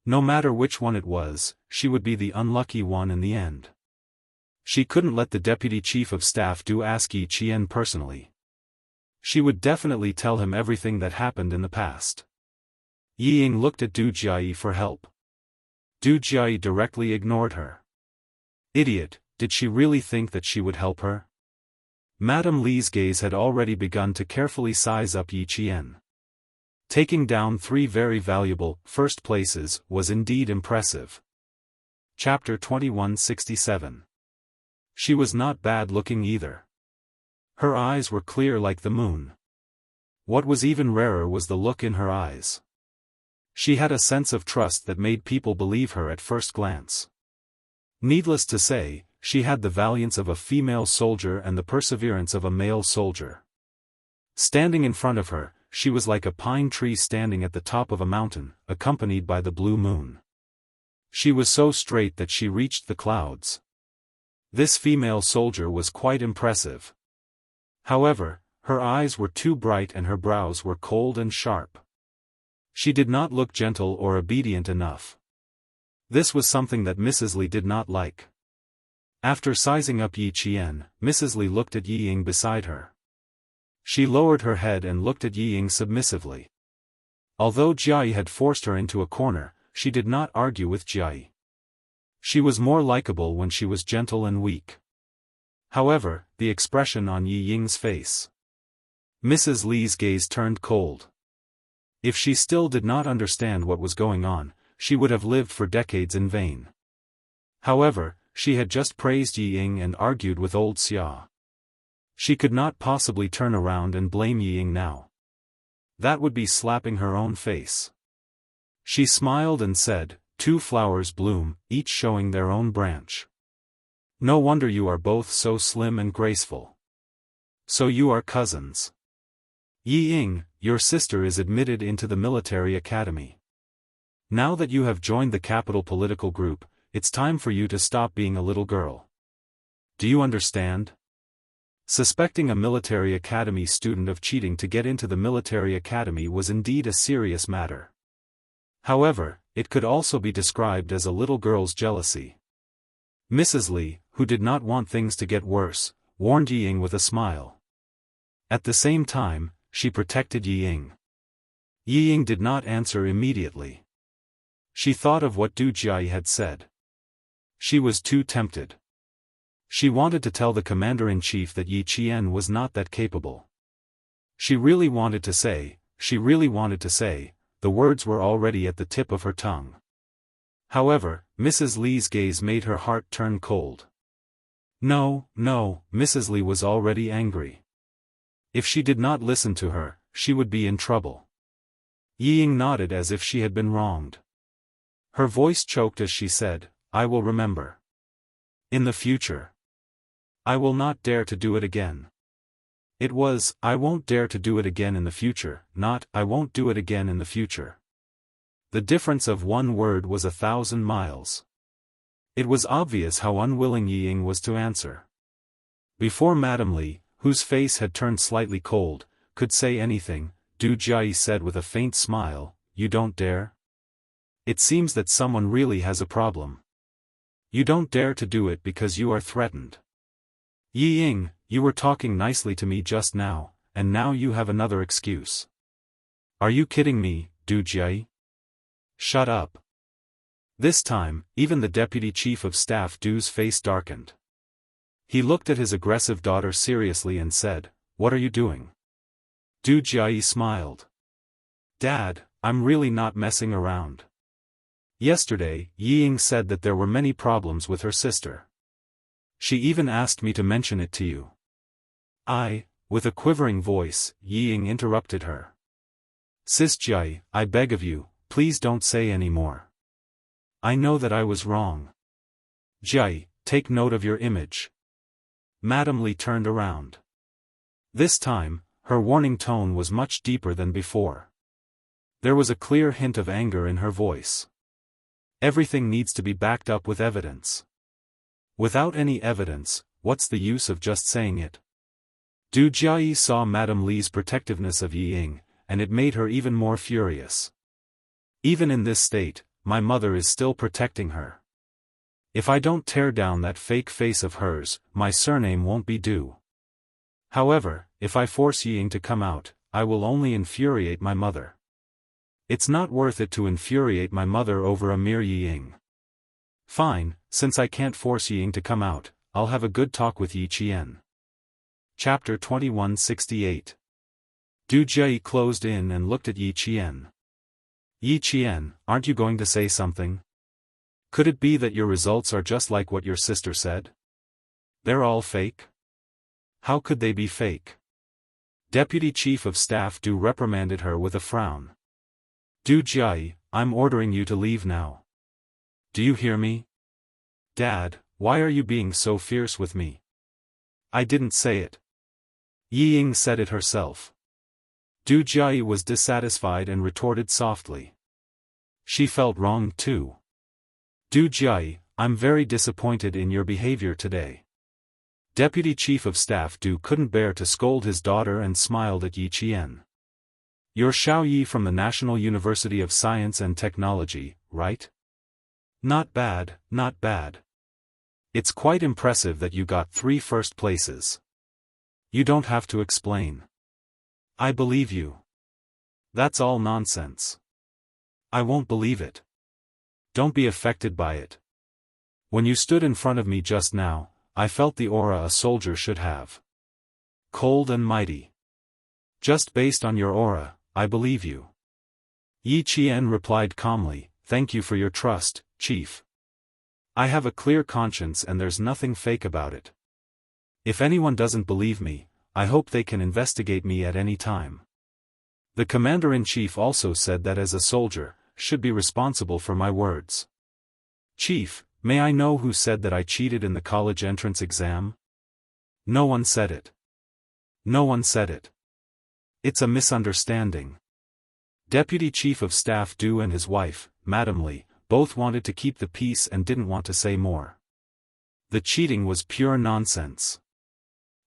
No matter which one it was, she would be the unlucky one in the end. She couldn't let the Deputy Chief of Staff Du ask Yi Qian personally. She would definitely tell him everything that happened in the past. Yi Ying looked at Du Jiayi for help. Du Jiayi directly ignored her. Idiot, did she really think that she would help her? Madame Li's gaze had already begun to carefully size up Yi Qian. Taking down 3 very valuable first places was indeed impressive. Chapter 2167. She was not bad looking either. Her eyes were clear like the moon. What was even rarer was the look in her eyes. She had a sense of trust that made people believe her at first glance. Needless to say, she had the valiance of a female soldier and the perseverance of a male soldier. Standing in front of her, she was like a pine tree standing at the top of a mountain, accompanied by the blue moon. She was so straight that she reached the clouds. This female soldier was quite impressive. However, her eyes were too bright and her brows were cold and sharp. She did not look gentle or obedient enough. This was something that Mrs. Li did not like. After sizing up Yi Qian, Mrs. Li looked at Yi Ying beside her. She lowered her head and looked at Yi Ying submissively. Although Jia had forced her into a corner, she did not argue with Jia. She was more likable when she was gentle and weak. However, the expression on Yi Ying's face. Mrs. Li's gaze turned cold. If she still did not understand what was going on, she would have lived for decades in vain. However, she had just praised Yi Ying and argued with old Xia. She could not possibly turn around and blame Yi Ying now. That would be slapping her own face. She smiled and said, "Two flowers bloom, each showing their own branch. No wonder you are both so slim and graceful. So you are cousins. Yi Ying, your sister is admitted into the military academy. Now that you have joined the capital political group, it's time for you to stop being a little girl. Do you understand?" Suspecting a military academy student of cheating to get into the military academy was indeed a serious matter. However, it could also be described as a little girl's jealousy. Mrs. Li, who did not want things to get worse, warned Yi Ying with a smile. At the same time, she protected Yi Ying. Yi Ying did not answer immediately. She thought of what Du Jia had said. She was too tempted. She wanted to tell the commander-in-chief that Yi Qian was not that capable. She really wanted to say, the words were already at the tip of her tongue. However, Mrs. Li's gaze made her heart turn cold. No, Mrs. Li was already angry. If she did not listen to her, she would be in trouble. Yi Ying nodded as if she had been wronged. Her voice choked as she said, "I will remember. In the future. I will not dare to do it again." It was, "I won't dare to do it again in the future," not, "I won't do it again in the future." The difference of one word was 1,000 miles. It was obvious how unwilling Yi Ying was to answer. Before Madame Li, whose face had turned slightly cold, could say anything, Du Jia said with a faint smile, "You don't dare? It seems that someone really has a problem. You don't dare to do it because you are threatened. Yi Ying, you were talking nicely to me just now, and now you have another excuse. Are you kidding me, Du Jia? Shut up." This time, even the deputy chief of staff Du's face darkened. He looked at his aggressive daughter seriously and said, "What are you doing?" Du Jia smiled. "Dad, I'm really not messing around. Yesterday, Yi Ying said that there were many problems with her sister. She even asked me to mention it to you." With a quivering voice, Yi Ying interrupted her. "Sis Jia, I beg of you, please don't say any more. I know that I was wrong. Jia, take note of your image." Madame Li turned around. This time, her warning tone was much deeper than before. There was a clear hint of anger in her voice. Everything needs to be backed up with evidence. Without any evidence, what's the use of just saying it? Du Jia saw Madame Li's protectiveness of Yi Ying, and it made her even more furious. Even in this state, my mother is still protecting her. If I don't tear down that fake face of hers, my surname won't be Du. However, if I force Yi Ying to come out, I will only infuriate my mother. It's not worth it to infuriate my mother over a mere Yi Ying. Fine, since I can't force Yi Ying to come out, I'll have a good talk with Yi Qian. Chapter 2168. Du Jia closed in and looked at Yi Qian. "Yi Qian, aren't you going to say something? Could it be that your results are just like what your sister said? They're all fake? How could they be fake?" Deputy Chief of Staff Du reprimanded her with a frown. "Du Jia, I'm ordering you to leave now. Do you hear me? Dad, why are you being so fierce with me? I didn't say it. Yi Ying said it herself." Du Jia was dissatisfied and retorted softly. She felt wronged too. "Du Jia, I'm very disappointed in your behavior today." Deputy Chief of Staff Du couldn't bear to scold his daughter and smiled at Yi Qian. "You're Xiao Yi from the National University of Science and Technology, right? Not bad, not bad. It's quite impressive that you got 3 first places. You don't have to explain. I believe you. That's all nonsense. I won't believe it. Don't be affected by it. When you stood in front of me just now, I felt the aura a soldier should have. Cold and mighty. Just based on your aura, I believe you. Yi Qian replied calmly, "Thank you for your trust, Chief. I have a clear conscience and there's nothing fake about it. If anyone doesn't believe me, I hope they can investigate me at any time." The Commander-in-Chief also said that as a soldier, should be responsible for my words. "Chief, may I know who said that I cheated in the college entrance exam?" "No one said it. No one said it. It's a misunderstanding." Deputy Chief of Staff Du and his wife, Madam Li, both wanted to keep the peace and didn't want to say more. The cheating was pure nonsense.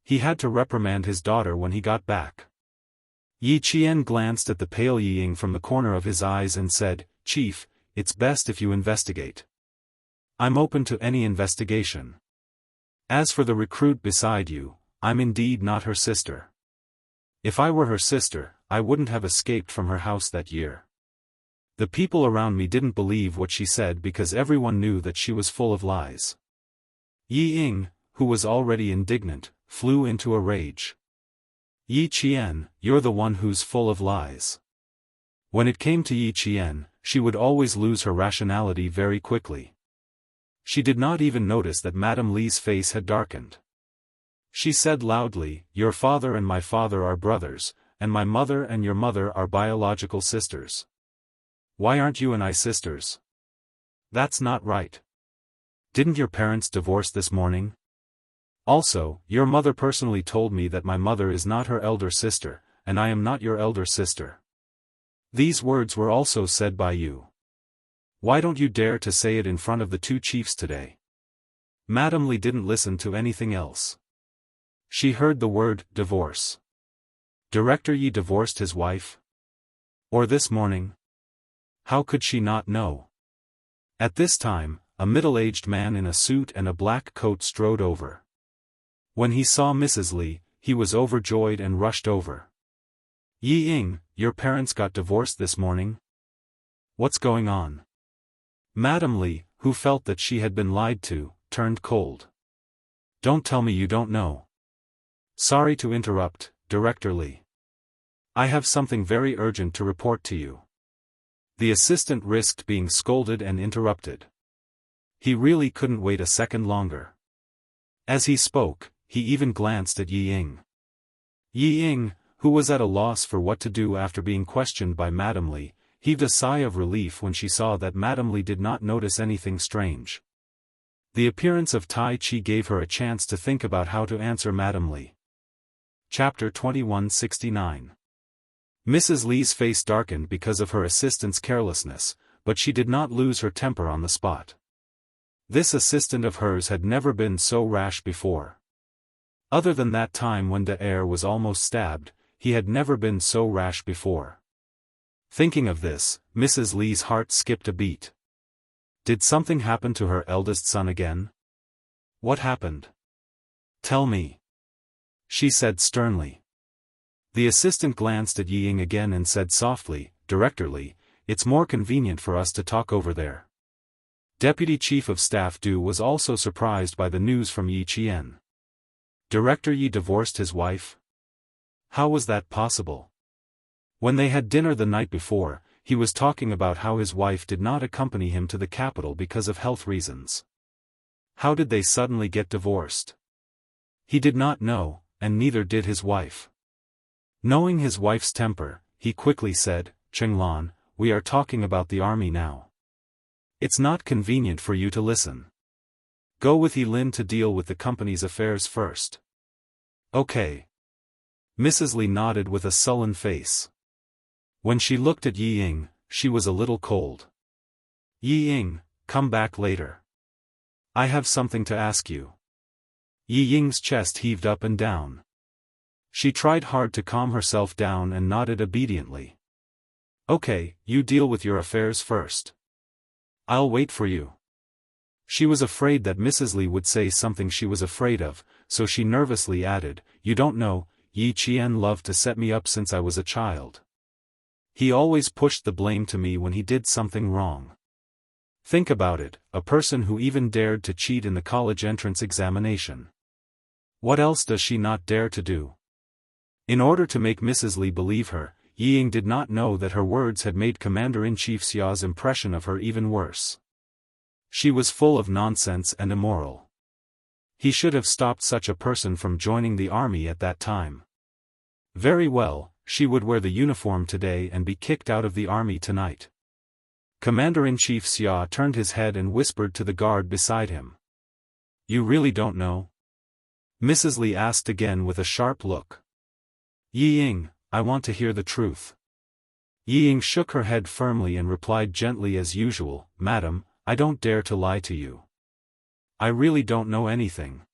He had to reprimand his daughter when he got back. Yi Qian glanced at the pale Yi Ying from the corner of his eyes and said, "Chief, it's best if you investigate. I'm open to any investigation. As for the recruit beside you, I'm indeed not her sister. If I were her sister, I wouldn't have escaped from her house that year. The people around me didn't believe what she said because everyone knew that she was full of lies." Yi Ying, who was already indignant, flew into a rage. "Yi Qian, you're the one who's full of lies." When it came to Yi Qian, she would always lose her rationality very quickly. She did not even notice that Madame Li's face had darkened. She said loudly, "Your father and my father are brothers, and my mother and your mother are biological sisters. Why aren't you and I sisters? That's not right. Didn't your parents divorce this morning? Also, your mother personally told me that my mother is not her elder sister, and I am not your elder sister. These words were also said by you. Why don't you dare to say it in front of the 2 chiefs today?" Madame Li didn't listen to anything else. She heard the word, divorce. Director Yi divorced his wife? Or this morning? How could she not know? At this time, a middle-aged man in a suit and a black coat strode over. When he saw Mrs. Li, he was overjoyed and rushed over. "Yi Ying, your parents got divorced this morning? What's going on?" Madame Li, who felt that she had been lied to, turned cold. "Don't tell me you don't know." "Sorry to interrupt, Director Li. I have something very urgent to report to you." The assistant risked being scolded and interrupted. He really couldn't wait a second longer. As he spoke, he even glanced at Yi Ying. Yi Ying, who was at a loss for what to do after being questioned by Madame Li, heaved a sigh of relief when she saw that Madame Li did not notice anything strange. The appearance of Tai Chi gave her a chance to think about how to answer Madame Li. Chapter 2169. Mrs. Li's face darkened because of her assistant's carelessness, but she did not lose her temper on the spot. This assistant of hers had never been so rash before. Other than that time when De Air was almost stabbed, he had never been so rash before. Thinking of this, Mrs. Li's heart skipped a beat. Did something happen to her eldest son again? What happened? Tell me. She said sternly. The assistant glanced at Yi Ying again and said softly, "Director Li, it's more convenient for us to talk over there." Deputy Chief of Staff Du was also surprised by the news from Yi Qian. Director Yi divorced his wife? How was that possible? When they had dinner the night before, he was talking about how his wife did not accompany him to the capital because of health reasons. How did they suddenly get divorced? He did not know, and neither did his wife. Knowing his wife's temper, he quickly said, "Chenglan, we are talking about the army now. It's not convenient for you to listen. Go with Yilin to deal with the company's affairs first." "Okay." Mrs. Li nodded with a sullen face. When she looked at Yi Ying, she was a little cold. "Yi Ying, come back later. I have something to ask you." Yi Ying's chest heaved up and down. She tried hard to calm herself down and nodded obediently. "Okay, you deal with your affairs first. I'll wait for you." She was afraid that Mrs. Li would say something she was afraid of, so she nervously added, "You don't know, Yi Qian loved to set me up since I was a child. He always pushed the blame to me when he did something wrong. Think about it, a person who even dared to cheat in the college entrance examination. What else does she not dare to do?" In order to make Mrs. Li believe her, Ying did not know that her words had made Commander-in-Chief Xia's impression of her even worse. She was full of nonsense and immoral. He should have stopped such a person from joining the army at that time. Very well, she would wear the uniform today and be kicked out of the army tonight. Commander-in-Chief Xia turned his head and whispered to the guard beside him. "You really don't know?" Mrs. Li asked again with a sharp look. "Ying, I want to hear the truth." Ying shook her head firmly and replied gently as usual, "Madam, I don't dare to lie to you. I really don't know anything."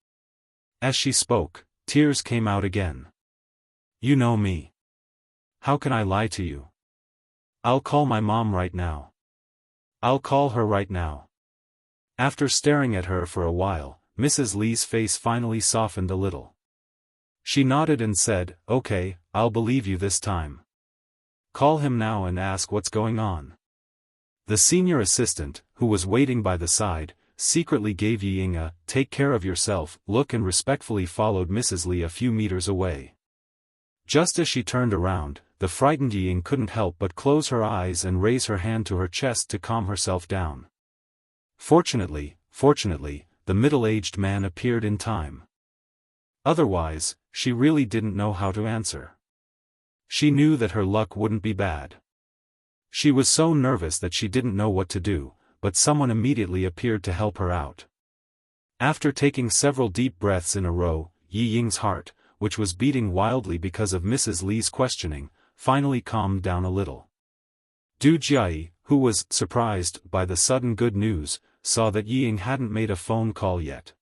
As she spoke, tears came out again. "You know me. How can I lie to you? I'll call my mom right now. I'll call her right now." After staring at her for a while, Mrs. Li's face finally softened a little. She nodded and said, "Okay, I'll believe you this time. Call him now and ask what's going on." The senior assistant, who was waiting by the side, secretly gave Ying a "take care of yourself" look and respectfully followed Mrs. Li a few meters away. Just as she turned around, the frightened Ying couldn't help but close her eyes and raise her hand to her chest to calm herself down. Fortunately, the middle-aged man appeared in time. Otherwise, she really didn't know how to answer. She knew that her luck wouldn't be bad. She was so nervous that she didn't know what to do, but someone immediately appeared to help her out. After taking several deep breaths in a row, Yi Ying's heart, which was beating wildly because of Mrs. Li's questioning, finally calmed down a little. Du Jiayi, who was surprised by the sudden good news, saw that Yi Ying hadn't made a phone call yet.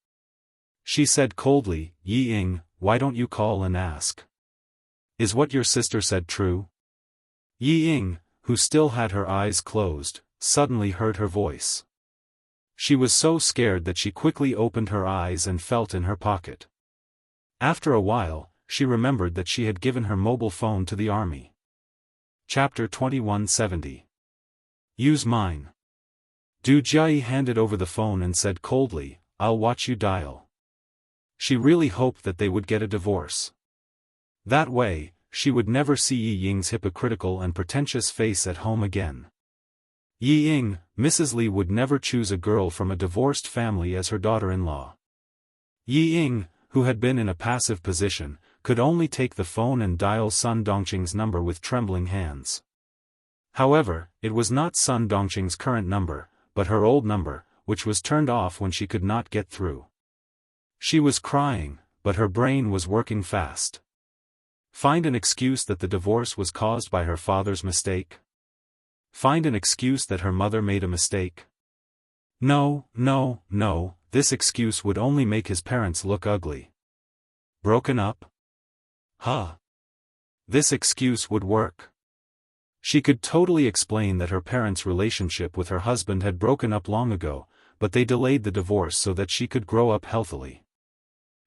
She said coldly, "Yi Ying, why don't you call and ask? Is what your sister said true?" Yi Ying, who still had her eyes closed, suddenly heard her voice. She was so scared that she quickly opened her eyes and felt in her pocket. After a while, she remembered that she had given her mobile phone to the army. Chapter 2170. Use mine. Du Jiayi handed over the phone and said coldly, "I'll watch you dial." She really hoped that they would get a divorce. That way, she would never see Yi Ying's hypocritical and pretentious face at home again. Yi Ying, Mrs. Li would never choose a girl from a divorced family as her daughter-in-law. Yi Ying, who had been in a passive position, could only take the phone and dial Sun Dongqing's number with trembling hands. However, it was not Sun Dongqing's current number, but her old number, which was turned off when she could not get through. She was crying, but her brain was working fast. Find an excuse that the divorce was caused by her father's mistake? Find an excuse that her mother made a mistake? No, this excuse would only make his parents look ugly. Broken up? This excuse would work. She could totally explain that her parents' relationship with her husband had broken up long ago, but they delayed the divorce so that she could grow up healthily.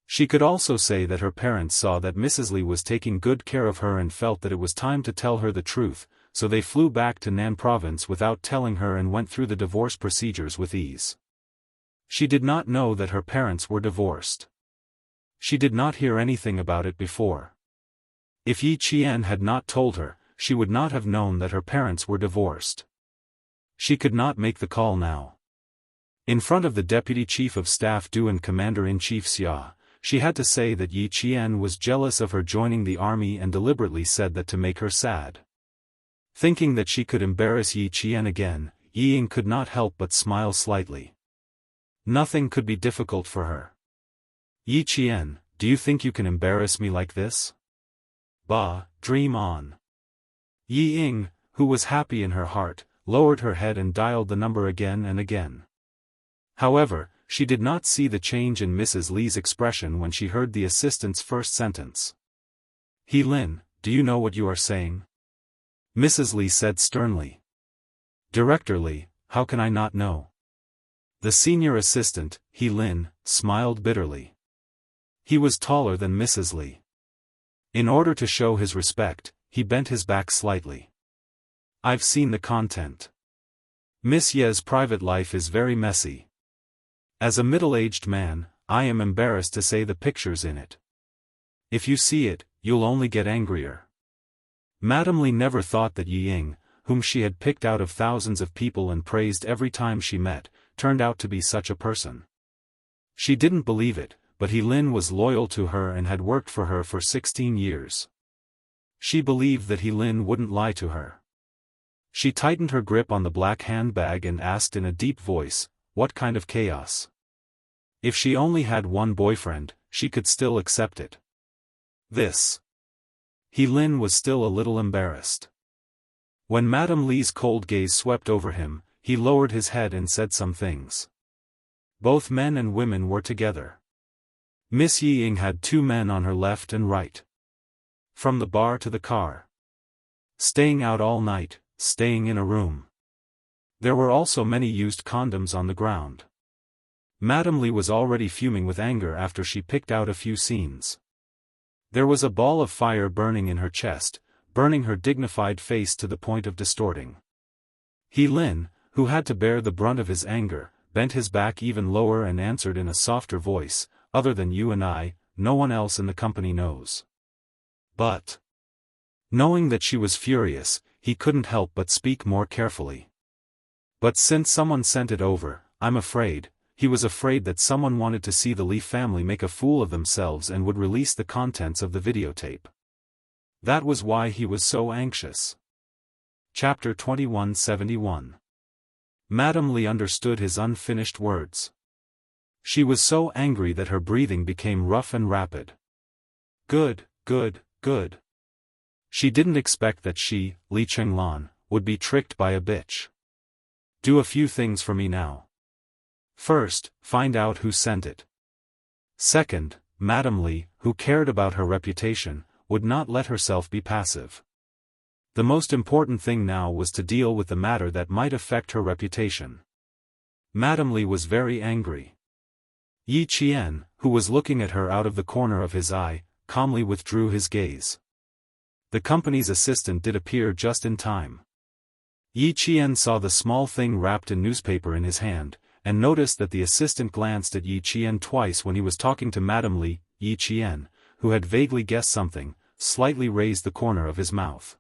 She could also say that her parents saw that Mrs. Li was taking good care of her and felt that it was time to tell her the truth, so they flew back to Nan province without telling her and went through the divorce procedures with ease. She did not know that her parents were divorced. She did not hear anything about it before. If Yi Qian had not told her, she would not have known that her parents were divorced. She could not make the call now. In front of the Deputy Chief of Staff Du and Commander-in-Chief Xia, she had to say that Yi Qian was jealous of her joining the army and deliberately said that to make her sad. Thinking that she could embarrass Yi Qian again, Yi Ying could not help but smile slightly. Nothing could be difficult for her. "Yi Qian, do you think you can embarrass me like this?" "Bah, dream on." Yi Ying, who was happy in her heart, lowered her head and dialed the number again and again. However, she did not see the change in Mrs. Li's expression when she heard the assistant's first sentence. "He Lin, do you know what you are saying?" Mrs. Li said sternly. "Director Li, how can I not know? The senior assistant, He Lin, smiled bitterly. He was taller than Mrs. Li. In order to show his respect, he bent his back slightly. I've seen the content. Miss Ye's private life is very messy. As a middle-aged man, I am embarrassed to say the pictures in it. If you see it, you'll only get angrier. Madame Li never thought that Yi Ying, whom she had picked out of thousands of people and praised every time she met, turned out to be such a person. She didn't believe it, but He Lin was loyal to her and had worked for her for 16 years. She believed that He Lin wouldn't lie to her. She tightened her grip on the black handbag and asked in a deep voice, what kind of chaos? If she only had one boyfriend, she could still accept it. This. He Lin was still a little embarrassed. When Madame Li's cold gaze swept over him, he lowered his head and said some things. Both men and women were together. Miss Yi Ying had two men on her left and right. From the bar to the car. Staying out all night, staying in a room. There were also many used condoms on the ground. Madame Li was already fuming with anger after she picked out a few scenes. There was a ball of fire burning in her chest, burning her dignified face to the point of distorting. He Lin, who had to bear the brunt of his anger, bent his back even lower and answered in a softer voice, other than you and I, no one else in the company knows. But, knowing that she was furious, he couldn't help but speak more carefully. But since someone sent it over, I'm afraid, he was afraid that someone wanted to see the Li family make a fool of themselves and would release the contents of the videotape. That was why he was so anxious. Chapter 2171. Madame Li understood his unfinished words. She was so angry that her breathing became rough and rapid. Good, good, good. She didn't expect that she, Li Chenglan, would be tricked by a bitch. Do a few things for me now. First, find out who sent it. Second, Madame Li, who cared about her reputation, would not let herself be passive. The most important thing now was to deal with the matter that might affect her reputation. Madame Li was very angry. Yi Qian, who was looking at her out of the corner of his eye, calmly withdrew his gaze. The company's assistant did appear just in time. Yi Qian saw the small thing wrapped in newspaper in his hand, and noticed that the assistant glanced at Yi Qian twice when he was talking to Madame Li. Yi Qian, who had vaguely guessed something, slightly raised the corner of his mouth.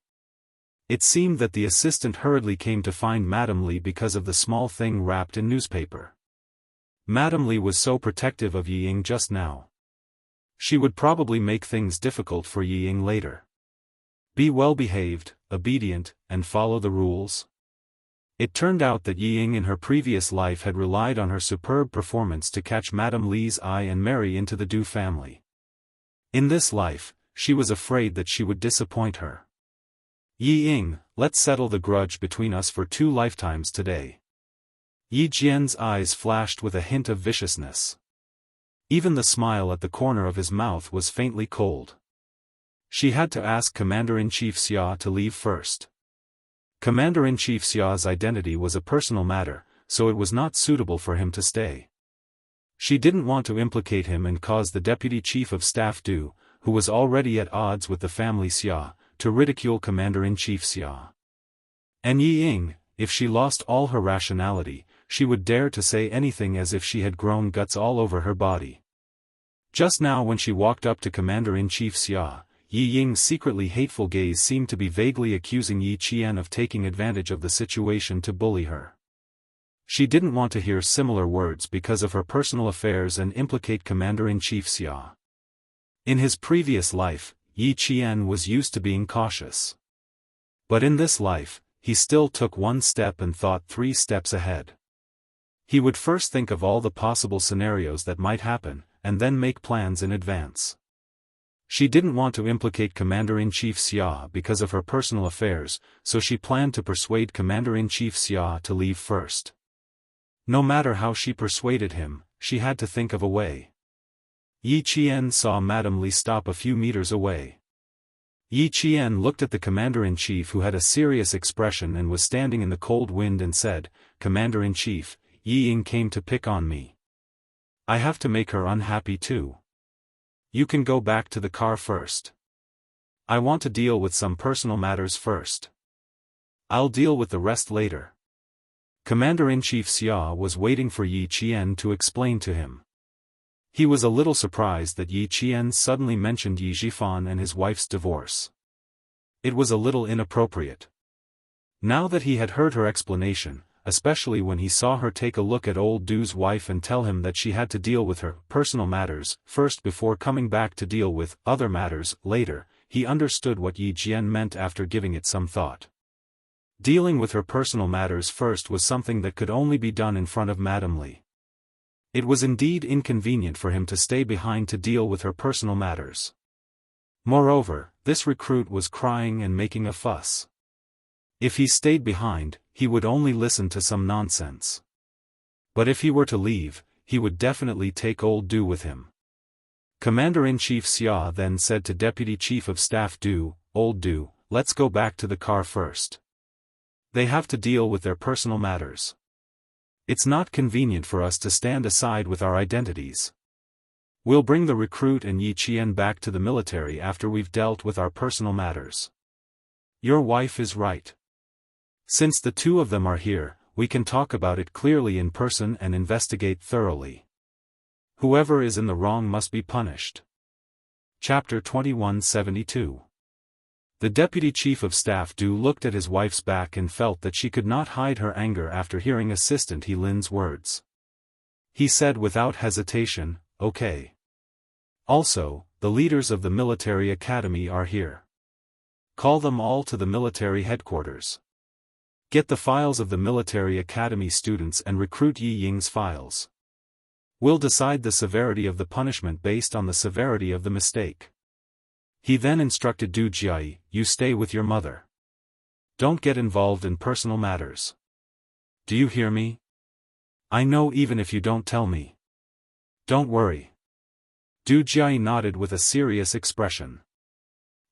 It seemed that the assistant hurriedly came to find Madame Li because of the small thing wrapped in newspaper. Madame Li was so protective of Yi Ying just now. She would probably make things difficult for Yi Ying later. Be well-behaved, obedient, and follow the rules. It turned out that Yi Ying in her previous life had relied on her superb performance to catch Madame Li's eye and marry into the Du family. In this life, she was afraid that she would disappoint her. Yi Ying, let's settle the grudge between us for 2 lifetimes today. Yi Jian's eyes flashed with a hint of viciousness. Even the smile at the corner of his mouth was faintly cold. She had to ask Commander-in-Chief Xia to leave first. Commander-in-Chief Xia's identity was a personal matter, so it was not suitable for him to stay. She didn't want to implicate him and cause the Deputy Chief of Staff Du, who was already at odds with the family Xia, to ridicule Commander-in-Chief Xia. And Yi Ying, if she lost all her rationality, she would dare to say anything as if she had grown guts all over her body. Just now when she walked up to Commander-in-Chief Xia, Yi Ying's secretly hateful gaze seemed to be vaguely accusing Yi Qian of taking advantage of the situation to bully her. She didn't want to hear similar words because of her personal affairs and implicate Commander-in-Chief Xia. In his previous life, Yi Qian was used to being cautious. But in this life, he still took 1 step and thought 3 steps ahead. He would first think of all the possible scenarios that might happen, and then make plans in advance. She didn't want to implicate Commander-in-Chief Xia because of her personal affairs, so she planned to persuade Commander-in-Chief Xia to leave first. No matter how she persuaded him, she had to think of a way. Yi Qian saw Madame Li stop a few meters away. Yi Qian looked at the Commander-in-Chief who had a serious expression and was standing in the cold wind and said, "Commander-in-Chief, Yi Ying came to pick on me. I have to make her unhappy too. You can go back to the car first. I want to deal with some personal matters first. I'll deal with the rest later. Commander-in-Chief Xia was waiting for Yi Qian to explain to him. He was a little surprised that Yi Qian suddenly mentioned Yi Zhifan and his wife's divorce. It was a little inappropriate. Now that he had heard her explanation, especially when he saw her take a look at old Du's wife and tell him that she had to deal with her personal matters first before coming back to deal with other matters later, he understood what Yi Jian meant after giving it some thought. Dealing with her personal matters first was something that could only be done in front of Madame Li. It was indeed inconvenient for him to stay behind to deal with her personal matters. Moreover, this recruit was crying and making a fuss. If he stayed behind, he would only listen to some nonsense. But if he were to leave, he would definitely take old Du with him. Commander-in-Chief Xia then said to Deputy Chief of Staff Du, "Old Du, let's go back to the car first. They have to deal with their personal matters. It's not convenient for us to stand aside with our identities. We'll bring the recruit and Yi Qian back to the military after we've dealt with our personal matters." Your wife is right. Since the two of them are here, we can talk about it clearly in person and investigate thoroughly. Whoever is in the wrong must be punished. Chapter 2172. The Deputy Chief of Staff Du looked at his wife's back and felt that she could not hide her anger after hearing Assistant He Lin's words. He said without hesitation, "Okay. Also, the leaders of the military academy are here. Call them all to the military headquarters. Get the files of the military academy students and recruit Yi Ying's files. We'll decide the severity of the punishment based on the severity of the mistake." He then instructed Du Jiai, "You stay with your mother. Don't get involved in personal matters. Do you hear me? I know even if you don't tell me. Don't worry." Du Jiai nodded with a serious expression.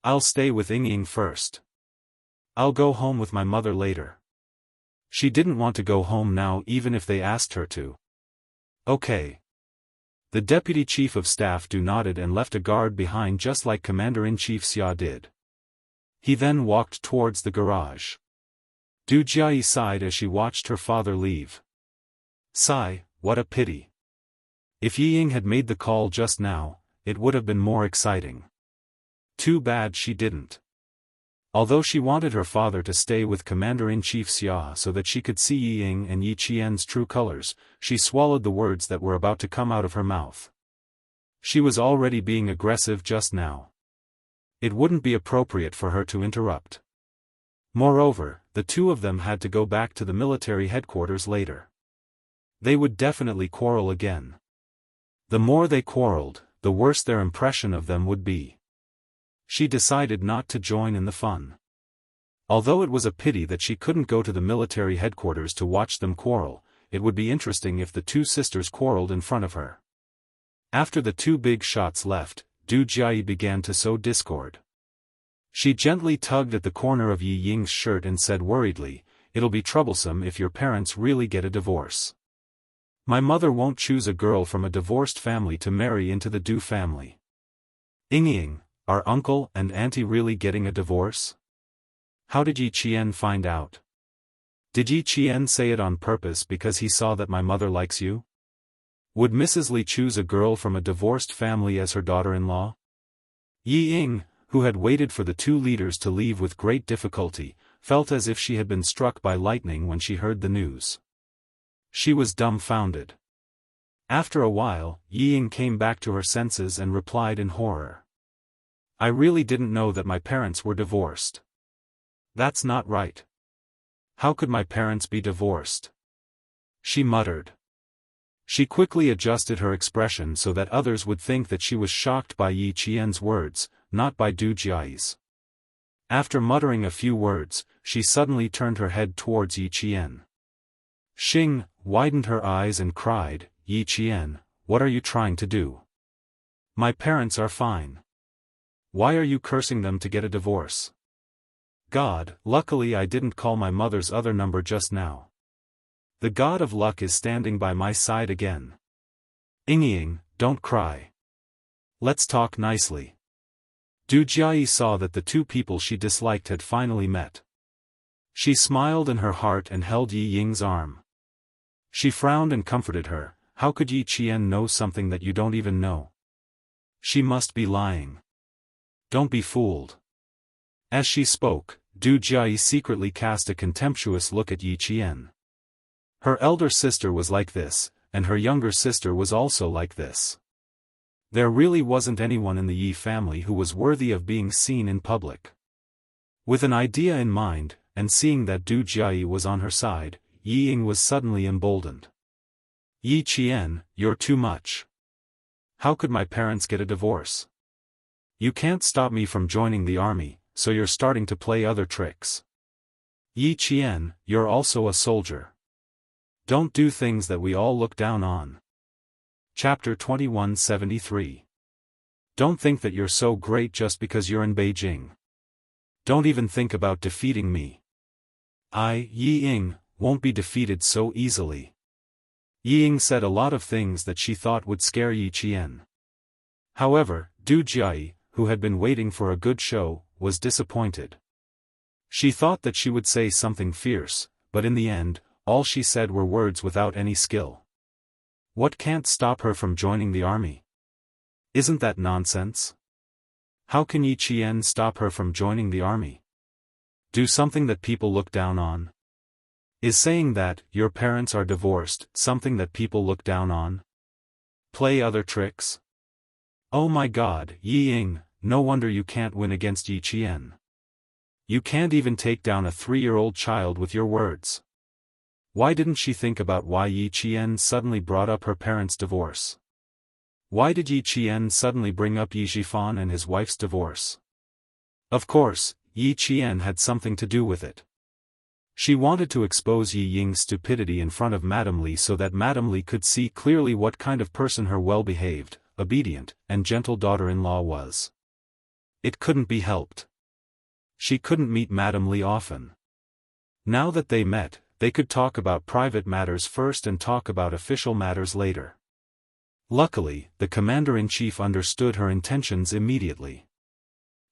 "I'll stay with Ying first. I'll go home with my mother later." She didn't want to go home now even if they asked her to. "Okay." The Deputy Chief of Staff Du nodded and left a guard behind just like Commander-in-Chief Xia did. He then walked towards the garage. Du Jiai sighed as she watched her father leave. Sigh, what a pity. If Yi Ying had made the call just now, it would have been more exciting. Too bad she didn't. Although she wanted her father to stay with Commander-in-Chief Xia so that she could see Yi Ying and Yi Qian's true colors, she swallowed the words that were about to come out of her mouth. She was already being aggressive just now. It wouldn't be appropriate for her to interrupt. Moreover, the two of them had to go back to the military headquarters later. They would definitely quarrel again. The more they quarreled, the worse their impression of them would be. She decided not to join in the fun. Although it was a pity that she couldn't go to the military headquarters to watch them quarrel, it would be interesting if the two sisters quarreled in front of her. After the two big shots left, Du Jiai began to sow discord. She gently tugged at the corner of Yi Ying's shirt and said worriedly, "It'll be troublesome if your parents really get a divorce. My mother won't choose a girl from a divorced family to marry into the Du family. Ying, are uncle and auntie really getting a divorce? How did Yi Qian find out? Did Yi Qian say it on purpose because he saw that my mother likes you? Would Mrs. Li choose a girl from a divorced family as her daughter-in-law?" Yi Ying, who had waited for the two leaders to leave with great difficulty, felt as if she had been struck by lightning when she heard the news. She was dumbfounded. After a while, Yi Ying came back to her senses and replied in horror. "I really didn't know that my parents were divorced. That's not right. How could my parents be divorced?" she muttered. She quickly adjusted her expression so that others would think that she was shocked by Yi Qian's words, not by Du Jiai's. After muttering a few words, she suddenly turned her head towards Yi Qian. Xing widened her eyes and cried, "Yi Qian, what are you trying to do? My parents are fine. Why are you cursing them to get a divorce? God, luckily I didn't call my mother's other number just now. The god of luck is standing by my side again. Ying, don't cry. Let's talk nicely. Du Jiayi saw that the two people she disliked had finally met. She smiled in her heart and held Yi Ying's arm. She frowned and comforted her. How could Yi Qian know something that you don't even know? She must be lying. Don't be fooled. As she spoke, Du Jiayi secretly cast a contemptuous look at Yi Qian. Her elder sister was like this, and her younger sister was also like this. There really wasn't anyone in the Yi family who was worthy of being seen in public. With an idea in mind, and seeing that Du Jiayi was on her side, Yi Ying was suddenly emboldened. Yi Qian, you're too much. How could my parents get a divorce? You can't stop me from joining the army, so you're starting to play other tricks. Yi Qian, you're also a soldier. Don't do things that we all look down on. Chapter 2173. Don't think that you're so great just because you're in Beijing. Don't even think about defeating me. I, Yi Ying, won't be defeated so easily. Yi Ying said a lot of things that she thought would scare Yi Qian. However, Du Jiayi, who had been waiting for a good show, was disappointed. She thought that she would say something fierce, but in the end, all she said were words without any skill. What can't stop her from joining the army? Isn't that nonsense? How can Yi Qian stop her from joining the army? Do something that people look down on? Is saying that your parents are divorced something that people look down on? Play other tricks? Oh my God, Yi Ying, no wonder you can't win against Yi Qian. You can't even take down a 3-year-old child with your words. Why didn't she think about why Yi Qian suddenly brought up her parents' divorce? Why did Yi Qian suddenly bring up Yi Zhifan and his wife's divorce? Of course, Yi Qian had something to do with it. She wanted to expose Yi Ying's stupidity in front of Madame Li so that Madame Li could see clearly what kind of person her well-behaved, obedient, and gentle daughter-in-law was. It couldn't be helped. She couldn't meet Madame Li often. Now that they met, they could talk about private matters first and talk about official matters later. Luckily, the commander-in-chief understood her intentions immediately.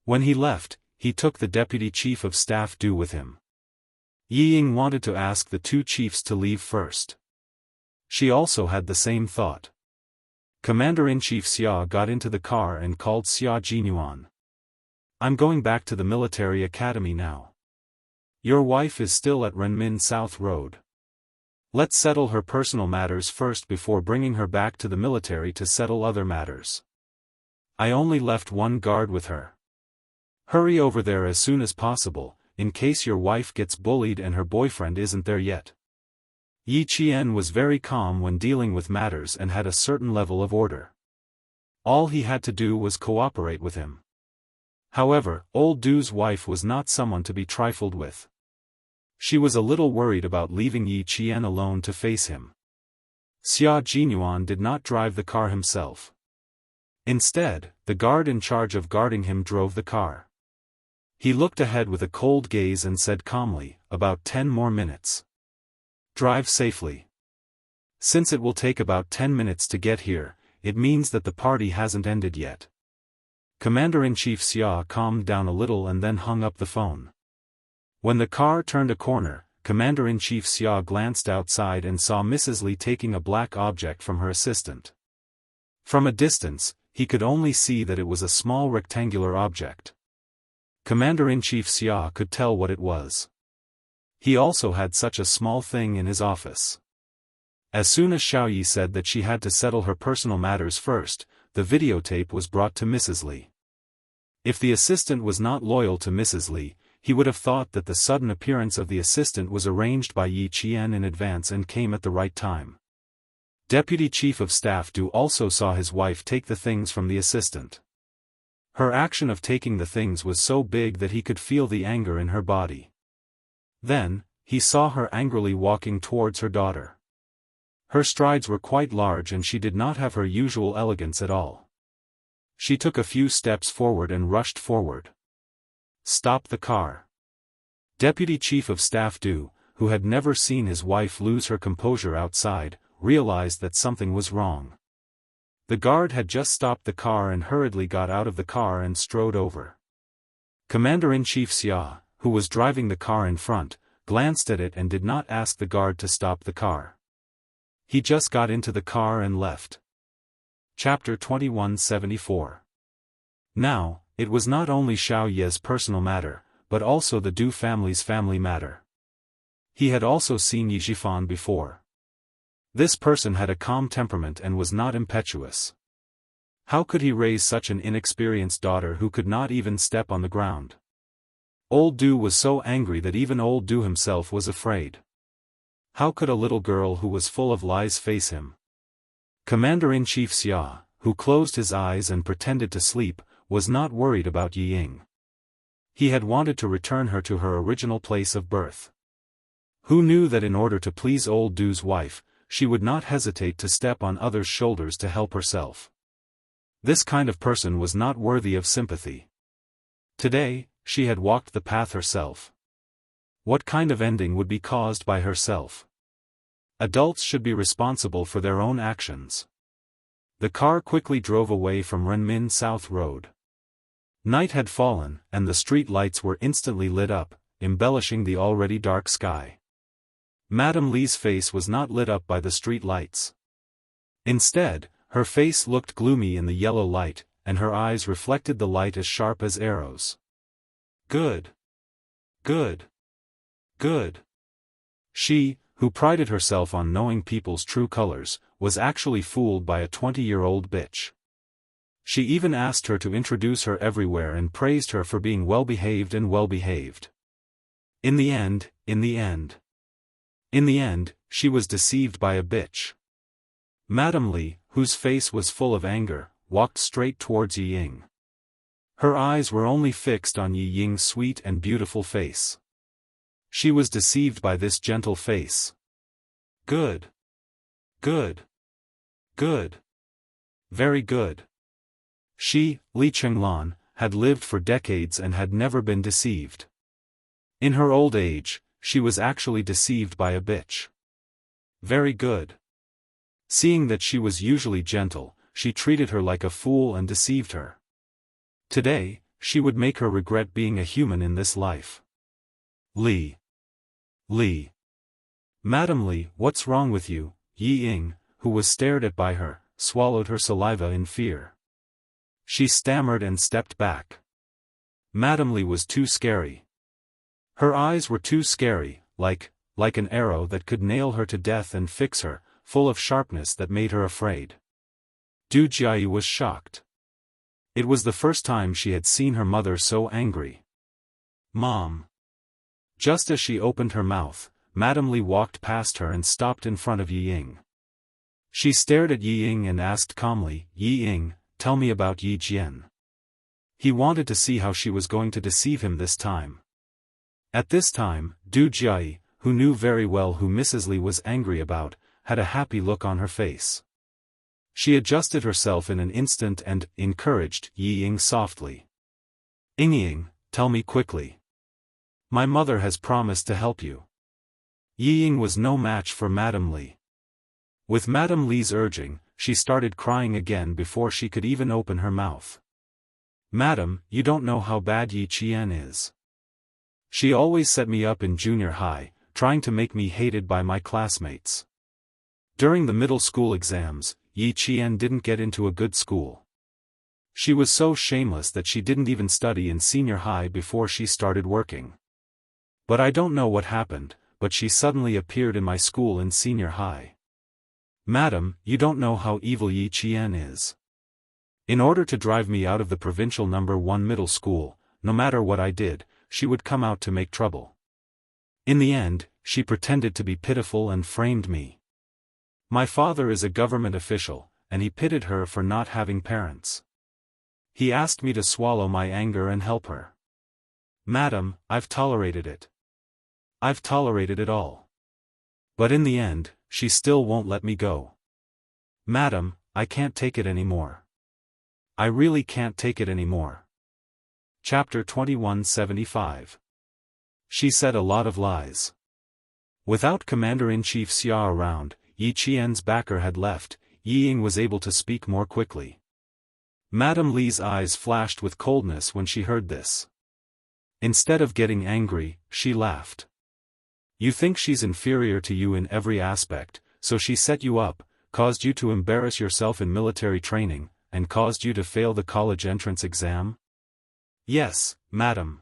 When he left, he took the deputy chief of staff Du with him. Yi Ying wanted to ask the two chiefs to leave first. She also had the same thought. Commander-in-chief Xia got into the car and called Xia Jinyuan. I'm going back to the military academy now. Your wife is still at Renmin South Road. Let's settle her personal matters first before bringing her back to the military to settle other matters. I only left one guard with her. Hurry over there as soon as possible, in case your wife gets bullied and her boyfriend isn't there yet. Yi Qian was very calm when dealing with matters and had a certain level of order. All he had to do was cooperate with him. However, old Du's wife was not someone to be trifled with. She was a little worried about leaving Yi Qian alone to face him. Xia Jinyuan did not drive the car himself. Instead, the guard in charge of guarding him drove the car. He looked ahead with a cold gaze and said calmly, about 10 more minutes. Drive safely. Since it will take about 10 minutes to get here, it means that the party hasn't ended yet. Commander-in-Chief Xia calmed down a little and then hung up the phone. When the car turned a corner, Commander-in-Chief Xia glanced outside and saw Mrs. Li taking a black object from her assistant. From a distance, he could only see that it was a small rectangular object. Commander-in-Chief Xia could tell what it was. He also had such a small thing in his office. As soon as Xiaoyi said that she had to settle her personal matters first, the videotape was brought to Mrs. Li. If the assistant was not loyal to Mrs. Li, he would have thought that the sudden appearance of the assistant was arranged by Yi Qian in advance and came at the right time. Deputy Chief of Staff Du also saw his wife take the things from the assistant. Her action of taking the things was so big that he could feel the anger in her body. Then, he saw her angrily walking towards her daughter. Her strides were quite large and she did not have her usual elegance at all. She took a few steps forward and rushed forward. Stop the car. Deputy Chief of Staff Du, who had never seen his wife lose her composure outside, realized that something was wrong. The guard had just stopped the car and hurriedly got out of the car and strode over. Commander-in-Chief Xia, who was driving the car in front, glanced at it and did not ask the guard to stop the car. He just got into the car and left. Chapter 2174. Now, it was not only Xiao Ye's personal matter, but also the Du family's family matter. He had also seen Yi Zhifan before. This person had a calm temperament and was not impetuous. How could he raise such an inexperienced daughter who could not even step on the ground? Old Du was so angry that even old Du himself was afraid. How could a little girl who was full of lies face him? Commander-in-Chief Xia, who closed his eyes and pretended to sleep, was not worried about Yi Ying. He had wanted to return her to her original place of birth. Who knew that in order to please old Du's wife, she would not hesitate to step on others' shoulders to help herself. This kind of person was not worthy of sympathy. Today, she had walked the path herself. What kind of ending would be caused by herself? Adults should be responsible for their own actions. The car quickly drove away from Renmin South Road. Night had fallen, and the street lights were instantly lit up, embellishing the already dark sky. Madame Li's face was not lit up by the street lights. Instead, her face looked gloomy in the yellow light, and her eyes reflected the light as sharp as arrows. Good. Good. Good. She, who prided herself on knowing people's true colors, was actually fooled by a 20-year-old bitch. She even asked her to introduce her everywhere and praised her for being well-behaved and well-behaved. In the end, she was deceived by a bitch. Madame Li, whose face was full of anger, walked straight towards Yi Ying. Her eyes were only fixed on Yi Ying's sweet and beautiful face. She was deceived by this gentle face. Good. Good. Good. Very good. She, Li Chenglan, had lived for decades and had never been deceived. In her old age, she was actually deceived by a bitch. Very good. Seeing that she was usually gentle, she treated her like a fool and deceived her. Today, she would make her regret being a human in this life. Li. Madame Li, what's wrong with you? Yi Ying, who was stared at by her, swallowed her saliva in fear. She stammered and stepped back. Madame Li was too scary. Her eyes were too scary, like an arrow that could nail her to death and fix her, full of sharpness that made her afraid. Du Jiayi was shocked. It was the first time she had seen her mother so angry. Mom. Just as she opened her mouth, Madame Li walked past her and stopped in front of Yi Ying. She stared at Yi Ying and asked calmly, Yi Ying, tell me about Yi Jian. He wanted to see how she was going to deceive him this time. At this time, Du Jiayi, who knew very well who Mrs. Li was angry about, had a happy look on her face. She adjusted herself in an instant and encouraged Yi Ying softly. Ying, tell me quickly. My mother has promised to help you. Yi Ying was no match for Madame Li. With Madame Li's urging, she started crying again before she could even open her mouth. Madam, you don't know how bad Yi Qian is. She always set me up in junior high, trying to make me hated by my classmates. During the middle school exams, Yi Qian didn't get into a good school. She was so shameless that she didn't even study in senior high before she started working. But I don't know what happened, but she suddenly appeared in my school in senior high. Madam, you don't know how evil Yi Qian is. In order to drive me out of the provincial number 1 middle school, no matter what I did, she would come out to make trouble. In the end, she pretended to be pitiful and framed me. My father is a government official, and he pitied her for not having parents. He asked me to swallow my anger and help her. Madam, I've tolerated it. I've tolerated it all. But in the end, she still won't let me go. Madam, I can't take it anymore. I really can't take it anymore. Chapter 2175. She said a lot of lies. Without Commander-in-Chief Xia around, Yi Qian's backer had left. Yi Ying was able to speak more quickly. Madame Li's eyes flashed with coldness when she heard this. Instead of getting angry, she laughed. You think she's inferior to you in every aspect, so she set you up, caused you to embarrass yourself in military training, and caused you to fail the college entrance exam? Yes, madam.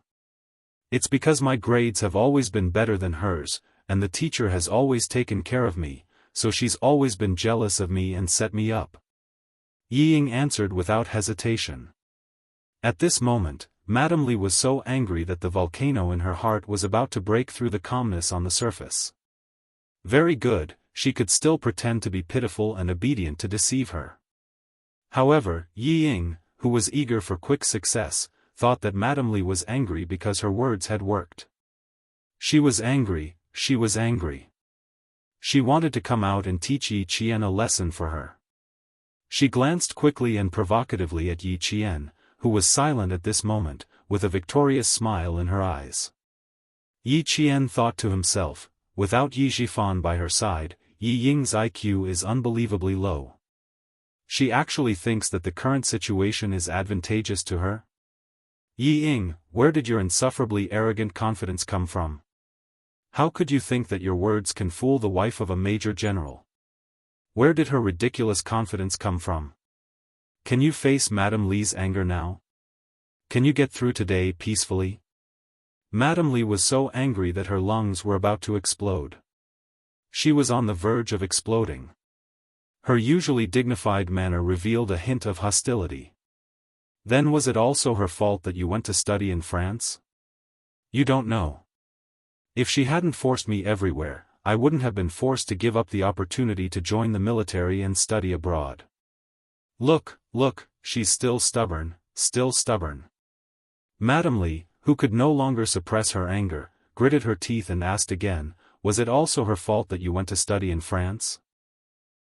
It's because my grades have always been better than hers, and the teacher has always taken care of me, so she's always been jealous of me and set me up. Yi Ying answered without hesitation. At this moment, Madame Li was so angry that the volcano in her heart was about to break through the calmness on the surface. Very good, she could still pretend to be pitiful and obedient to deceive her. However, Yi Ying, who was eager for quick success, thought that Madame Li was angry because her words had worked. She was angry, she was angry. She wanted to come out and teach Yi Qian a lesson for her. She glanced quickly and provocatively at Yi Qian, who was silent at this moment, with a victorious smile in her eyes. Yi Qian thought to himself, without Yi Zhifan by her side, Yi Ying's IQ is unbelievably low. She actually thinks that the current situation is advantageous to her? Yi Ying, where did your insufferably arrogant confidence come from? How could you think that your words can fool the wife of a major general? Where did her ridiculous confidence come from? Can you face Madame Li's anger now? Can you get through today peacefully? Madame Li was so angry that her lungs were about to explode. She was on the verge of exploding. Her usually dignified manner revealed a hint of hostility. Then was it also her fault that you went to study in France? You don't know. If she hadn't forced me everywhere, I wouldn't have been forced to give up the opportunity to join the military and study abroad. Look, she's still stubborn, still stubborn. Madame Li, who could no longer suppress her anger, gritted her teeth and asked again, was it also her fault that you went to study in France?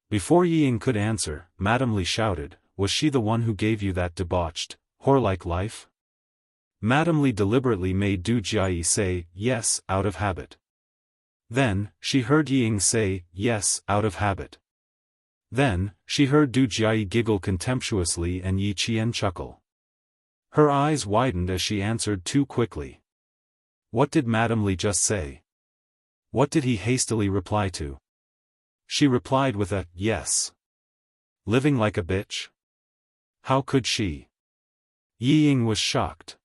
Before Yi Ying could answer, Madame Li shouted, was she the one who gave you that debauched, whore-like life? Madame Li deliberately made Du Jiayi say, yes, out of habit. Then, she heard Yi Ying say, yes, out of habit. Then, she heard Du Jiayi giggle contemptuously and Yi Qian chuckle. Her eyes widened as she answered too quickly. What did Madame Li just say? What did he hastily reply to? She replied with a, yes. Living like a bitch? How could she? Yi Ying was shocked.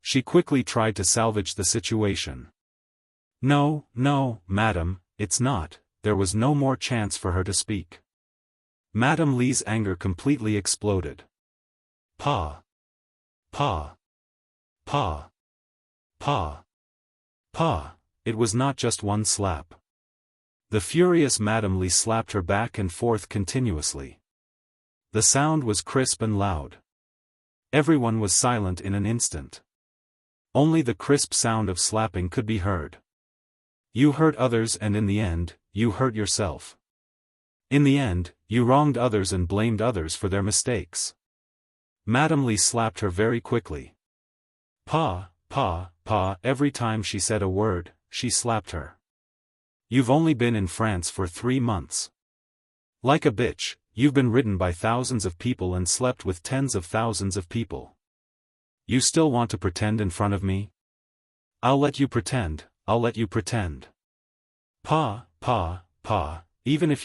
She quickly tried to salvage the situation. No, madam, it's not. There was no more chance for her to speak. Madame Li's anger completely exploded. Pa! It was not just one slap. The furious Madame Li slapped her back and forth continuously. The sound was crisp and loud. Everyone was silent in an instant. Only the crisp sound of slapping could be heard. You hurt others and in the end, you hurt yourself. In the end, you wronged others and blamed others for their mistakes. Madame Li slapped her very quickly. Pa, every time she said a word, she slapped her. You've only been in France for 3 months. Like a bitch, you've been ridden by thousands of people and slept with tens of thousands of people. You still want to pretend in front of me? I'll let you pretend, Pa, even if